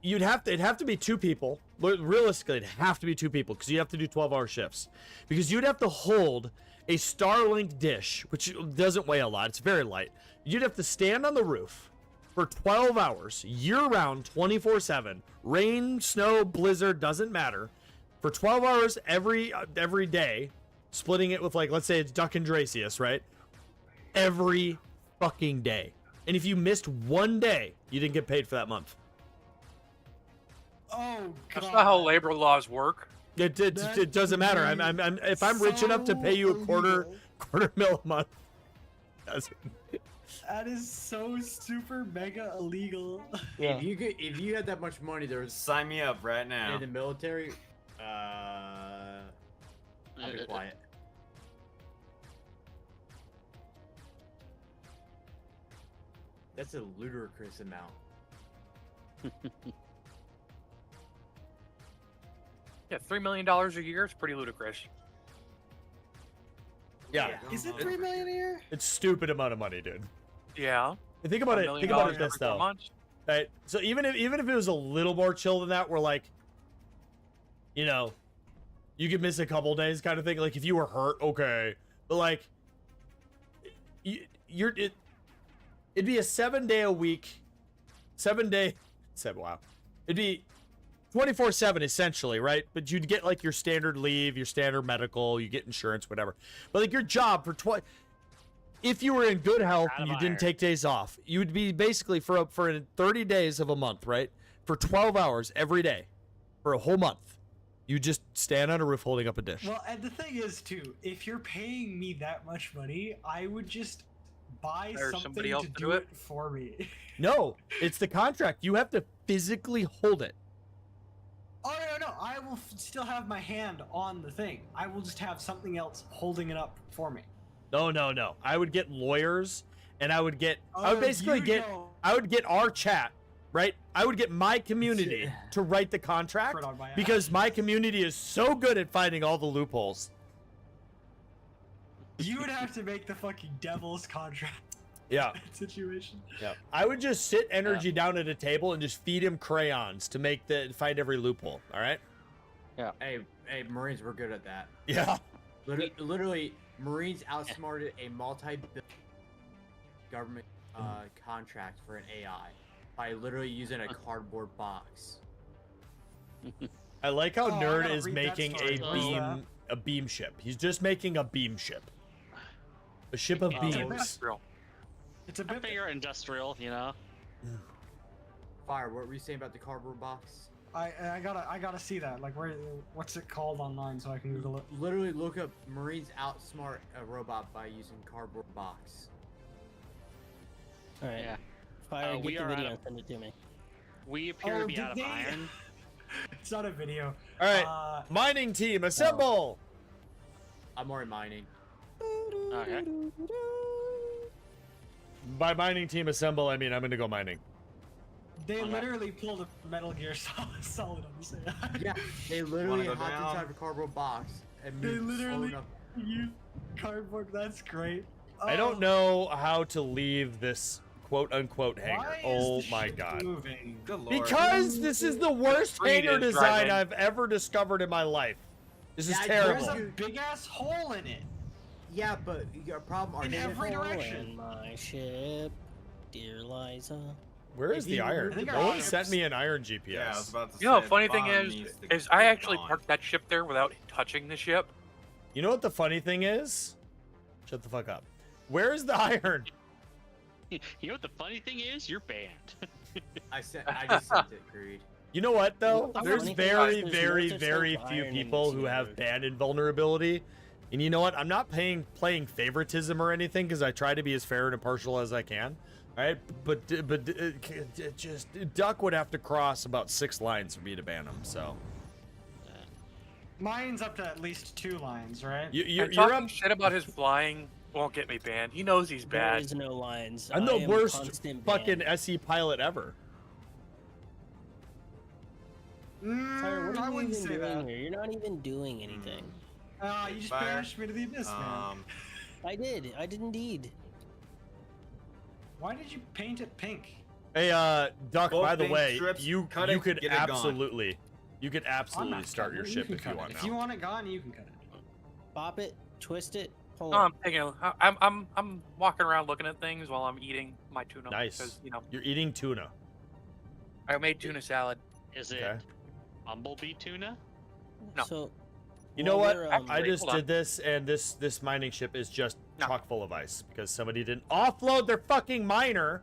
It'd have to be two people. Realistically, it'd have to be two people because you have to do 12-hour shifts. Because you'd have to hold a Starlink dish, which doesn't weigh a lot. It's very light. You'd have to stand on the roof for 12 hours, year-round, 24/7. Rain, snow, blizzard, doesn't matter. For 12 hours every day, splitting it with, like, let's say it's Duck and Dracius, right? Every fucking day. And if you missed one day, you didn't get paid for that month. Oh god. That's not how labor laws work. It doesn't matter. I'm if I'm rich enough to pay you a quarter mil a month. That is so super mega illegal. Yeah. If you had that much money, there was Sign me up right now. in the military. I'll be quiet. That's a ludicrous amount. Yeah, $3 million a year is pretty ludicrous. Yeah. Is it 3 million a year? It's stupid amount of money, dude. Yeah. And think about $1 it. million Think about it every this 4 though. months. Right. So even if it was a little more chill than that, where, like, you know, you could miss a couple days, kind of thing. Like if you were hurt, okay, but like, it'd be a 7 day a week, 7 day. Wow. It'd be 24/7 essentially, right? But you'd get like your standard leave, your standard medical, you get insurance, whatever. But like your job for if you were in good health and you didn't take days off, you would be basically for 30 days of a month, right? For 12 hours every day for a whole month. You just stand on a roof holding up a dish. Well, and the thing is too, if you're paying me that much money, I would just buy Hire something somebody else to to do do it for me. No, it's the contract. You have to physically hold it. Oh no, I will still have my hand on the thing. I will just have something else holding it up for me. No. I would get lawyers, and I would get Oh, basically you get know. I would get our chat, right? I would get my community to write the contract Right on my ass. because my community is so good at finding all the loopholes. You would have to make the fucking devil's contract Yeah. situation. Yeah. I would just sit energy down at a table and just feed him crayons to find every loophole. All right. Hey, Marines, we're good at that. Yeah. Literally, Marines outsmarted a multi-billion government contract for an AI by literally using a cardboard box. I like how Oh, I Nerd gotta is read that making story. a beam ship. He's just making a beam ship. A ship of Oh, beams. Industrial. It's a I bit. figure industrial, you know. Fire, what were you saying about the cardboard box? I gotta see that. Like, what's it called online so I can Google it. Literally look up Marines outsmart a robot by using cardboard box. All right. Yeah. Fire, we get the are video out and send it to me. We appear to be did out of they- iron. It's not a video. All right. Mining team, assemble. I'm already mining. Okay. By mining team assemble, I mean I'm gonna go mining. They Okay. literally pulled a Metal Gear Solid on this. Yeah, they literally go hopped down? inside a cardboard box and They moved slow literally enough. use cardboard. That's great. I don't know how to leave this quote unquote hangar. Why is Oh the my ship god. Moving? Good lord. Because this is the worst Creed hangar is design driving. I've ever discovered in my life. This is Yeah, terrible. There's a big ass hole in it. Yeah, but your problem are In they every didn't- direction. In my ship, dear Liza. Where is If the you- iron? I think No our one ships- sent me an iron GPS. Yeah, I was about to You know, say, funny the thing bomb is needs to I get actually gone. parked that ship there without touching the ship. You know what the funny thing is? Shut the fuck up. Where is the iron? You know what the funny thing is? You're banned. I just sent it, Creed. You know what though? The There's funny thing very, is there's very, no such very thing as few iron in people this who have universe. banned invulnerability. And you know what? I'm not playing favoritism or anything because I try to be as fair and impartial as I can. All right, but just Duck would have to cross about 6 lines for me to ban him. So Mine's up to at least 2 lines, right? you're Talking up. shit about his flying won't get me banned. He knows he's There bad. is no lines. I'm I the am worst constant fucking ban. SE pilot ever. Tyler, what I are you wouldn't even say doing that. here? You're not even doing anything. You just Fire. banished me to the abyss, man. I did. I did indeed. Why did you paint it pink? Hey, Duck. Both By the pink way, strips, you cut you it, could get it gone. absolutely, you could I'm absolutely not start cutting your it. ship can if you cut want it. If now. you want it gone, you can cut it. Pop it, twist it, pull No, it. I'm taking. I'm walking around looking at things while I'm eating my tuna. Nice. Because you know You're eating tuna. I made tuna salad. Is it Okay. bumblebee tuna? No. So, You know while what? we're, I Wait, just hold on. did this, and this mining ship is just No. chock full of ice because somebody didn't offload their fucking miner.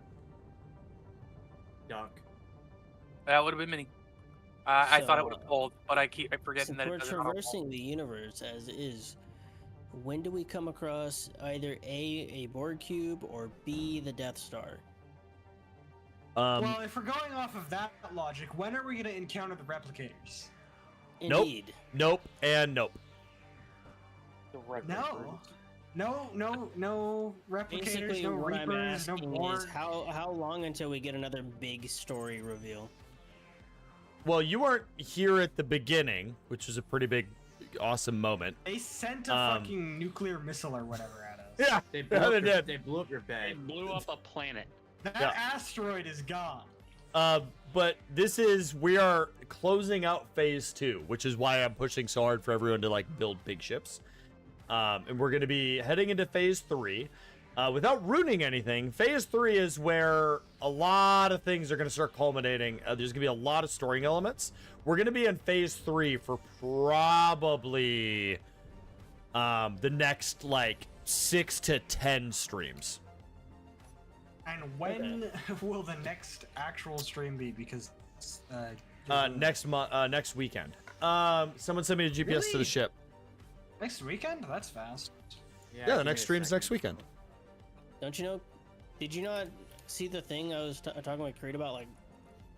Duck. That would have been mini. I thought it So, would have pulled, but I keep forgetting Since that it we're doesn't auto-pull. traversing the universe as is, when do we come across either A, board cube, or B, the Death Star? Well, if we're going off of that logic, when are we going to encounter the replicators? Nope. Indeed. Nope, and nope. No replicators, Basically, no what I'm reapers, no asking board. is how long until we get another big story reveal? Well, you weren't here at the beginning, which was a pretty big, awesome moment. They sent a fucking nuclear missile or whatever at us. Yeah, They blew, yeah, up they your, did. they blew up your They bed. blew up a planet. That Yeah. asteroid is gone. But we are closing out phase 2, which is why I'm pushing so hard for everyone to like build big ships. And we're going to be heading into phase 3. Without ruining anything, phase 3 is where a lot of things are going to start culminating. There's going to be a lot of storing elements. We're going to be in phase 3 for probably the next like 6 to 10 streams. And when will the next actual stream be? Because next weekend. Someone send me a GPS to Really? the ship. next weekend? That's fast. Yeah, give the me next a stream's second. next weekend. Don't you know? Did you not see the thing I was talking with Creed about like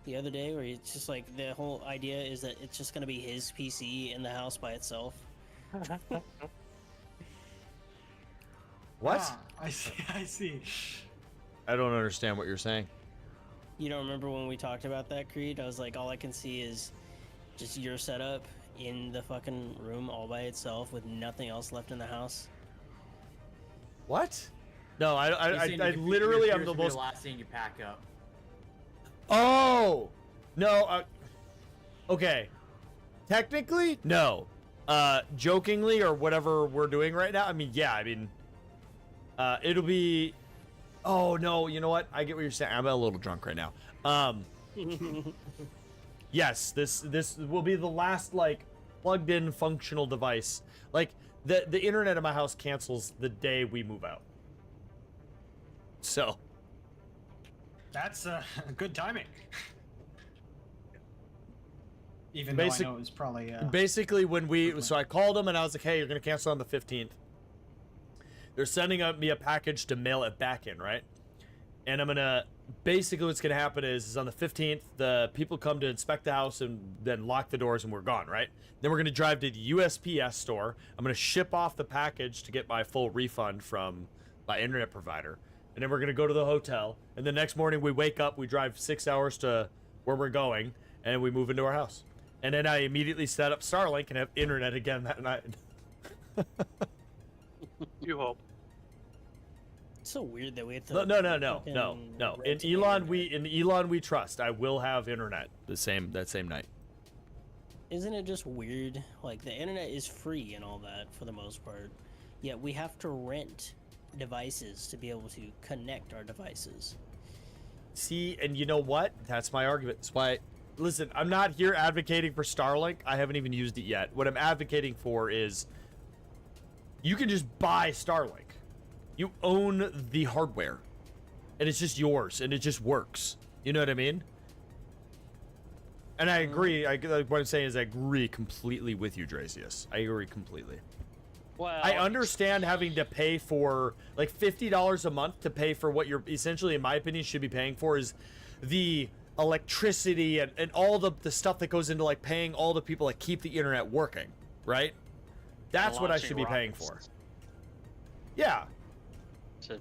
the other day, where it's just like the whole idea is that it's just gonna be his PC in the house by itself? What? Ah, I see. I see. I don't understand what you're saying. You don't remember when we talked about that, Creed? I was like, all I can see is just your setup in the fucking room all by itself with nothing else left in the house. What? No, He's I saying your literally am computers the will be most. the last thing you pack up. Oh no. Okay. Technically, no. Jokingly or whatever we're doing right now. I mean, yeah. I mean, it'll be. Oh no. You know what? I get what you're saying. I'm a little drunk right now. Yes. This will be the last like plugged-in functional device. Like the internet in my house cancels the day we move out. So. That's good timing. Even Basic- though I know it was probably Basically, so I called them and I was like, "Hey, you're gonna cancel on the 15th." They're sending me a package to mail it back in, right? And I'm gonna basically what's gonna happen is on the 15th, the people come to inspect the house and then lock the doors and we're gone, right? Then we're gonna drive to the USPS store. I'm gonna ship off the package to get my full refund from my internet provider, and then we're gonna go to the hotel. And the next morning we wake up, we drive 6 hours to where we're going, and we move into our house. And then I immediately set up Starlink and have internet again that night. You hope. It's so weird that we have to. No. fucking In rent Elon, internet. we trust. I will have internet that same night. Isn't it just weird? Like, the internet is free and all that for the most part, yet we have to rent devices to be able to connect our devices. See, and you know what? That's my argument. That's why. Listen, I'm not here advocating for Starlink. I haven't even used it yet. What I'm advocating for is you can just buy Starlink. You own the hardware, and it's just yours, and it just works. You know what I mean? And I agree. What I'm saying is I agree completely with you, Dracius. I agree completely. Well, I understand having to pay for like $50 a month to pay for what you're essentially, in my opinion, should be paying for is the electricity and all the stuff that goes into like paying all the people that keep the internet working, right? That's what I should be paying for. Yeah. To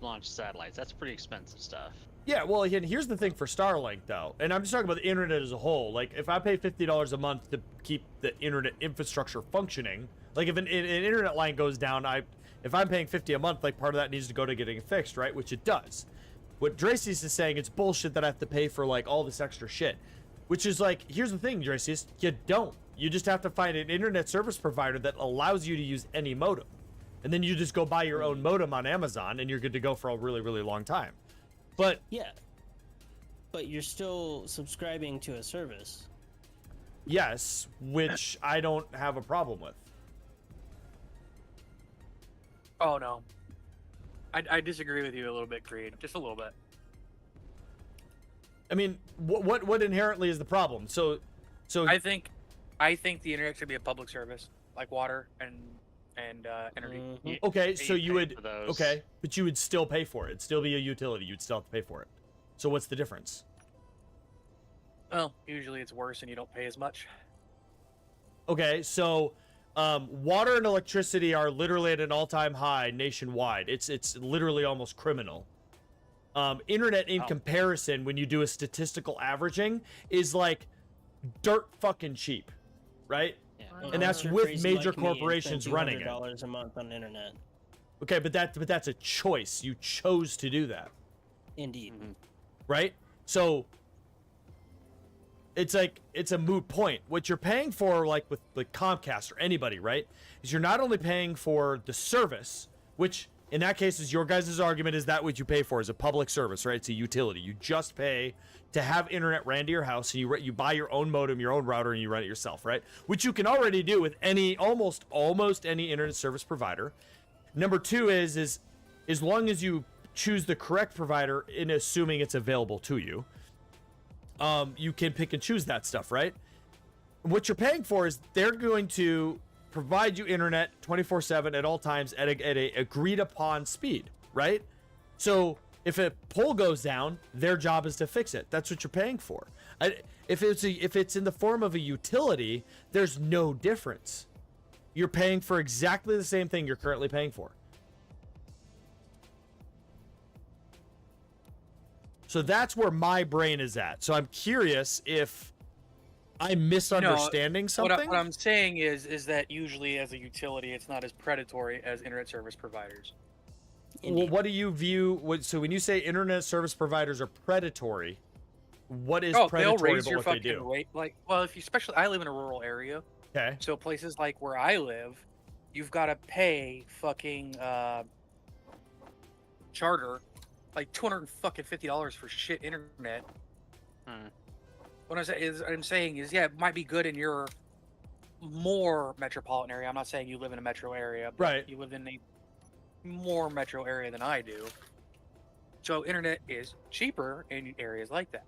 launch satellites. That's pretty expensive stuff. Yeah, well, again, here's the thing for Starlink, though, and I'm just talking about the internet as a whole. Like, if I pay $50 a month to keep the internet infrastructure functioning, like if an internet line goes down, if I'm paying $50 a month, like part of that needs to go to getting it fixed, right? Which it does. What Dracius is saying, it's bullshit that I have to pay for like all this extra shit. Which is like, here's the thing, Dracius, you don't. You just have to find an internet service provider that allows you to use any modem. And then you just go buy your own modem on Amazon and you're good to go for a really, really long time. But yeah, but you're still subscribing to a service. Yes, which I don't have a problem with. Oh no, I disagree with you a little bit, Creed. Just a little bit. I mean, what inherently is the problem? So I think the internet should be a public service, like water and energy. Mm-hmm. Okay, so you would for those. okay, but you would still pay for it. It'd still be a utility. You'd still have to pay for it. So what's the difference? Well, usually it's worse and you don't pay as much. Okay, so water and electricity are literally at an all-time high nationwide. It's literally almost criminal. Internet in comparison, when you do a statistical averaging, is like dirt fucking cheap, right? Yeah. And that's Unless you're with crazy major like me and corporations spend running it. $200 a month on internet. Okay, but that's a choice. You chose to do that, Indeed. right? So it's like it's a moot point. What you're paying for, like with Comcast or anybody, right, is you're not only paying for the service, which in that case is your guys' argument is that what you pay for is a public service, right? It's a utility. You just pay to have internet ran to your house, and you buy your own modem, your own router, and you run it yourself, right? Which you can already do with any almost any internet service provider. Number two is as long as you choose the correct provider in assuming it's available to you, you can pick and choose that stuff, right? What you're paying for is they're going to provide you internet 24/7 at all times at a agreed upon speed, right? So if a pole goes down, their job is to fix it. That's what you're paying for. If it's in the form of a utility, there's no difference. You're paying for exactly the same thing you're currently paying for. So that's where my brain is at. So I'm curious if I'm misunderstanding something. What I'm saying is that usually as a utility, it's not as predatory as internet service providers. Well, what do you view? So when you say internet service providers are predatory, what is predatory they'll raise about your what they fucking do? rate. Like, well, if you especially, I live in a rural area, Okay. so places like where I live, you've got to pay fucking charter, like $250 for shit internet. What I'm saying is, yeah, it might be good in your more metropolitan area. I'm not saying you live in a metro area, but Right. you live in a more metro area than I do. So internet is cheaper in areas like that.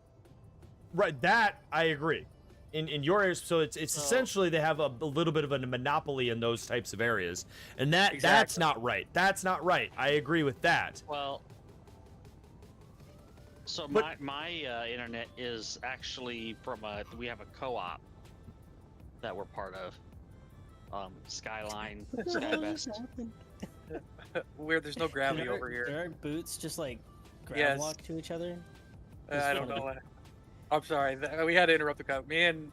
Right, that I agree. In your areas, so it's essentially they have a little bit of a monopoly in those types of areas, and that's Exactly. not right. That's not right. I agree with that. Well, so But- my internet is actually from we have a co-op that we're part of. Skyline, Skybest. Where there's no gravity There over here. aren't boots just like grab Yes. walk to each other? I don't know. I'm sorry. We had to interrupt the cut. Me and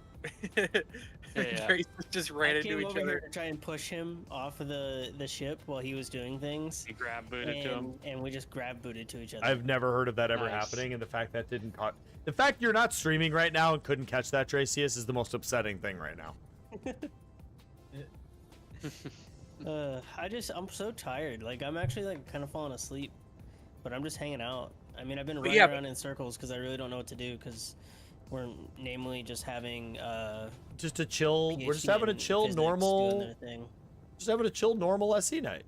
Yeah. Trace just ran I into came each over here other. to try and push him off of the ship while he was doing things, You grab booted to him. and we just grab booted to each other. I've never heard of that ever Nice. happening, and the fact that didn't caught. The fact you're not streaming right now and couldn't catch that, Tracius, is the most upsetting thing right now. I'm so tired. Like I'm actually like kind of falling asleep, but I'm just hanging out. I mean, I've been But running yeah, around in circles because I really don't know what to do because we're namely just having Just a chill. We're just PhD having a in chill, physics doing normal. their thing. Just having a chill, normal SE night.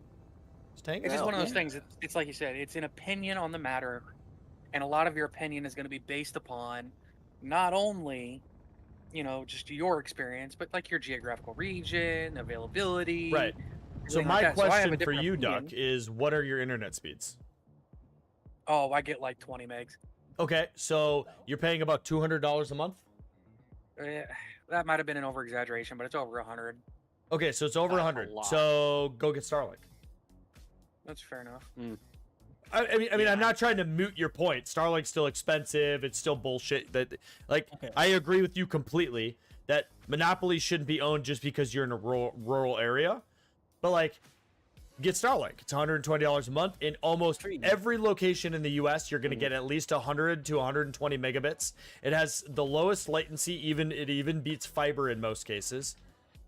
Just hanging It's just out. one of those things. It's like you said. It's an opinion on the matter, and a lot of your opinion is going to be based upon not only, just your experience, but like your geographical region, availability. Right. So everything my like that. So I have a question for different you, opinion. Duck, is what are your internet speeds? Oh, I get like 20 megs. Okay, so you're paying about $200 a month. That might have been an over exaggeration, but it's over 100. Okay, so it's over That's a 100. lot. So go get Starlink. That's fair enough. I mean, I'm not trying to moot your point. Starlink's still expensive. It's still bullshit. I agree with you completely that monopoly shouldn't be owned just because you're in a rural area. But like, get Starlink. It's $120 a month in almost every location in the U.S. You're going to get at least 100 to 120 megabits. It has the lowest latency. It even beats fiber in most cases,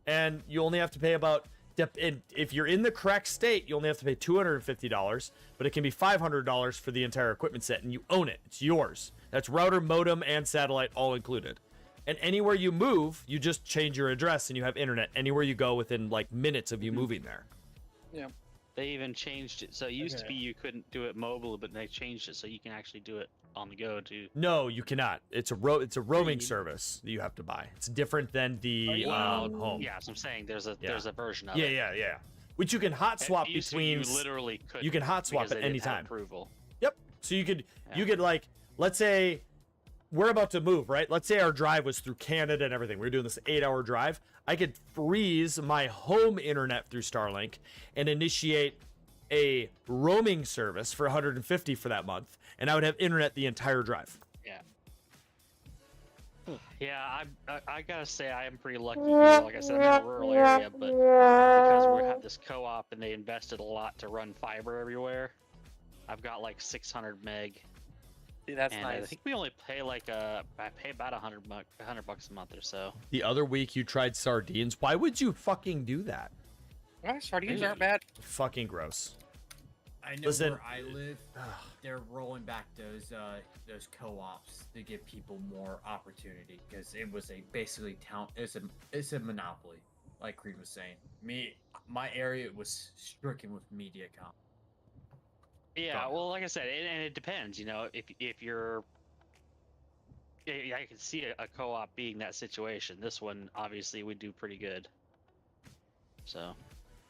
and you only have to pay about. If you're in the correct state, you only have to pay $250, but it can be $500 for the entire equipment set, and you own it. It's yours. That's router, modem, and satellite all included. And anywhere you move, you just change your address, and you have internet anywhere you go within like minutes of you moving there. Yeah. They even changed it. So it used to be you couldn't do it mobile, but they changed it so you can actually do it on the go too. No, you cannot. It's a roaming service that you have to buy. It's different than the home. Yeah, so I'm saying there's a version of it. Yeah. Which you can hot swap You between. You literally could. You can hot swap at any time. Approval. Yep. So you could like, let's say we're about to move, right? Let's say our drive was through Canada and everything. We're doing this 8-hour drive. I could freeze my home internet through Starlink and initiate a roaming service for $150 for that month, and I would have internet the entire drive. Yeah, I gotta say I am pretty lucky here. Like I said, I'm in a rural area, but because we have this co-op and they invested a lot to run fiber everywhere, I've got like 600 meg. See, that's and nice. I think we only pay I pay about $100 a month or so. The other week you tried sardines. Why would you fucking do that? Well, sardines aren't bad. Fucking gross. I know Listen, where I live, they're rolling back those co-ops to give people more opportunity because it was basically it's a monopoly, like Creed was saying. My area was stricken with MediaCom. Yeah, well, like I said, and it depends. You know, if you're, I can see a co-op being that situation. This one obviously would do pretty good. So.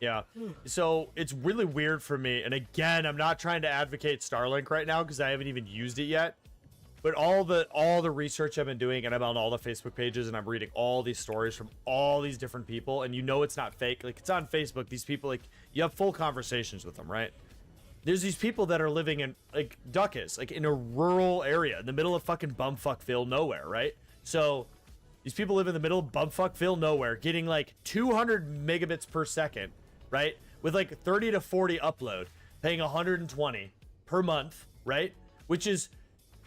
Yeah, so it's really weird for me. And again, I'm not trying to advocate Starlink right now because I haven't even used it yet. But all the research I've been doing, and I'm on all the Facebook pages, and I'm reading all these stories from all these different people, and you know it's not fake. Like, it's on Facebook. These people, like, you have full conversations with them, right? There's these people that are living in, like, Duck is, like, in a rural area in the middle of fucking bumfuckville nowhere, right? So these people live in the middle of bumfuckville nowhere, getting like 200 megabits per second, right? With like 30 to 40 upload, paying 120 per month, right? Which is,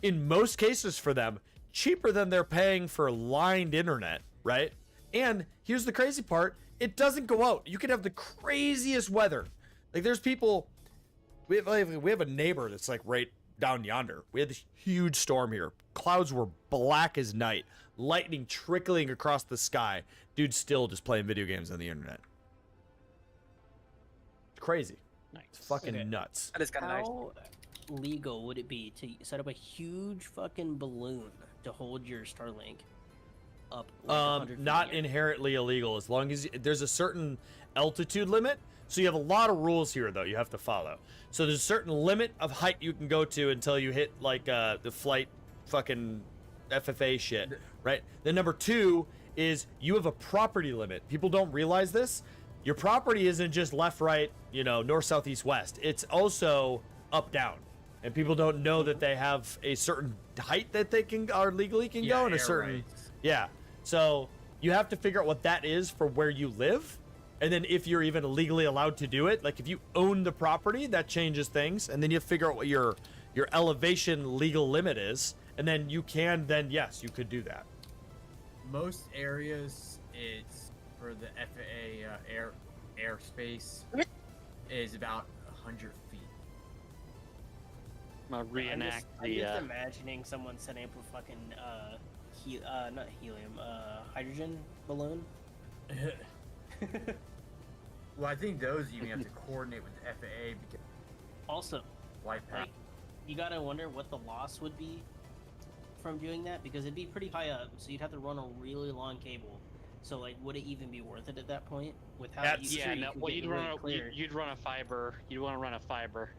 in most cases for them, cheaper than they're paying for lined internet, right? And here's the crazy part, it doesn't go out. You can have the craziest weather. Like, there's people, we have a neighbor that's like right down yonder. We had this huge storm here. Clouds were black as night. Lightning trickling across the sky. Dude's still just playing video games on the internet. It's crazy. Nice. It's fucking nuts. That is kind of nice. How legal would it be to set up a huge fucking balloon to hold your Starlink up? Like 100 feet Not in the air? inherently illegal as long as there's a certain altitude limit. So you have a lot of rules here though you have to follow. So there's a certain limit of height you can go to until you hit like the flight fucking FFA shit, right? Then number 2 is you have a property limit. People don't realize this. Your property isn't just left, right, you know, north, south, east, west. It's also up, down. And people don't know that they have a certain height that they can or legally can go, and a certain rights. Yeah. So you have to figure out what that is for where you live. And then if you're even legally allowed to do it, like if you own the property, that changes things. And then you figure out what your elevation legal limit is. And then you can, yes, you could do that. Most areas, it's for the FAA airspace is about 100 feet. I'm gonna reenact I'm just imagining someone setting up a fucking not helium, hydrogen balloon. Well, I think those you have to coordinate with the FAA because Also, white path. like, you gotta wonder what the loss would be from doing that, because it'd be pretty high up, so you'd have to run a really long cable. So, like, would it even be worth it at that point? With how easy yeah, you no, could well, get you'd really run clear. you'd run a fiber. You'd want to run a fiber.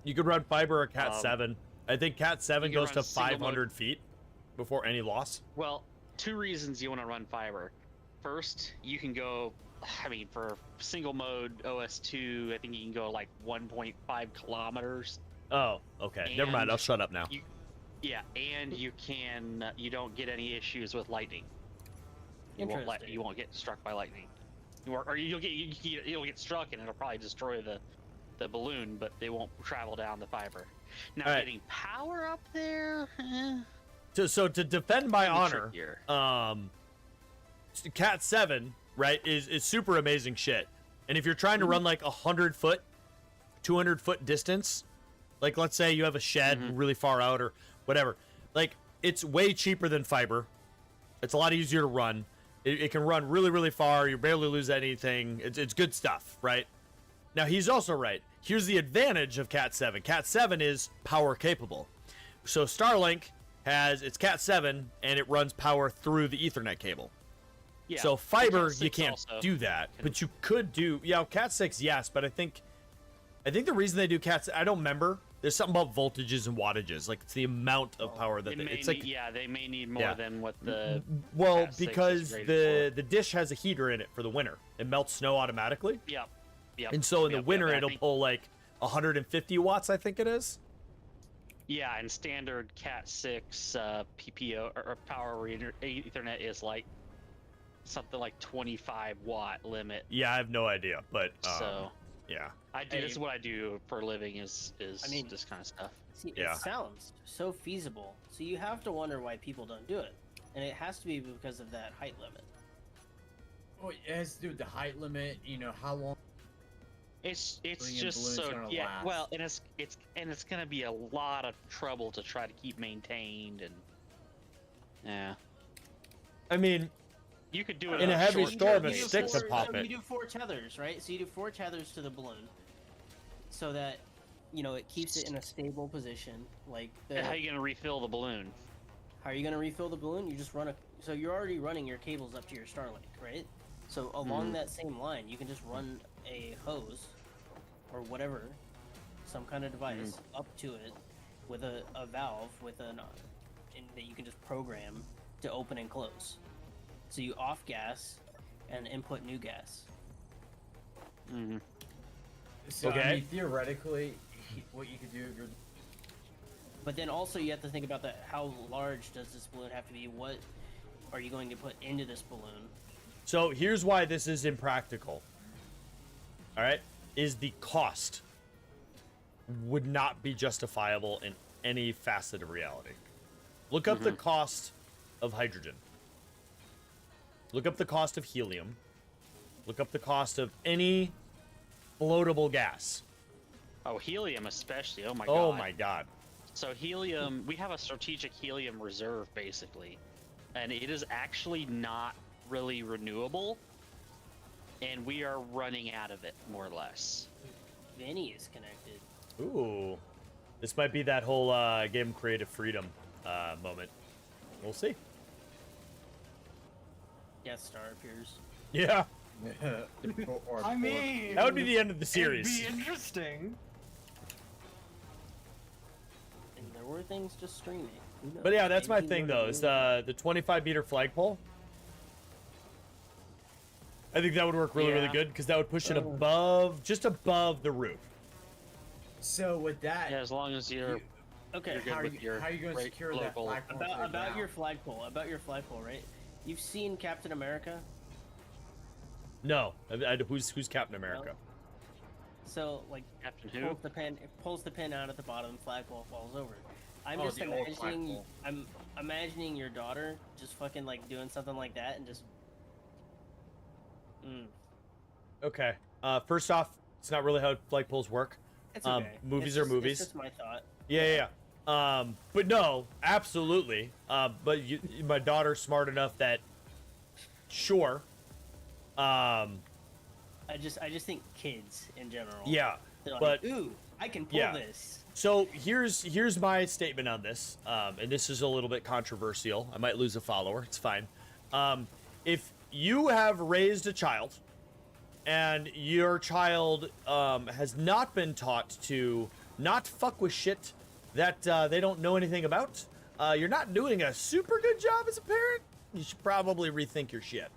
You could run fiber or Cat 7. I think Cat 7 You can goes run to a single 500 feet before any loss. Well, 2 reasons you want to run fiber. First, you can go, I mean, for single mode OS2, I think you can go like 1.5 kilometers Oh, okay. Never mind. And I'll shut up now. Yeah, and you don't get any issues with lightning. You won't get struck by lightning, or you'll get struck and it'll probably destroy the balloon, but they won't travel down the fiber. Now, All right. getting power up there. So to defend my Can be honor, trickier. Cat 7, right, is super amazing shit. And if you're trying to run like 100 foot, 200 foot distance, like let's say you have a shed really far out or whatever, like it's way cheaper than fiber. It's a lot easier to run. It can run really, really far. You barely lose anything. It's good stuff, right? Now, he's also right. Here's the advantage of Cat 7. Cat 7 is power capable. So Starlink it's Cat 7, and it runs power through the Ethernet cable. Yeah, so fiber, Cat you 6 can't also do that. But you could do... Yeah, Cat 6, yes, but I think the reason they do Cat 6... I don't remember. There's something about voltages and wattages. Like, it's the amount of power that it's like... Yeah, they may need more than what the... Well, Cat 6 is because rated the dish has a heater in it for the winter. It melts snow automatically. Yep. And so in the winter, it'll pull like 150 watts, I think it is. Yeah, and standard Cat 6 PPO or power Ethernet is like something like 25 watt limit. Yeah, I have no idea, but so yeah, this is what I do for a living is this kind of stuff. See, it sounds so feasible. So you have to wonder why people don't do it, and it has to be because of that height limit. Well, it has to do with the height limit. You know how long. It's Balloon just so gonna yeah. last. Well, and it's gonna be a lot of trouble to try to keep maintained and yeah. I mean, you could do it in a heavy short storm. term A stick to pop So it. you do 4 tethers, right? So you do 4 tethers to the balloon, so that it keeps it in a stable position. Like How are you gonna refill the balloon? How are you gonna refill the balloon? You just run so you're already running your cables up to your Starlink, right? So along that same line, you can just run a hose or whatever, some kind of device up to it with a valve with that you can just program to open and close. So you off gas and input new gas. So Okay. I mean, theoretically, what you could do if you're. But then also you have to think about that. How large does this balloon have to be? What are you going to put into this balloon? So here's why this is impractical. All right, is the cost would not be justifiable in any facet of reality. Look up the cost of hydrogen. Look up the cost of helium. Look up the cost of any floatable gas. Oh, helium especially. Oh my god. Oh my god. So helium, we have a strategic helium reserve basically, and it is actually not really renewable, and we are running out of it more or less. Vinny is connected. Ooh, this might be that whole game creative freedom moment. We'll see. Death Star appears. Yeah, I mean, that would be the end of the series. It'd be interesting. And there were things just streaming. Who knows? But yeah, that's my Maybe thing we're though. Is doing the 25-meter flagpole. I think that would work really, really Yeah. good because that would push it above, just above the roof. So with that, Yeah, as long as you're Okay. you're good with your how are you going to rate secure that local- flagpole? to the About your ground? flagpole, right? You've seen Captain America. No, who's Captain America? So like Captain Who? pulls the pin out at the bottom, flagpole falls over. I'm Oh, just the old imagining flagpole. I'm imagining your daughter just fucking like doing something like that and just Okay. First off, it's not really how flagpoles work. it's okay. Movies It's are just- movies. It's just my thought. Yeah. But no, absolutely. But my daughter's smart enough that, sure. I just think kids in general. Yeah, They're like, but ooh, I can pull yeah. this. So here's my statement on this, and this is a little bit controversial. I might lose a follower. It's fine. If you have raised a child, and your child has not been taught to not fuck with shit that they don't know anything about, you're not doing a super good job as a parent. You should probably rethink your shit.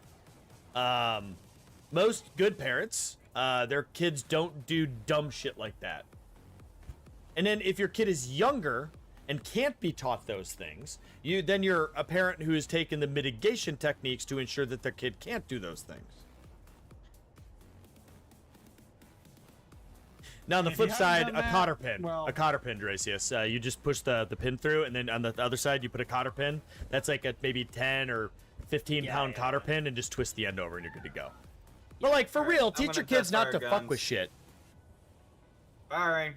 Most good parents, their kids don't do dumb shit like that. And then if your kid is younger and can't be taught those things, you're a parent who has taken the mitigation techniques to ensure that their kid can't do those things. Now on the If flip you side, haven't a done cotter that, pin, well- a cotter pin, Dracius. You just push the pin through, and then on the other side you put a cotter pin. That's like a maybe 10 or 15 pound cotter pin, and just twist the end over, and you're good to go. But like for real, teach your kids not to fuck with shit. Firing.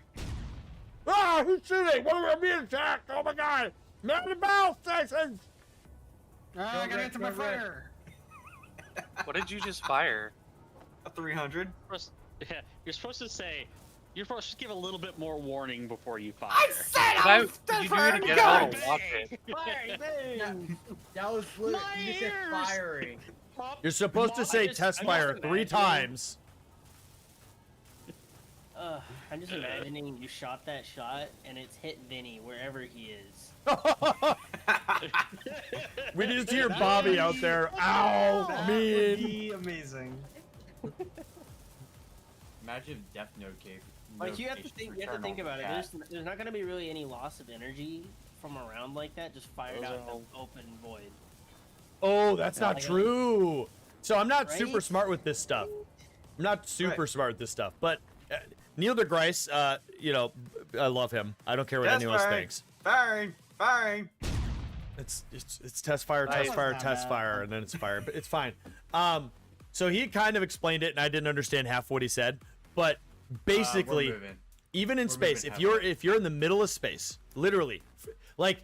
Ah, who's shooting? We're being attacked! Oh my god! Man the battle stations! I gotta get to my fire. What did you just fire? A 300. Yeah, you're supposed to say. You're supposed to give a little bit more warning before you fire. I said Did I was did you do firing it the again? I gun. don't watch it. That was literally My you said ears! firing. You're supposed to say test fire 3 times. I'm just imagining you shot that shot and it's hit Vinny wherever he is. We just hear Bobby out there. Ow, That would mean. be amazing. Imagine if Death Note gave. Like you have to think about it. There's not gonna be really any loss of energy from around like that. Just fired out in the open void. Oh, that's not Like, true. So I'm not super Right? smart with this stuff. I'm not super smart with this stuff. But Neil deGrasse, you know, I love him. I don't care what Test anyone else firing. thinks. Firing. It's test fire, test fire, test fire, and then it's fire. But it's fine. So he kind of explained it, and I didn't understand half what he said. But basically, even in space, if you're in the middle of space, literally, like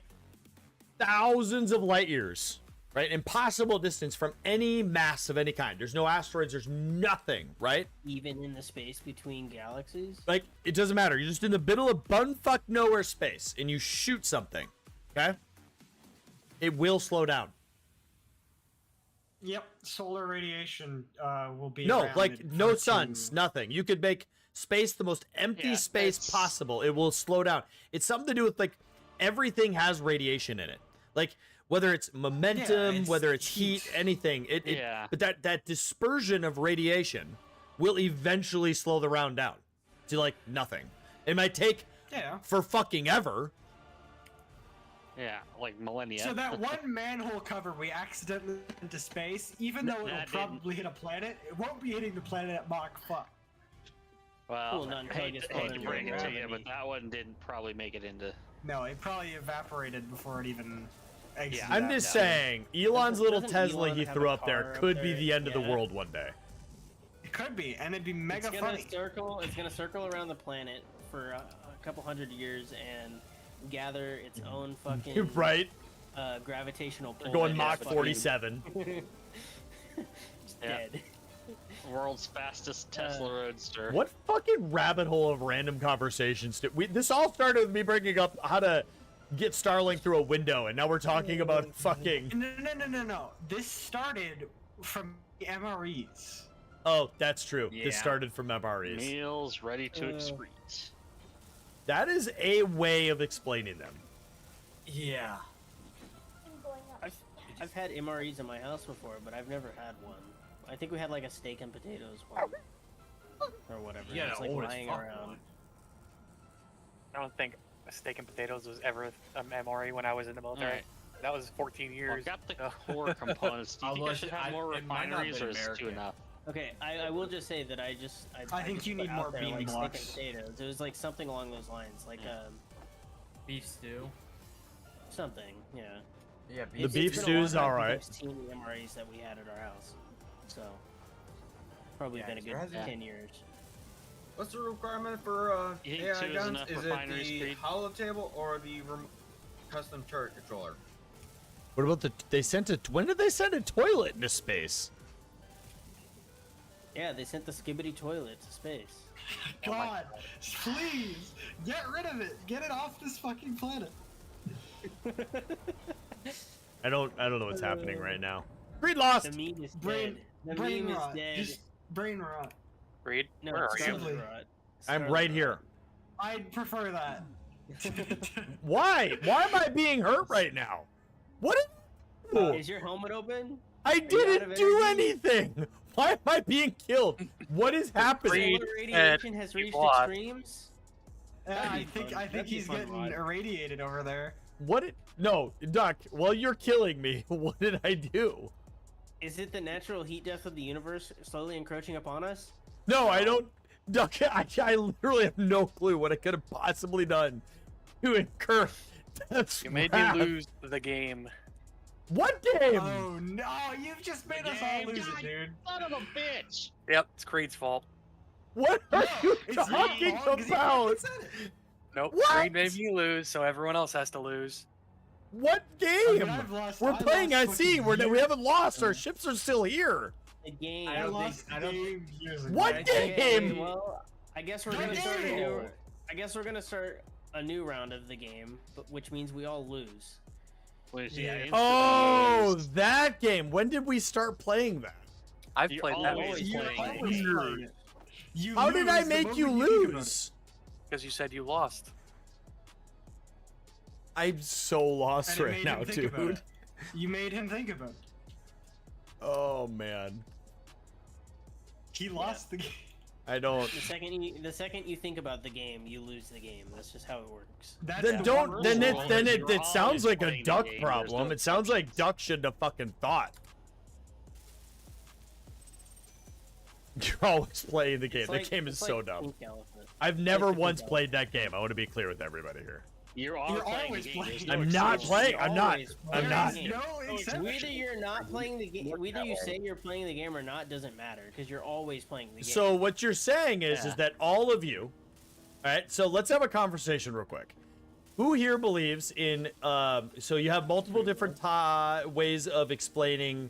thousands of light years, right, impossible distance from any mass of any kind. There's no asteroids. There's nothing, right? Even in the space between galaxies. Like it doesn't matter. You're just in the middle of bumfuck nowhere space, and you shoot something. Okay, it will slow down. Yep, solar radiation will be No, around like in no 13 suns, nothing. You could make space the most empty space possible. It will slow down. It's something to do with like everything has radiation in it. Like whether it's momentum, whether it's heat, anything. But that dispersion of radiation will eventually slow the round down to like nothing. It might take for fucking ever. Yeah, like millennia. So that one manhole cover we accidentally went into space, even though it'll probably hit a planet, it won't be hitting the planet at Mach 5. Well, Cool, I hate to bring it to you, but that one didn't probably make it into. No, it probably evaporated before it even exited. I'm just saying, Elon's little Tesla he threw up there could be the end of the world one day. It could be, and it'd be mega It's funny. gonna circle around the planet for a couple hundred years and gather its own fucking Right. Gravitational pull. They're going that Mach is 47. It's dead. World's fastest Tesla Roadster. What fucking rabbit hole of random conversations this all started with me bringing up how to get Starlink through a window, and now we're talking about fucking. No. This started from the MREs. Oh, that's true. Yeah. This started from MREs. Meals ready to excrete. That is a way of explaining them. Yeah. I've had MREs in my house before, but I've never had one. I think we had like a steak and potatoes one, or whatever. Yeah, it's like old as lying fuck around. one. I don't think steak and potatoes was ever an MRE when I was in the military. Alright. That was 14 years. Well, got the core components. Do you think I should have more it might not have refineries, been or is it too American. enough? Okay, I will just say that I think just you put need out more there, bean like blocks. steak and potatoes. It was like something along those lines, like Beef stew. something, yeah. Yeah, The beef been a stew's long time alright. since I've seen the MREs that we had at our house, so probably Yeah, been a there good hasn't- 10 years. What's the requirement for You think AI two is guns? enough Is it refineries, the Creed? hollow table or the custom turret controller? What about when did they send a toilet into space? Yeah, they sent the skibbity toilet to space. God, please get rid of it. Get it off this fucking planet. I don't know what's happening right now. Creed lost. The meme is Brain, dead. The brain meme rot. is dead. Just brain rot. Reed, No, where are it's you? Simply. Scarlet Rot. I'm Scarlet right Rot. here. I'd prefer that. Why? Why am I being hurt right now? What? Is your helmet open? I you out didn't of do energy? anything. Why am I being killed? What is happening? Solar radiation has reached people are- extremes. Yeah, I be think fun. I think That'd be he's fun to getting watch. irradiated over there. What? No, Duck. While you're killing me, what did I do? Is it the natural heat death of the universe slowly encroaching upon us? No, I don't. Duck, I literally have no clue what I could have possibly done to incur death's You made wrath. me lose the game. What game? Oh no, you've just made us all lose it, dude. Son of a bitch! Yep, it's Creed's fault. What are you It's your talking fault 'cause you about? fucking said it. Nope, What? Creed made me lose, so everyone else has to lose. What game? I mean, We're We're playing at sea. We haven't lost. Our ships are still here. The game. I don't think. I don't. What Okay, game? Well, I guess we're What gonna start a game? new. I guess we're gonna start a new round of the game, but which means we all lose. Yeah. Oh, that game. When did we start playing that? I've You're played that always game playing. How did I make you lose? because you said you lost. I'm so lost right now, dude. You made him think about it. Oh man, He lost the game. I don't. The second you think about the game, you lose the game. That's just how it works. That's Then the don't. one Then rule. it sounds like a playing the Duck game, problem. there's no It sounds like Duck shouldn't have fucking thought. You're always playing the game. It's That like- game is it's so like dumb. Pink Elephant. I've never Pink once Elephant. played that game. I want to be clear with everybody here. You're You're playing always the game. There's playing. no I'm not excuse. playing. I'm not. Always I'm playing not. the game. No exception. Whether you're not playing the game, whether you say you're playing the game or not, doesn't matter because you're always playing the game. So what you're saying is Yeah. that all of you, all right? So let's have a conversation real quick. Who here believes in? So you have multiple different ways of explaining,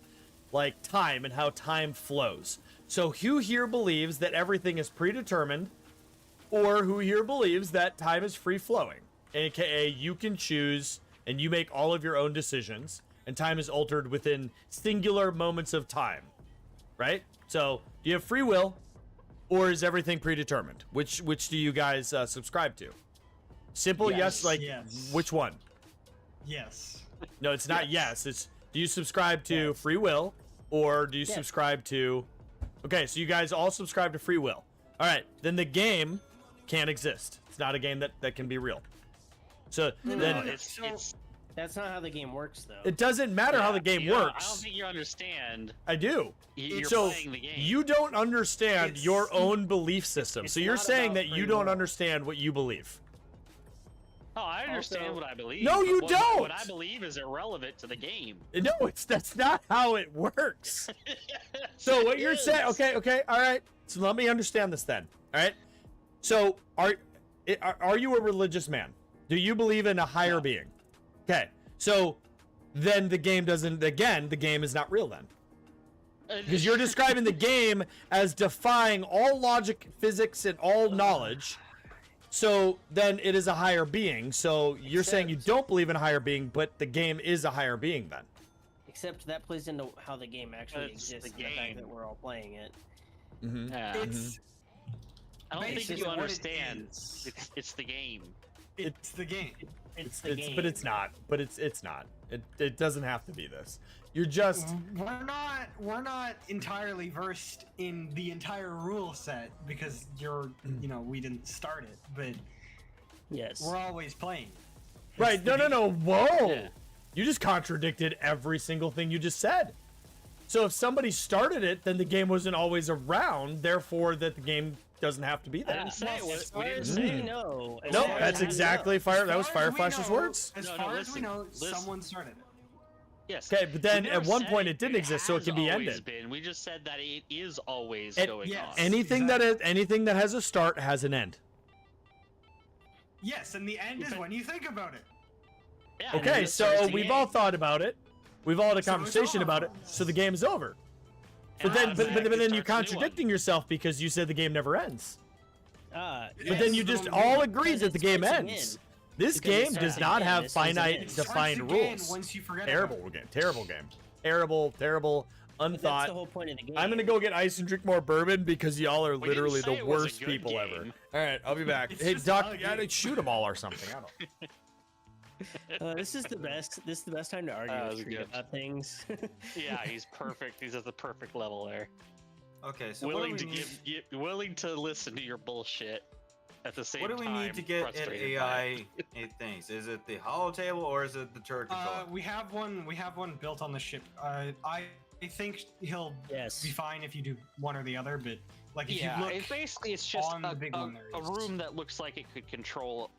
like time and how time flows. So who here believes that everything is predetermined, or who here believes that time is free flowing, aka you can choose and you make all of your own decisions, and time is altered within singular moments of time, right? So do you have free will, or is everything predetermined? Which do you guys subscribe to? Simple yes, like Yes. which one? Yes. No, it's not yes. It's do you subscribe to free will, or do you subscribe to? Okay, so you guys all subscribe to free will. All right, then the game can't exist. It's not a game that can be real. So No, then it's that's not how the game works, though. it doesn't matter how the game I don't works. think you understand. I do. You're So playing the game. you don't understand It's- your own belief system. it's So you're not saying about that you free don't will. understand what you believe. Oh, I understand Also- what I believe. No, but you what don't! I believe is irrelevant to the game. No, that's not how it works. So what you're saying? Okay, all right. So let me understand this then. All right. So are you a religious man? Do you believe in a higher being? Okay. So then the game doesn't. Again, the game is not real then, because you're describing the game as defying all logic, physics, and all knowledge. So then it is a higher being. So you're saying you don't believe in a higher being, but the game is a higher being then. Except that plays into how the game actually It's exists. the and the fact game. that we're all playing it. Mm-hmm. Yeah. It's I don't think basically you what it understand. is. It's the game. It's the game. It's the game. But it's not. But it's not. It doesn't have to be this. You're just We're not entirely versed in the entire rule set because we didn't start it, but Yes. we're always playing. right. No. Whoa. Yeah. You just contradicted every single thing you just said. So if somebody started it, then the game wasn't always around. Therefore, that the game doesn't have to be I there. didn't say it As was. far We didn't as say we it. know. as Nope, far that's as we exactly know. Fire. That was As far as we Fireflash's know- words. As No, far as we listen, know, listen. someone started it. Yes. Okay, but then We at never one said point it didn't exist, so it has can be always ended. been. We just said that it is always And- going yes. on. Anything that has a start has an end. Yes, and the end is when you think about it. Yeah, and Okay, it so starts the we've game. all thought about it. We've all had a So it's conversation over. about it. So the game is over. But And then, it but then you're starts a new one. contradicting yourself because you said the game never ends. But then Yes, you just the all moment- agreed that the game ends. This Because it game starts does not again. have It starts finite again. It starts defined again rules. Once you forget Terrible about it. game. Terrible game. Terrible. But that's Unthought. the whole point of the game. I'm gonna go get ice and drink more bourbon because y'all are We didn't literally say the it was a worst good people ever. game. All right, I'll be back. It's Hey, just Doc, not a gotta game. shoot them all or something. I don't. This is the best. This is the best time to argue that with was Creed good. about things. Yeah, he's perfect. He's at the perfect level there. Okay, so Willing what to do we need? willing to listen to your bullshit. at the same What do time. we need to get an frustrated by it. AI things? Is it the hollow table or is it the turret controller? We have one built on the ship. I think he'll Yes. be fine if you do one or the other, but like if Yeah, you look it's just on the big one there a is. room that looks like it could control,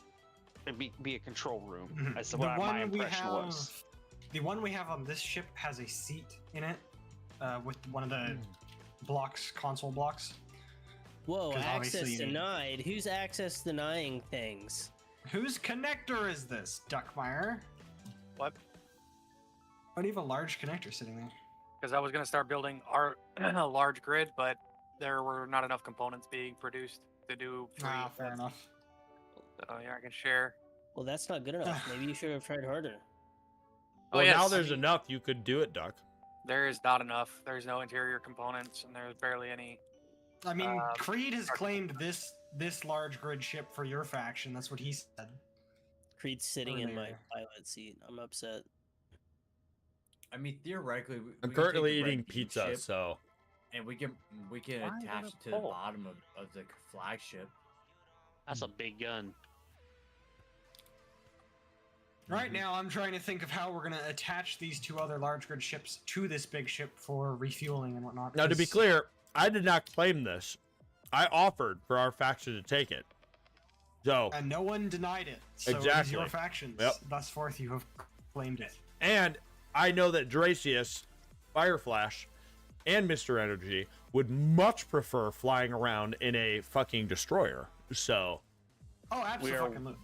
be a control room. Mhm. That's The what my one we impression have- was. The one we have on this ship has a seat in it, with one of the blocks, console blocks. Whoa, 'Cause access obviously- denied. Who's access denying things? Whose connector is this, Duckmeyer? What? Why do you have a large connector sitting there? Because I was going to start building our large grid, but there were not enough components being produced to do 3. Ah, fair enough. So yeah, I can share. Well, that's not good enough. Maybe you should have tried harder. Oh, Well, yes, now I there's mean- enough. You could do it, Duck. There is not enough. There's no interior components, and there's barely any. I mean, Um, Creed has claimed this large grid ship for your faction. That's what he said. Creed's sitting in my Earlier. pilot seat. I'm upset. I mean, theoretically, I'm we can currently take the eating red beam pizza, ship so and we can Why attach would it it to the pull? bottom of the flagship. That's a big gun. Right now, I'm trying to think of how we're gonna attach these two other large grid ships to this big ship for refueling and whatnot. now to be 'cause- clear, I did not claim this. I offered for our faction to take it. So, and no one denied it. So it is Exactly. your factions. Yep. Thus forth, you have claimed it. and I know that Dracius, Fireflash, and Mr. Energy would much prefer flying around in a fucking destroyer. So, Oh, We are- absolutely.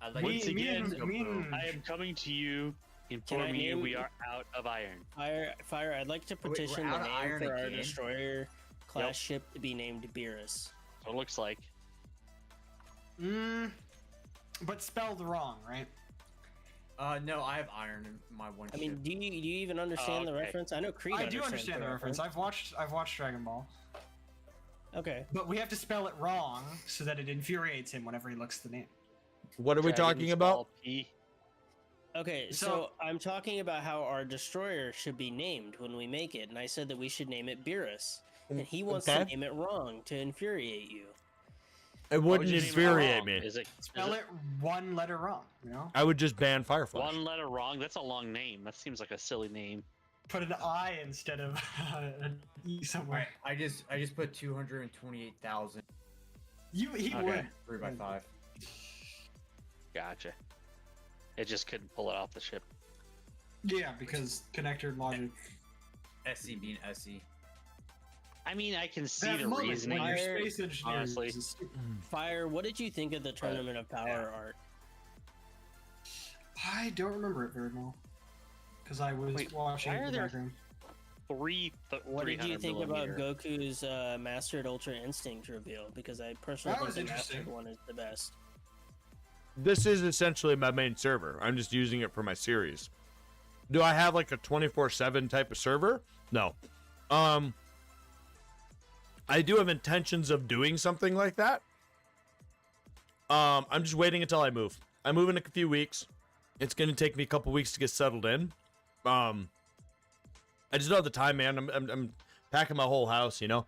I'd like Once to again, go me boom. and- I am coming to you, informing you name- we are out of iron. Fire, I'd like to we're petition the out of name iron for our again? destroyer class ship to be named Beerus. So it looks like. But spelled wrong, right? No, I have iron in my one I ship. mean, do you even understand the okay. reference? I know Creed I do understands understand the reference. I've watched Dragon Ball, Okay. but we have to spell it wrong so that it infuriates him whenever he looks at the name. what are we Dragon talking about? Ball P. Okay, so So- I'm talking about how our destroyer should be named when we make it, and I said that we should name it Beerus. And he wants to Okay. name it wrong to infuriate you. It Why would wouldn't you name it infuriate wrong? me. Is it Spell it one letter wrong. You know, I would just ban Fireflash. one letter wrong? That's a long name. That seems like a silly name. put an I instead of an E somewhere. I just put 228,000. He Okay. would. 3x5. Gotcha. It just couldn't pull it off the ship. Yeah, because connector logic. SE being SE. I mean, I can see That the moment reasoning. when you're Fire- space engineers honestly. is stupid. Fire, what did you think of the Tournament of Power art? I don't remember it very well because I was Wait, watching why it are in the there background. What did you 300 think about millimeter. Goku's Mastered Ultra Instinct reveal? Because I personally That think was the interesting. Mastered one is the best. This is essentially my main server. I'm just using it for my series. Do I have like a 24/7 type of server? No. I do have intentions of doing something like that. I'm just waiting until I move. I move in a few weeks. It's gonna take me a couple weeks to get settled in. I just don't have the time, man. I'm packing my whole house, you know.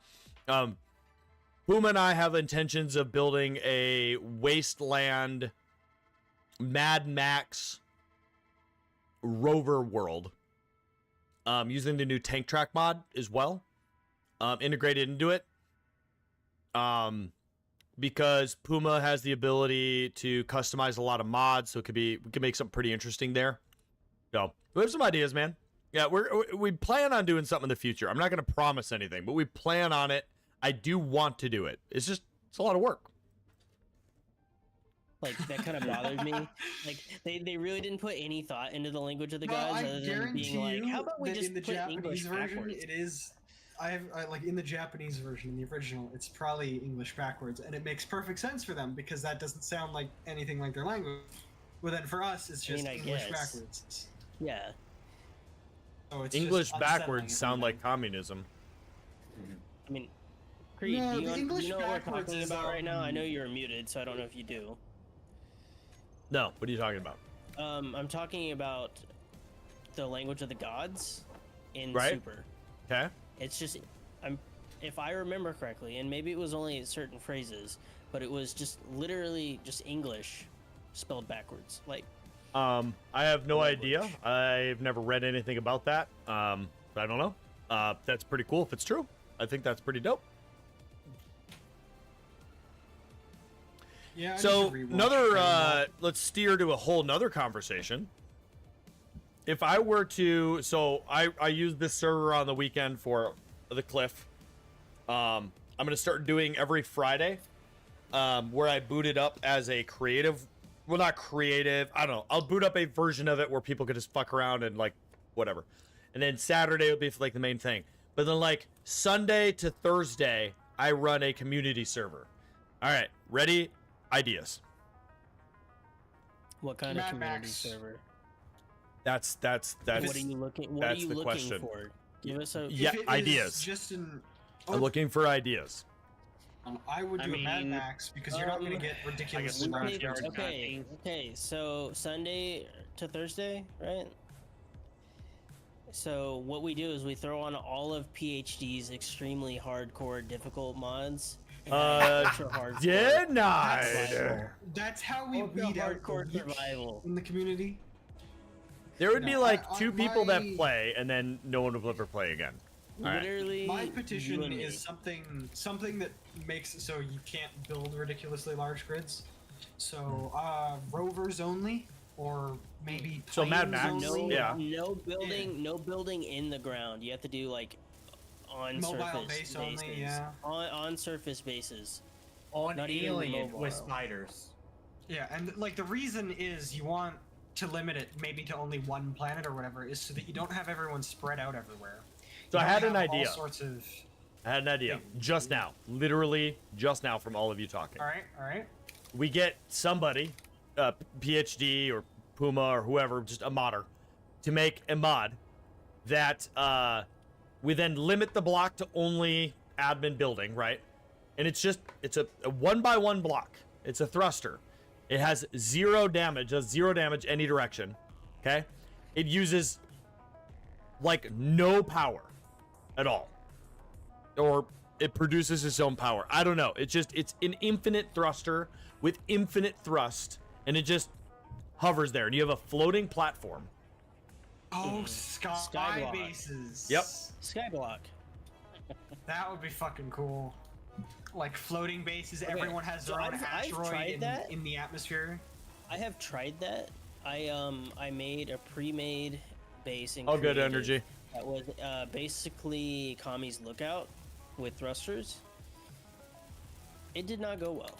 Boom and I have intentions of building a wasteland Mad Max rover world, using the new tank track mod as well, integrated into it, because Puma has the ability to customize a lot of mods, so we can make something pretty interesting there. So we have some ideas, man. Yeah, we plan on doing something in the future. I'm not going to promise anything, but we plan on it. I do want to do it. It's a lot of work. Like, that kind of bothered me. Like, they really didn't put any thought into the language of the No, gods, I other than guarantee being like, you how about we that just in the put Japanese English version, backwards? it is. I like in the Japanese version, in the original, it's probably English backwards, and it makes perfect sense for them because that doesn't sound like anything like their language. Well, then for us, it's I mean, just I English guess. backwards. Yeah. So it's English just unsettling backwards if sound anything. like communism. I mean, Creed, No, do you, the do English you know what we're backwards talking is, about right now? I know you're muted, so I don't know if you do. No, what are you talking about? I'm talking about the language of the gods in Right. Super. Okay. It's just if I remember correctly, and maybe it was only certain phrases, but it was just literally just English spelled backwards. Like, I have no language. idea. I've never read anything about that. I don't know. That's pretty cool if it's true. I think that's pretty dope. Yeah. I So need to rewatch another, Dragon Ball. let's steer to a whole nother conversation. If I were to, so I use this server on the weekend for the Cliff. I'm gonna start doing every Friday, where I boot it up as a creative. Well, not creative. I don't know. I'll boot up a version of it where people could just fuck around and like whatever. And then Saturday will be for like the main thing. But then like Sunday to Thursday, I run a community server. All right, ready? Ideas. what kind of Mad community Max. server? That's What are you looking? What are that's you the looking question. for? Give us a. Yeah, If it is ideas. Just in. I'm looking for ideas. I would I do a Mad mean, Max because you're not going to get ridiculously the large Front Yard kids. Okay, okay. So Sunday to Thursday, right? So what we do is we throw on all of PhD's extremely hardcore, difficult mods. and ultra hardcore Denied. survival. That's how we Ultra weed out the hardcore weak survival. in the community. There would be No, like on two people that my- play, and then no one will ever play again. All right. Literally, My you petition and me. is something that makes it so you can't build ridiculously large grids. So rovers only, or maybe So Mad planes Max, only. yeah. No building in the ground. You have to do like on Mobile surface base bases. only, yeah. On surface bases. On Not even Alien mobile. with spiders. Yeah, and like the reason is you want to limit it maybe to only one planet or whatever, is so that you don't have everyone spread out everywhere. So You I don't had an have idea. All sorts of. I had an idea just now, literally just now from all of you talking. All right. We get somebody, PhD or Puma or whoever, just a modder, to make a mod that we then limit the block to only admin building, right? And it's a 1x1 block. It's a thruster. It has 0 damage, does 0 damage any direction. Okay? It uses like no power at all. Or it produces its own power. I don't know. It's an infinite thruster with infinite thrust, and it just hovers there. And you have a floating platform. Oh, sky Skyblock. bases. Yep. Skyblock. That would be fucking cool. Like floating bases, Okay, everyone has their so own I've asteroid tried that. in the atmosphere. I have tried that. I made a pre-made base and Oh, good created energy. that was basically Kami's Lookout with thrusters. It did not go well.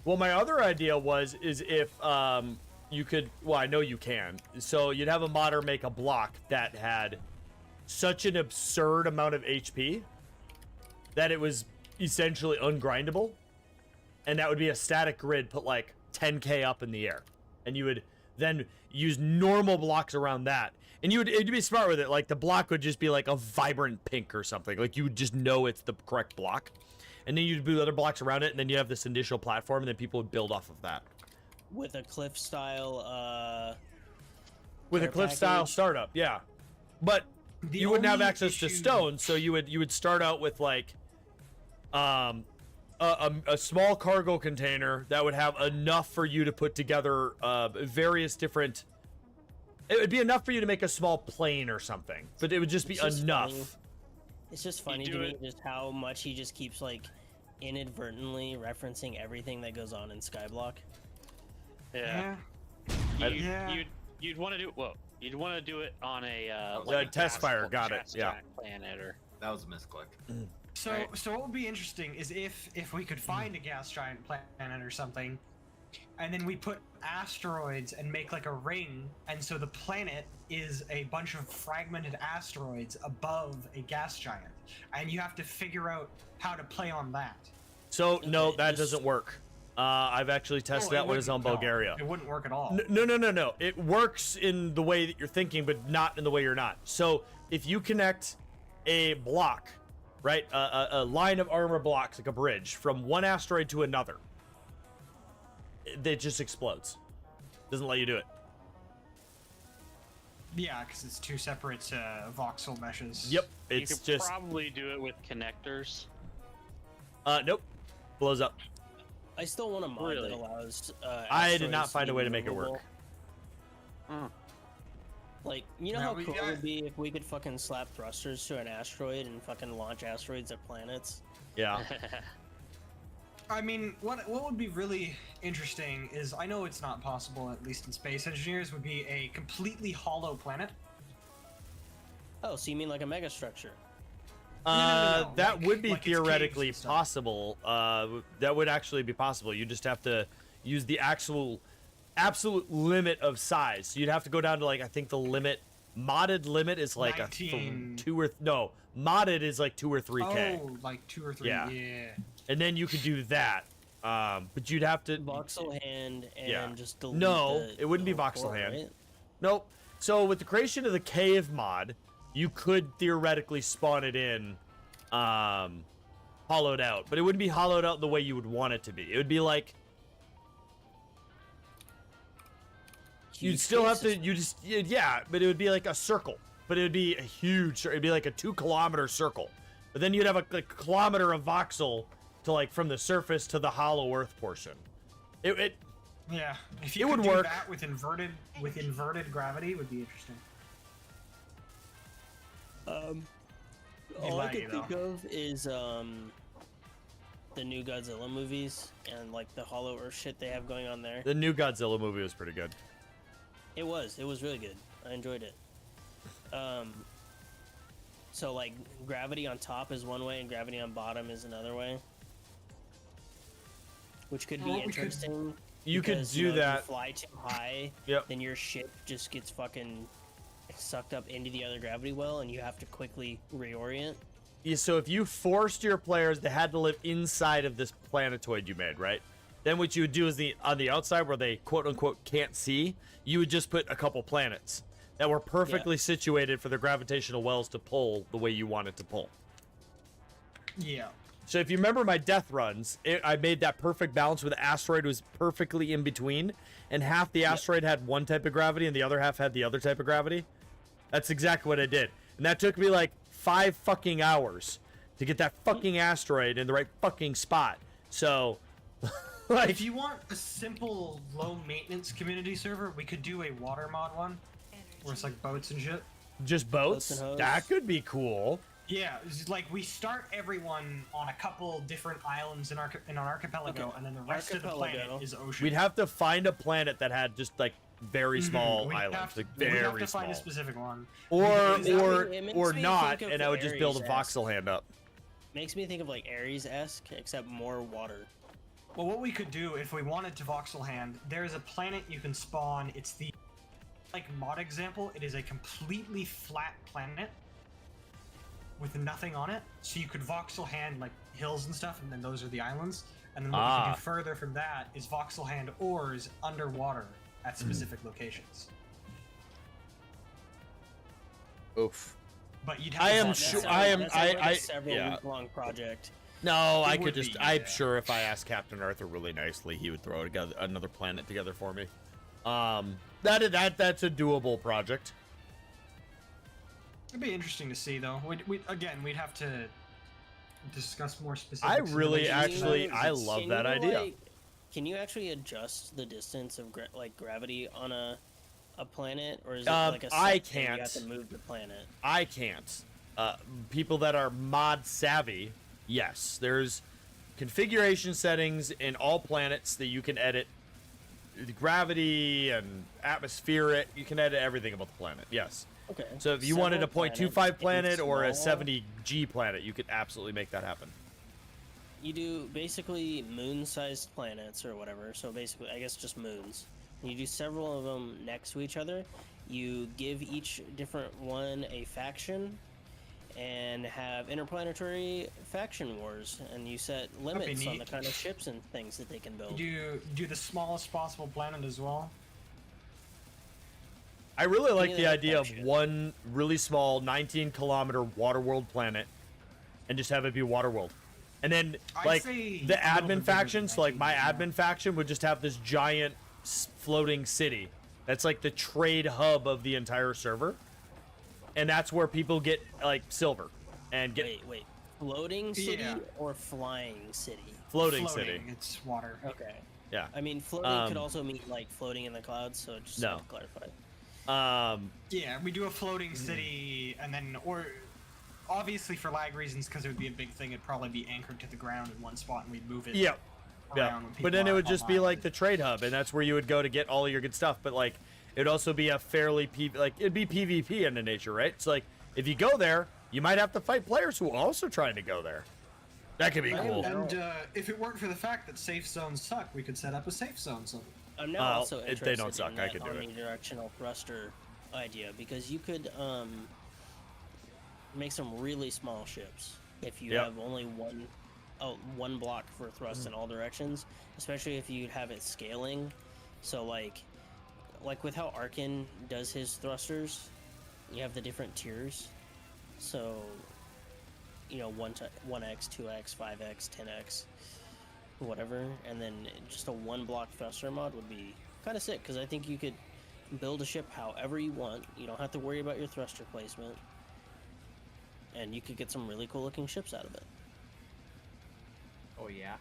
Well, my other idea is if you could, well, I know you can. So you'd have a modder make a block that had such an absurd amount of HP that it was essentially ungrindable, and that would be a static grid put like 10k up in the air, and you would then use normal blocks around that, and you'd be smart with it. Like the block would just be like a vibrant pink or something, like you would just know it's the correct block, and then you'd do other blocks around it, and then you have this initial platform, and then people would build off of that With a cliff style with a care cliff style package. startup. Yeah, but The you wouldn't have only access to issue- stone, so you would start out with like a small cargo container that would have enough for you to put together various different. It would be enough for you to make a small plane or something, but it would just be It's just enough. funny. It's just funny do to me it- just how much he just keeps like inadvertently referencing everything that goes on in Skyblock. Yeah. Yeah. You'd, Yeah. you'd want to do You'd want to do it on a test fire, got it, gas yeah. giant planet or That was a misclick. So, Right. so what would be interesting is if we could find a gas giant planet or something, and then we put asteroids and make like a ring, and so the planet is a bunch of fragmented asteroids above a gas giant, and you have to figure out how to play on that. So no, Okay, that just- doesn't work. I've actually tested that when it's on Bulgaria. It wouldn't work at all. No. It works in the way that you're thinking, but not in the way you're not. So if you connect a block, right, a line of armor blocks, like a bridge, from one asteroid to another, it just explodes. Doesn't let you do it. Yeah, because it's two separate voxel meshes. Yep, You it's could just probably do it with connectors. nope, blows up. I still want a mod Really? that allows. I did not asteroids find be a way to make it work. movable. Like, you know No, how we cool it got- would be if we could fucking slap thrusters to an asteroid and fucking launch asteroids at planets? Yeah. I mean, what would be really interesting is, I know it's not possible, at least in space engineers, would be a completely hollow planet. Oh, so you mean like a megastructure? No, That like- would be like it's caves theoretically and stuff. possible. That would actually be possible. You just have to use the absolute limit of size. So you'd have to go down to, like, I think the modded limit is like 19. modded is like 2 or 3K. Oh, like 2 or 3. Yeah. Yeah. And then you could do that. But you'd have to Voxel hand and Yeah. just delete No, the it wouldn't be whole voxel core, hand. right? Nope. So with the creation of the cave mod, you could theoretically spawn it in hollowed out, but it wouldn't be hollowed out the way you would want it to be. It would be like you'd still have to but it would be like a circle, but it would be a huge, it'd be like a 2-kilometer circle, but then you'd have a kilometer of voxel to, like, from the surface to the hollow earth portion. It Yeah. If It you would could do work. that with inverted gravity, it would be interesting. All I laggy, can think of is the new Godzilla movies and like the Hollow Earth shit they have going on there. the new Godzilla movie was pretty good. It was really good. I enjoyed it. So like gravity on top is one way and gravity on bottom is another way, which could be Well, we could- interesting. You could because, do if you that. fly too high, Yep. then your ship just gets fucking sucked up into the other gravity well, and you have to quickly reorient. Yeah, so if you forced your players to had to live inside of this planetoid you made, right? Then what you would do is on the outside where they quote unquote can't see, you would just put a couple planets that were perfectly situated for the gravitational wells to pull the way you want it to pull. Yeah. So if you remember my death runs, I made that perfect balance where the asteroid was perfectly in between, and half the asteroid had one type of gravity and the other half had the other type of gravity. That's exactly what I did. And that took me like 5 fucking hours to get that fucking asteroid in the right fucking spot. So, like, If you want a simple, low maintenance community server, we could do a water mod one, where it's like boats and shit. just boats, Boats and hoes. that could be cool. Yeah, it's like we start everyone on a couple different islands in an archipelago, Okay. and then the rest of the Archipelago. planet is ocean. We'd have to find a planet that had just like very small We'd islands, have, like we'd have very to small, find a specific one. or Because that or it makes or me not, think of and I would just build a Ares-esque. voxel hand up. Makes me think of like Ares-esque, except more water. Well, what we could do if we wanted to voxel hand, there's a planet you can spawn. It's the mod example. It is a completely flat planet with nothing on it, so you could voxel hand like hills and stuff, and then those are the islands. And then what you can Ah. do further from that is voxel hand ores underwater at specific locations. Oof. But you'd have I to am voxel sure- hand. I am- That sounds like I- a several yeah. week-long project. No, I would could just. be, I'm yeah. sure if I asked Captain Arthur really nicely, he would throw together another planet together for me. That's a doable project. It'd be interesting to see, though. We'd have to discuss more specifics. I in really relation to actually, that. I love Can that you, idea. like- can you actually adjust the distance of gravity on a planet, or is it like a set I thing, you have can't. to move the planet? I can't. People that are mod savvy, yes. There's configuration settings in all planets that you can edit. The gravity and atmospheric, you can edit everything about the planet. Yes. Okay. So if you wanted a Several 0.25 planets planet in or a small- 70G planet, you could absolutely make that happen. You do basically moon-sized planets or whatever. So basically, I guess just moons. You do several of them next to each other. You give each different one a faction, and have interplanetary faction wars. And you set limits on the neat. kind of ships and things that they can build. You do the smallest possible planet as well. I really like Yeah, the that idea of shit. one really small 19-kilometer Waterworld planet and just have it be Waterworld. And then, I'd like, say the a little bit admin bigger faction, than so, like, my 19, yeah. admin faction would just have this giant floating city That's like the trade hub of the entire server. And that's where people get like silver and get Wait. Floating city Yeah. or flying city? floating city. It's water. Okay. Yeah. I mean, floating could also mean like floating in the clouds, so just No. to clarify. Yeah, we do a floating city, and then, or obviously for lag reasons, because it would be a big thing, it'd probably be anchored to the ground in one spot, and we'd move it. Yeah. Yeah. around when But people then it are would just be online. like the trade hub, and that's where you would go to get all of your good stuff. But like, it'd also be a fairly like it'd be PvP in the nature, right? It's like if you go there, you might have to fight players who are also trying to go there. That could be cool. And if it weren't for the fact that safe zones suck, we could set up a safe zone. So I'm now also they interested don't suck. in I that could do it. omnidirectional thruster idea because you could make some really small ships if you Yep. have only one block for thrust in all directions, especially if you have it scaling. So like with how Arkin does his thrusters, you have the different tiers. So 1x, 2x, 5x, 10x, whatever, and then just a one block thruster mod would be kind of sick because I think you could build a ship however you want. You don't have to worry about your thruster placement, and you could get some really cool looking ships out of it. Oh yeah.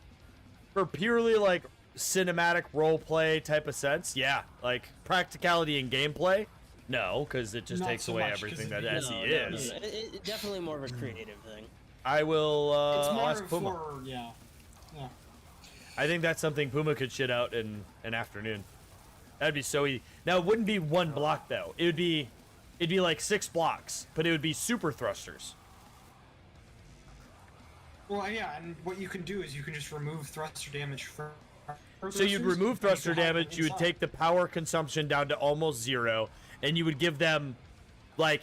For purely like cinematic role play type of sense, yeah. Like practicality and gameplay, no, because it just Not takes so away much, 'cause everything it'd that be- SE No, is. It definitely more of a creative thing. I will it's I'll more ask Puma. for yeah. I think that's something Puma could shit out in an afternoon. That'd be so easy. Now it wouldn't be one block though. It'd be like 6 blocks, but it would be super thrusters. Well, yeah, and what you can do is you can just remove thruster damage for. So you'd remove thruster damage, you would take the power consumption down to almost 0, and you would give them like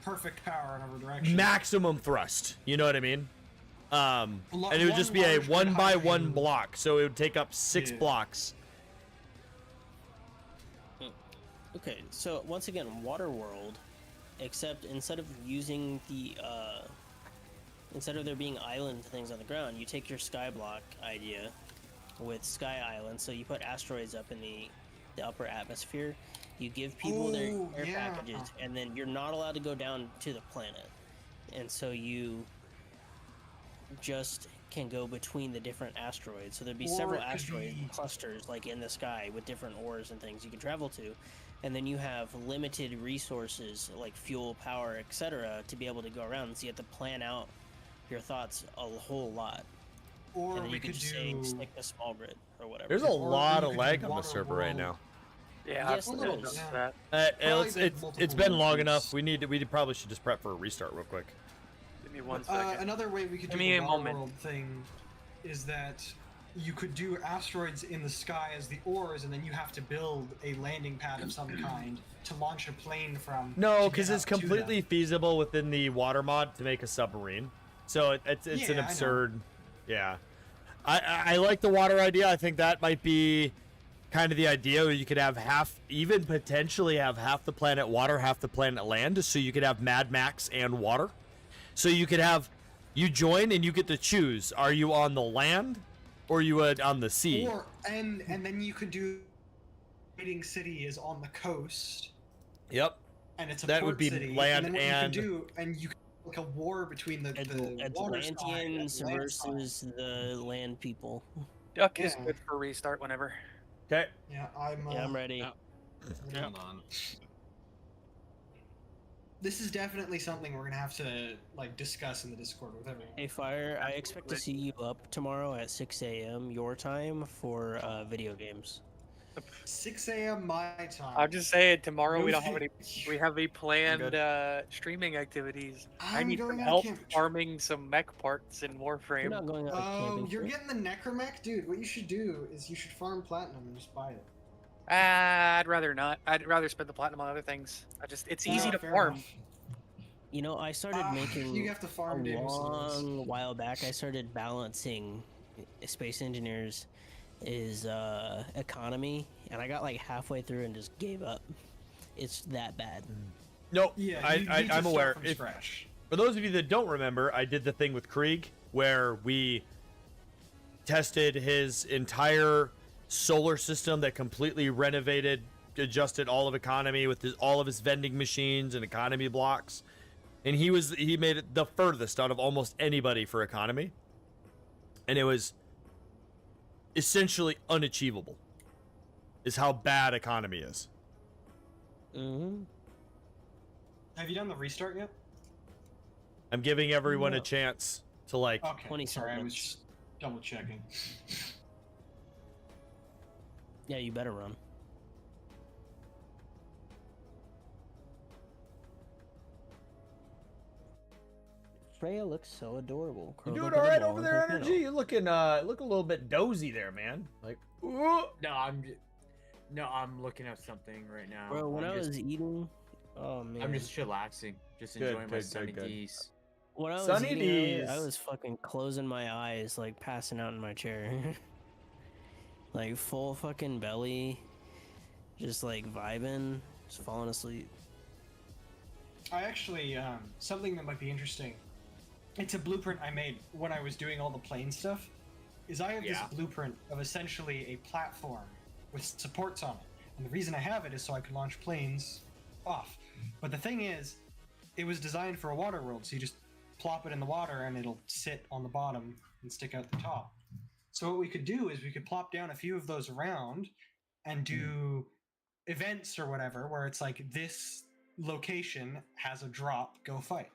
perfect power in every direction. maximum thrust. You know what I mean? And Lo- it would one just be a large 1 by 1 hydrogen- block, so it would take up 6 Yeah. blocks. Okay, so once again, Waterworld, except instead of using the instead of there being island things on the ground, you take your skyblock idea with Sky Island, so you put asteroids up in the upper atmosphere. You give people their Ooh, air yeah. packages, and then you're not allowed to go down to the planet, and so you just can go between the different asteroids. So there'd be Or several it could asteroid be- clusters like in the sky with different ores and things you can travel to, and then you have limited resources like fuel, power, etc. to be able to go around. So you have to plan out your thoughts a whole lot, Or and then we you can could just say do. stick to small grid or whatever. There's a Or lot you of could lag do on the server right now. Yeah, Yes, I've there noticed is. that. Probably It's with multiple been long reboot. enough. We probably should just prep for a restart real quick. Give me one second. Another way we could do Give me the a moment. Waterworld thing is that you could do asteroids in the sky as the ores, and then you have to build a landing pad of some kind to launch a plane from. No, to because get it's up to them. completely feasible within the water mod to make a submarine. So it's Yeah, an I know. absurd. Yeah, I like the water idea. I think that might be kind of the idea where you could have even potentially have half the planet water, half the planet land, so you could have Mad Max and water. So you could have you join and you get to choose: are you on the land or you on the sea? Or and then you could do. Trading city is on the coast, Yep. and it's a That port would be city. land and then what and- you could do, and you could like a war between the water side and Atlanteans the land side. versus the land people. Duck is Yeah. good for restart whenever. Okay. Yeah, I'm. Yeah, I'm ready. Hold on. This is definitely something we're gonna have to like discuss in the Discord with everyone. Hey Fire, I expect to see you up tomorrow at 6 a.m. your time for video games. 6 a.m. my time. I'm just saying, tomorrow we No don't have any. thanks. We have a planned good. streaming activities. I I'm need some going on help camp. farming some mech parts in You're Warframe. not going on a Oh, camping you're trip. getting the Necromech, dude. What you should do is you should farm platinum and just buy it. I'd rather not. I'd rather spend the platinum on other things. It's easy to Fair farm. enough. You know, I started making You have to a farm damage symbols. long while back. I started balancing Space Engineers' economy, and I got like halfway through and just gave up. It's that bad. No, Yeah, you need to I'm start aware. from If, scratch. for those of you that don't remember, I did the thing with Krieg where we tested his entire solar system that completely renovated, adjusted all of economy with all of his vending machines and economy blocks. And he made it the furthest out of almost anybody for economy. And it was essentially unachievable, is how bad economy is. Mm-hmm. Have you done the restart yet? I'm giving everyone a chance to like. Okay. 20 Sorry, I was seconds. just double checking. Yeah, you better run. Freya looks so adorable. You're curled doing up all in a right ball over with there, her energy. pillow. You look a little bit dozy there, man. Like, ooh. No, I'm looking at something right now. Bro, when I'm I just, was eating, oh man, I'm just chillaxing, just Good, enjoying my good, sunny good. D's. when I was Sunny eating earlier, I D's. was fucking closing my eyes, like passing out in my chair, like full fucking belly, just like vibing, just falling asleep. I actually, something that might be interesting. It's a blueprint I made when I was doing all the plane stuff. Is I have this blueprint of essentially a platform with supports on it, and the reason I have it is so I can launch planes off. But the thing is, it was designed for a water world, so you just plop it in the water and it'll sit on the bottom and stick out the top. So what we could do is we could plop down a few of those around and do events or whatever, where it's like this location has a drop, go fight.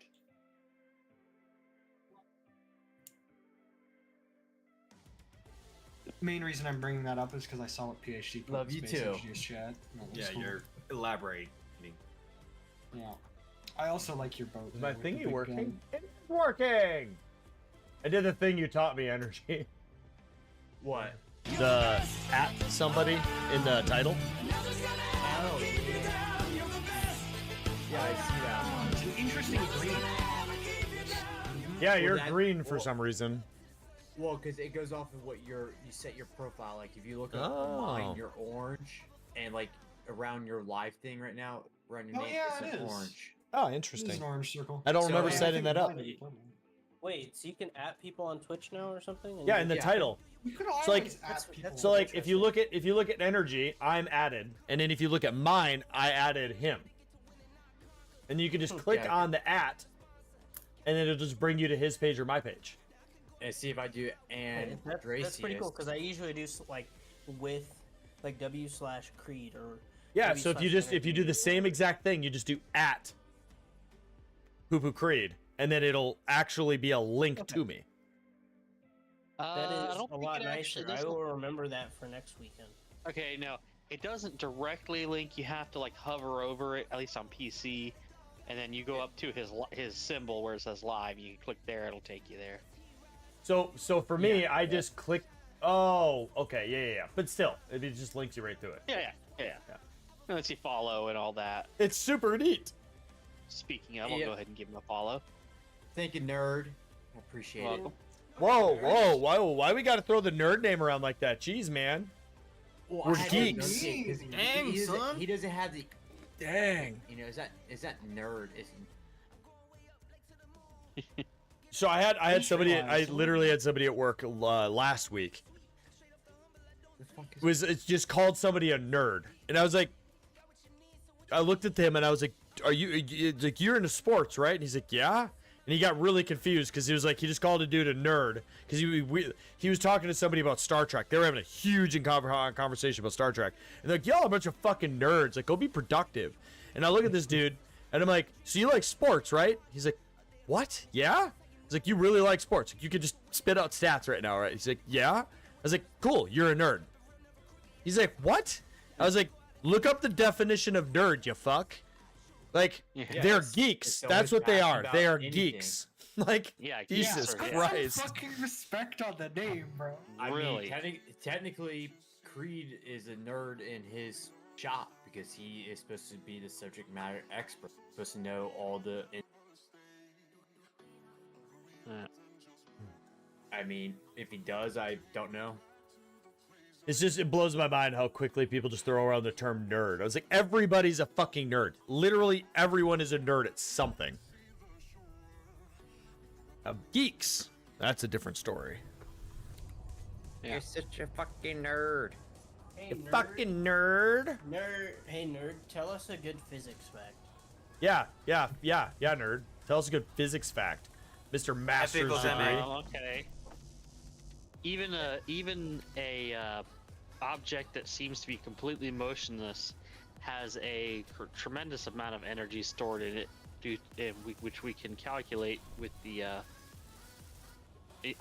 Main reason I'm bringing that up is because I saw what PhD put Love in you Space too. Engineers chat. That was Yeah, cool. you're elaborating. Yeah. I also like your boat. Is there my with the thingy big working? gun. It's working. I did the thing you taught me, energy. What? The at somebody in the title. Oh, yeah, I see that. It's an interesting green. Yeah, Well, you're that- green for well- some reason. Well, because it goes off of what you set your profile. Like if you look at Oh. mine, you're orange, and like around your live thing right now, around your Oh, name, yeah, it's it an is. orange. Oh, This is interesting. an orange circle. I don't So, remember yeah, I setting that up. Wait, so you can at people on Twitch now or something? And Yeah, you- in the Yeah. title. You could So, like- always ask people. So like if you look at energy, I'm added, and then if you look at mine, I added him. And you can just click Yeah. on the at, and then it'll just bring you to his page or my page. And see if I do and that's pretty cool because I usually do like with like W/Creed or Yeah, so if you do the same exact thing, you just do at PooPooCreed, and then it'll actually be a link to me. that I is don't a think lot it actually nicer. I does- will remember that for next weekend. Okay, no, it doesn't directly link. You have to like hover over it, at least on PC, and then you go up to his symbol where it says live. You click there, it'll take you there. So for me, I just click. Oh, okay, yeah. But still, it just links you right to it. Yeah. And let's see follow and all that. It's super neat. Speaking of, I'll Yeah. go ahead and give him a follow. Thank you, nerd. I appreciate Welcome. it. Whoa, why we gotta throw the nerd name around like that? Jeez, man. Well, We're I had to geeks. enunciate 'cause Dang, he doesn't- son. He doesn't have the. Dang. You know, is that nerd? Is So I had somebody. I Visualize. literally had somebody at work last week. the fuck is It's just called somebody a nerd, and I was like, I looked at him and I was like, "Are you like you're into sports, right?" And he's like, "Yeah." And he got really confused because he was like, he just called a dude a nerd because he was talking to somebody about Star Trek. They were having a huge conversation about Star Trek, and they're like, "Y'all are a bunch of fucking nerds. Like, go be productive." And I look at this dude and I'm like, "So you like sports, right?" He's like, "What? Yeah." He's like, "You really like sports? Like, you could just spit out stats right now, right?" He's like, "Yeah." I was like, "Cool, you're a nerd." He's like, "What?" I was like, "Look up the definition of nerd, you fuck." Like, Yeah. they're it's- geeks. it's That's always what they passionate are. about They are anything. geeks. Like, Yeah, Jesus geeks are- yeah. Christ. Fucking respect on the name, bro. I Really? mean, technically, Creed is a nerd in his shop because he is supposed to be the subject matter expert, supposed to know all the. Yeah. I mean, if he does, I don't know. It's just, it blows my mind how quickly people just throw around the term nerd. I was like, everybody's a fucking nerd. Literally, everyone is a nerd at something. Geeks, that's a different story. Yeah. You're such a fucking nerd. Hey, You nerd. fucking nerd. Nerd. Hey, nerd. Tell us a good physics fact. Yeah, nerd. Tell us a good physics fact, Mr. Master's equals MA. degree. Okay. Even a object that seems to be completely motionless has a tremendous amount of energy stored in it, which we can calculate with the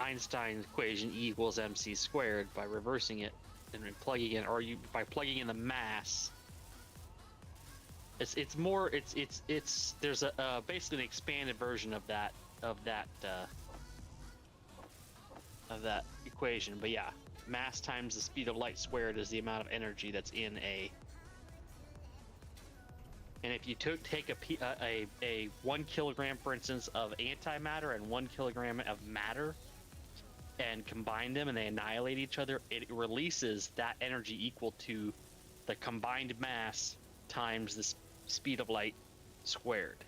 Einstein equation E equals mc squared by reversing it and then plugging in, or by plugging in the mass. It's there's a basically an expanded version of that equation, but yeah, mass times the speed of light squared is the amount of energy that's in a. And if you take a 1 kilogram, for instance, of antimatter and 1 kilogram of matter, and combine them and they annihilate each other, it releases that energy equal to the combined mass times the speed of light squared.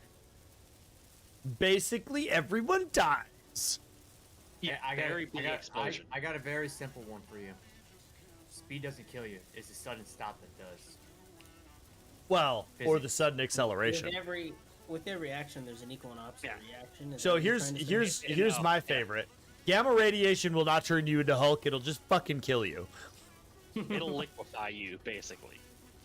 Basically, everyone dies. Yeah, very big explosion. I got a very simple one for you. Speed doesn't kill you. It's the sudden stop that does. Well, or the sudden acceleration. With every action, there's an equal and opposite reaction. Is So that what you're trying to say? here's my favorite. Gamma radiation will not turn you into Hulk. It'll just fucking kill you. It'll liquefy you, basically.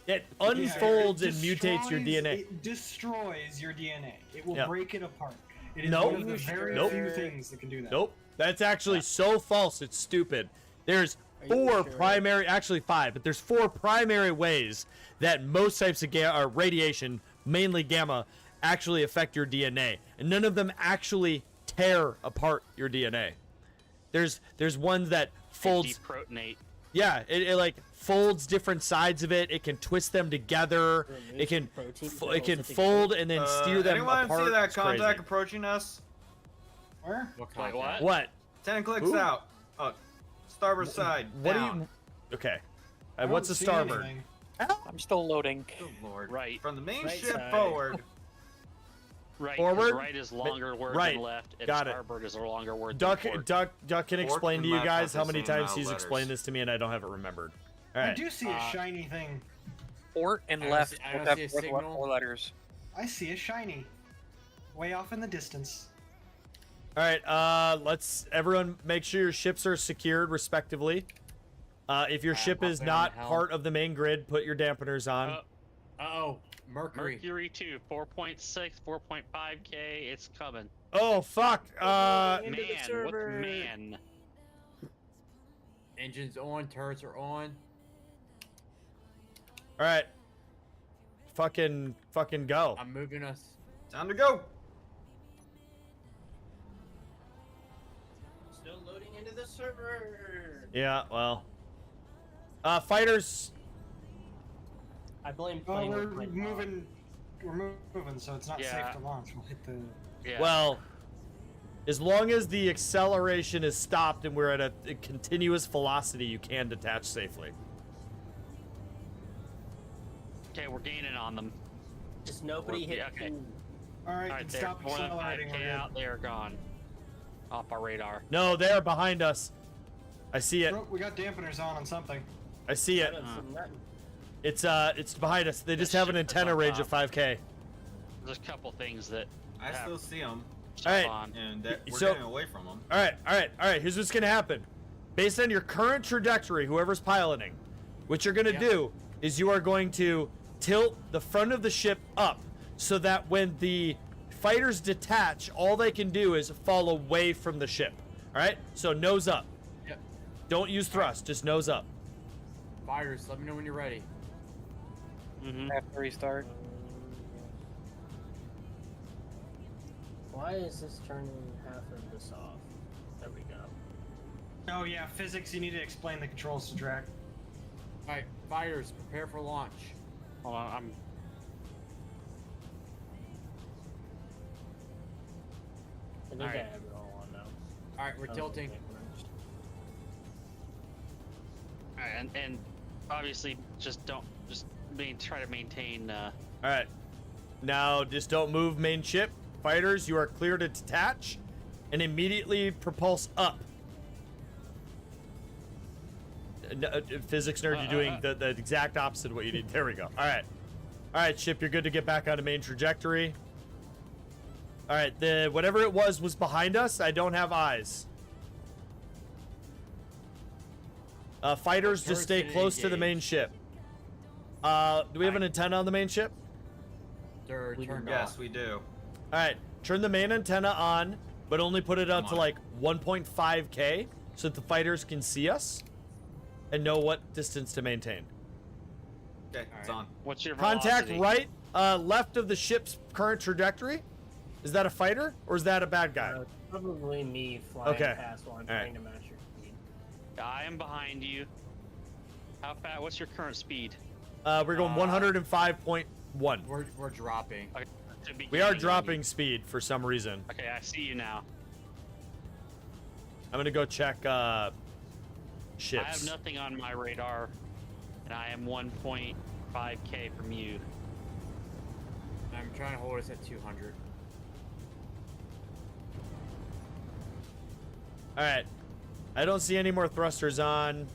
It unfolds It and mutates your destroys- DNA. It destroys your DNA. It will Yeah. break it apart. It is Nope. one of the very Nope. few things that can do that. Nope. That's actually so false. It's stupid. There's Are you four sure? primary, actually 5, but there's 4 primary ways that most types of radiation, mainly gamma, actually affect your DNA, and none of them actually tear apart your DNA. There's one that folds. Deprotonate. Yeah, it like folds different sides of it. It can twist them together. It can fold and then steer them anyone apart. see that It's crazy. contact approaching us? Where? Wait, what? What? 10 clicks Who? out. Starboard side. What down. do you? Okay. I What's don't a see starboard? anything. I'm still loading. Good lord. Right. From the main Right ship side. forward. Right. 'cause Forward? Right is longer word Right. than left, and Got it. starboard is a longer word Duck than port. Duck can Fork explain and to you left guys have how the many same times amount of he's letters. explained this to me and I don't have it remembered. All I right. do see a shiny thing. Port and I don't left see- I both don't have see a four signal. four letters. I see a shiny. Way off in the distance. All right. Let's everyone make sure your ships are secured respectively. If your ship up is there not in hell. part of the main grid, put your dampeners on. Uh-oh. Mercury. Mercury 2, 4.6, 4.5K. It's coming. Oh fuck. Into the Man, server. what man? Engines on. Turrets are on. All right. Fucking go. I'm moving us. Time to go. Still loading into the server. Yeah. Well. Fighters. I blame Oh, playing we're with my moving. We're moving, so it's not Yeah. safe to launch. We'll hit the. Yeah. Well, as long as the acceleration is stopped and we're at a continuous velocity, you can detach safely. Okay, we're gaining on them. Just nobody We're- hit. yeah, okay. Cool. All right, All right, then they're stop more than accelerating. 5K we're out. They're gone. Off our radar. No, they're behind us. I see it. good. Oh, we got dampeners on something. I see I it. don't see nothing. It's behind us. They just The have an ship is antenna on range top. of 5K. There's a couple things that I still see them, jump All right. on. and that we're So- getting away from them. All right. Here's what's gonna happen. Based on your current trajectory, whoever's piloting, what you're gonna do is you are going to tilt the front of the ship up so that when the fighters detach, all they can do is fall away from the ship. All right. So nose up. Yep. Don't use thrust. Just nose up. Fighters, let me know when you're ready. Mm-hmm. I have to restart. Why is this turning half of this off? There we go. Oh yeah, physics. You need to explain the controls to Drac. All right, fighters, prepare for launch. Hold on, I'm. I think Alright. I have it all on now. All right, we're tilting. And obviously just try to maintain. All right. Now just don't move main ship. Fighters, you are clear to detach and immediately propulse up. Physics nerd, you're doing the exact opposite of what you need. There we go. All right, ship, you're good to get back on the main trajectory. All right, the whatever it was behind us. I don't have eyes. Fighters, just stay close to the main ship. Do we have an antenna on the main ship? They're turned Yes, off. we do. All right, turn the main antenna on, but only put it up to like 1.5K so that the fighters can see us and know what distance to maintain. Okay, it's on. What's your Contact velocity? right, left of the ship's current trajectory. Is that a fighter or is that a bad guy? Probably me flying past while I'm trying to match your speed. I am behind you. How fast? What's your current speed? We're going 105.1. We're dropping. Okay, We are dropping speed for some reason. Okay, I see you now. I'm gonna go check ships. I have nothing on my radar, and I am 1.5K from you. I'm trying to hold us at 200. All right, I don't see any more thrusters on.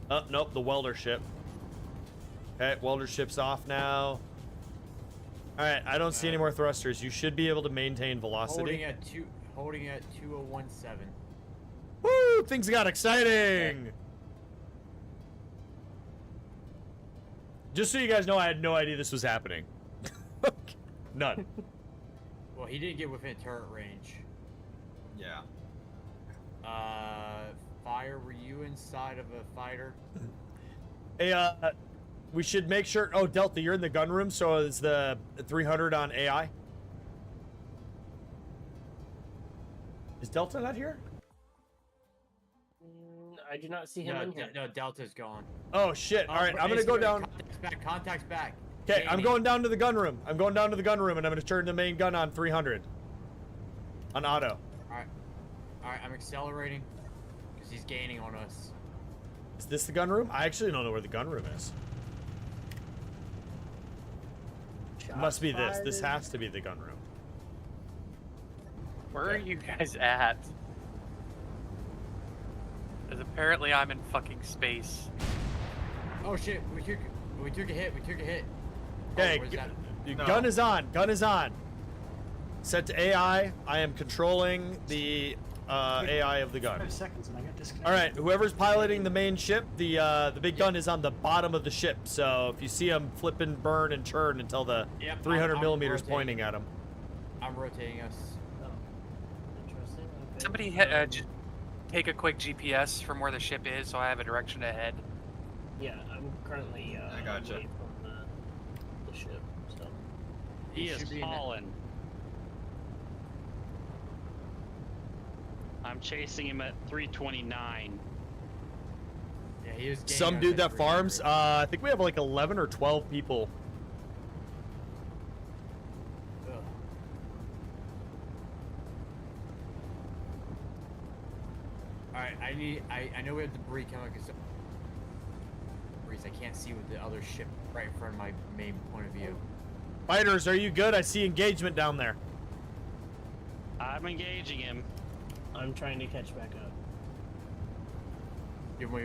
Oh nope, the welder ship. Okay, welder ship's off now. All right, I don't see any more thrusters. You should be able to maintain velocity. Holding at 2017. Woo! Things got exciting. Just so you guys know, I had no idea this was happening. None. Well, he didn't get within turret range. Yeah. Fire, were you inside of a fighter? Hey, we should make sure. Oh, Delta, you're in the gun room, so is the 300 on AI? Is Delta not here? I do not see him in here. No, Delta's gone. Oh shit! All right, I'm gonna go down. Contact's back. Okay, I'm going down to the gun room. I'm going down to the gun room, and I'm gonna turn the main gun on 300. On auto. All right, I'm accelerating because he's gaining on us. Is this the gun room? I actually don't know where the gun room is. It must be this. This has to be the gun room. Where are you guys at? Because apparently I'm in fucking space. Oh shit! We took a hit. We took a hit. Okay, gun is on. Gun is on. Set to AI. I am controlling the AI of the gun. 5 seconds and I got disconnected. All right, whoever's piloting the main ship, the big gun is on the bottom of the ship. So if you see him flip and burn and churn until the 300 millimeters pointing at him. I'm rotating us. Oh, interesting. Okay. Somebody take a quick GPS from where the ship is so I have a direction to head. Yeah, I'm currently I gotcha. away from the ship. So He is falling. I'm chasing him at 329. Yeah, he is. Some dude that farms. I think we have like 11 or 12 people. Alright, I know we have debris coming because I can't see with the other ship right in front of my main point of view. Fighters, are you good? I see engagement down there. I'm engaging him. I'm trying to catch back up.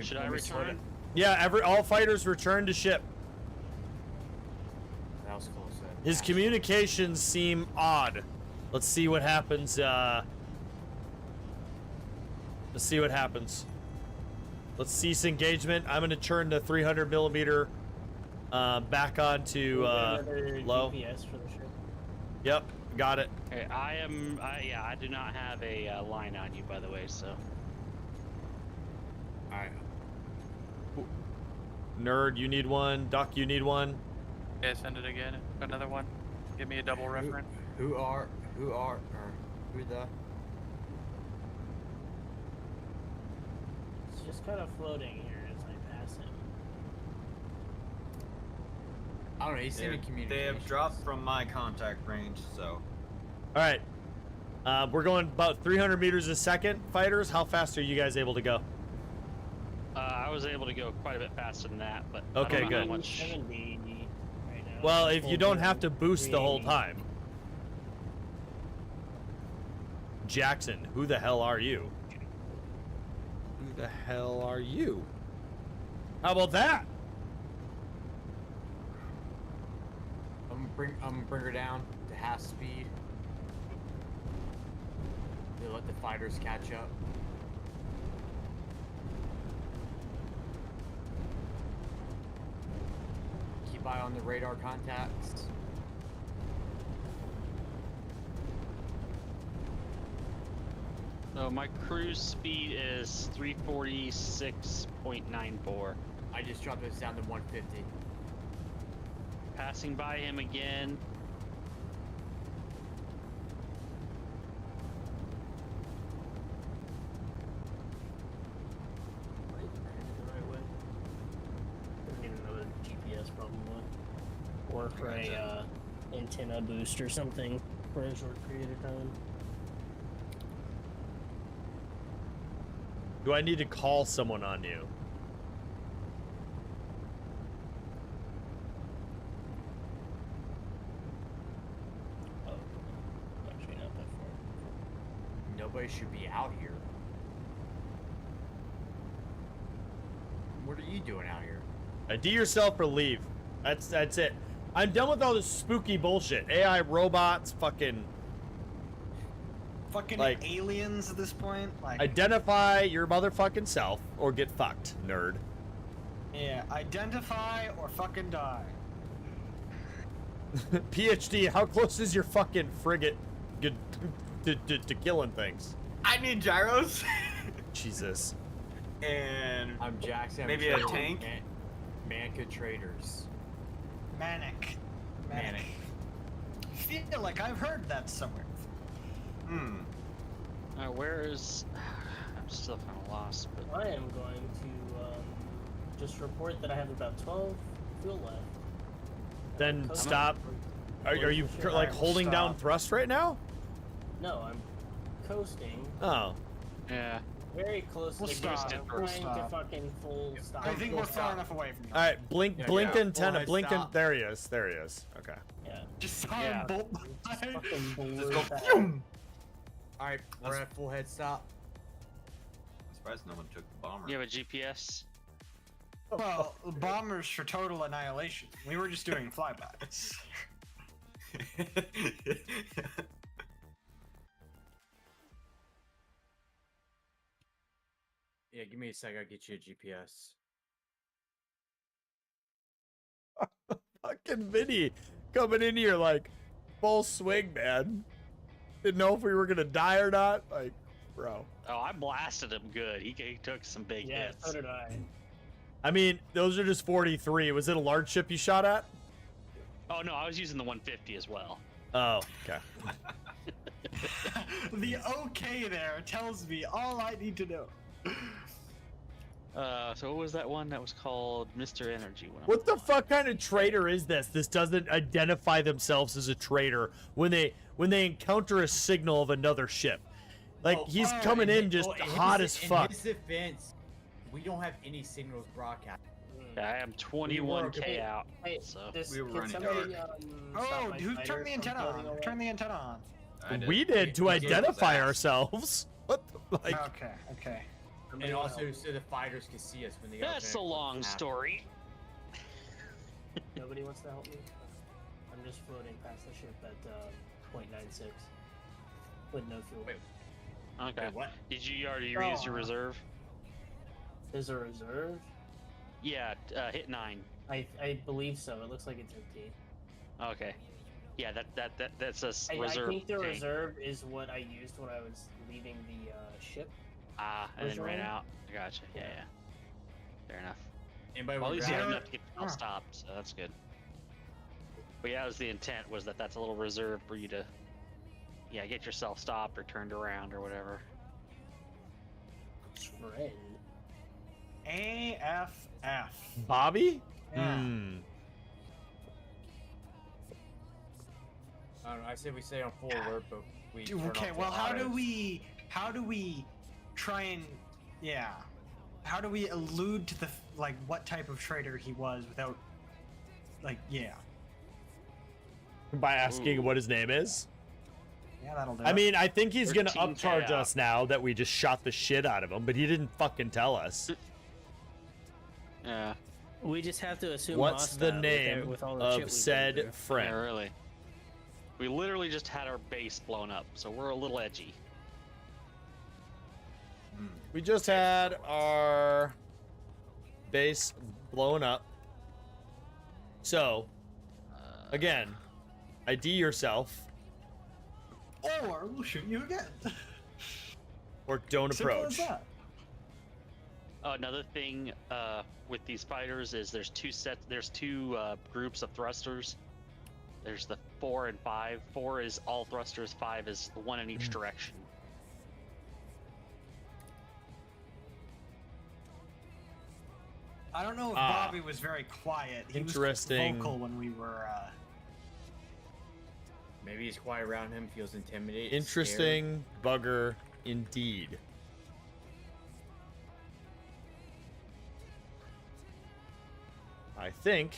Should I return? Yeah, all fighters return to ship. That was close. His communications seem odd. Let's see what happens. Let's see what happens. Let's cease engagement. I'm gonna turn the 300 millimeter back on to low. GPS for the ship. Yep, got it. Okay, I do not have a line on you, by the way, so. Alright. Nerd, you need one. Duck, you need one. Yeah, send it again. Another one. Give me a double reference. Who the? It's just kind of floating here as I pass him. I don't know. He's sending They communication. have dropped from my contact range, so. All right. We're going about 300 meters a second. Fighters, how fast are you guys able to go? I was able to go quite a bit faster than that, but Okay, I don't know good. how much. 70 right now. Well, if you don't have to boost the whole 380. time. Jackson, who the hell are you? Who the hell are you? How about that? I'm gonna bring her down to half speed. To let the fighters catch up. Keep eye on the radar contacts. So my cruise speed is 346.94. I just dropped this down to 150. Passing by him again. Right, the right way. Don't need another GPS probably. Or for a antenna boost or something for a short period of time. Do I need to call someone on you? Oh, actually not that far. Nobody should be out here. What are you doing out here? ID yourself or leave. That's it. I'm done with all this spooky bullshit. AI robots, fucking like aliens at this point. Like identify your motherfucking self or get fucked, nerd. yeah, identify or fucking die. PhD, how close is your fucking frigate to killing things? I need gyros. Jesus. And I'm Jackson. maybe a tank. Manca traders. Manic. Manic. I feel like I've heard that somewhere. Where is? I'm still kind of lost. But I am going to just report that I have about 12 fuel left. Then Coast- stop. Are you Sure, like I will holding down stop. thrust right now? No, I'm coasting Oh. yeah, very close We'll to the stop. ground. I'm We'll trying stop. to fucking full stop. I think full we're far stop. enough away from you. All right, blink Yeah, blink yeah. antenna, Full blink stop. there he is. There he is. Okay. Yeah. Just saw Yeah. him bolt by. Fucking blew Just go. that. Phew! All right, we're at full head stop. I'm surprised no one took the bomber. you have a GPS. Well, bombers for total annihilation. We were just doing flybys. Yeah, give me a sec. I'll get you a GPS. Fucking Vinny coming in here like full swing, man. Didn't know if we were gonna die or not. Like, bro. Oh, I blasted him good. He took some big Yeah, hits. so did I. I mean, those are just 43. Was it a large ship you shot at? Oh no, I was using the 150 as well. Oh, okay. The okay there tells me all I need to know. So what was that one that was called Mr. Energy? What the fuck kind of traitor is this? This doesn't identify themselves as a traitor when they encounter a signal of another ship. Like he's coming in just hot as fuck. In his defense, we don't have any signals broadcast. Yeah, I am 21k out. Hey, So this, We were can running somebody, dark. stop Oh, my who fighter turned the from antenna floating on? away? Turn the antenna on. I did. We did to We did. identify Ass. ourselves. What the, like? Okay, okay. Somebody And wanna also help? so the fighters can see us when they that's a long story. Nobody wants to help me? I'm just floating past the ship at 0.96 with no fuel. Wait. Okay. Wait, what? Did you already use your reserve? Is there a reserve? Yeah, hit 9. I believe so. It looks like it's empty. Okay. Yeah, that's a I reserve. think the tank. reserve is what I used when I was leaving the ship. Ah, and then ran Reserve? out. I gotcha. Yeah, yeah. Fair enough. Anybody Well, at want least to you had grab? enough to get yourself stopped, so that's good. But yeah, that was the intent, was that's a little reserve for you to, yeah, get yourself stopped or turned around or whatever. Friend. AFF. Bobby? Yeah. Hmm. I don't know. I said we stay on full alert, but we. Dude, turn okay, off well, the how do autos. we try and, yeah, how do we allude to the, like, what type of traitor he was without, like, yeah. By asking Ooh. what his name is? Yeah, that'll do I it. mean, I think he's gonna 13K upcharge out. us now that we just shot the shit out of him, but he didn't fucking tell us. Yeah. We just have to assume. What's the hostile name with all the shit of we've been said through. Yeah, friend? really. We literally just had our base blown up, so we're a little edgy. We just had our base blown up. So, again, ID yourself Or we'll shoot you again. or don't Simple approach. as that. Another thing with these fighters is there's two groups of thrusters. There's the 4 and 5. 4 is all thrusters, 5 is one in each direction. I don't know if Bobby was very quiet. He Interesting. was vocal when we were. Maybe he's quiet around him, feels intimidated. Interesting bugger indeed. I think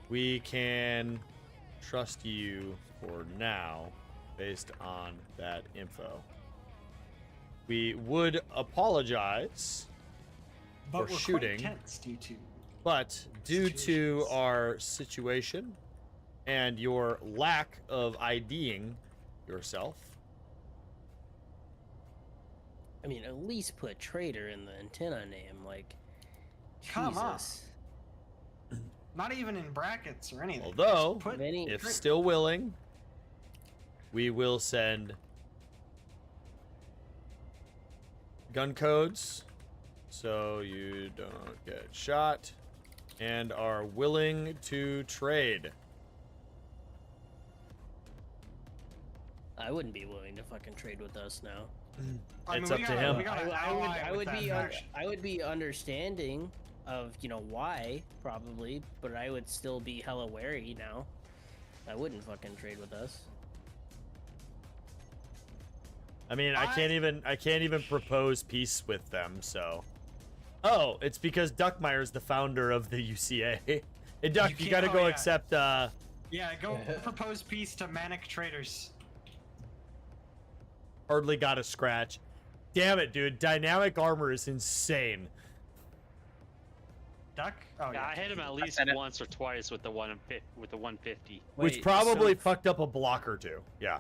we can trust you for now based on that info. We would apologize But for we're shooting, quite tense due to. but due to our situation and your lack of IDing yourself, I mean, at least put traitor in the antenna name. Like, Come on. Jesus. Not even in brackets or anything. although, Just put Many- if tra- still willing, we will send gun codes so you don't get shot and are willing to trade. I wouldn't be willing to fucking trade with us now. I It's mean, up we to gotta- him. we gotta I ally with would that be faction. I would be understanding of why probably, but I would still be hella wary now. I wouldn't fucking trade with us. I mean, I can't even propose peace with them, so. Oh, it's because Duckmeyer's the founder of the UCA. Hey, Duck, you can't- gotta oh, go yeah. accept, Yeah, go propose peace to manic traitors. hardly got a scratch. Damn it, dude. Dynamic armor is insane. Duck? Oh, Yeah, I hit him at least said it. once or twice with the 150. Which Wait, probably so- fucked up a block or two. Yeah.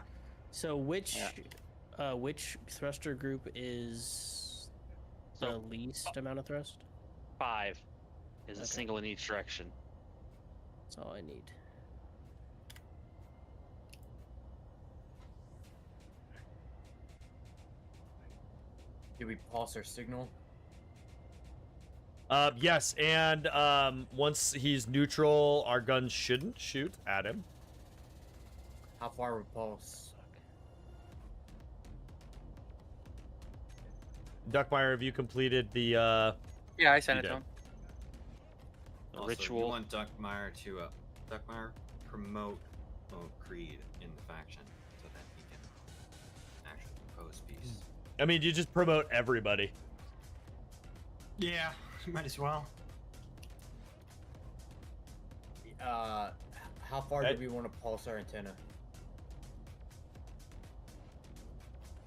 So which thruster group is the So- least amount of thrust? 5 is a Okay. single in each direction. That's all I need. Did we pulse our signal? Yes, and once he's neutral, our guns shouldn't shoot at him. How far would pulse? Duckmeyer, have you completed the Yeah, I sent You it to did. him. The Also, ritual. You want Duckmeyer to Duckmeyer promote Creed in the faction so that he can actually propose peace. I mean, you just promote everybody. Yeah, might as well. How far do we want to pulse our antenna?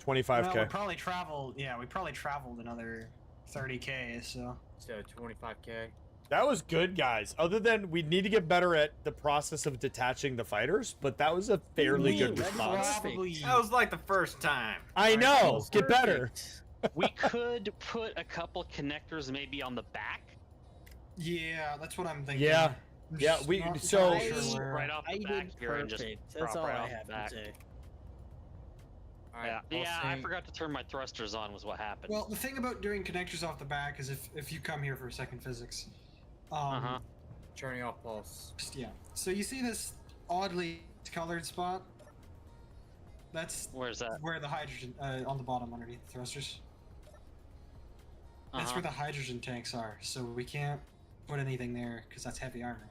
25k. Well, we probably traveled. Yeah, we probably traveled another 30k. So. So 25k. That was good, guys. Other than we need to get better at the process of detaching the fighters, but that was a fairly What do you good mean? response. Probably. That was like the first time. I know. Get better. We could put a couple connectors maybe on the back. Yeah, that's what I'm thinking. Yeah. I'm Yeah, just we- not so- entirely sure where- Right off I the back did here and just perfect. That's drop all right I off the have back. to say. Alright, Yeah, I pulsing. forgot to turn my thrusters on was what happened. Well, the thing about doing connectors off the back is if you come here for second physics, Uh-huh. Turning off pulse. yeah. So you see this oddly colored spot? That's Where's that? where the hydrogen on the bottom underneath the thrusters. That's Uh-huh. where the hydrogen tanks are. So we can't put anything there because that's heavy armor.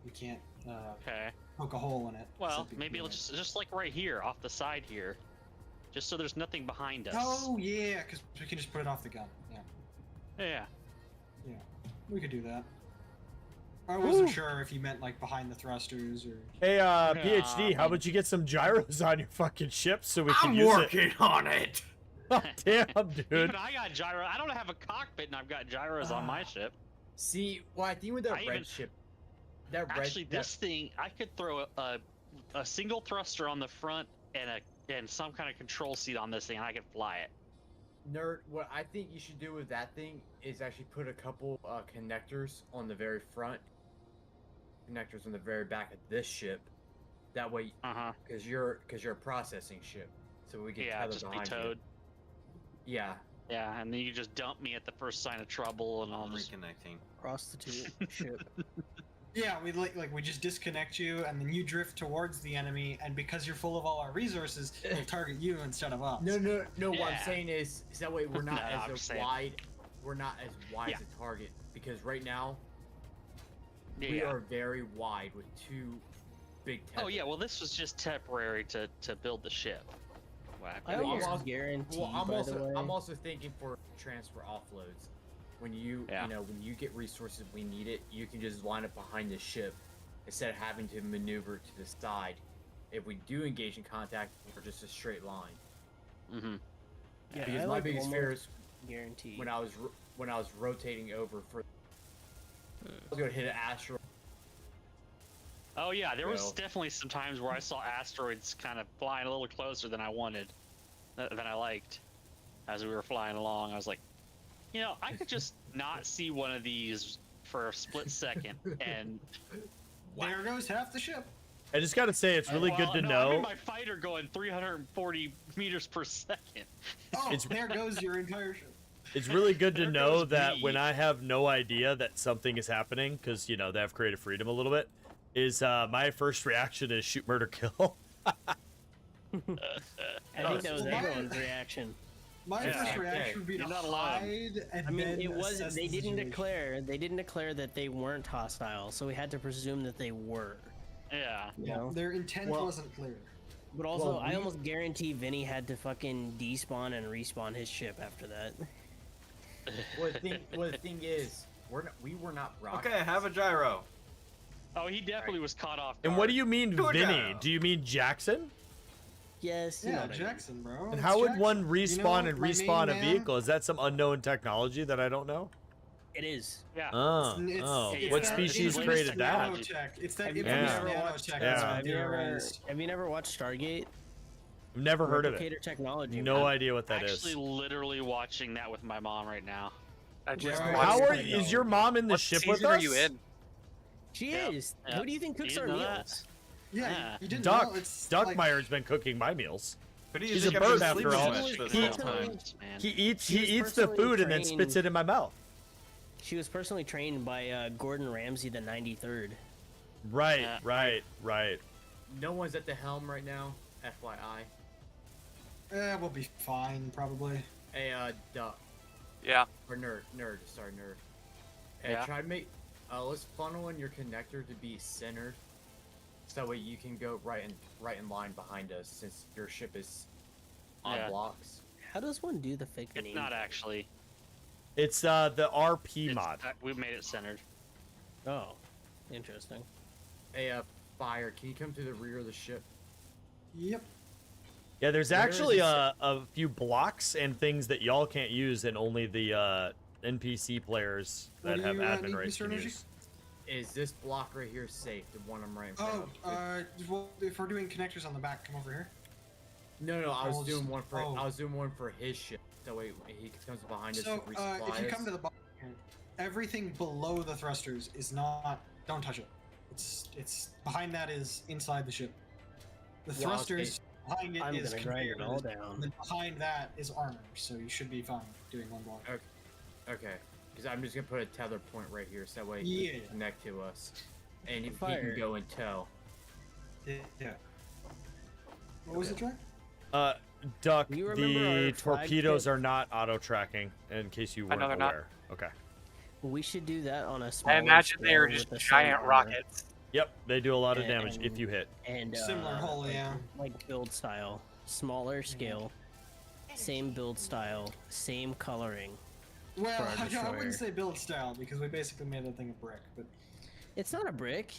We can't Okay. poke a hole in it. Well, So maybe let's just like right here, off the side here, just so there's nothing behind us. Oh yeah, because we can just put it off the gun. Yeah, Yeah. we could do that. I wasn't Woo. sure if you meant like behind the thrusters or. Hey, Yeah, PhD, how about you get some gyros on your fucking ship so we can I'm use working on it. Damn, dude. Even I got gyro. I don't have a cockpit, and I've got gyros on my ship. See, well, I think with that I red even- ship, that Actually, red, this thing, I could throw a single thruster on the front and some kind of control seat on this thing, and I could fly it. Nerd, what I think you should do with that thing is actually put a couple connectors on the very front, connectors on the very back of this ship. That way, because you're a processing ship, so we can tether just be behind towed. you. Yeah. Yeah, and then you just dump me at the first sign of trouble, and I'll just Reconnecting. Prostitute ship. Yeah, we we just disconnect you, and then you drift towards the enemy, and because you're full of all our resources, it'll target you instead of us. No. What I'm Yeah. saying is that way we're not No, I'm as saying- wide. We're not as wide Yeah. as a target because right now yeah. we are very wide with two big. Oh tethers. yeah, well this was just temporary to build the ship. Wow. I Well, almost also- guarantee. Well, by the way, I'm also thinking for transfer offloads. When you Yeah. when you get resources we need it, you can just line up behind the ship instead of having to maneuver to the side. If we do engage in contact, we're just a straight line. Mm-hmm. Yeah, Because I my like biggest fear is guarantee. when I was rotating over for, I was gonna hit an asteroid. Oh yeah, there was Well- definitely some times where I saw asteroids kind of flying a little closer than I wanted, than I liked. As we were flying along, I was like, I could just not see one of these for a split second, and There goes half the ship. I just gotta say, it's really good to I'm in know. my fighter going 340 meters per second. Oh, It's- there goes your entire ship. It's really good to There know goes that me. when I have no idea that something is happening, because they have creative freedom a little bit, is my first reaction is shoot, murder, kill. I think that was everyone's reaction. My Yeah. first Okay. reaction would be You're to not alone. hide and I mean, then it was. assess They the didn't situation. declare that they weren't hostile, so we had to presume that they were. Yeah. You know? Their intent Well- wasn't clear. But also, Well, I we- almost guarantee Vinny had to fucking despawn and respawn his ship after that. Well, the thing is, we were not rocket. Okay, I have a gyro. Oh, he definitely was caught off. And what do you mean, Do it Vinny? now. Do you mean Jackson? Yes. You know Yeah, what I mean. Jackson, bro. And it's how would Jackson. one You respawn know, and my respawn main a man- vehicle? Is that some unknown technology that I don't know? It is. Yeah. Oh, It's what that species infamous created that? nanotech. It's that Have you infamous ever nanotech Yeah. that's Have been theorized. Have you never watched Stargate? I've never heard of it. Replicator technology. No idea what that is. Actually, literally watching that with my mom right now. I just How How watched are it. is your mom in the What ship with season us? are you in? She Yep. is. Yep. Who do you think cooks You our didn't know meals? Yeah, Yeah. you didn't Duck. know. It's like, Duckmeyer's been cooking my meals. Who do you He's think a I've been bird after sleeping all. with this He- whole time? Man. He eats She was the personally food and then trained- spits it in my mouth. She was personally trained by Gordon Ramsay, the 93rd. Right, Yeah. right. No one's at the helm right now. FYI. we'll be fine, probably. Hey, Duck. Yeah. Or nerd. Sorry, nerd. Hey, Yeah. try to make. Let's funnel in your connector to be centered, so that way you can go right in line behind us, since your ship is on Yeah. blocks. How does one do the fake It's name? not actually. It's the RP It's- mod. we made it centered. Oh, interesting. Hey, Fire, can you come to the rear of the ship? Yep. Yeah, there's Where is actually this- a few blocks and things that y'all can't use, and only the NPC players What that do have you, admin need, rights Mr. can Energy? use. Is this block right here safe? The one I'm right in front Oh, of? well, if we're doing connectors on the back, come over here. No, I was I'll doing just- one for. oh. I was doing one for his ship. That way he comes behind us So, to resupply if you us. come to the bottom here, everything below the thrusters is not. Don't touch it. It's behind that is inside the ship. The Well, thrusters behind it I'm is gonna grind it conveyor all belts, down. and then behind that is armor, so you should be fine doing one block. Okay, because I'm just gonna put a tether point right here, so that way he Yeah. can connect to us, and he Fire. can go and tow. Yeah. What was it, Jack? Duck, You remember the our flag torpedoes pit? are not auto-tracking, in case you I weren't know they're not. aware. Okay. We should do that on a small. I imagine they are just giant rockets. Yep, they do a lot of And- damage if you hit. And Similar hull, yeah. Like build style, smaller scale, same build style, same coloring. Well, For our I wouldn't destroyer. say build style because we basically made that thing a brick, but It's not a brick.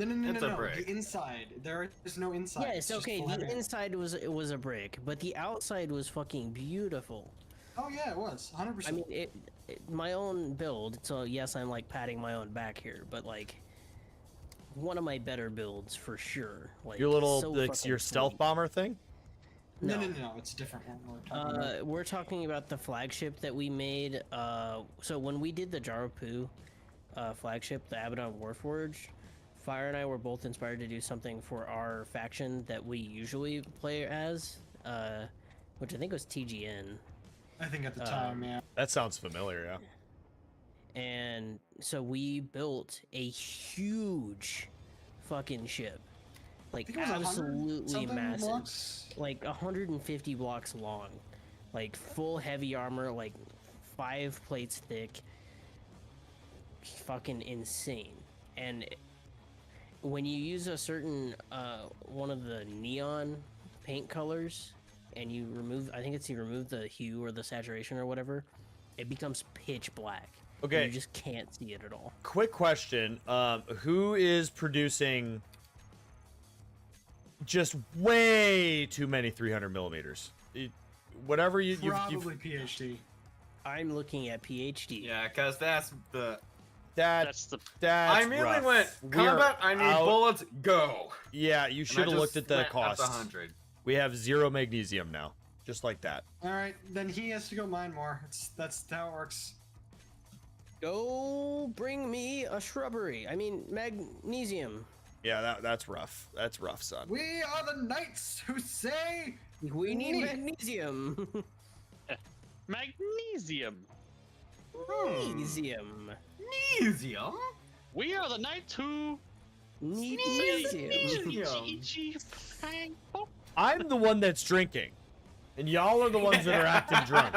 It's a no. brick. The inside. There is no inside. Yeah, it's it's just okay. full The heavy. inside was a brick, but the outside was fucking beautiful. Oh yeah, it was 100%. I mean, my own build. So yes, I'm like patting my own back here, but like one of my better builds for sure. Like Your little, so like, fucking your stealth sweet. bomber thing? no, it's a different one. We're talking about the flagship that we made. So when we did the Jarapu flagship, the Abaddon Warforged, Fire and I were both inspired to do something for our faction that we usually play as, which I think was TGN. I think at the time, yeah. That sounds familiar, yeah. And so we built a huge fucking ship. Like think it was 100 absolutely something massive. blocks? Like 150 blocks long. Like full heavy armor, like 5 plates thick. Fucking insane. And when you use a certain one of the neon paint colors and you remove, I think it's you remove the hue or the saturation or whatever, it becomes pitch black. Okay. You just can't see it at all. Quick question. Who is producing just way too many 300 millimeters? Whatever you've Probably PhD. I'm looking at PhD. Yeah, because that's the. That's the. That's I immediately rough. went, We are combat, I need out. bullets, go. Yeah, you And I should have just looked at the went up cost. to 100. We have 0 magnesium now. Just like that. All right, then he has to go mine more. That's how it works. Go bring me a shrubbery. I mean, magnesium. Yeah, that's rough. That's rough, son. We are the knights who say We need Neat. magnesium. Magnesium. Magnesium. Magnesium? We are the knights who. Need Magnesium. I'm the one that's drinking, and y'all are the ones that are acting drunk.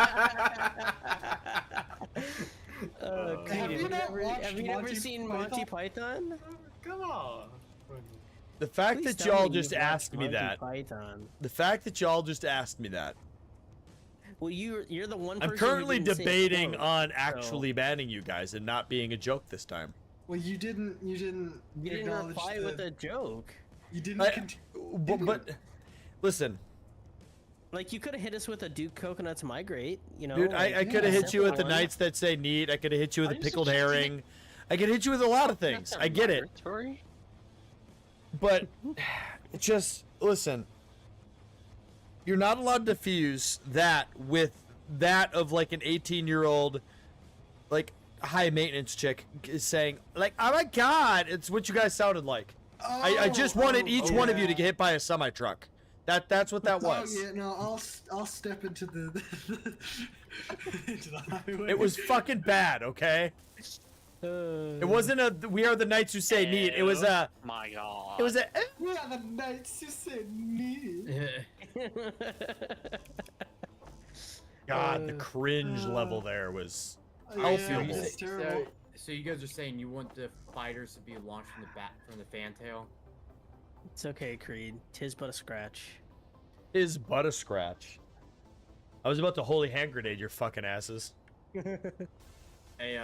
Have you not watched have you never Monty seen Python? Monty Python? Come on. The fact Please that tell y'all me just you've asked watched me Monty that. Python. The fact that y'all just asked me that. Well, you're the one. I'm person who currently didn't say debating quote, on so- actually banning you guys and not being a joke this time. Well, you didn't You didn't acknowledge reply the, with a joke. You didn't. But listen, Like you could have hit us with a Duke Coconuts Migrate. You know, dude, like, I could have hit you with the simple one. knights that say neat. I could have hit you with Are a you pickled suggesting herring. I could hit you with a lot of things. I get it. Migratory? But just listen. You're not allowed to fuse that with that of like an 18-year-old, like high maintenance chick saying like, "Oh my god," it's what you guys sounded like. I just wanted each one of you to get hit by a semi truck. That's what that was. Oh yeah, no, I'll step into the into the highway. It was fucking bad, okay? It wasn't a "We are the knights who say neat." It was a. My God. It was a. We are the knights who say need. God, the cringe level there was Yeah, palpable. it's terrible. So you guys are saying you want the fighters to be launched from the fantail? It's okay, Creed. Tis but a scratch. Is but a scratch. I was about to holy hand grenade your fucking asses. Hey,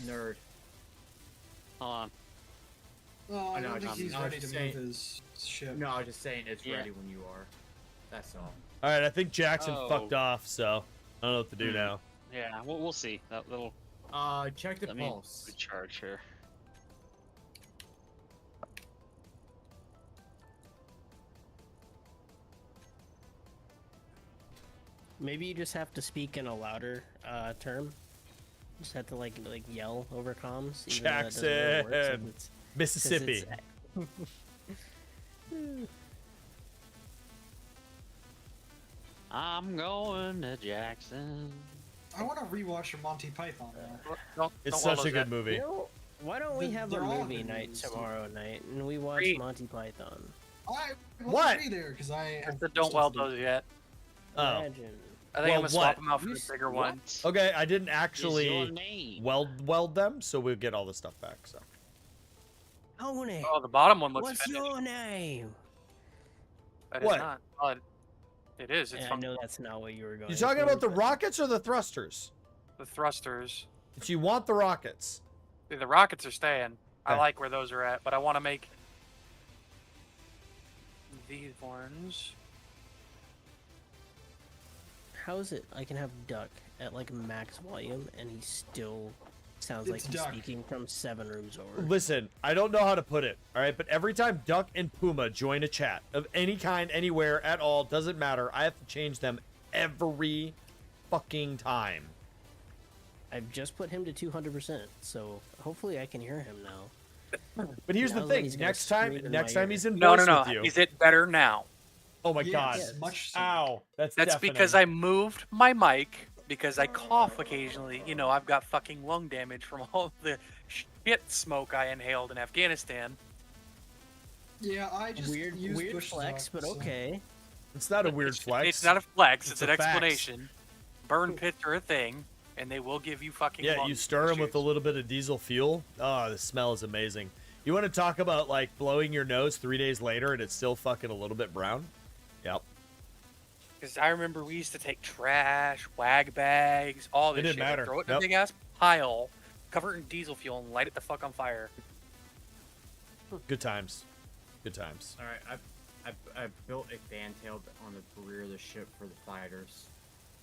nerd. Hold on. Oh, I know, don't think I'm- he's I was ready to just move saying- his ship. No, I was just saying it's Yeah. ready when you are. That's all. All right, I think Jackson Oh. fucked off, so I don't know what to do now. Yeah, we'll see. That'll Check the let me pulse. recharge here. Maybe you just have to speak in a louder term. Just have to like yell over comms. even though that doesn't really work, since Jackson, it's- Mississippi. since it's- I'm going to Jackson. I want to rewatch Monty Python now. It's don't such a good movie. You know, why don't we have a They're all movie good night movies. tomorrow night and we watch Great. Monty Python? I What? won't be there because I Don't weld those yet. Oh, Imagine. I think Well, I'm gonna swap what? them out for You the bigger one. okay. I didn't Is your actually name? weld them, so we'll get all the stuff back. So Tony, Oh, the bottom one looks what's finished. your name? That is What? not. Oh, it is. It's Yeah, I from know that's not what you were going. you talking for, about the but- rockets or the thrusters? the thrusters. So you want the rockets? The rockets are staying. I Okay. like where those are at, but I want to make these ones. How is it I can have Duck at like max volume and he still sounds like It's he's Duck. speaking from 7 rooms over? Listen, I don't know how to put it, all right? But every time Duck and Puma join a chat of any kind, anywhere, at all, doesn't matter. I have to change them every fucking time. I've just put him to 200%, so hopefully I can hear him now. But here's Now the that thing: he's gonna next time scream in my he's ear. in No, voice no, with no. you. Is it better now? Oh my Yes, god! much so. Ow! That's That's deafening. because I moved my mic because I cough occasionally. You know, I've got fucking lung damage from all the shit smoke I inhaled in Afghanistan. Yeah, I just Weird, use weird bush flex, stock, but so- okay. It's not a weird flex. It's not a flex. It's It's an a fact. explanation. Burn pits are a thing, and they will give you fucking. Yeah, lung you stir them with a issues. little bit of diesel fuel. Oh, the smell is amazing. You want to talk about like blowing your nose 3 days later and it's still fucking a little bit brown? Yep. Because I remember we used to take trash, wag bags, all this It didn't shit, and matter. throw it in Yep. a big ass pile, cover it in diesel fuel, and light it the fuck on fire. Good times. Good times. All right, I've built a fantail on the rear of the ship for the fighters.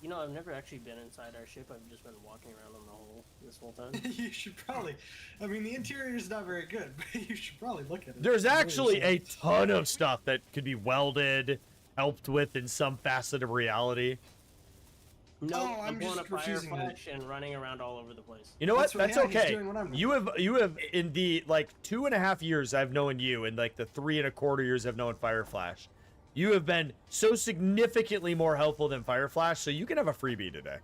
You know, I've never actually been inside our ship. I've just been walking around on the hole this whole time. You should probably. I mean, the interior is not very good, but you should probably look at it. There's It's really actually a nice. ton of stuff that could be welded, helped with in some facet of reality. No, Oh, I'm I'm blowing just a fire refusing to- flash and running around all over the place. You know what? That's what- That's yeah, he's okay. doing what I'm doing. You have in the like 2.5 years I've known you, and like the 3.25 years I've known Fire Flash, you have been so significantly more helpful than Fire Flash, so you can have a freebie today.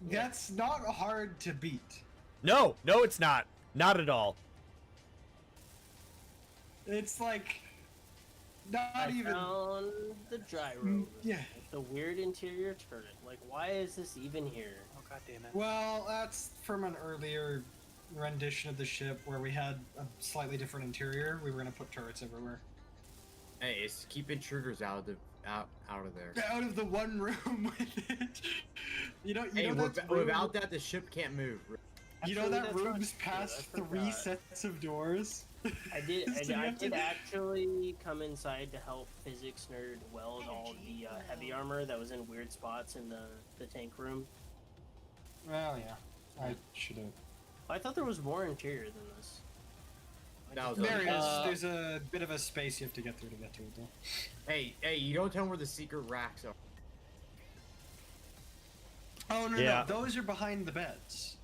That's not hard to beat. No, it's not. Not at all. It's like not I even. found the gyro. Yeah. The weird interior turret. Like, why is this even here? Oh god damn it! Well, that's from an earlier rendition of the ship where we had a slightly different interior. We were gonna put turrets everywhere. Hey, it's keep intruders out of there. Out of the one room with it. You know Hey, that room, without that, the ship can't move. you know Actually, that that's room's right. past I 3 forgot. sets of doors. I did. So you I have did to- actually come inside to help physics nerd weld all the heavy armor that was in weird spots in the tank room. Well, yeah, I should have. I thought there was more interior than this. That was There okay. is. There's a bit of a space you have to get through to get to it, though. Hey, you don't tell them where the secret racks are. Oh no, Yeah. no, those are behind the beds.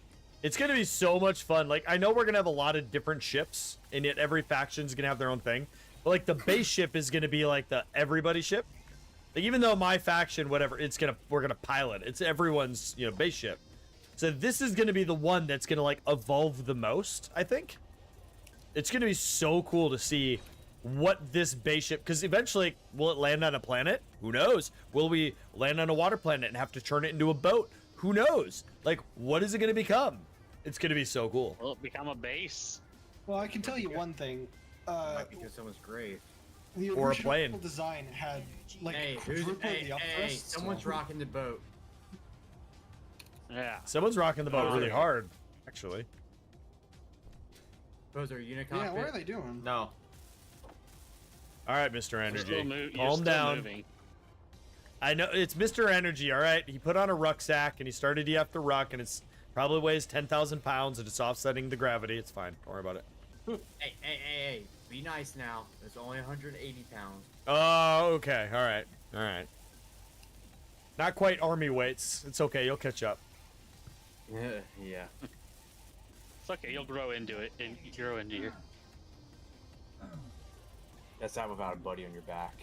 It's gonna be so much fun. Like, I know we're gonna have a lot of different ships, and yet every faction's gonna have their own thing. But like the base ship is gonna be like the everybody ship. Like, even though my faction, whatever, we're gonna pilot. It's everyone's, base ship. So this is gonna be the one that's gonna like evolve the most, I think. It's gonna be so cool to see what this base ship, because eventually, will it land on a planet? Who knows? Will we land on a water planet and have to turn it into a boat? Who knows? Like, what is it gonna become? It's gonna be so cool. Will it become a base? Well, I can tell you one thing. Might because someone's grave. The Or a original plane. design had like Hey, quadruple the hey, upthrust. someone's so- rocking the boat. Yeah. Someone's rocking the boat really hard, actually. Those are unit Yeah, cockpit. what are they doing? No. All right, Mr. You're Energy, still you're calm still down. moving. I know it's Mr. Energy. All right, he put on a rucksack and he started you after ruck, and it's probably weighs 10,000 pounds and it's offsetting the gravity. It's fine. Don't worry about it. Hey, be nice now. It's only 180 pounds. Oh, okay. All right. Not quite army weights. It's okay. You'll catch up. Yeah. It's okay. You'll grow into it and grow into your. That's not without a buddy on your back.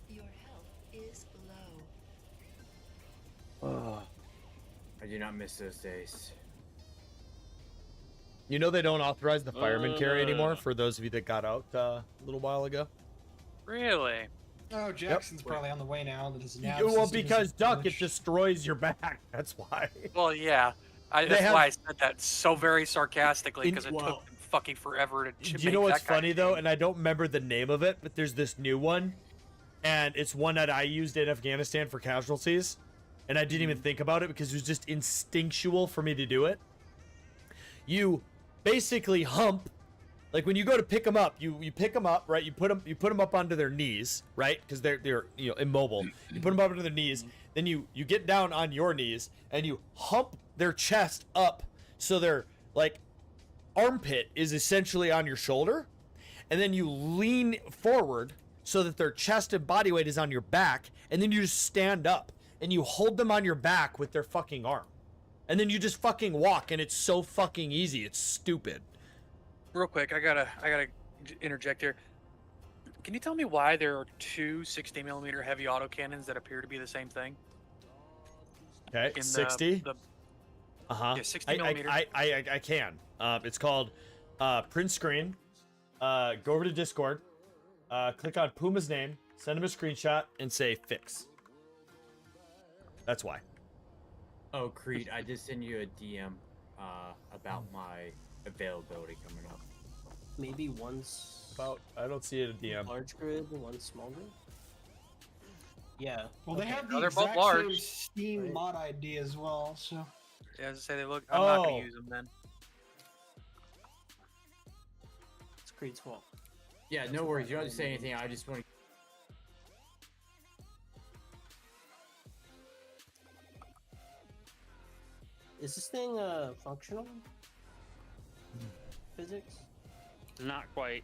Your health is low. I do not miss those days. You know they don't authorize the fireman carry anymore for those of you that got out a little while ago. Really? Oh, Jackson's probably on the way now. That his nav Well, system is because Duck, it glitched. destroys your back. That's why. Well, yeah. That's have- why I said that so very sarcastically In- because it well- took fucking forever to. Do you know what's funny though? And I don't remember the name of it, but there's this new one, and it's one that I used in Afghanistan for casualties, and I didn't even think about it because it was just instinctual for me to do it. You basically hump Like when you go to pick them up, you pick them up, right? You put them up onto their knees, right? Because they're immobile. You put them up onto their knees, then you get down on your knees and you hump their chest up so their like armpit is essentially on your shoulder, and then you lean forward so that their chest and body weight is on your back, and then you just stand up and you hold them on your back with their fucking arm, and then you just fucking walk, and it's so fucking easy. It's stupid. Real quick, I gotta interject here. Can you tell me why there are two 60mm heavy autocannons that appear to be the same thing? Okay, 60. Yeah, 60mm. I can. It's called print screen. Go over to Discord. Click on Puma's name. Send him a screenshot and say fix. That's why. Oh, Creed, I just sent you a DM about my availability coming up. Maybe one's I don't see it in DM. large grid, one small grid. Yeah. Well, they have the they're both exact large. same Steam mod ID as well, so. Yeah, as I say, they look. I'm not Oh. gonna use them then. It's Creed's fault. Yeah, no worries. You don't have to say anything. I just want to. Is this thing functional? Physics? Not quite.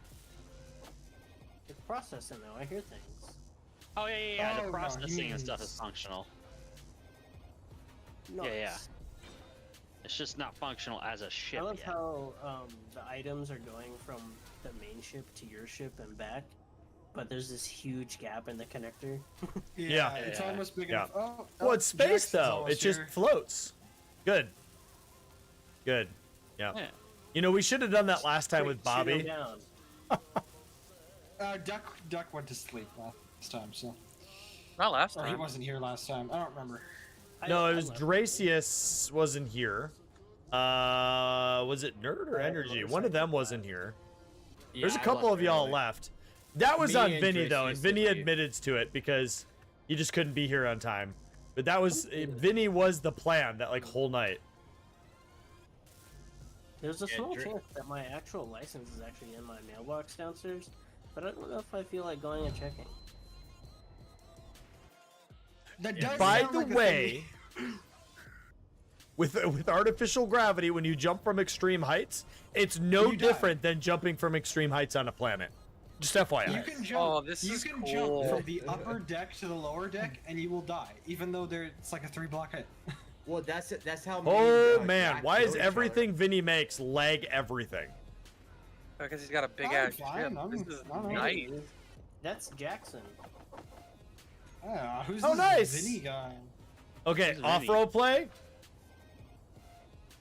It's processing though. I hear things. Oh yeah. Oh, The no, processing he and stuff is means- functional. Nice. Yeah. It's just not functional as a ship I love yet. how the items are going from the main ship to your ship and back, but there's this huge gap in the connector. Yeah. It's Yeah. almost big Yeah. enough. Oh, Well, it's space Jackson's though. It almost just here. floats. Good. Yeah. Yeah. You know, we should have done that last time with Shoot 'em Bobby. down. Duck went to sleep last time, so. Not last Or he time. wasn't here last time. I don't remember. No, I it was left. Dracius wasn't here. Was it Nerd or Energy? One of them wasn't here. There's a Yeah, I couple left of y'all early. left. That was Me on and Vinny though, and Dracius Vinny did leave. admitted to it because he just couldn't be here on time. But that was Vinny was the plan that like whole night. There's a Yeah, small Dra- chance that my actual license is actually in my mailbox downstairs, but I don't know if I feel like going and checking. That does By sound the like a way, thing. with artificial gravity, when you jump from extreme heights, it's no You die. different than jumping from extreme heights on a planet. Just FYI. You can jump. Oh, this you is can cool. jump from the upper deck to the lower deck, and you will die, even though it's like a 3-block hit. Well, that's how. me Oh and, man, Jack why know is each everything Vinny makes lag everything? Because he's got a big I'm ass fine, ship. I'm- This is I'm nice. That's Jackson. Who's Oh, this nice. Vinny guy? Okay, This is off-road play.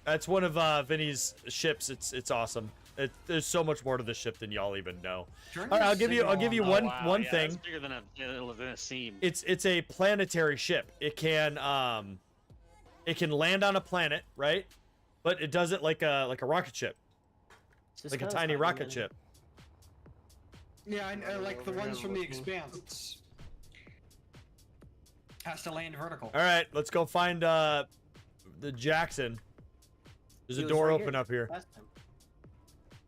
That's one of Vinny's ships. It's awesome. There's so much more to the ship than y'all even know. Turn All right, your I'll give you signal on. one wow, one yeah, thing. It's bigger than a seam. It's a planetary ship. It can land on a planet, right? But it does it like a rocket ship, It's just like a kinda tiny fun, rocket man. ship. Yeah, I like the Over ones here from the looking. Expanse. Has to land vertical. All right, let's go find the Jackson. There's He a was door right open here up here. last time.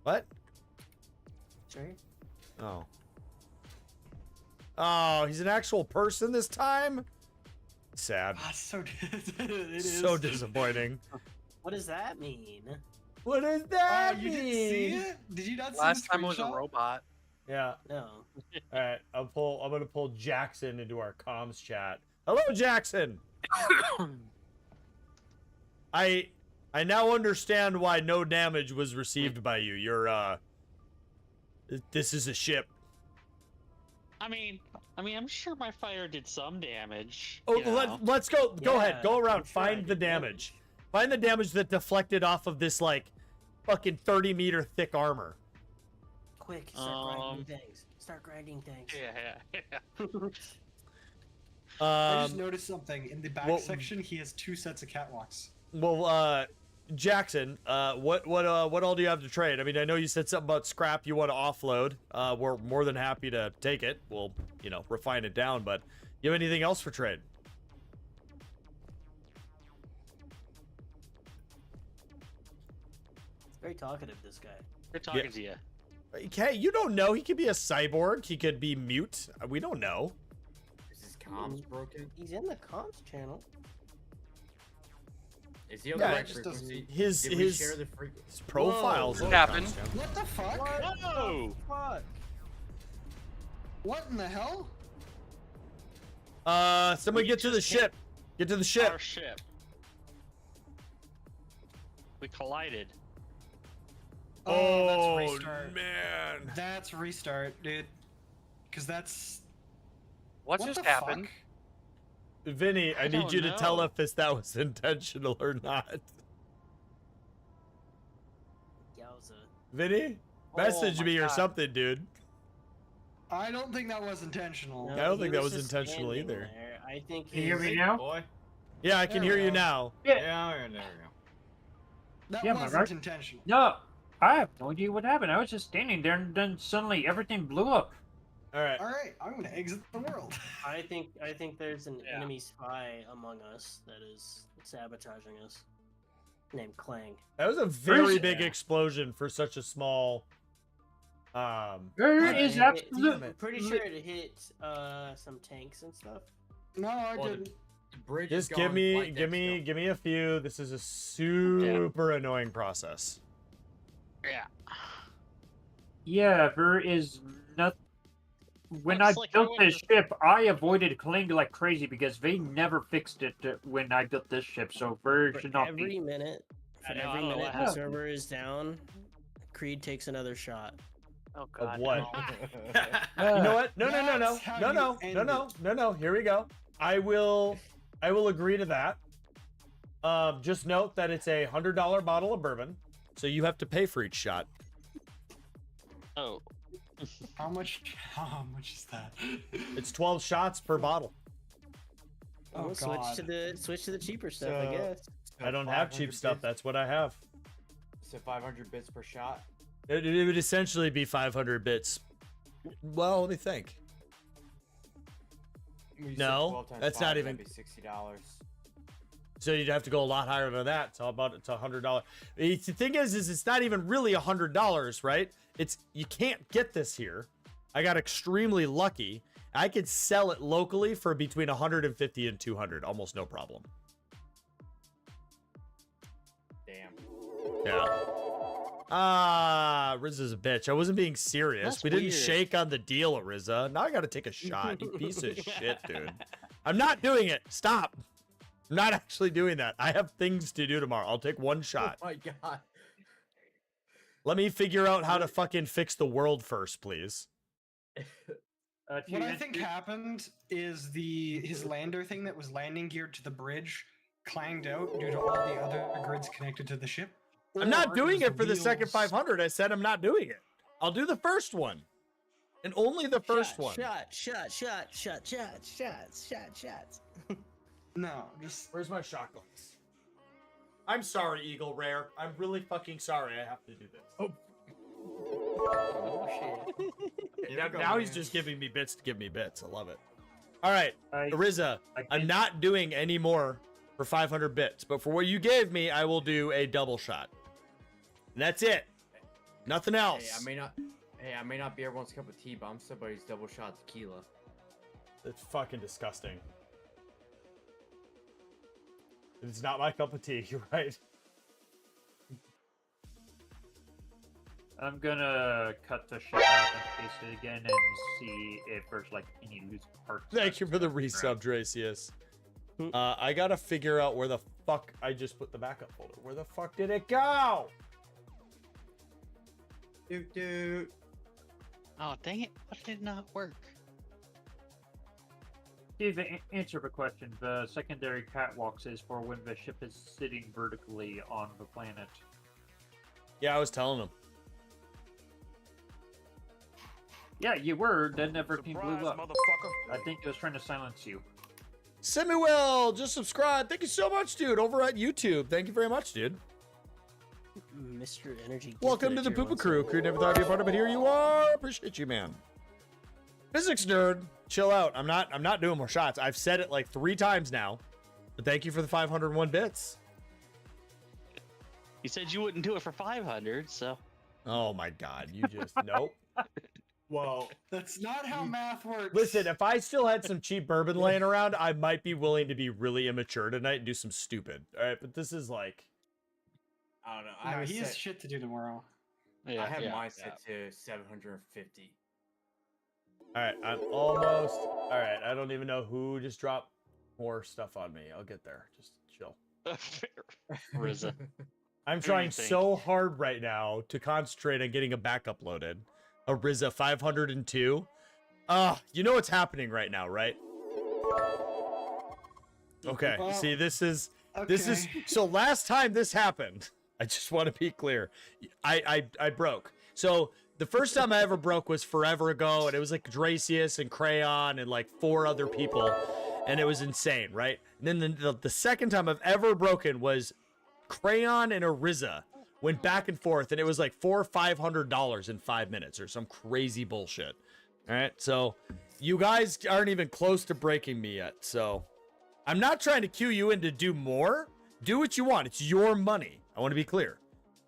What? Sorry. Oh. Oh, he's an actual person this time? Sad. Ah, so it is. So disappointing. What does that mean? What does that You mean? didn't see it? Did you not see Last the time it was a screenshot? robot. Yeah. No. All right. I'm gonna pull Jackson into our comms chat. Hello, Jackson. I now understand why no damage was received by you. You're this is a ship. I mean, I'm sure my fire did some damage. Oh, you know? let's go. Go ahead. Yeah, Go I'm around. sure I Find the did damage. Find the damage that deflected off of this like fucking 30-meter thick armor. Quick, start grinding Um, things. Start grinding things. Yeah. I just noticed something in the back well- section. He has 2 sets of catwalks. Well, Jackson, what all do you have to trade? I mean, I know you said something about scrap you want to offload. We're more than happy to take it. We'll, refine it down. But you have anything else for trade? Very talkative, this guy. Good talking Yeah. to you. Okay, you don't know. He could be a cyborg. He could be mute. We don't know. Is his comms broken? He's in the comms channel. Is he on Yeah, the it right just frequency? His Did we his share the frequency? his profiles. What in the happened? comms channel. What the fuck? Whoa! Fuck. What in the hell? Someone We get to the just hit ship. Get to the ship. Our ship. We collided. Oh, that's restart. man. That's restart, dude. Because that's. What What just the happened? fuck? Vinny, I need don't you to tell know. if that was intentional or not. Yowza. Vinny, message my me or God. something, dude. I don't think that was intentional. I don't he think that was just intentional standing either. there. I think Can you hear his- me now? Boy. Yeah, I can There hear we you go. now. Yeah. Yeah, there we go. That Yeah, am I wasn't right? intentional. No, I have no idea what happened. I was just standing there, and then suddenly everything blew up. All right. All right, I'm gonna exit the world. I think there's an Yeah. enemy spy among us that is sabotaging us. Named Clang. That was a very Where's- big explosion for such a small. There Yeah, is it- absolute. I'm pretty sure it hit some tanks and stuff. No, I Well, the- didn't. The bridge Just is give gone, me, flight give deck's me, gone. give me a few. This is a super annoying process. Yeah. Yeah, there is not. When Looks I like built I this went ship, I avoided Kling like crazy because they never fixed it when I built this ship. So there For should not every be. minute, I for know, I every don't know minute what the happened. server is down, Creed takes another shot. Oh Of god. what? no. You know what? No. That's how you end it. Here we go. I will agree to that. Just note that it's a $100 bottle of bourbon, so you have to pay for each shot. Oh. How much? How much is that? It's 12 shots per bottle. Oh, We'll God. switch to the cheaper stuff, I So- guess. So I don't have 500 cheap stuff. bits- That's what I have. So 500 bits per shot. It would essentially be 500 bits. Well, let me think. When you said No, 12 times that's 5, not that'd even- be $60. So you'd have to go a lot higher than that. So about it's $100. The thing is it's not even really $100, right? It's you can't get this here. I got extremely lucky. I could sell it locally for between 150 and 200, almost no problem. Damn. Yeah. Rizza's a bitch. I wasn't being serious. That's We didn't weird. shake on the deal, Rizza. Now I gotta take a shot. You piece of shit, dude. I'm not doing it. Stop. I'm not actually doing that. I have things to do tomorrow. I'll take one shot. Oh my god. Let me figure out how to fucking fix the world first, please. What I think happened is his lander thing that was landing geared to the bridge clanged out due to all the other grids connected to the ship. I'm not Or doing was it for the second wheels- 500. I said I'm not doing it. I'll do the first one. And only the first one. Shots. No, just Where's my shot glass? I'm sorry, Eagle Rare. I'm really fucking sorry I have to do this. Oh. Now he's just giving me bits to give me bits. I love it. All right, Rizza, I'm not doing any more for 500 bits, but for what you gave me, I will do a double shot. And that's it. Nothing else. Hey, I may not be everyone's cup of tea, but I'm somebody's double shot tequila. It's fucking disgusting. It's not my cup of tea. You're right. I'm gonna cut the ship out and paste it again and see if there's like any loose parts. Thank you for the resub, Dracius. I gotta figure out where the fuck I just put the backup folder. Where the fuck did it go? Doot. Oh, dang it. Why did it not work? See, the answer the question, the secondary catwalks is for when the ship is sitting vertically on the planet. Yeah, I was telling him. Yeah, you were, then everything blew up. I think it was trying to silence you. Samuel, just subscribe. Thank you so much, dude. Over at YouTube. Thank you very much, dude. Mr. Energy. Welcome to the Poopa Crew. Crew never thought I'd be a part of it. Here you are. Appreciate you, man. Physics nerd, chill out. I'm not doing more shots. I've said it like 3 times now. But thank you for the 501 bits. You said you wouldn't do it for 500, so. Oh my god, you just nope. Well, That's not how math works. Listen, if I still had some cheap bourbon laying around, I might be willing to be really immature tonight and do some stupid. All right, but this is like, I don't know. No, he has set, shit to do tomorrow. Yeah, I have yeah, mine yeah. set to 750. all right, I'm almost. All right, I don't even know who just dropped more stuff on me. I'll get there. Just chill. RZA. I'm Who do trying you think? so hard right now to concentrate on getting a backup loaded. A RZA 502. You know what's happening right now, right? Okay, Well, see, this is Okay. so last time this happened, I just want to be clear. I broke. So the first time I ever broke was forever ago, and it was like Dracius and Crayon and like 4 other people, and it was insane, right? And then the second time I've ever broken was Crayon and Ariza went back and forth, and it was like $400 or $500 in 5 minutes or some crazy bullshit. All right, so you guys aren't even close to breaking me yet. So I'm not trying to cue you in to do more. Do what you want. It's your money. I want to be clear.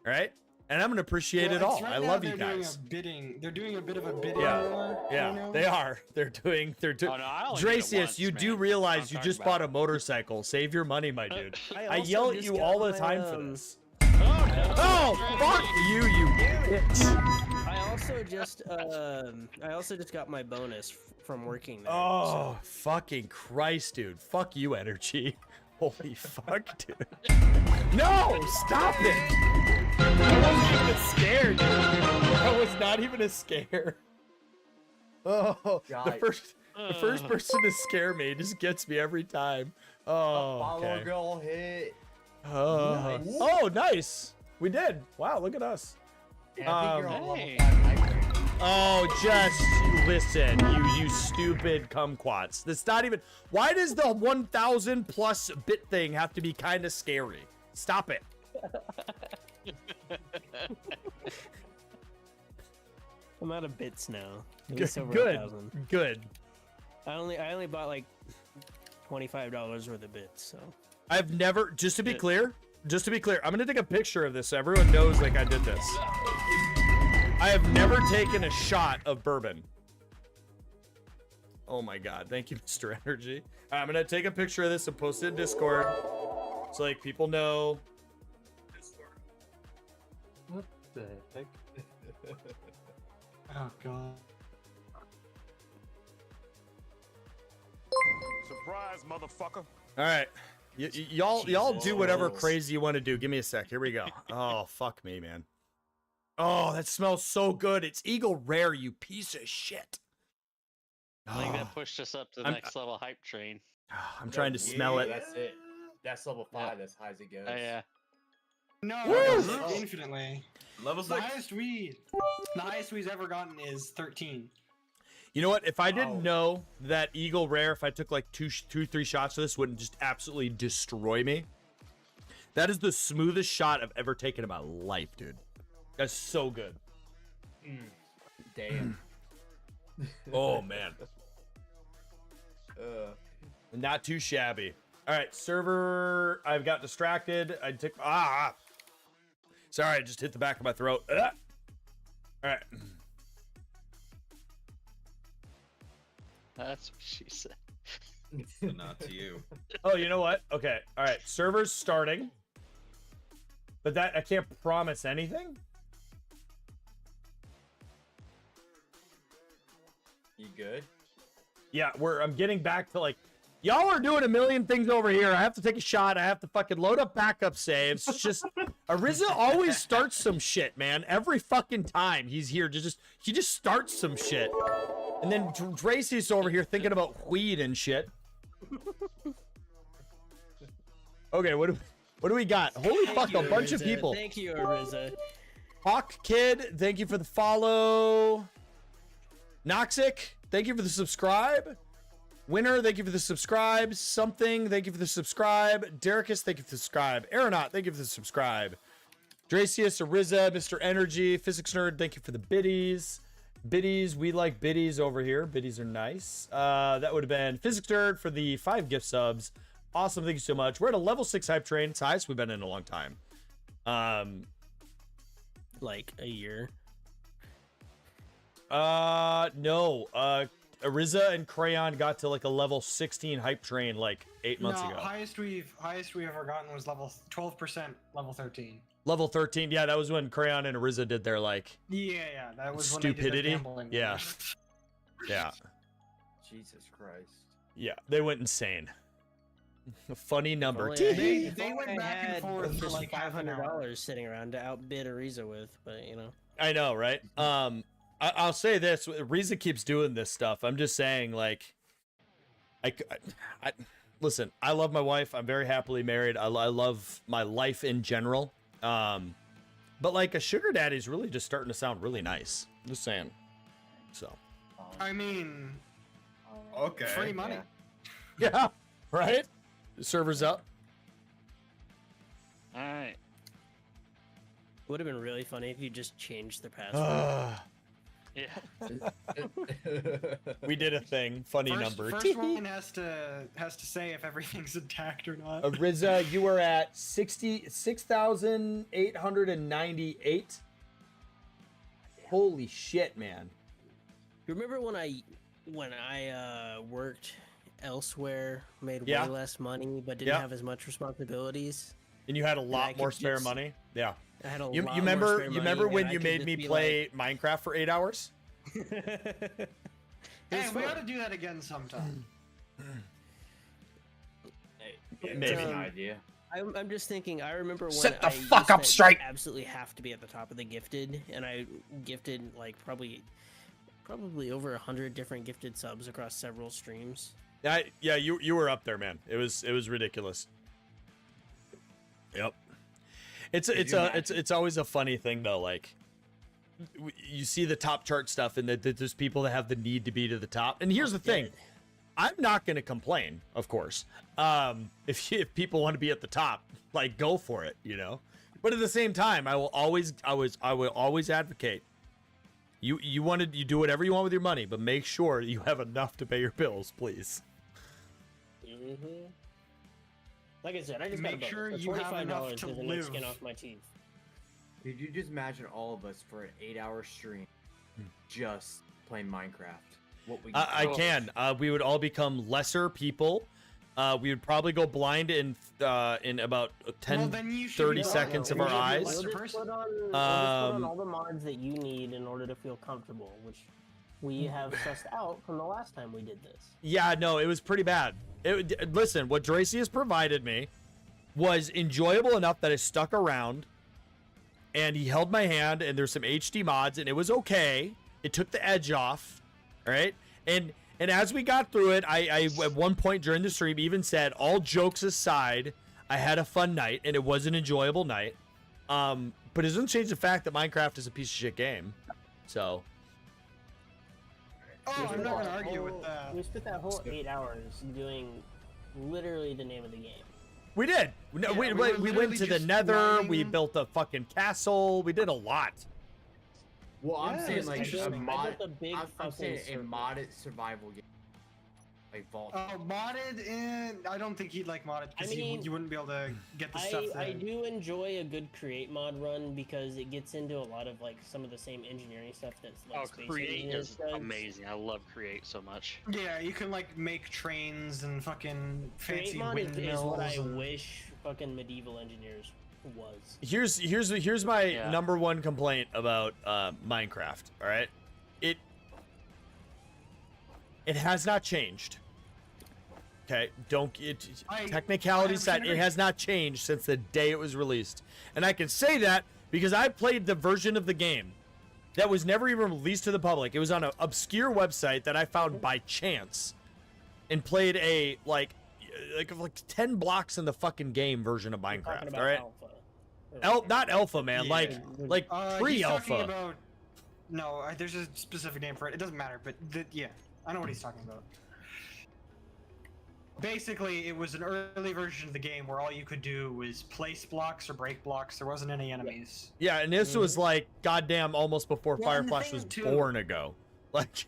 All right, and I'm gonna appreciate Well, it all. it's right I now love you they're doing guys. a bidding. They're doing a bit of a bidding Yeah, war. yeah, you know? they are. They're doing. Oh, no, I only did it Dracius, once, you do man. realize I'm you talking just about- bought a motorcycle. Save your money, my dude. I also yell at just you got all the my, time for this. Oh, no. Oh, fuck you, you bitch. I also just got my bonus from working there. Oh, fucking Christ, dude. Fuck you, energy. Holy fuck, dude. No, stop it. I wasn't even scared, dude. I was not even a scare. Oh, the God. first person to scare me just gets me every time. Oh, Follow okay. girl hit. Oh, Nice. oh, nice. We did. Wow, look at us. And I think you're on Hey. level 5 hyper. Oh, just listen, you stupid kumquats. That's not even. Why does the 1,000 plus bit thing have to be kind of scary? Stop it. I'm out of bits now. At least over Good. 1,000. Good. I only bought like $25 worth of bits. So I've never. Just to be clear, I'm gonna take a picture of this so everyone knows like I did this. I have never taken a shot of bourbon. Oh my god, thank you, Mr. Energy. I'm gonna take a picture of this and post it in Discord, so like people know. What the heck? Oh god. Surprise, motherfucker. All right, y'all do whatever Jesus. crazy you want to do. Give me a sec. Here we go. Oh fuck me, man. Oh, that smells so good. It's Eagle Rare, you piece of shit. I think Oh, that pushed us up to the I'm- next level hype train. I'm trying to smell it. That's it. That's level 5. That's high as it goes. Oh, yeah. No, Woo! it goes infinitely. Level The 6. highest we've ever gotten is 13. You know what? If I didn't Oh. know that Eagle Rare, if I took like two, 3 shots of this, wouldn't just absolutely destroy me. That is the smoothest shot I've ever taken in my life, dude. That's so good. Damn. Oh man, Uh, not too shabby. All right, server. I've got distracted. I took Sorry, I just hit the back of my throat. All right. That's what she said. Not to you. Oh, you know what? Okay. All right. Server's starting. But that I can't promise anything. you good? Yeah, I'm getting back to like y'all are doing a million things over here. I have to take a shot. I have to fucking load up backup saves. It's just Ariza always starts some shit, man. Every fucking time he's here, he just starts some shit. And then Dracy's over here thinking about weed and shit. Okay, what do we got? Holy fuck, a bunch of people. Thank you, Ariza. Hawk Kid, thank you for the follow. Noxic, thank you for the subscribe. Winner, thank you for the subscribe. Something, thank you for the subscribe. Derekus, thank you for the subscribe. Aeronaut, thank you for the subscribe. Dracius, Ariza, Mr. Energy, Physics Nerd, thank you for the biddies. Biddies, we like biddies over here. Biddies are nice. That would have been Physics Nerd for the 5 gift subs. Awesome, thank you so much. We're at a level 6 hype train. It's the highest we've been in a long time. like a year? No. Ariza and Crayon got to like a level 16 hype train like 8 months no, ago. highest we've ever gotten was level 12%, level 13. Level 13, yeah, that was when Crayon and Ariza did their like Yeah, that was stupidity. when they did their gambling. Yeah. Yeah. Jesus Christ. Yeah, they went insane. A funny number. Only I- They if went only I back and had forth for just like half an hour. $500 sitting around to outbid Ariza with, but you know. I know, right? I'll say this: Riza keeps doing this stuff. I'm just saying, like, I listen. I love my wife. I'm very happily married. I love my life in general. But like a sugar daddy's really just starting to sound really nice. Just saying. So. I mean, Okay. free money. Yeah. Right. The server's up. All right. Would have been really funny if you just changed the password. Yeah. We did a thing. Funny number. First one has to say if everything's intact or not. Riza, you were at 66,898. Holy shit, man. You remember when I worked elsewhere, made Yeah. way less money, but didn't Yeah. have as much responsibilities? And you had a I lot could more spare just- money. Yeah. I had a You lot remember more spare you money, remember when and I you could made just me be play Minecraft for 8 hours? Hey, was we fun. ought to do that again sometime. Yeah, Maybe. that's an idea. I'm just thinking. I remember when Set the I fuck used up to straight. Absolutely have to be at the top of the gifted, and I gifted like probably over 100 different gifted subs across several streams. Yeah, you were up there, man. It was ridiculous. Yep. It's always a funny thing though. Like you see the top chart stuff, and that there's people that have the need to be to the top. And here's the thing, I'm not going to complain, of course. If people want to be at the top, like go for it, you know. But at the same time, I will always advocate. You do whatever you want with your money, but make sure you have enough to pay your bills, please. Mm-hmm. Like I said, I just Make got a sure bonus. you have $25 enough to isn't live. skin off my teeth. Could you just imagine all of us for an 8-hour stream just playing Minecraft? What we I can. We would all become lesser people. We would probably go blind in about 10, Well, then you should 30 be seconds of blind. our We'll eyes. just We'll just put on all the mods that you need in order to feel comfortable, which we have sussed out from the last time we did this. Yeah, no, it was pretty bad. Listen, what Dracius provided me was enjoyable enough that I stuck around, and he held my hand, and there's some HD mods, and it was okay. It took the edge off, all right? And as we got through it, I at one point during the stream even said, all jokes aside, I had a fun night, and it was an enjoyable night. But it doesn't change the fact that Minecraft is a piece of shit game. So... Oh, I'm not gonna argue with that. We spent that whole 8 hours doing literally the name of the game. We did. No, Yeah, we we were went to the literally Nether. just We mining. built a fucking castle. We did a lot. Well, I'm Yeah, saying it's like a interesting. mod. I built a big I'm fucking saying a circle. modded survival game, like Vault. Modded, and I don't think he'd like modded because I mean, you wouldn't be able to get the stuff. I that- do enjoy a good create mod run because it gets into a lot of like some of the same engineering stuff that's like Oh, Space Create Engineers is does. amazing. I love Create so much. Yeah, you can like make trains and fucking Create fancy mod is windmills. what I and- wish fucking medieval engineers was. Here's my Yeah. number one complaint about Minecraft. All right, it has not changed. Okay, technicalities that it has not changed since the day it was released, and I can say that because I played the version of the game that was never even released to the public. It was on an obscure website that I found by chance, and played a like 10 blocks in the fucking game version of We're talking Minecraft. about All right, alpha. not alpha, man. Yeah. Like He's talking pre-alpha. about. No, there's a specific name for it. It doesn't matter, but yeah, I know what he's talking about. Basically, it was an early version of the game where all you could do was place blocks or break blocks. There wasn't any enemies. Yeah, and this was like goddamn almost before Well, and the Fireflash thing was too- born ago. Like,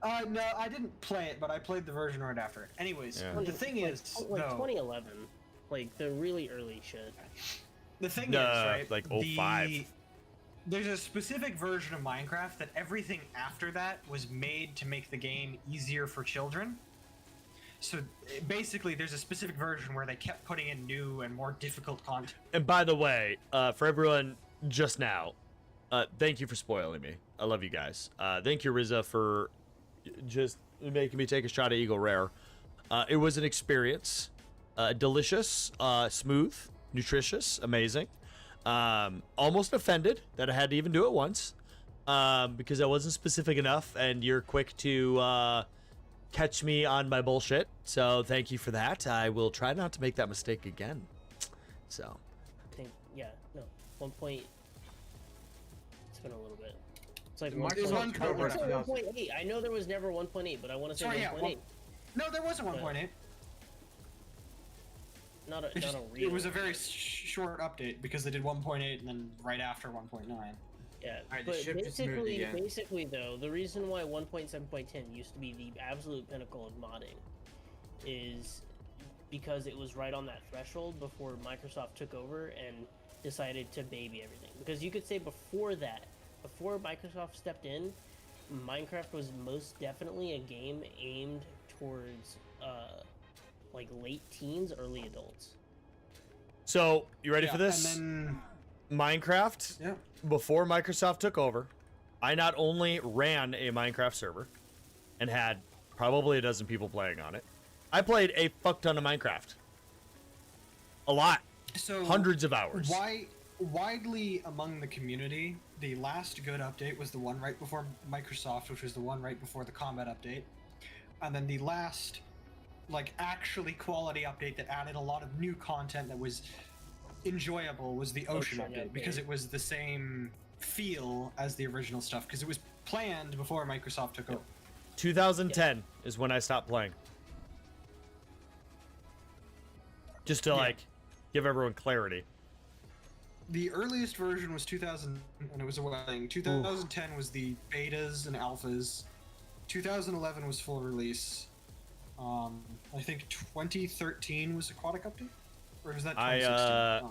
No, I didn't play it, but I played the version right after it. Anyways, Yeah. the thing is, like though, 2011, like the really early shit. the thing is, right? like the- 05. There's a specific version of Minecraft that everything after that was made to make the game easier for children. So basically, there's a specific version where they kept putting in new and more difficult content. And by the way, for everyone just now, thank you for spoiling me. I love you guys. Thank you, Riza, for just making me take a shot at Eagle Rare. It was an experience. Delicious, smooth, nutritious, amazing. Almost offended that I had to even do it once because I wasn't specific enough, and you're quick to catch me on my bullshit. So thank you for that. I will try not to make that mistake again. So. I think, yeah, no, 1 point. It's been a little bit. It's like It's 1.8. I know there was never 1.8, but I want to say 1.8. No, there was a 1.8. Not a real. It was a very short update because they did 1.8 and then right after 1.9. Yeah, Alright, the but ship just moved again. basically though, the reason why 1.7.10 used to be the absolute pinnacle of modding is because it was right on that threshold before Microsoft took over and decided to baby everything. Because you could say before that, before Microsoft stepped in, Minecraft was most definitely a game aimed towards like late teens, early adults. So, you ready for this? And then Minecraft, before Microsoft took over, I not only ran a Minecraft server and had probably a dozen people playing on it, I played a fuck ton of Minecraft. A lot. So hundreds of hours. Widely among the community, the last good update was the one right before Microsoft, which was the one right before the combat update. And then the last, like, actually quality update that added a lot of new content that was enjoyable was the Ocean update, because it was the same feel as the original stuff, because it was planned before Microsoft took over. 2010 is when I stopped playing. Just to, like, give everyone clarity. The earliest version was 2000, and it was a wedding. 2010 was the betas and alphas. 2011 was full release. I think 2013 was Aquatic update, or was that 2016? I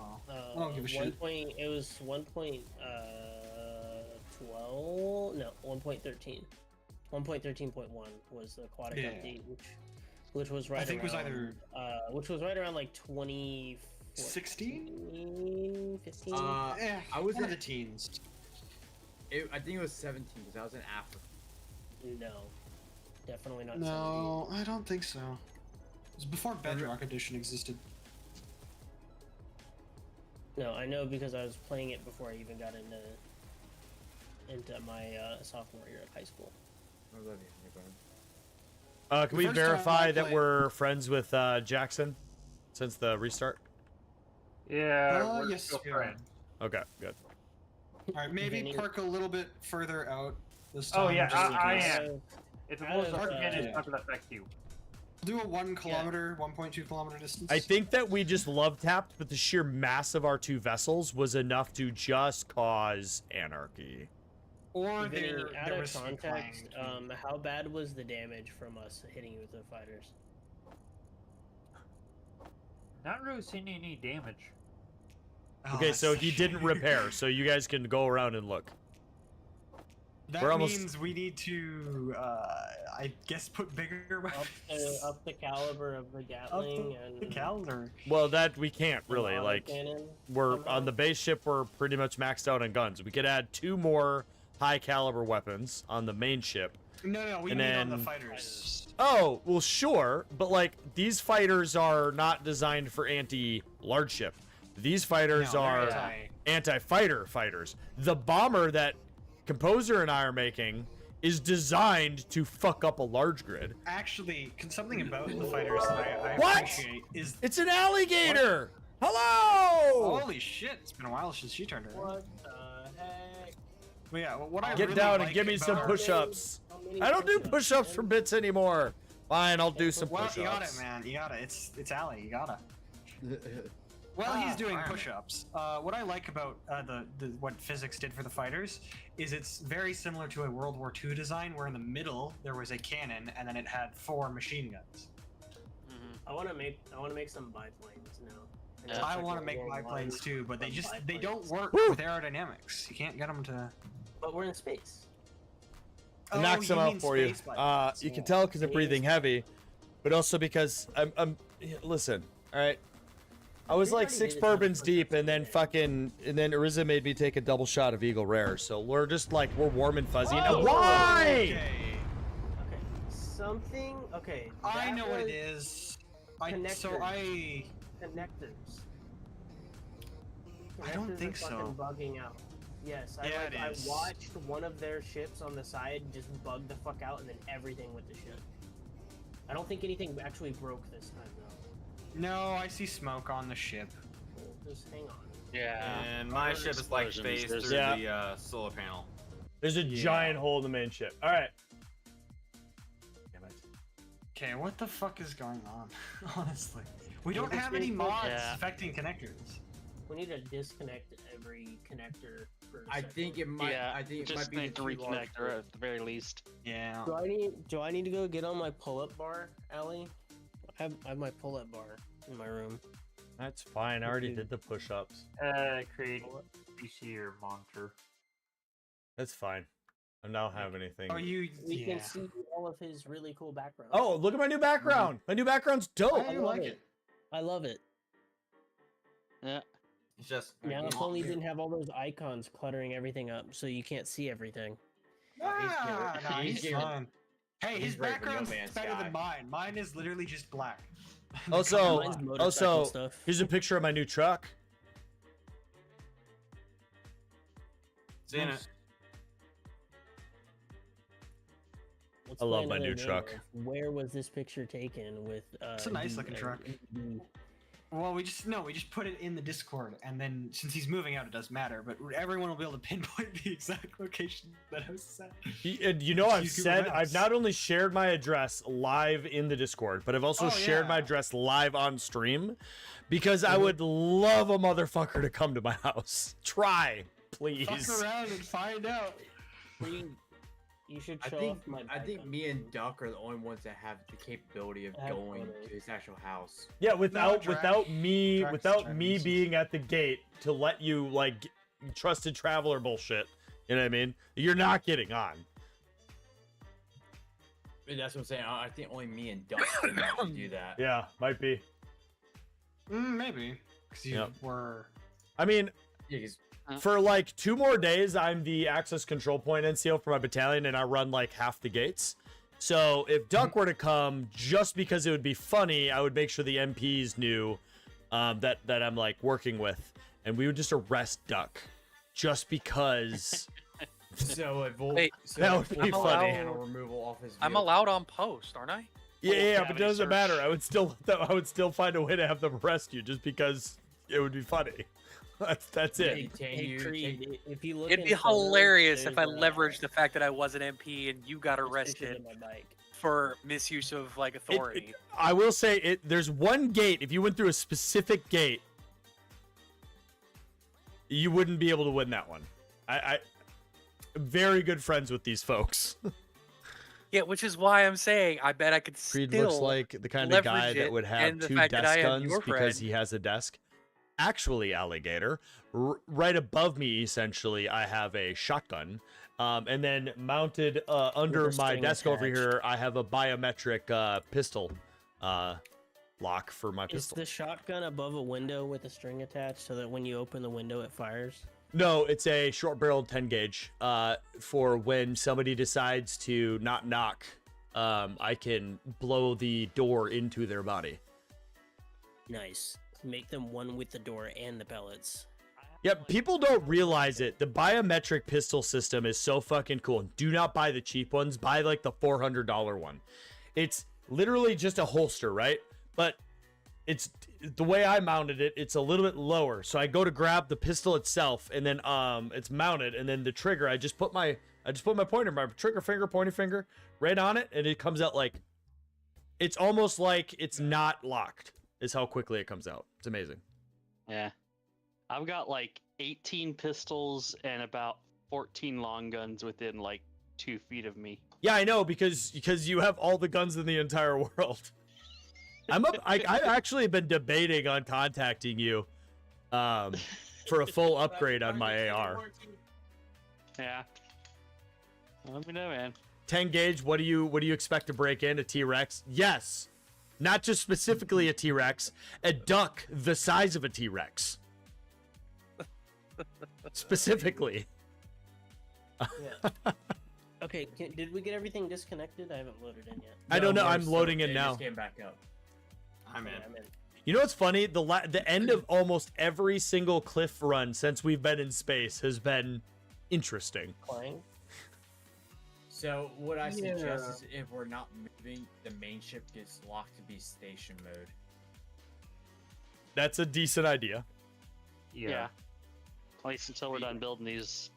don't give a shit. It was 1.12. No, 1.13. 1.13.1 was the Aquatic update, which was right. I think around, it was either which was right around like 2016, 15. I was in the teens. I think it was 17 because I was in Africa. No, definitely not. No, I don't think so. It was before Bedrock Edition existed. No, I know because I was playing it before I even got into my sophomore year of high school. I love you. Can we verify that we're friends with Jackson since the restart? Yeah, we're yes, still we are. friends. Okay, good. Alright, maybe park a little bit further out this time. Oh yeah, just in I case. am. If it was hard again, it's not gonna affect you. Do a 1 kilometer, 1.2 kilometer distance. I think that we just love tapped, but the sheer mass of our two vessels was enough to just cause anarchy. Or Even out there of was context, how bad was the damage from us hitting you with the fighters? Not really seeing any damage. Okay, so he didn't repair, so you guys can go around and look. That We're almost- means we need to, I guess, put bigger weapons. Up the caliber of the Gatling and the caliber. Well, that we can't the really. auto Like, cannon we're somehow. on the base ship. We're pretty much maxed out on guns. We could add 2 more high caliber weapons on the main ship. No, we And need on the then- fighters. Oh, well, sure, but like these fighters are not designed for anti-large ship. These fighters No, are they're anti-fighter fighters. The bomber that Composer and I are making is designed to fuck up a large grid. Actually, something about the fighters that I What? appreciate is... It's an alligator! Hello! Holy shit, it's been a while since she turned around. What the heck? But yeah, what I Get really down and like give me some about- push-ups. I don't do push-ups for bits anymore. Fine, I'll do some Well, push-ups. you got it, man. You got it. It's Ali. You gotta. Well, he's doing push-ups. What I like about what physics did for the fighters is it's very similar to a World War II design, where in the middle there was a cannon and then it had 4 machine guns. I want to make some biplanes now. And Yeah. that's I like want to a make long biplanes line too, but they of just biplanes. they don't work Woo! with aerodynamics. You can't get them to. But we're in space. It knocks them out for you. space biplanes. You can tell because they're Space breathing heavy, but also because listen, all right. I was We like already 6 did it on the bourbons first deep, and then episode. Ariza made me take a double shot of Eagle Rare. So we're just like we're warm and fuzzy. Oh, Now, why? Okay. Okay. Something. Okay. I that know what it was is. Connectors. I don't Connectors think are so. fucking bugging out. Yes, Yeah, it I is. watched one of their ships on the side just bug the fuck out, and then everything with the ship. I don't think anything actually broke this time though. No, I see smoke on the ship. Just hang on. Yeah. And my ship is like Explosions, phased there's- through Yeah. the solar panel. There's a Yeah. giant hole in the main ship. All right. Damn it. Okay, what the fuck is going on? Honestly, we Yeah, don't this have any is- mods Yeah. affecting connectors. We need to disconnect every connector for a I second. think it might. Yeah. I think it Just might be need to the too large reconnect her at the very least. Yeah. Do I need to go get on my pull-up bar, Allie? I have my pull-up bar in my room. That's fine. I already did the push-ups. Create PC or monitor. That's fine. I don't have anything. Oh, you. We Yeah. can see all of his really cool background. Oh, look at my new background. My new background's dope. I like it. I love it. Yeah. It's just Now if only you didn't have all those icons cluttering everything up, so you can't see everything. Ah, nah, he's he's giving- fine. Hey, he's his ready for No background's Man's better Sky. than mine. Mine is literally just black. Also, Mine's motorcycle stuff. here's a picture of my new truck. seeing it. Let's I love play my another new game truck. of Where was this picture taken with? It's a nice looking truck. Well, we just put it in the Discord, and then since he's moving out, it doesn't matter. But everyone will be able to pinpoint the exact location that I was at. And you know, I've Use Google said Maps. I've not only shared my address live in the Discord, but I've also shared my yeah. address live on stream because I would love a motherfucker to come to my house. Try, please. Fuck around and find out. You should I show think off my. I think background. me and Duck are the only ones that have the capability of I have going photos. to his actual house. Yeah, without Drax me is being at the gate to let you like trusted traveler bullshit. You know what I mean? You're not getting on. And that's what I'm saying. I think only me and Duck can actually do that. Yeah, might be. Maybe because you Yep. were. I mean, Yeah, 'cause for like 2 more days, I'm the access control point NCO for my battalion, and I run like half the gates. So if Duck were to come, just because it would be funny, I would make sure the MPs knew that I'm like working with, and we would just arrest Duck, just because. so it will. Wait, so that it would will be pull funny. panel removal off his. I'm vehicle. allowed on post, aren't I? Yeah, but it cavity doesn't search. matter. I would still find a way to have them arrest you, just because it would be funny. That's it. Detain you, Creed, if you look It'd in be photos, hilarious if I there's, leveraged the fact that I was an MP and you got there's pictures arrested of my bike. for misuse of like authority. I will say there's one gate. If you went through a specific gate, you wouldn't be able to win that one. I'm very good friends with these folks. Yeah, which is why I'm saying I bet I could Creed still looks like the kind of guy leverage that it, would have and the 2 fact that I desk am guns your because friend. he has a desk. Actually, alligator, right above me, essentially, I have a shotgun. And then mounted under With a my string desk over attached. here, I have a biometric pistol lock for my Is pistol. the shotgun above a window with a string attached so that when you open the window it fires? No, it's a short-barreled 10 gauge for when somebody decides to not knock. I can blow the door into their body. Nice. Make them one with the door and the pellets. Yep, people don't realize it. The biometric pistol system is so fucking cool. Do not buy the cheap ones. Buy like the $400 one. It's literally just a holster, right? But it's the way I mounted it. It's a little bit lower, so I go to grab the pistol itself, and then it's mounted, and then the trigger. I just put my pointer, my trigger finger, pointer finger, right on it, and it comes out like. It's almost like it's not locked. Is how quickly it comes out. It's amazing. Yeah. I've got like 18 pistols and about 14 long guns within like 2 feet of me. Yeah, I know because you have all the guns in the entire world. I've actually been debating on contacting you, for a full upgrade on my AR. Yeah. Let me know, man. 10 gauge. What do you expect to break in? A T-Rex? Yes. Not just specifically a T-Rex. A duck the size of a T-Rex. Specifically. Yeah. Okay, did we get everything disconnected? I haven't loaded in yet. I don't know. I'm still- loading in it now. just came back up. I'm in. You know what's funny? The end of almost every single cliff run since we've been in space has been interesting. Playing. So what I suggest is if we're not moving, the main ship gets locked to be station mode. That's a decent idea. Yeah. At least until we're done building these.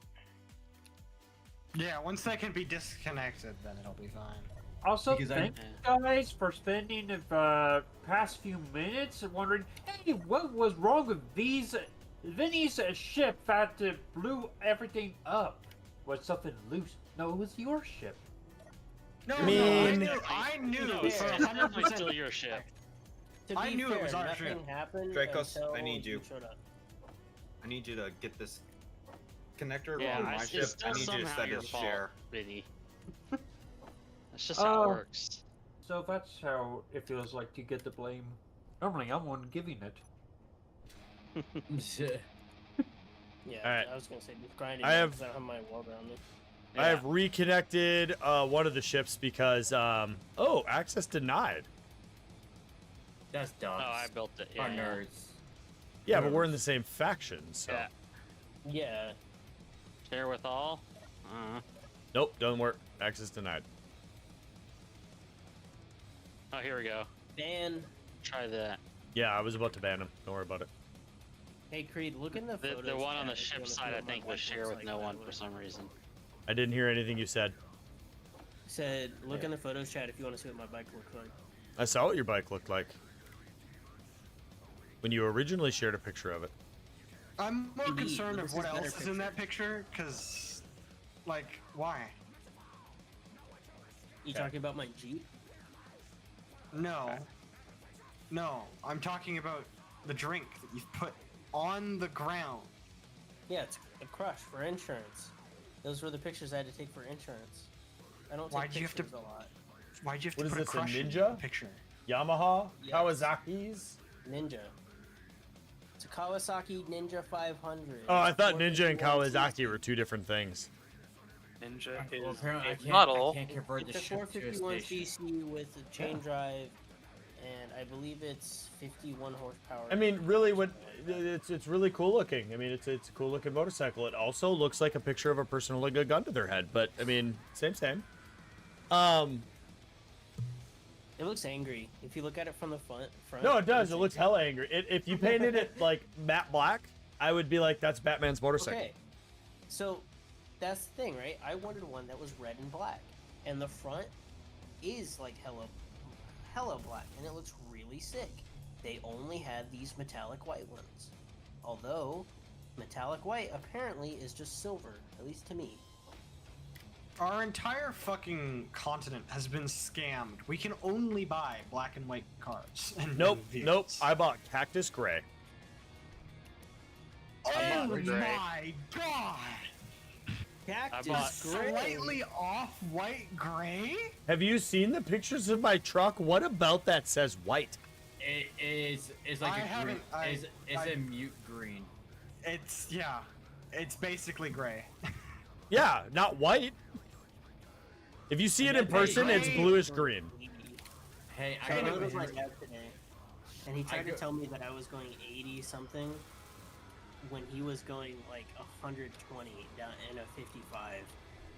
Yeah, once they can be disconnected, then it'll be fine. Also, Because thank you guys for spending the past few minutes wondering, hey, what was wrong with Vinny's ship that blew everything up? Was something loose? No, it was your ship. No, I mean- I knew No, for it's definitely 100%. still your ship. To I be knew fair, it was our nothing ship. happened Dracos, until I need you. showed up. I need you to get this connector Yeah, on my it's ship. still I need you to somehow set your his fault, share. Vinny. That's just how it works. So that's how it feels like to get the blame. Normally, I'm one giving it. Yeah, Alright. I was gonna say just grinding. I have- I don't have my wall around me. I have reconnected one of the ships because access denied. That's dumb. Oh, I built it. Our Yeah. nerds. Yeah, but we're in the same faction, so. Yeah. Yeah. Share with all. Nope, doesn't work. Access denied. Oh, here we go. Dan. Try that. Yeah, I was about to ban him. Don't worry about it. Hey Creed, look in the The photos. one on the tab if you ship wanna see side, I what my think, bike was share looks with like no that one way. for some reason. I didn't hear anything you said. Said, look in the photos chat if you want to see what my bike looks like. I saw what your bike looked like when you originally shared a picture of it. I'm more Indeed, concerned but of this what is better else is in that picture, because, like, why? You talking about my Jeep? No. No, I'm talking about the drink that you've put on the ground. Yeah, it's a crush for insurance. Those were the pictures I had to take for insurance. I don't take Why'd you have to- pictures a lot. Why'd you have What to is put this, a a crush in Ninja? the picture? Yamaha? Yes. Kawasaki's? Ninja. It's a Kawasaki Ninja 500. Oh, I thought It's Ninja and 451 Kawasaki were two different things. Ninja Well, is apparently I a can't, model. I can't convert It's the a ship to a 451 station. cc with a chain drive, and I believe it's 51 horsepower. I mean, really, what it's really cool looking. I mean, it's a cool looking motorcycle. It also looks like a picture of a person holding a gun to their head, but I mean, same. It looks angry. If you look at it from the front. No, it does. It looks looks hella angry. If you painted it like matte black, I would be like, that's Batman's motorcycle. Okay, so that's the thing, right? I wanted one that was red and black, and the front is like hella black, and it looks really sick. They only had these metallic white ones, although metallic white apparently is just silver, at least to me. Our entire fucking continent has been scammed. We can only buy black and white cars. And Nope. vehicles. I bought Cactus Gray. Oh Gray. my god! Cactus bought- gray. Slightly off-white gray? Have you seen the pictures of my truck? What about that says white? It's like I a green. haven't- It's I- a mute green. It's, yeah. It's basically gray. Yeah, not white. If you see it in Hey, person, it's gray. bluish green. Hey, I I rode got with my dad today, and he tried to go- tell me that I was going 80 something when he was going like 120 down in a 55.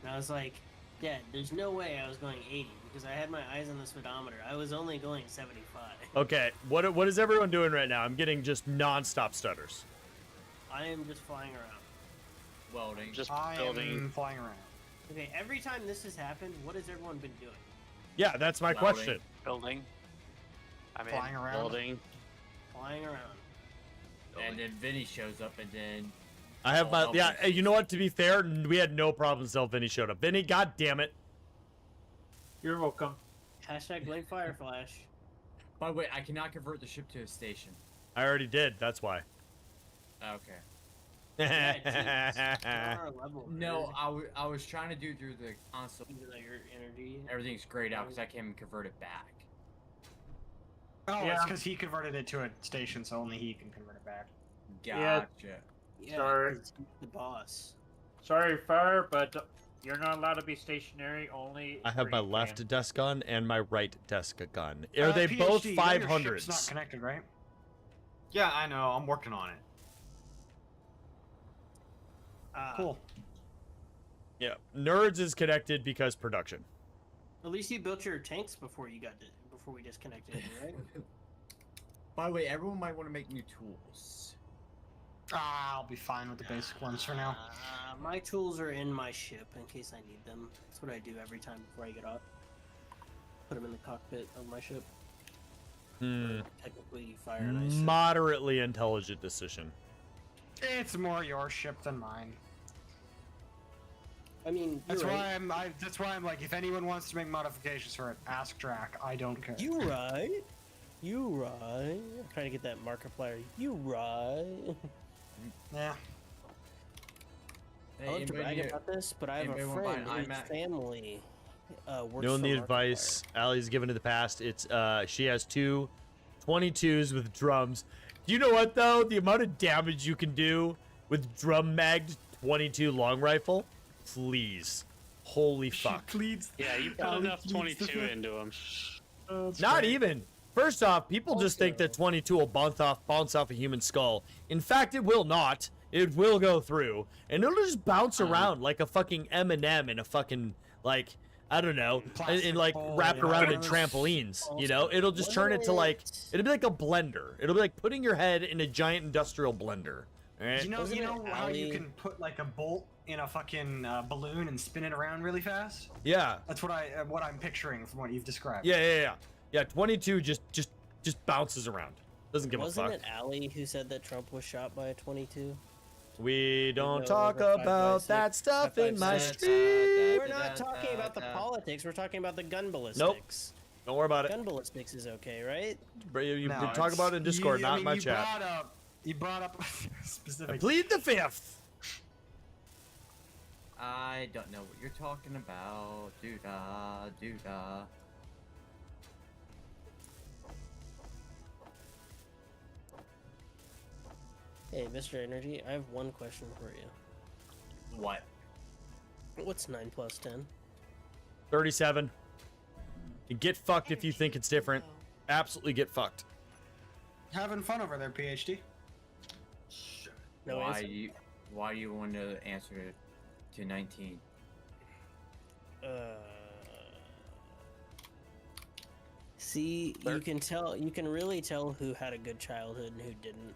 And I was like, Dad, there's no way I was going 80 because I had my eyes on the speedometer. I was only going 75. Okay, what is everyone doing right now? I'm getting just non-stop stutters. I am just flying around. welding. Just I building. am flying around. Okay, every time this has happened, what has everyone been doing? Yeah, that's my Welding. question. Building. I mean, Flying around. Building. Flying around. And then Vinny shows up, and then I have my Oh, yeah. okay. You know what? To be fair, we had no problems until Vinny showed up. Vinny, god damn it! You're welcome. Hashtag blame Fireflash. By the way, I cannot convert the ship to a station. I already did. That's why. Okay. Our level, No, I was trying to do it through the console. Your energy. Everything's grayed out because I can't convert it back. Oh, Yeah. it's because he converted it to a station, so only he can convert it back. Gotcha. Yeah, Sorry. he's the boss. Sorry, Fire, but you're not allowed to be stationary. Only. I have my green left can. desk gun and my right desk gun. Are they PhD, both you know your ship's 500s? not connected, right? Yeah, I know. I'm working on it. Cool. Yeah, Nerds is connected because production. At least you built your tanks before we disconnected, right? By the way, everyone might want to make new tools. I'll be fine with the basic ones for now. My tools are in my ship in case I need them. That's what I do every time before I get off. Put them in the cockpit of my ship. Technically, fire and ice. Moderately intelligent decision. It's more your ship than mine. I mean, That's you're why right. That's why I'm like, if anyone wants to make modifications for it, ask Drac. I don't care. You right. You right. I'm trying to get that Markiplier. You right. Yeah. I love to brag about this, but I have a anybody wanna buy friend an whose iMac? family works Knowing for the Markiplier. advice Allie's given in the past, it's she has two 22s with drums. Do you know what though? The amount of damage you can do with drum magged 22 long rifle? Please. Holy fuck. Yeah, you put enough 22 into them. Not even. First off, people just think that 22 will bounce off a human skull. In fact, it will not. It will go through, and it'll just bounce around like a fucking M&M in a fucking, like, I don't know, and like wrapped around in trampolines. You know, it'll just turn it to like, it'll be like a blender. It'll be like putting your head in a giant industrial blender. All right? You know how you can put like a bolt in a fucking balloon and spin it around really fast? Yeah. That's what I'm picturing from what you've described. Yeah, 22 just bounces around. Doesn't give a fuck. Wasn't it Allie who said that Trump was shot by a 22? We don't No, talk over 5 about by that 6, stuff 5 in by my 6. street. We're not talking about the politics. We're talking about the gun ballistics. Nope. Don't worry about it. Gun ballistics is okay, right? You No, talk about it in Discord, not in my chat. You brought up specific. I plead the fifth. I don't know what you're talking about. Doo-da, doo-da. Hey, Mr. Energy, I have one question for you. What? What's 9 plus 10? 37. And get fucked if you think it's different. Absolutely get fucked. Having fun over there, PhD. No why answer? why do you want to answer to 19? See, you can really tell who had a good childhood and who didn't.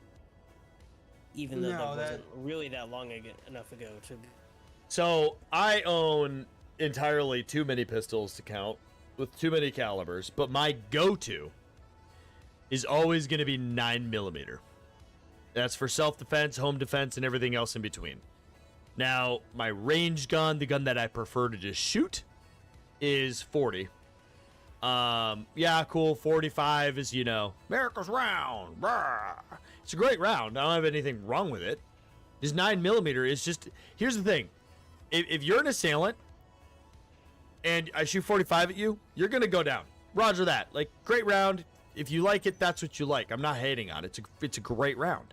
Even though that wasn't really that long enough ago to. So I own entirely too many pistols to count with too many calibers, but my go-to is always going to be 9mm. That's for self-defense, home defense, and everything else in between. Now, my range gun, the gun that I prefer to just shoot, is 40. Yeah, cool. 45 is, America's round. Brr. It's a great round. I don't have anything wrong with it. Just 9mm is just. Here's the thing: if you're an assailant and I shoot 45 at you, you're gonna go down. Roger that. Like, great round. If you like it, that's what you like. I'm not hating on it. It's a great round.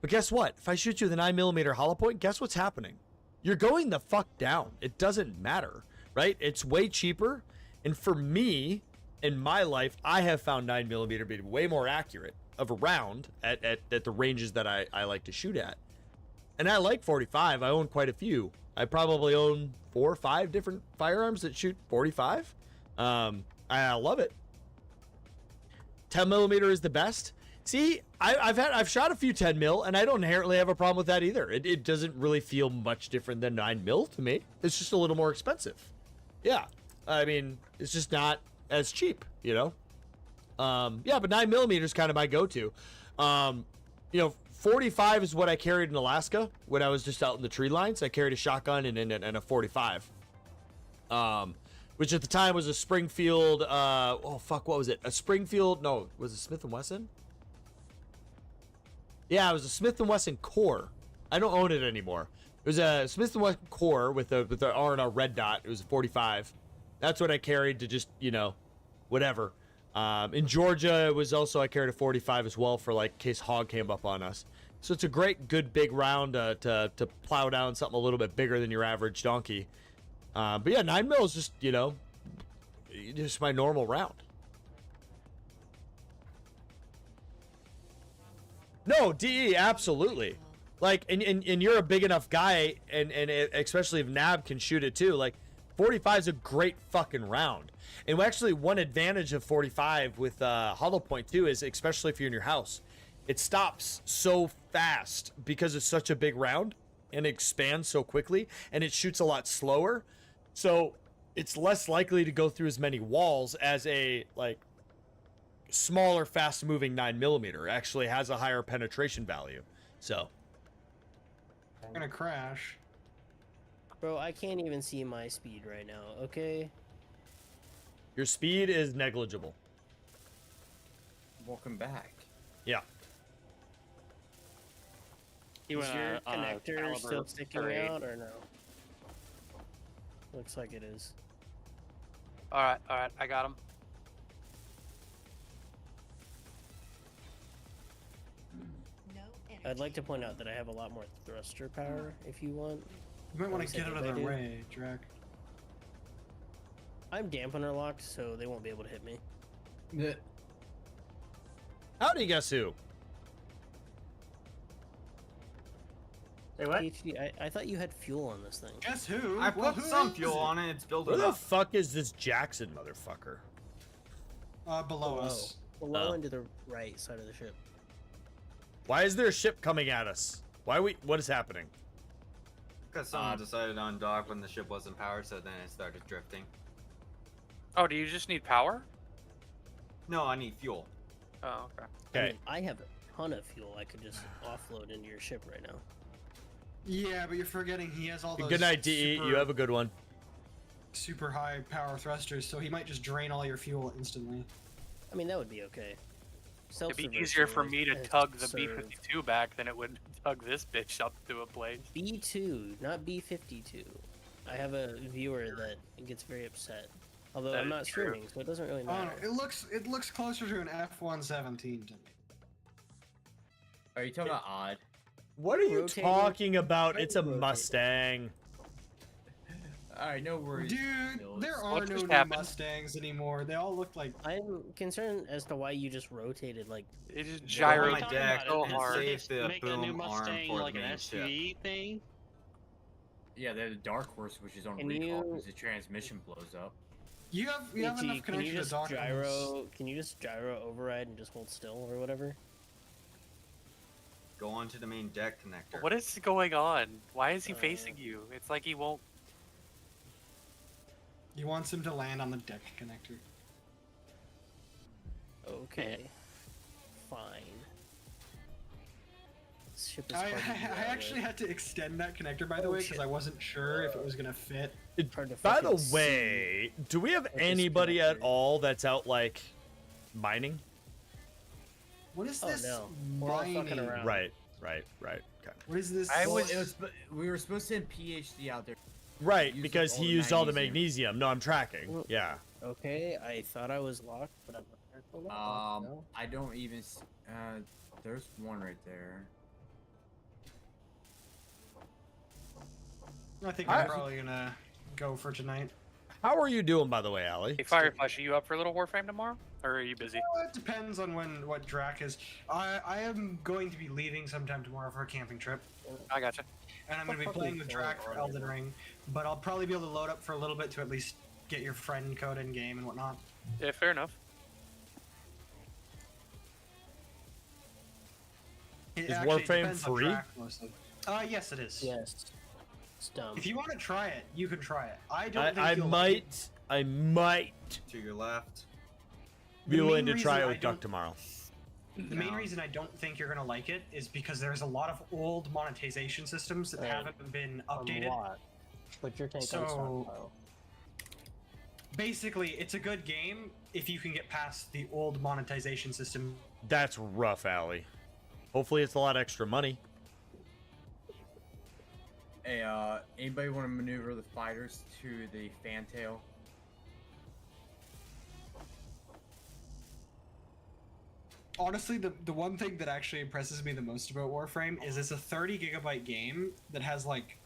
But guess what? If I shoot you with a 9mm hollow point, guess what's happening? You're going the fuck down. It doesn't matter, right? It's way cheaper. And for me, in my life, I have found 9mm being way more accurate of a round at the ranges that I like to shoot at. And I like 45. I own quite a few. I probably own 4 or 5 different firearms that shoot 45. I love it. 10mm is the best. See, I've shot a few 10mm, and I don't inherently have a problem with that either. It doesn't really feel much different than 9mm to me. It's just a little more expensive. Yeah, I mean, it's just not as cheap, Yeah, but 9mm is kind of my go-to. 45 is what I carried in Alaska when I was just out in the tree lines. I carried a shotgun and a 45. which at the time was a Springfield. Oh fuck, what was it? A Springfield? No, was it Smith & Wesson? Yeah, it was a Smith & Wesson core. I don't own it anymore. It was a Smith & Wesson core with the R&R red dot. It was a 45. That's what I carried to just, you know, whatever. In Georgia, it was also, I carried a 45 as well for like in case hog came up on us. So it's a great, good big round to plow down something a little bit bigger than your average donkey. But yeah, 9mm is just, you know, just my normal round. No, DE, absolutely. Like, and you're a big enough guy, and especially if Nab can shoot it too. Like, 45 is a great fucking round. And actually, one advantage of 45 with hollow point too is, especially if you're in your house, it stops so fast because it's such a big round and it expands so quickly, and it shoots a lot slower. So it's less likely to go through as many walls as a like smaller, fast-moving 9mm. Actually has a higher penetration value. So I'm gonna crash. Bro, I can't even see my speed right now, okay? your speed is negligible. Welcome back. Yeah. Is your connector caliber still sticking parade. out or no? Looks like it is. Alright, I got him. I'd like to point out that I have a lot more thruster power if you want. You might want Like to get I out said, of I their do. way, Drac. I'm dampener locked, so they won't be able to hit me. Howdy, guess who? Say what? PhD, I thought you had fuel on this thing. Guess who? I Well, put who some is fuel it? on it. It's building Where the up. fuck is this Jackson motherfucker? Below us. Below Oh. and to the right side of the ship. Why is there a ship coming at us? What is happening? Because someone decided on dock when the ship wasn't powered, so then it started drifting. Oh, do you just need power? No, I need fuel. Oh, okay. I mean, I have a ton of fuel I could just offload into your ship right now. Yeah, but you're forgetting he has all those. Good night, DE. You have a good one. Super high power thrusters, so he might just drain all your fuel instantly. I mean, that would be okay. It'd be easier for me to tug the B-52 back than it would tug this bitch up to a place. B2, not B-52. I have a viewer that gets very upset. Although That I'm is not true. streaming, so it doesn't really I don't matter. know. It looks closer to an F-117 to me. Are you talking about odd? What are you Rotating. talking about? It's a Rotating. Mustang. Alright, no worries. Dude, Bills. there are What no just new happened? Mustangs anymore. They all look like. I'm concerned as to why you just rotated, like... It just Go on gyroed my deck so and hard. save the Make a new boom arm Mustang for like the an main ship. SUV thing. Yeah, they're the Dark Horse, which is on Can recall you- because the transmission blows up. You have AG, enough can you connection to just dock. gyro... Can you just gyro override and just hold still or whatever? Go on to the main deck connector. What is going on? Why is he facing you? It's like he won't. He wants him to land on the deck connector. Okay. Fine. This ship is I hard to do that actually with. had to extend that connector, by the way, because I wasn't sure if it was gonna fit. Hard to By the fucking see. way, do we have Like this anybody at connector. all that's out like mining? What is Oh, this no. We're all fucking mining? around. Right. Okay. What is this? I Well, was- we were supposed to send PhD out there. Right, Used because all he the used all the magnesium. magnesium. No, I'm tracking. Well- Yeah. Okay, I thought I was locked, but I'm not locked. No? I don't even. There's one right there. I think I'm probably gonna go for tonight. How are you doing, by the way, Allie? Hey, Fireflash, are you up for a little Warframe tomorrow? Or are you busy? Well, it depends on what Drac is. I am going to be leaving sometime tomorrow for a camping trip, I gotcha. and I'm going to be playing with Drac for Elden Ring. But I'll probably be able to load up for a little bit to at least get your friend code in game and whatnot. Yeah, fair enough. It Is actually Warframe depends on free? Drac mostly. Yes, it is. Yes. It's dumb. If you want to try it, you can try it. I don't think I you'll might To your left. be The willing main to try reason it I with Duck don't- tomorrow. The main reason I don't think you're gonna like it is because there's a lot of old monetization systems that Right. haven't been A updated. lot. But your take on So- stockpile. basically, it's a good game if you can get past the old monetization system. That's rough, Allie. Hopefully it's a lot extra money. Hey, anybody want to maneuver the fighters to the fantail? Honestly, the one thing that actually impresses me the most about Warframe is it's a 30 gigabyte game that has like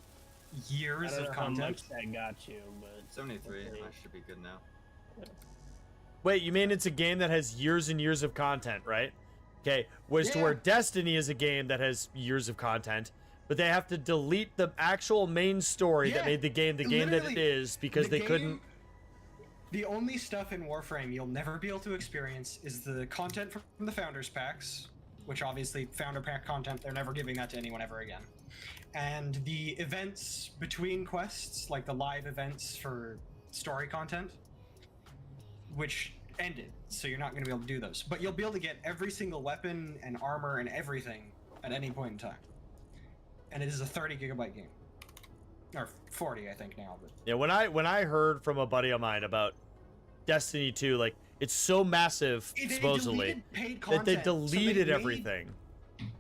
years I don't of know how content. much that got you, but 73. okay. That should be good now. Wait, you mean it's a game that has years and years of content, right? Okay, whereas to Yeah. where Destiny is a game that has years of content, but they have to delete the actual main story that Yeah, made the game that it literally, is because the they game- couldn't. The only stuff in Warframe you'll never be able to experience is the content from the Founders Packs, which obviously Founder Pack content, they're never giving that to anyone ever again. And the events between quests, like the live events for story content, which ended, so you're not going to be able to do those. But you'll be able to get every single weapon and armor and everything at any point in time. And it is a 30 gigabyte game. Or 40, I think now. But Yeah, when I heard from a buddy of mine about Destiny 2, like it's so massive They supposedly deleted paid that they content, so they deleted made- everything.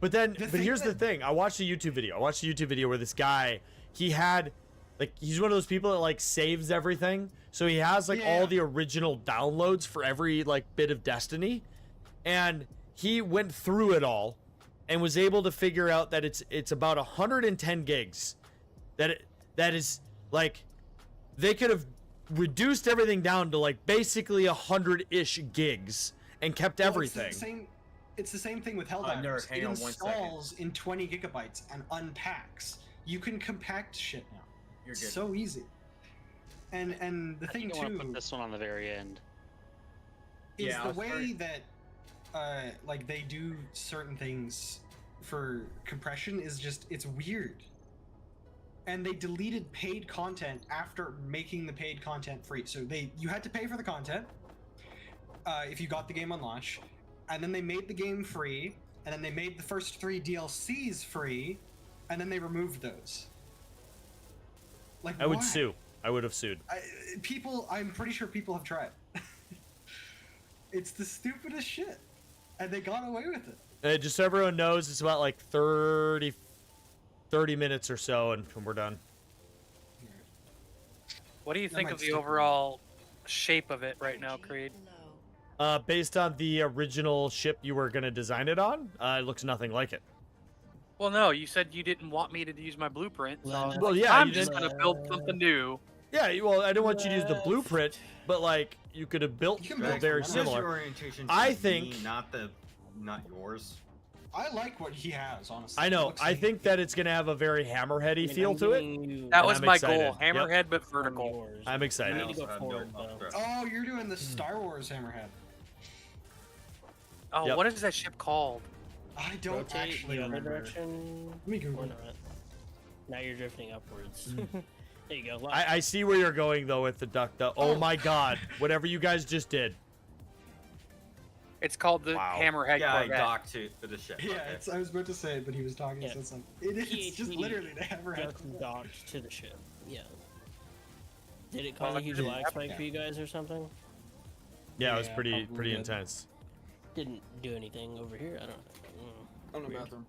But then, The but thing here's the that- thing: I watched a YouTube video where this guy, he had, like, he's one of those people that like saves everything, so he has like Yeah. all the original downloads for every like bit of Destiny, and he went through it all, and was able to figure out that it's about 110 gigs, that is like, they could have reduced everything down to like basically 100-ish gigs and kept Well, everything. It's the same thing with Helldivers. Nerd, hang It on 1 second. installs in 20 gigabytes and unpacks. You can compact shit now. You're It's good. so easy. And the I thing think I want to too put this one on the very end. is Yeah, I the was way very- that like they do certain things for compression is just, it's weird. And they deleted paid content after making the paid content free. So you had to pay for the content if you got the game on launch, and then they made the game free, and then they made the first 3 DLCs free, and then they removed those. Like, I would why? sue. I would have sued. I'm pretty sure people have tried. It's the stupidest shit, and they got away with it. Just so everyone knows, it's about like 30 minutes or so, and we're done. What do you That think might of the stick overall shape of it right now, Creed? Based on the original ship you were gonna design it on, it looks nothing like it. Well, no, you said you didn't want me to use my blueprint, so Well, yeah, I'm you just didn't- gonna build something new. Yeah, well, I didn't want you to use the blueprint, but like you could have built You can a build very from What's similar. your orientation? I to think- me, not yours. I like what he has, honestly. I It know. looks I like- think that it's gonna have a very hammerheady feel to it. That And was I'm my excited. goal, Yep. hammerhead but vertical. I'm excited. We need to go have forward, no though. upgrade. Oh, you're doing the Star Wars Hammerhead. Oh, Yep. what is that ship called? I don't Rotate actually the other remember. direction. Let me Google Or it. not. Now you're drifting upwards. There you go. I see where you're going though with the duck. Oh my god! Whatever you guys just did. It's called the Wow. Hammerhead Yeah, I Corvette. docked to the ship. Yeah, okay. I was about to say it, but he was talking, Yeah. so it's like, it's just PhD literally the Hammerhead. just docked to the ship. Yeah. Did it Well, cause a huge yeah. lag spike for you guys or something? Yeah, it was Yeah, pretty probably did. intense. Didn't do anything over here. I don't know. On the Weird. bathroom.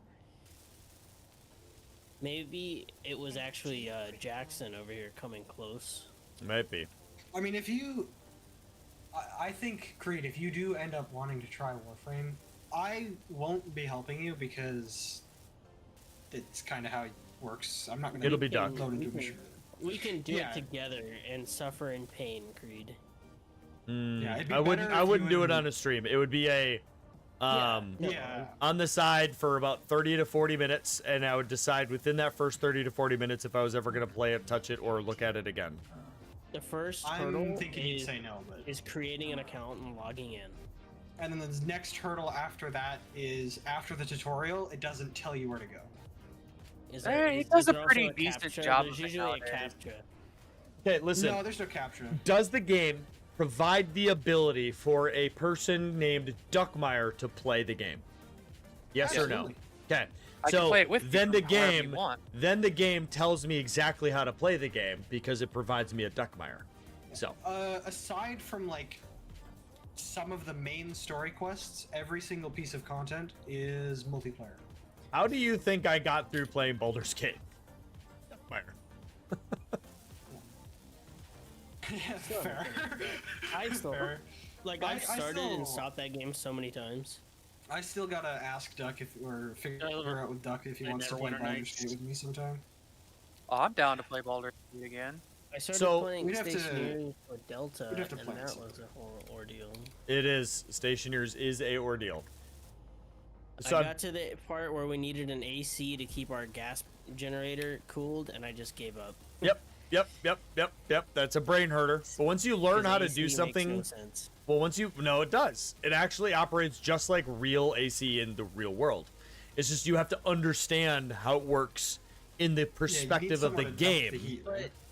Maybe it was actually Jackson over here coming close. Might be. I mean, if you... I think, Creed, if you do end up wanting to try Warframe, I won't be helping you because it's kind of how it works. I'm not going to It'll be Doc. load into a We machine. We can do Yeah. it together and suffer in pain, Creed. Yeah, it'd be I wouldn't. better I if wouldn't you do it and- on a stream. It would be a, Yeah. on the side for about 30 to 40 minutes, and I would decide within that first 30 to 40 minutes if I was ever gonna play it, touch it, or look at it again. The first I'm hurdle thinking you'd is, say no, but... is creating an account and logging in. And then the next hurdle after that is after the tutorial, it doesn't tell you where to go. Is Hey, is- it does is a there pretty also decent captcha? job There's of it usually a nowadays. captcha. Okay, listen. No, there's no capture. Does the game provide the ability for a person named Duckmeyer to play the game? Yes or no? Absolutely. Okay. I can So play it with you then the however you game, want. then the game tells me exactly how to play the game because it provides me a Duckmeyer. So aside from like some of the main story quests, every single piece of content is multiplayer. how do you think I got through playing Baldur's Gate? Fire. Yeah, Still fair. I still Fair. like I I've started still- and stopped that game so many times. I still gotta ask Duck if, or figure out with Duck if he I wants to never play went Baldur's nights. Gate with me sometime. Oh, I'm down to play Baldur's Gate again. I started So- playing We'd have to- Stationary for Delta, we'd have to and plan that something. was a whole ordeal. It is. Stationers is a ordeal. I So got to the part where we needed an AC to keep our gas generator cooled, and I just gave up. Yep. That's a brain herder. But once you learn 'Cause how to AC do makes something, no sense. well, no, it does. It actually operates just like real AC in the real world. It's just you have to understand how it works in the perspective of the game.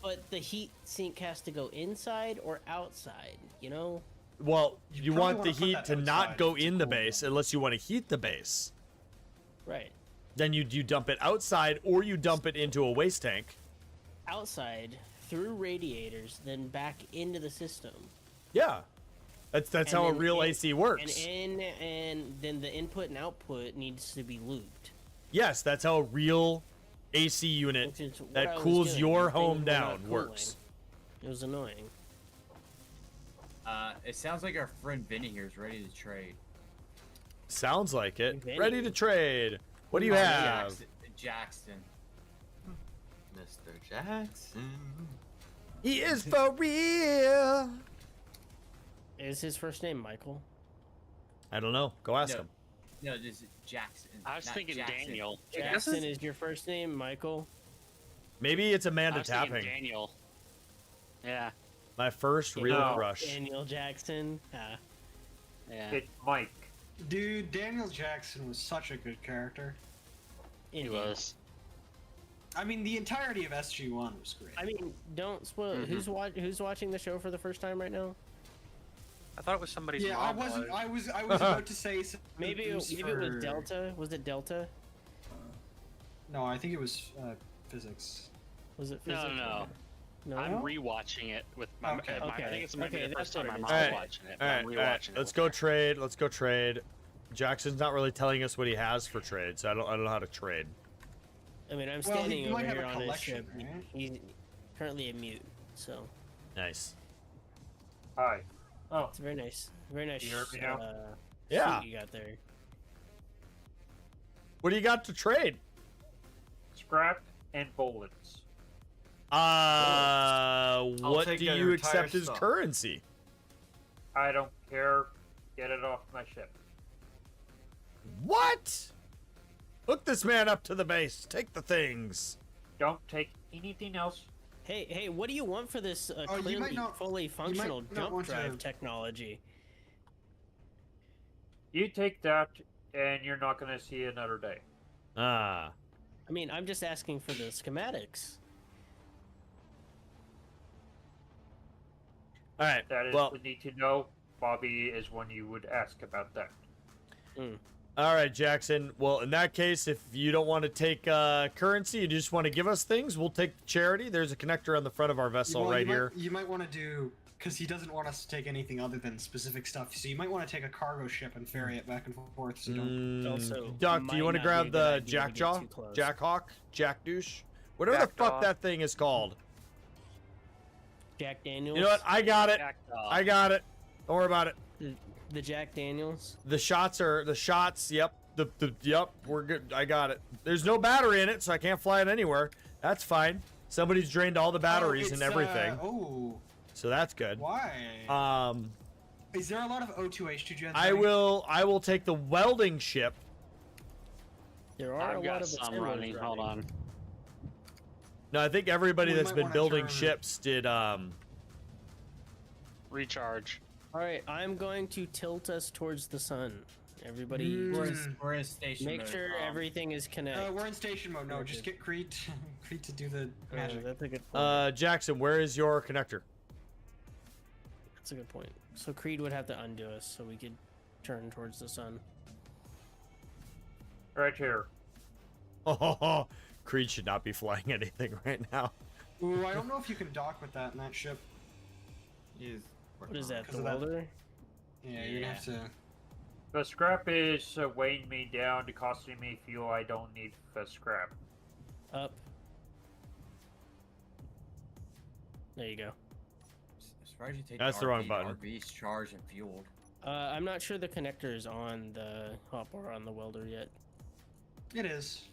But the heat sink has to go inside or outside, you know? Well, you probably want the wanna put heat that to not outside go if it's in the cool, base unless you want to heat the base. Right. Then you dump it outside or you dump it into a waste tank. Outside, through radiators, then back into the system. Yeah. That's And how a then real in- AC works. And then the input and output needs to be looped. Yes, that's how a real AC unit Which is what that I was cools doing. your The things home were not down cooling. works. It was annoying. It sounds like our friend Vinny here is ready to trade. Sounds like it. Vinny. Ready to trade. What do you Oh, have? Jackson. Mr. Jackson. He is for real. Is his first name Michael? I don't know. Go ask No. him. No, this is Jackson. I was not thinking Jackson. Daniel. Jackson is your first name, Michael? Maybe it's I Amanda was thinking Tapping. Daniel. Yeah. My first real No. crush. Daniel Jackson. Yeah. It's Mike. Dude, Daniel Jackson was such a good character. He was. I mean, the entirety of SG1 was great. I mean, don't spoil. Who's watching the show for the first time right now? I thought it was somebody's Yeah, mom. I was about to say Maybe it was Delta. Was it Delta? No, I think it was physics. Was it No, physics? no. No. I'm rewatching it with my. Okay. I think it's maybe Okay, the first that's time my what mom's it is. watching it. All right, I'm all right. rewatching it. Let's with go her. trade. Let's go trade. Jackson's not really telling us what he has for trade, so I don't know how to trade. I mean, I'm Well, standing he might over have here a on his collection, ship. right? He's currently a mute, so Nice. Hi. Oh, it's very nice. Very nice. You heard me now? Yeah. suit you got there. What do you got to trade? scrap and bullets. What take do your you entire accept as stuff. currency? I don't care. Get it off my ship. What? Hook this man up to the base. Take the things. Don't take anything else. Hey, what do you want for this Oh, you might clearly not- fully functional not jump want to- drive technology? You take that, and you're not going to see another day. Ah. I mean, I'm just asking for the schematics. All right. That is Well, the need to know. Bobby is when you would ask about that. all right, Jackson. Well, in that case, if you don't want to take currency, you just want to give us things, we'll take charity. There's a connector on the front of our vessel Well, right you here. You might want to do, because he doesn't want us to take anything other than specific stuff. So you might want to take a cargo ship and ferry it back and forth. So you don't. Also, Doc, do might you want to not grab be a good the idea to get Jackjaw? too close. Jackhawk? Jackdouche? Whatever the fuck Jackdaw. that thing is called. Jack Daniels. You know what? I got it. Jackdaw. I got it. Don't worry about it. The Jack Daniels. The shots. Yep. Yep. We're good. I got it. There's no battery in it, so I can't fly it anywhere. That's fine. Somebody's drained all the batteries and it's, everything, oh, so that's good. why? Is there a lot of O2H2 gens? I will take the welding ship. There are a I've lot got of some assemblers running. Hold on. No, I think everybody We that's might been wanna building turn- ships did. Recharge. All right, I'm going to tilt us towards the sun. Everybody, We're in station make mode. sure everything is connected. We're in station mode. No, just get Creed, Creed to do the magic. That's a good point. Jackson, where is your connector? That's a good point. So Creed would have to undo us so we could turn towards the sun. Right here. Oh, Creed should not be flying anything right now. Ooh, I don't know if you can dock with that in that ship. He's What is that? Because The of that- welder? Yeah, you're gonna have to. The scrap is weighing me down, costing me fuel. I don't need the scrap. Up. There you go. Surprised you take That's the RV. wrong button. RV's charged and fueled. I'm not sure the connector is on the hop or on the welder yet. It is.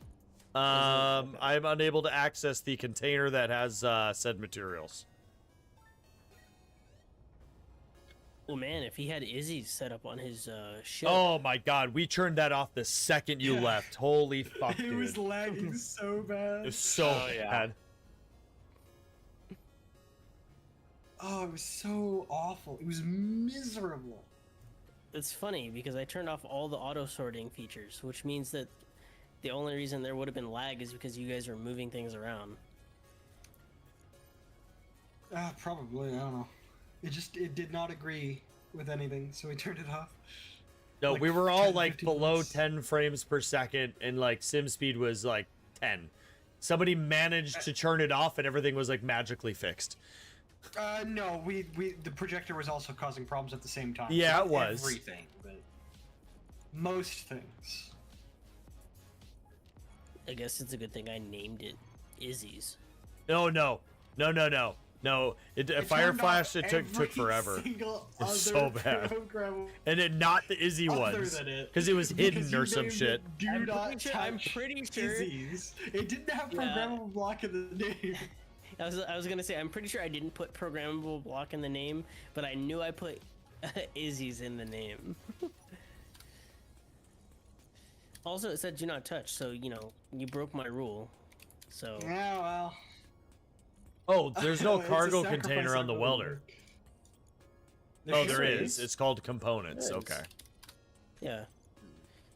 I'm unable to access the container that has said materials. Well, man, if he had Izzy's set up on his ship. Oh my god, we turned that off the second you Yeah. left. Holy fuck, It dude. was lagging so bad. It was so bad. Oh, it was so awful. It was miserable. It's funny because I turned off all the auto sorting features, which means that the only reason there would have been lag is because you guys were moving things around. Probably. I don't know. It did not agree with anything, so we turned it off. No, Like we were all 10, like 15 below minutes. 10 frames per second, and like sim speed was like 10. Somebody managed to turn it off, and everything was like magically fixed. No, the projector was also causing problems at the same time. Yeah, Not it was. everything, but most things. I guess it's a good thing I named it Izzy's. No. Fire turned Flash, off it took every forever. single It's so other bad. program And it not the Izzy other ones. than it, Because it was hidden you or some named shit. it Do I'm not pretty sure- I'm touch pretty sure- Izzy's. It didn't have Yeah. programmable block in the name. I was gonna say I'm pretty sure I didn't put programmable block in the name, but I knew I put Izzy's in the name. Also, it said do not touch, so you broke my rule. So Yeah, well. Oh, there's no It's a cargo sacrifice container on the I'm welder. willing Oh, to there make. is. It's called components. There is. Okay. yeah,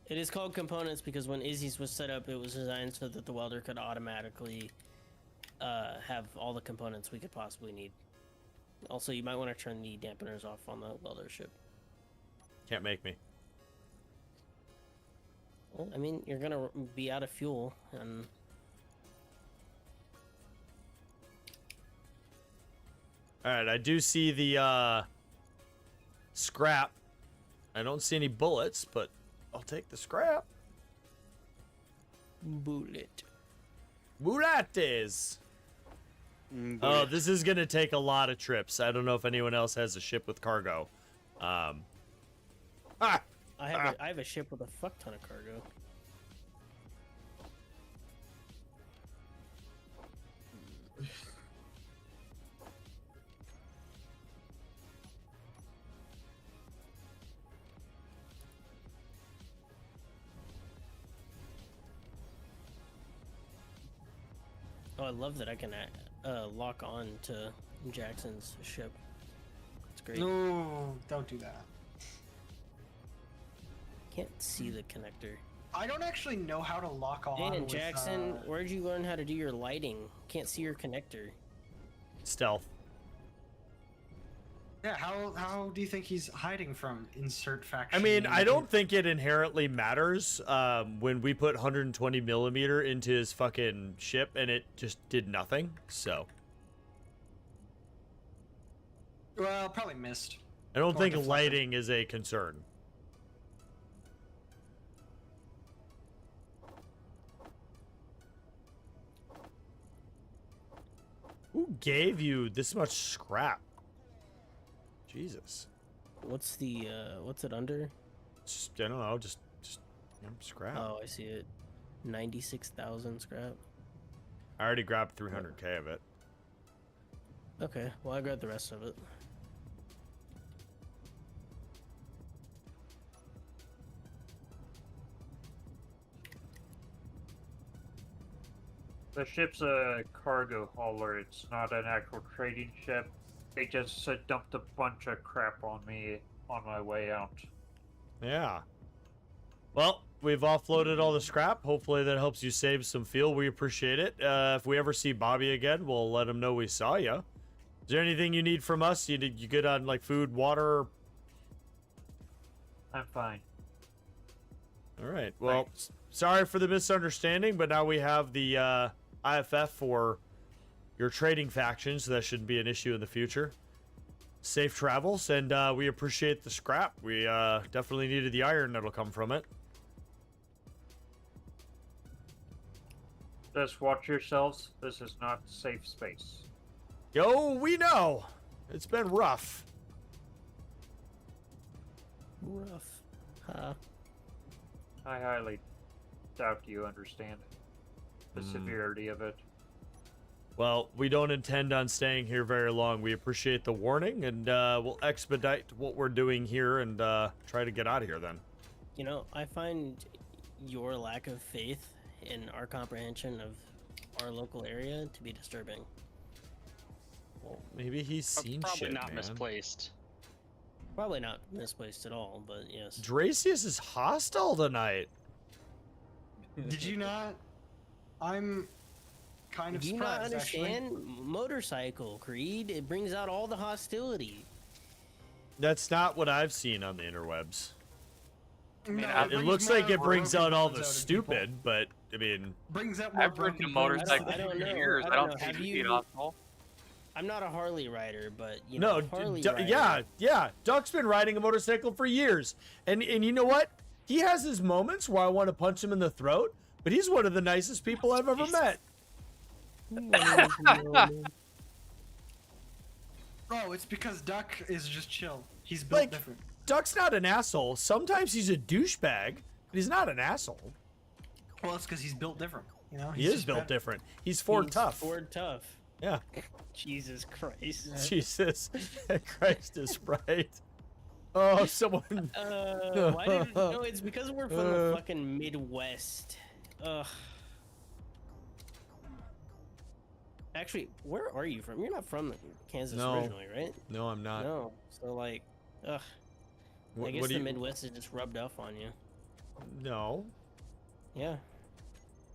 it is called components because when Izzy's was set up, it was designed so that the welder could automatically have all the components we could possibly need. Also, you might want to turn the dampeners off on the welder ship. Can't make me. Well, I mean, you're gonna be out of fuel, and Alright, I do see the scrap. I don't see any bullets, but I'll take the scrap. bullet. Bullates! Oh, this is gonna take a lot of trips. I don't know if anyone else has a ship with cargo. I have a ship with a fuck ton of cargo. Oh, I love that I can lock on to Jackson's ship. It's great. No, don't do that. Can't see the connector. I don't actually know how to lock on. Dan with, Jackson, where'd you learn how to do your lighting? Can't see your connector. Stealth. Yeah, how do you think he's hiding from insert faction? I mean, I don't think it inherently matters when we put 120 millimeter into his fucking ship and it just did nothing. So Well, probably missed. I don't Or think deflected. lighting is a concern. Who gave you this much scrap? Jesus. What's the what's it under? Just, I don't know, just scrap. Oh, I see it. 96,000 scrap. I already grabbed 300k of it. Okay, well I grabbed the rest of it. The ship's a cargo hauler. It's not an actual trading ship. They just dumped a bunch of crap on me on my way out. Yeah. Well, we've offloaded all the scrap. Hopefully that helps you save some fuel. We appreciate it. If we ever see Bobby again, we'll let him know we saw you. Is there anything you need from us? You good on like food, water? I'm fine. All right. Well, sorry for the misunderstanding, but now we have the IFF for your trading faction, so that shouldn't be an issue in the future. safe travels, and we appreciate the scrap. We definitely needed the iron that'll come from it. Just watch yourselves. This is not safe space. Yo, we know. It's been rough. Rough. Huh? I highly doubt you understand the severity of it. Well, we don't intend on staying here very long. We appreciate the warning, and we'll expedite what we're doing here and try to get out of here then. You know, I find your lack of faith in our comprehension of our local area to be disturbing. Well, maybe he's seen Probably shit, not man. misplaced. Probably not misplaced at all, but yes. Dracius is hostile tonight. Did you not? I'm kind of Do you not surprised, actually. understand? Motorcycle, Creed, it brings out all the hostility. That's not what I've seen on the interwebs. No, It looks like it brings out all the stupid, but I mean, brings out more I've ridden a broken motorcycle I don't for know. years. I I don't don't know. think Have it'd you- be awful. I'm not a Harley rider, but you know, no, Harley yeah. Duck's been riding a motorcycle for years, and you know what? He has his moments where I want to punch him in the throat, but he's one of the nicest people I've ever met. Oh, it's because Duck is just chill. He's built Like, different. Duck's not an asshole. Sometimes he's a douchebag, but he's not an asshole. Well, it's because he's built different. You know, He he's is just built better. different. He's Ford tough. Ford tough. Yeah. Jesus Christ. Jesus Christ is right. Oh, someone. Why did no? It's because we're from the fucking Midwest. Ugh. Actually, where are you from? You're not from Kansas No. originally, right? No, I'm not. No. So like, ugh. I guess what do the you- Midwest is just rubbed off on you. No. Yeah.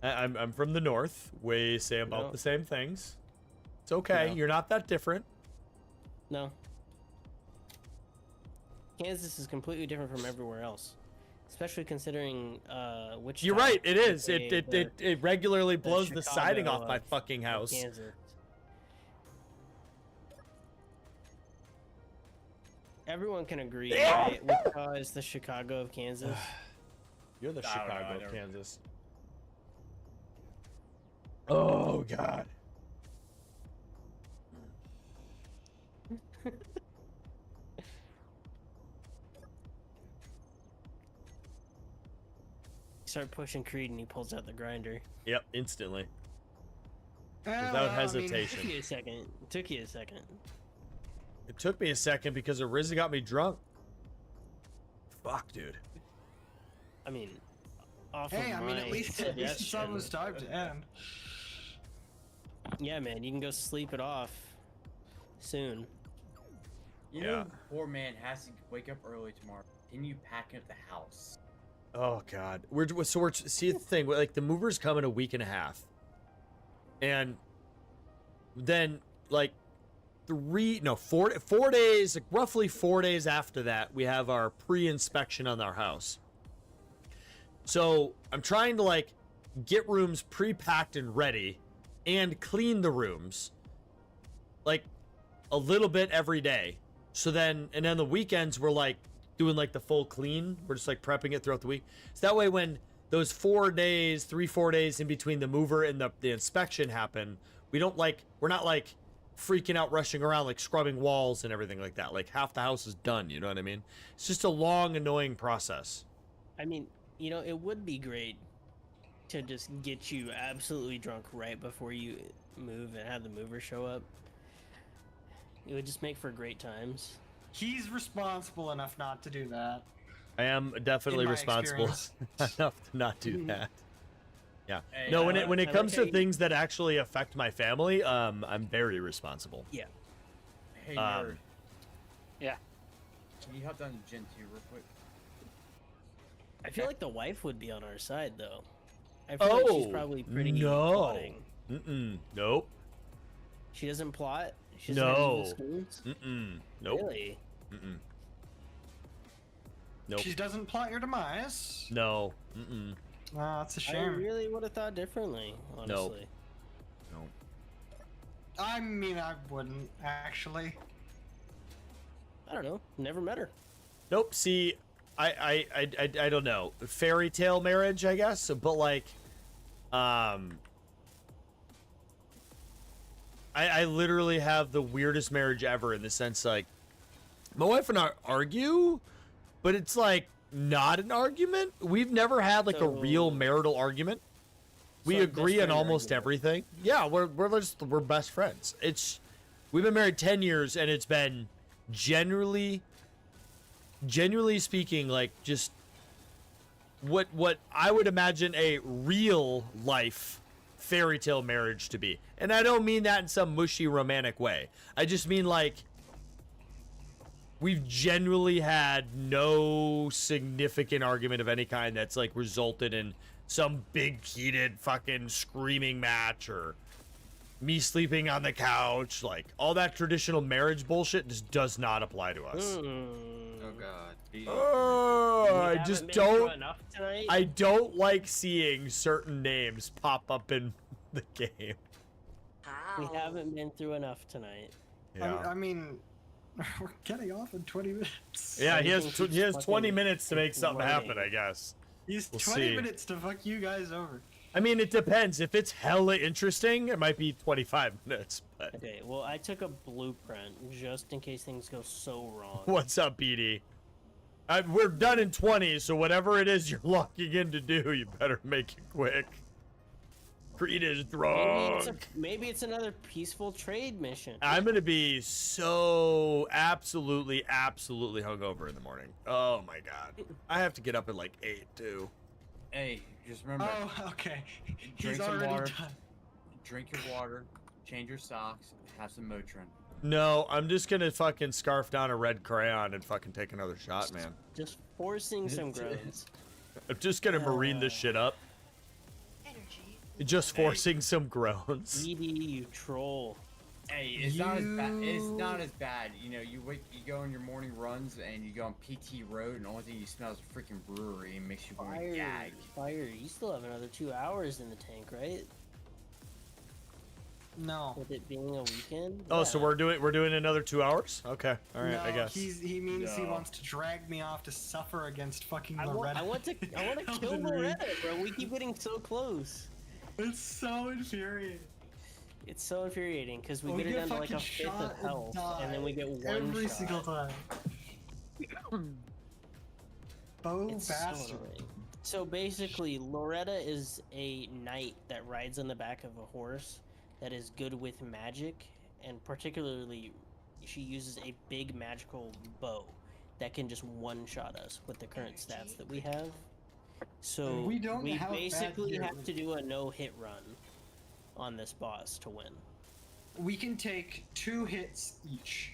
I'm from the north. We say about No. the same things. It's okay. No. You're not that different. No. Kansas is completely different from everywhere else, especially considering which. You're right. It is. It regularly blows the siding Chicago off my of- fucking of house. Kansas. Everyone can agree, right? Wichita is the Chicago of Kansas. You're the I don't know, I Chicago of don't- Kansas. Oh God. Start pushing Creed and he pulls out the grinder. Yep, instantly. Well, Without I mean, hesitation. Took you a second. Took you a second. It took me a second because Arisa got me drunk. Fuck, dude. I mean, off Hey, of I mean, my at least it's suggestion. almost time to end. Yeah, man, you can go sleep it off soon. You know, poor man has to wake up early tomorrow. Can you pack up the house? Oh God, we're see the thing. Like the mover's come in a week and a half, and then like 4 days, like roughly 4 days after that, we have our pre-inspection on our house. So I'm trying to like get rooms pre-packed and ready, and clean the rooms, like a little bit every day. So then, and then the weekends we're like doing like the full clean. We're just like prepping it throughout the week. So that way when those 4 days, 3-4 days in between the mover and the inspection happen, we're not like freaking out, rushing around, like scrubbing walls and everything like that. Like half the house is done, you know what I mean? It's just a long, annoying process. I mean, you know, it would be great to just get you absolutely drunk right before you move and have the mover show up. It would just make for great times. He's responsible enough not to do that. I am definitely In my responsible experience. enough to not do that. Yeah. Hey, No, when it I comes like to how you- things that actually affect my family, I'm very responsible. Yeah. Hey, Um, nerd. Yeah. Can you hop down to Gen 2 real quick? I feel like the wife would be on our side, though. I feel like she's probably pretty plotting. Nope. She doesn't plot? She doesn't have No. evil schemes? Nope. Really? Nope. She doesn't plot your demise. No. Nah, that's a I shame. really would have thought differently, honestly. No. I mean, I wouldn't actually. I don't know. Never met her. Nope. See, I don't know. Fairy tale marriage, I guess. But like, I literally have the weirdest marriage ever in the sense like, my wife and I argue, but it's like not an argument. We've never had like a real marital argument. We agree on almost everything. Yeah, we're best friends. We've been married 10 years and it's been genuinely speaking, like just what I would imagine a real life fairy tale marriage to be. And I don't mean that in some mushy romantic way. I just mean like we've genuinely had no significant argument of any kind that's like resulted in some big heated fucking screaming match or me sleeping on the couch. Like all that traditional marriage bullshit just does not apply to us. Oh god. I just don't like seeing certain names pop up in the game. We haven't been through enough tonight. Yeah. I mean, we're getting off in 20 minutes. Yeah, he has 20 minutes to make something happen, I guess. He's We'll 20 see. minutes to fuck you guys over. I mean, it depends. If it's hella interesting, it might be 25 minutes. But Okay, well, I took a blueprint just in case things go so wrong. what's up, BD? We're done in 20, so whatever it is you're locking in to do, you better make it quick. Creed is drunk. Maybe it's another peaceful trade mission. I'm gonna be so absolutely hungover in the morning. Oh my god. I have to get up at like 8 too. Hey, just remember. Oh, okay. Drink He's some already water. done. Drink your water. Change your socks. Have some Motrin. No, I'm just gonna fucking scarf down a red crayon and fucking take another shot, man. Just forcing some groans. I'm just gonna marine this shit up. Just forcing some groans. ED, you troll. Hey, it's not as bad. It's not as bad. You know, you go on your morning runs and you go on PT Road, and the only thing you smell is a freaking brewery and makes you want to gag. Fire, you still have another 2 hours in the tank, right? No. With it being a weekend? Oh, so we're doing another 2 hours? Okay, all right, no, I guess. he means he No. wants to drag me off to suffer against fucking I Loretta. want to kill Elden Ring. Loretta, bro. We keep getting so close. It's so infuriating. It's so infuriating because we We get her get down to like a fucking fifth shot of and health, die and then we get one every shot. single time. Bo It's bastard. so annoying. So basically, Loretta is a knight that rides on the back of a horse that is good with magic, and particularly, she uses a big magical bow that can just one-shot us with the current stats that we have. So We don't have bad basically gear. have to do a no-hit run on this boss to win. We can take 2 hits each.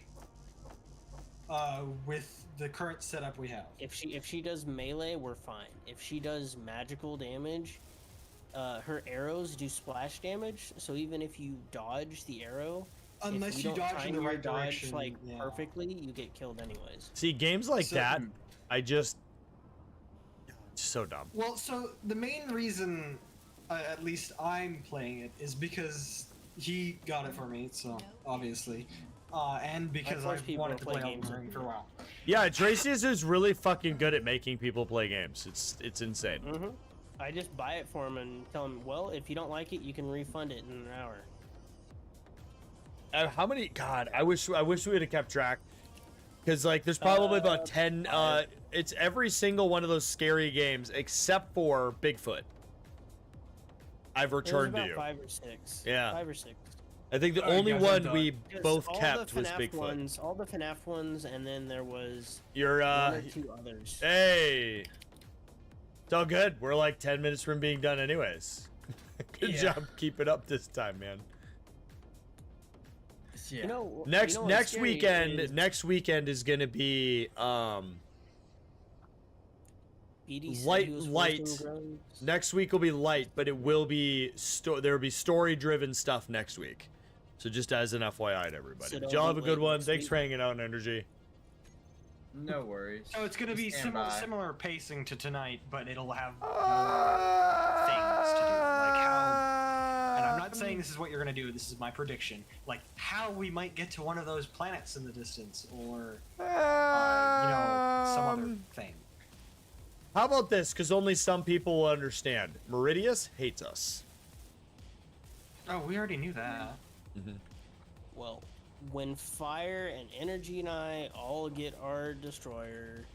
With the current setup we have. If she does melee, we're fine. If she does magical damage, her arrows do splash damage. So even if you dodge the arrow, Unless if you don't dodge in time the your right dodge direction, like yeah. perfectly, you get killed anyways. See, games like So- that, it's so dumb. Well, so the main reason, at least I'm playing it, is because he got it for me, so obviously. And because I force people wanted to to play play games Elden Ring with for a while. Yeah, Tracy's is really fucking good at making people play games. It's insane. Mm-hmm. I just buy it for him and tell him, well, if you don't like it, you can refund it in an hour. How many? God, I wish we would have kept track. Because like, there's probably about 10. It's every single one of those scary games except for Bigfoot. I've returned to There's you. about 5 or 6. Yeah. 5 or 6. I think the Alright, only guys, I'm one done. we Just both all kept the was FNAF Bigfoot. ones, all the FNAF ones, and then there was You're one or 2 others. Hey, it's all good. We're like 10 minutes from being done, anyways. Good Yeah. job, keep it up this time, man. Yeah. You know, Next you know what's next scary weekend, is next weekend is gonna be BD said light. he was forcing groans. Next week will be light, but it will be there will be story driven stuff next week. So just as an FYI to everybody. So But don't y'all be have a good late one. next Thanks week. for hanging out, Energy. No worries. So it's going to be Just stand by. similar pacing to tonight, but it'll have more things to do. Like how. And I'm not not saying this is what you're gonna do. This is my prediction. Like how we might get to one of those planets in the distance, or some other thing. How about this? Because only some people will understand. Meridius hates us. Oh, we already knew that. Well, when Fire and Energy and I all get our destroyer,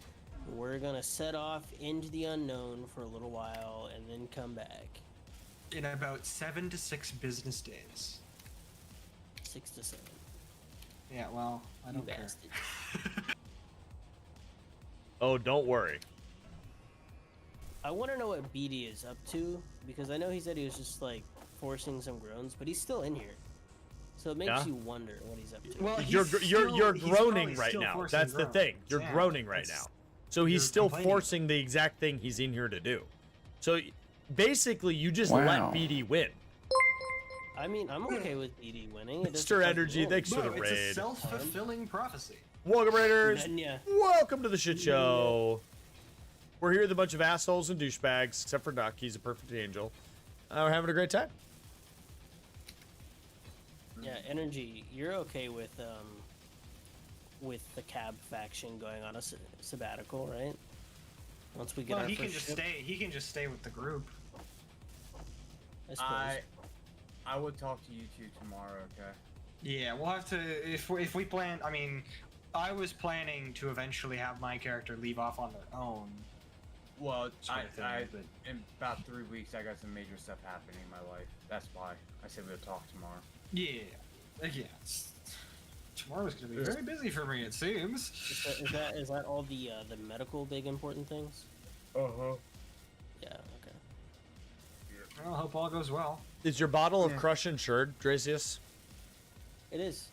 we're gonna set off into the unknown for a little while and then come back. In about 7 to 6 business days. 6 to 7. Yeah, well, I You don't care. bastard. Oh, don't worry. I want to know what BD is up to, because I know he said he was just like forcing some groans, but he's still in here. So it makes Yeah. you wonder what he's up to. Well, You're he's groaning probably right still now. forcing That's the groans. thing. You're Yeah, groaning right that's- now. So he's you're still complaining. forcing the exact thing he's in here to do. So basically, you just let BD win. I mean, I'm okay with BD winning. It just Mr. doesn't Energy, win. thanks for the It's a raid. self-fulfilling prophecy. Welcome, Raiders. Yeah. Welcome to the shit show. We're here with a bunch of assholes and douchebags, except for Duck. He's a perfect angel. We're having a great time. Yeah, Energy, you're okay with the cab faction going on a sabbatical, right? Once we get Well, our he can first just ship, stay. He can just stay with the group. I suppose. I will talk to you two tomorrow, okay? Yeah, we'll have to if we plan. I mean, I was planning to eventually have my character leave off on their own. Well, sort of thing, but in about 3 weeks, I got some major stuff happening in my life. That's why I said we'll talk tomorrow. yeah, tomorrow's gonna be very busy for me. It seems. Is that all the medical big important things? Uh-huh. Yeah. Okay. Well, I hope all goes well. Is your bottle of Crush insured, Dracius? It is.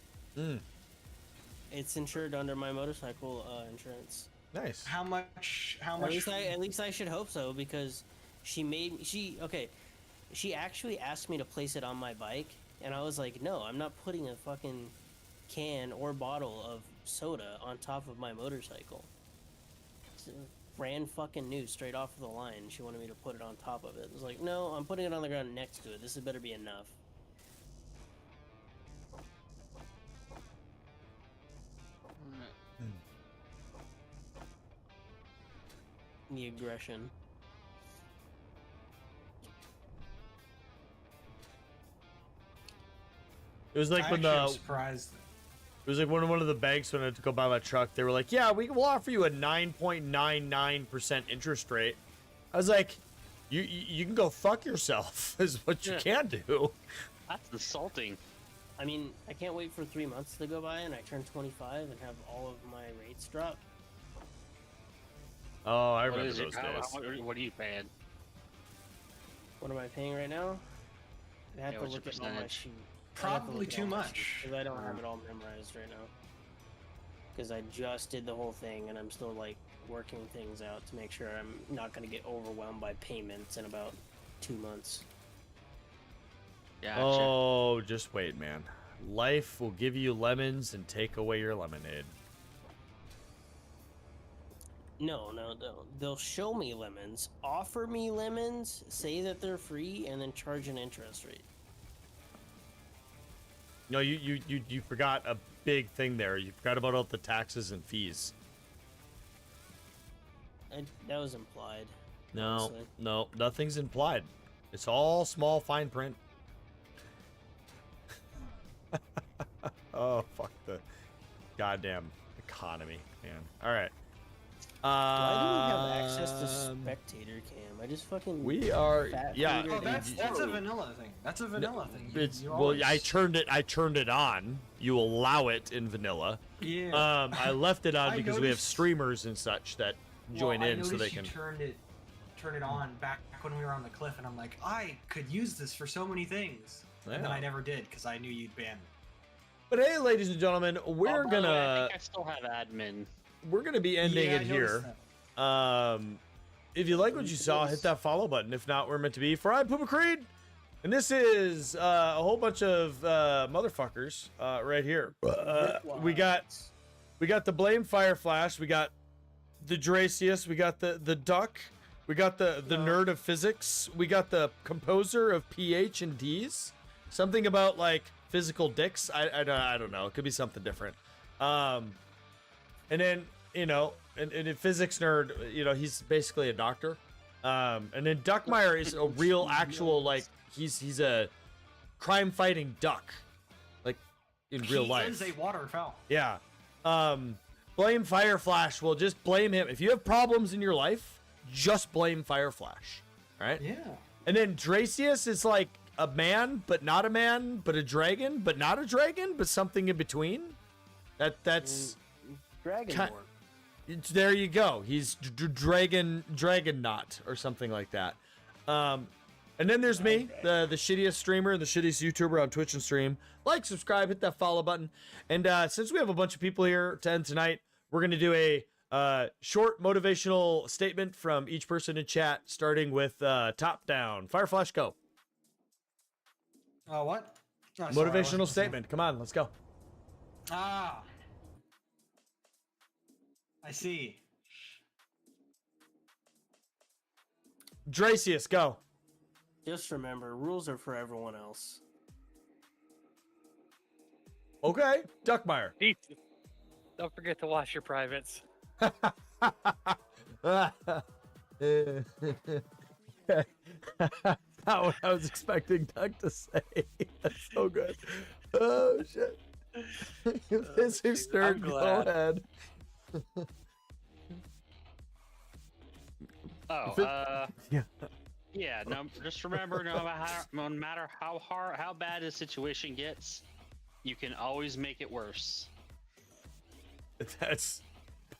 It's insured under my motorcycle insurance. Nice. How much? At least I should hope so, because she actually asked me to place it on my bike, and I was like, no, I'm not putting a fucking can or bottle of soda on top of my motorcycle. It's brand fucking new, straight off of the line. She wanted me to put it on top of it. I was like, no, I'm putting it on the ground next to it. This had better be enough. The aggression. It was like when I'm surprised. It was like when one of the banks when I had to go buy my truck. They were like, "Yeah, we'll offer you a 9.99% interest rate." I was like, "You can go fuck yourself," is what you can do. That's insulting. I mean, I can't wait for 3 months to go by and I turn 25 and have all of my rates drop. Oh, I What remember is it? those days. What are you paying? What am I paying right now? I have Yeah, to what's your look at all my percentage? sheet. Probably too much. Because I don't have it all memorized right now. Because I just did the whole thing and I'm still like working things out to make sure I'm not going to get overwhelmed by payments in about 2 months. Yeah. Oh, just wait, man. Life will give you lemons and take away your lemonade. No. They'll show me lemons, offer me lemons, say that they're free, and then charge an interest rate. No, you forgot a big thing there. You forgot about all the taxes and fees. That was implied. No, honestly. no, nothing's implied. It's all small fine print. Oh, fuck the goddamn economy, man. All right. Why do we have access to spectator cam? I just fucking We are, fat yeah. fingered Oh, that's and- a vanilla thing. That's a vanilla thing. It's You well, always- I turned it on. You allow it in vanilla. Yeah. I left it on I because we have noticed- streamers and such that join I in so they noticed can. you turn it on back when we were on the cliff, and I'm like, I could use this for so many things, and then Yeah. I never did because I knew you'd ban me. But hey, ladies and gentlemen, we're Oh, by the way, I gonna think I still have admin. we're gonna be ending Yeah, it I here. noticed If you like what you saw, hit that follow button. If not, we're meant to be. For I'm PooPooCreed, and this is a whole bunch of motherfuckers right here. We got the Blame Fire Flash. We got the Dracius. We got the Duck. We got the nerd of physics. We got the composer of pH and D's. Something about like physical dicks. I don't know. It could be something different. And then, you know, and a physics nerd, you know, he's basically a doctor. And then Duckmeyer is a real actual, like, he's a crime fighting duck, like in real life. He is a waterfowl. Yeah. Blame Fireflash. Well, just blame him. If you have problems in your life, just blame Fireflash. All right? Yeah. And then Dracius is like a man, but not a man, but a dragon, but not a dragon, but something in between. That's Dragonborn. there you go. He's dragon knot or something like that. And then there's me, the shittiest streamer and the shittiest YouTuber on Twitch and stream. Like, subscribe, hit that follow button. And since we have a bunch of people here to end tonight, we're gonna do a short motivational statement from each person in chat, starting with top down. Fireflash, go. What? Oh, sorry, I Motivational wasn't statement. Come on, let's go. Ah. I see. Dracius, go. Just remember, rules are for everyone else. Okay, Duckmeyer. Don't forget to wash your privates. Not what I was expecting Doug to say. That's so good. Oh shit. Physics nerd, go ahead. Yeah. No, just remember, no matter how bad a situation gets, you can always make it worse. That's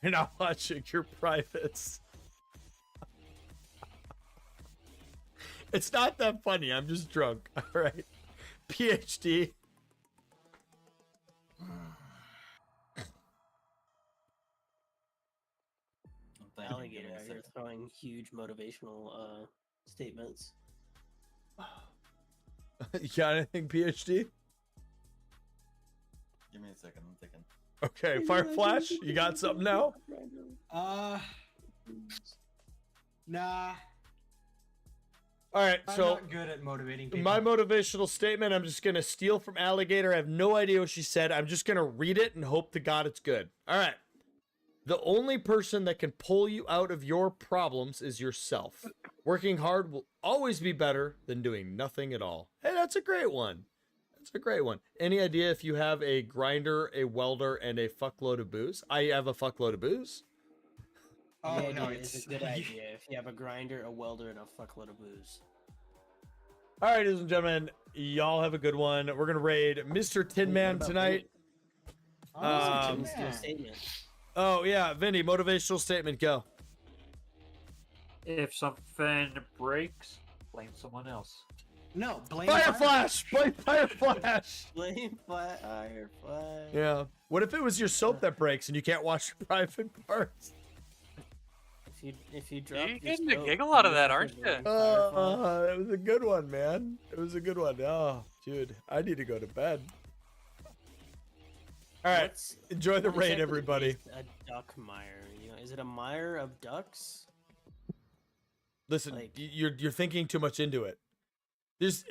you're not watching your privates. It's not that funny. I'm just drunk. All right. PhD. Alligator out here throwing huge motivational statements. You got anything, PhD? Give me a second. I'm thinking. Okay, Fireflash, you got something now? Nah. All right, I'm so not good at motivating people. my motivational statement, I'm just going to steal from Alligator. I have no idea what she said. I'm just going to read it and hope to God it's good. All right. The only person that can pull you out of your problems is yourself. Working hard will always be better than doing nothing at all. Hey, that's a great one. That's a great one. Any idea if you have a grinder, a welder, and a fuckload of booze? I have a fuckload of booze. Oh, Yeah, no, it's a good idea if you have a grinder, a welder, and a fuckload of booze. All right, ladies and gentlemen, y'all have a good one. We're gonna raid Mr. Tin Man tonight. Oh yeah, Vinny, motivational statement, go. If something breaks, blame someone else. No, blame Fireflash! Blame Fireflash! Blame Fireflash. Yeah. What if it was your soap that breaks and you can't wash your private parts? If you drop You're getting a giggle out of that, aren't you? That was a good one, man. It was a good one. Oh, dude, I need to go to bed. All right, enjoy the raid, everybody. A duck mire, you know, is it a mire of ducks? Listen, you're thinking too much into it. There's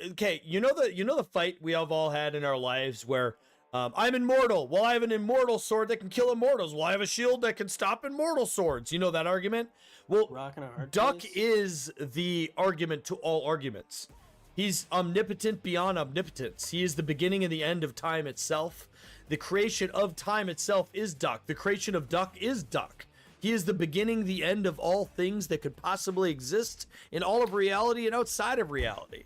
you know the fight we have all had in our lives where I'm immortal. Well, I have an immortal sword that can kill immortals. Well, I have a shield that can stop immortal swords. You know that argument? Well, Duck is the argument to all arguments. He's omnipotent beyond omnipotence. He is the beginning and the end of time itself. The creation of time itself is Duck. The creation of Duck is Duck. He is the beginning, the end of all things that could possibly exist in all of reality and outside of reality.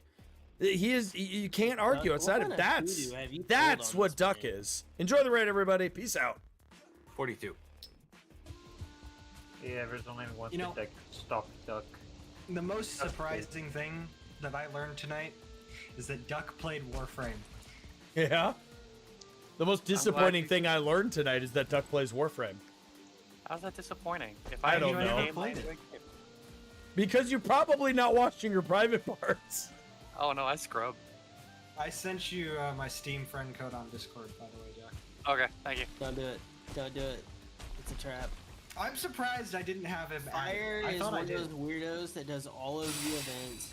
He is. You can't argue outside of that's what Duck is. Enjoy the raid, everybody. Peace out. 42. Yeah, there's only one You know- thing that can stop Duck. The most surprising thing that I learned tonight is that Duck played Warframe. Yeah. The most disappointing thing I learned tonight is that Duck plays Warframe. How's that disappointing? If I don't enjoy the know. game, I enjoy it. Because you're probably not watching your private parts. Oh no, I scrub. I sent you my Steam friend code on Discord, by the way, Duck. Okay, thank you. Don't do it. Don't do it. It's a trap. I'm surprised I didn't have him. Fire I is thought one I of did. those weirdos that does all of the events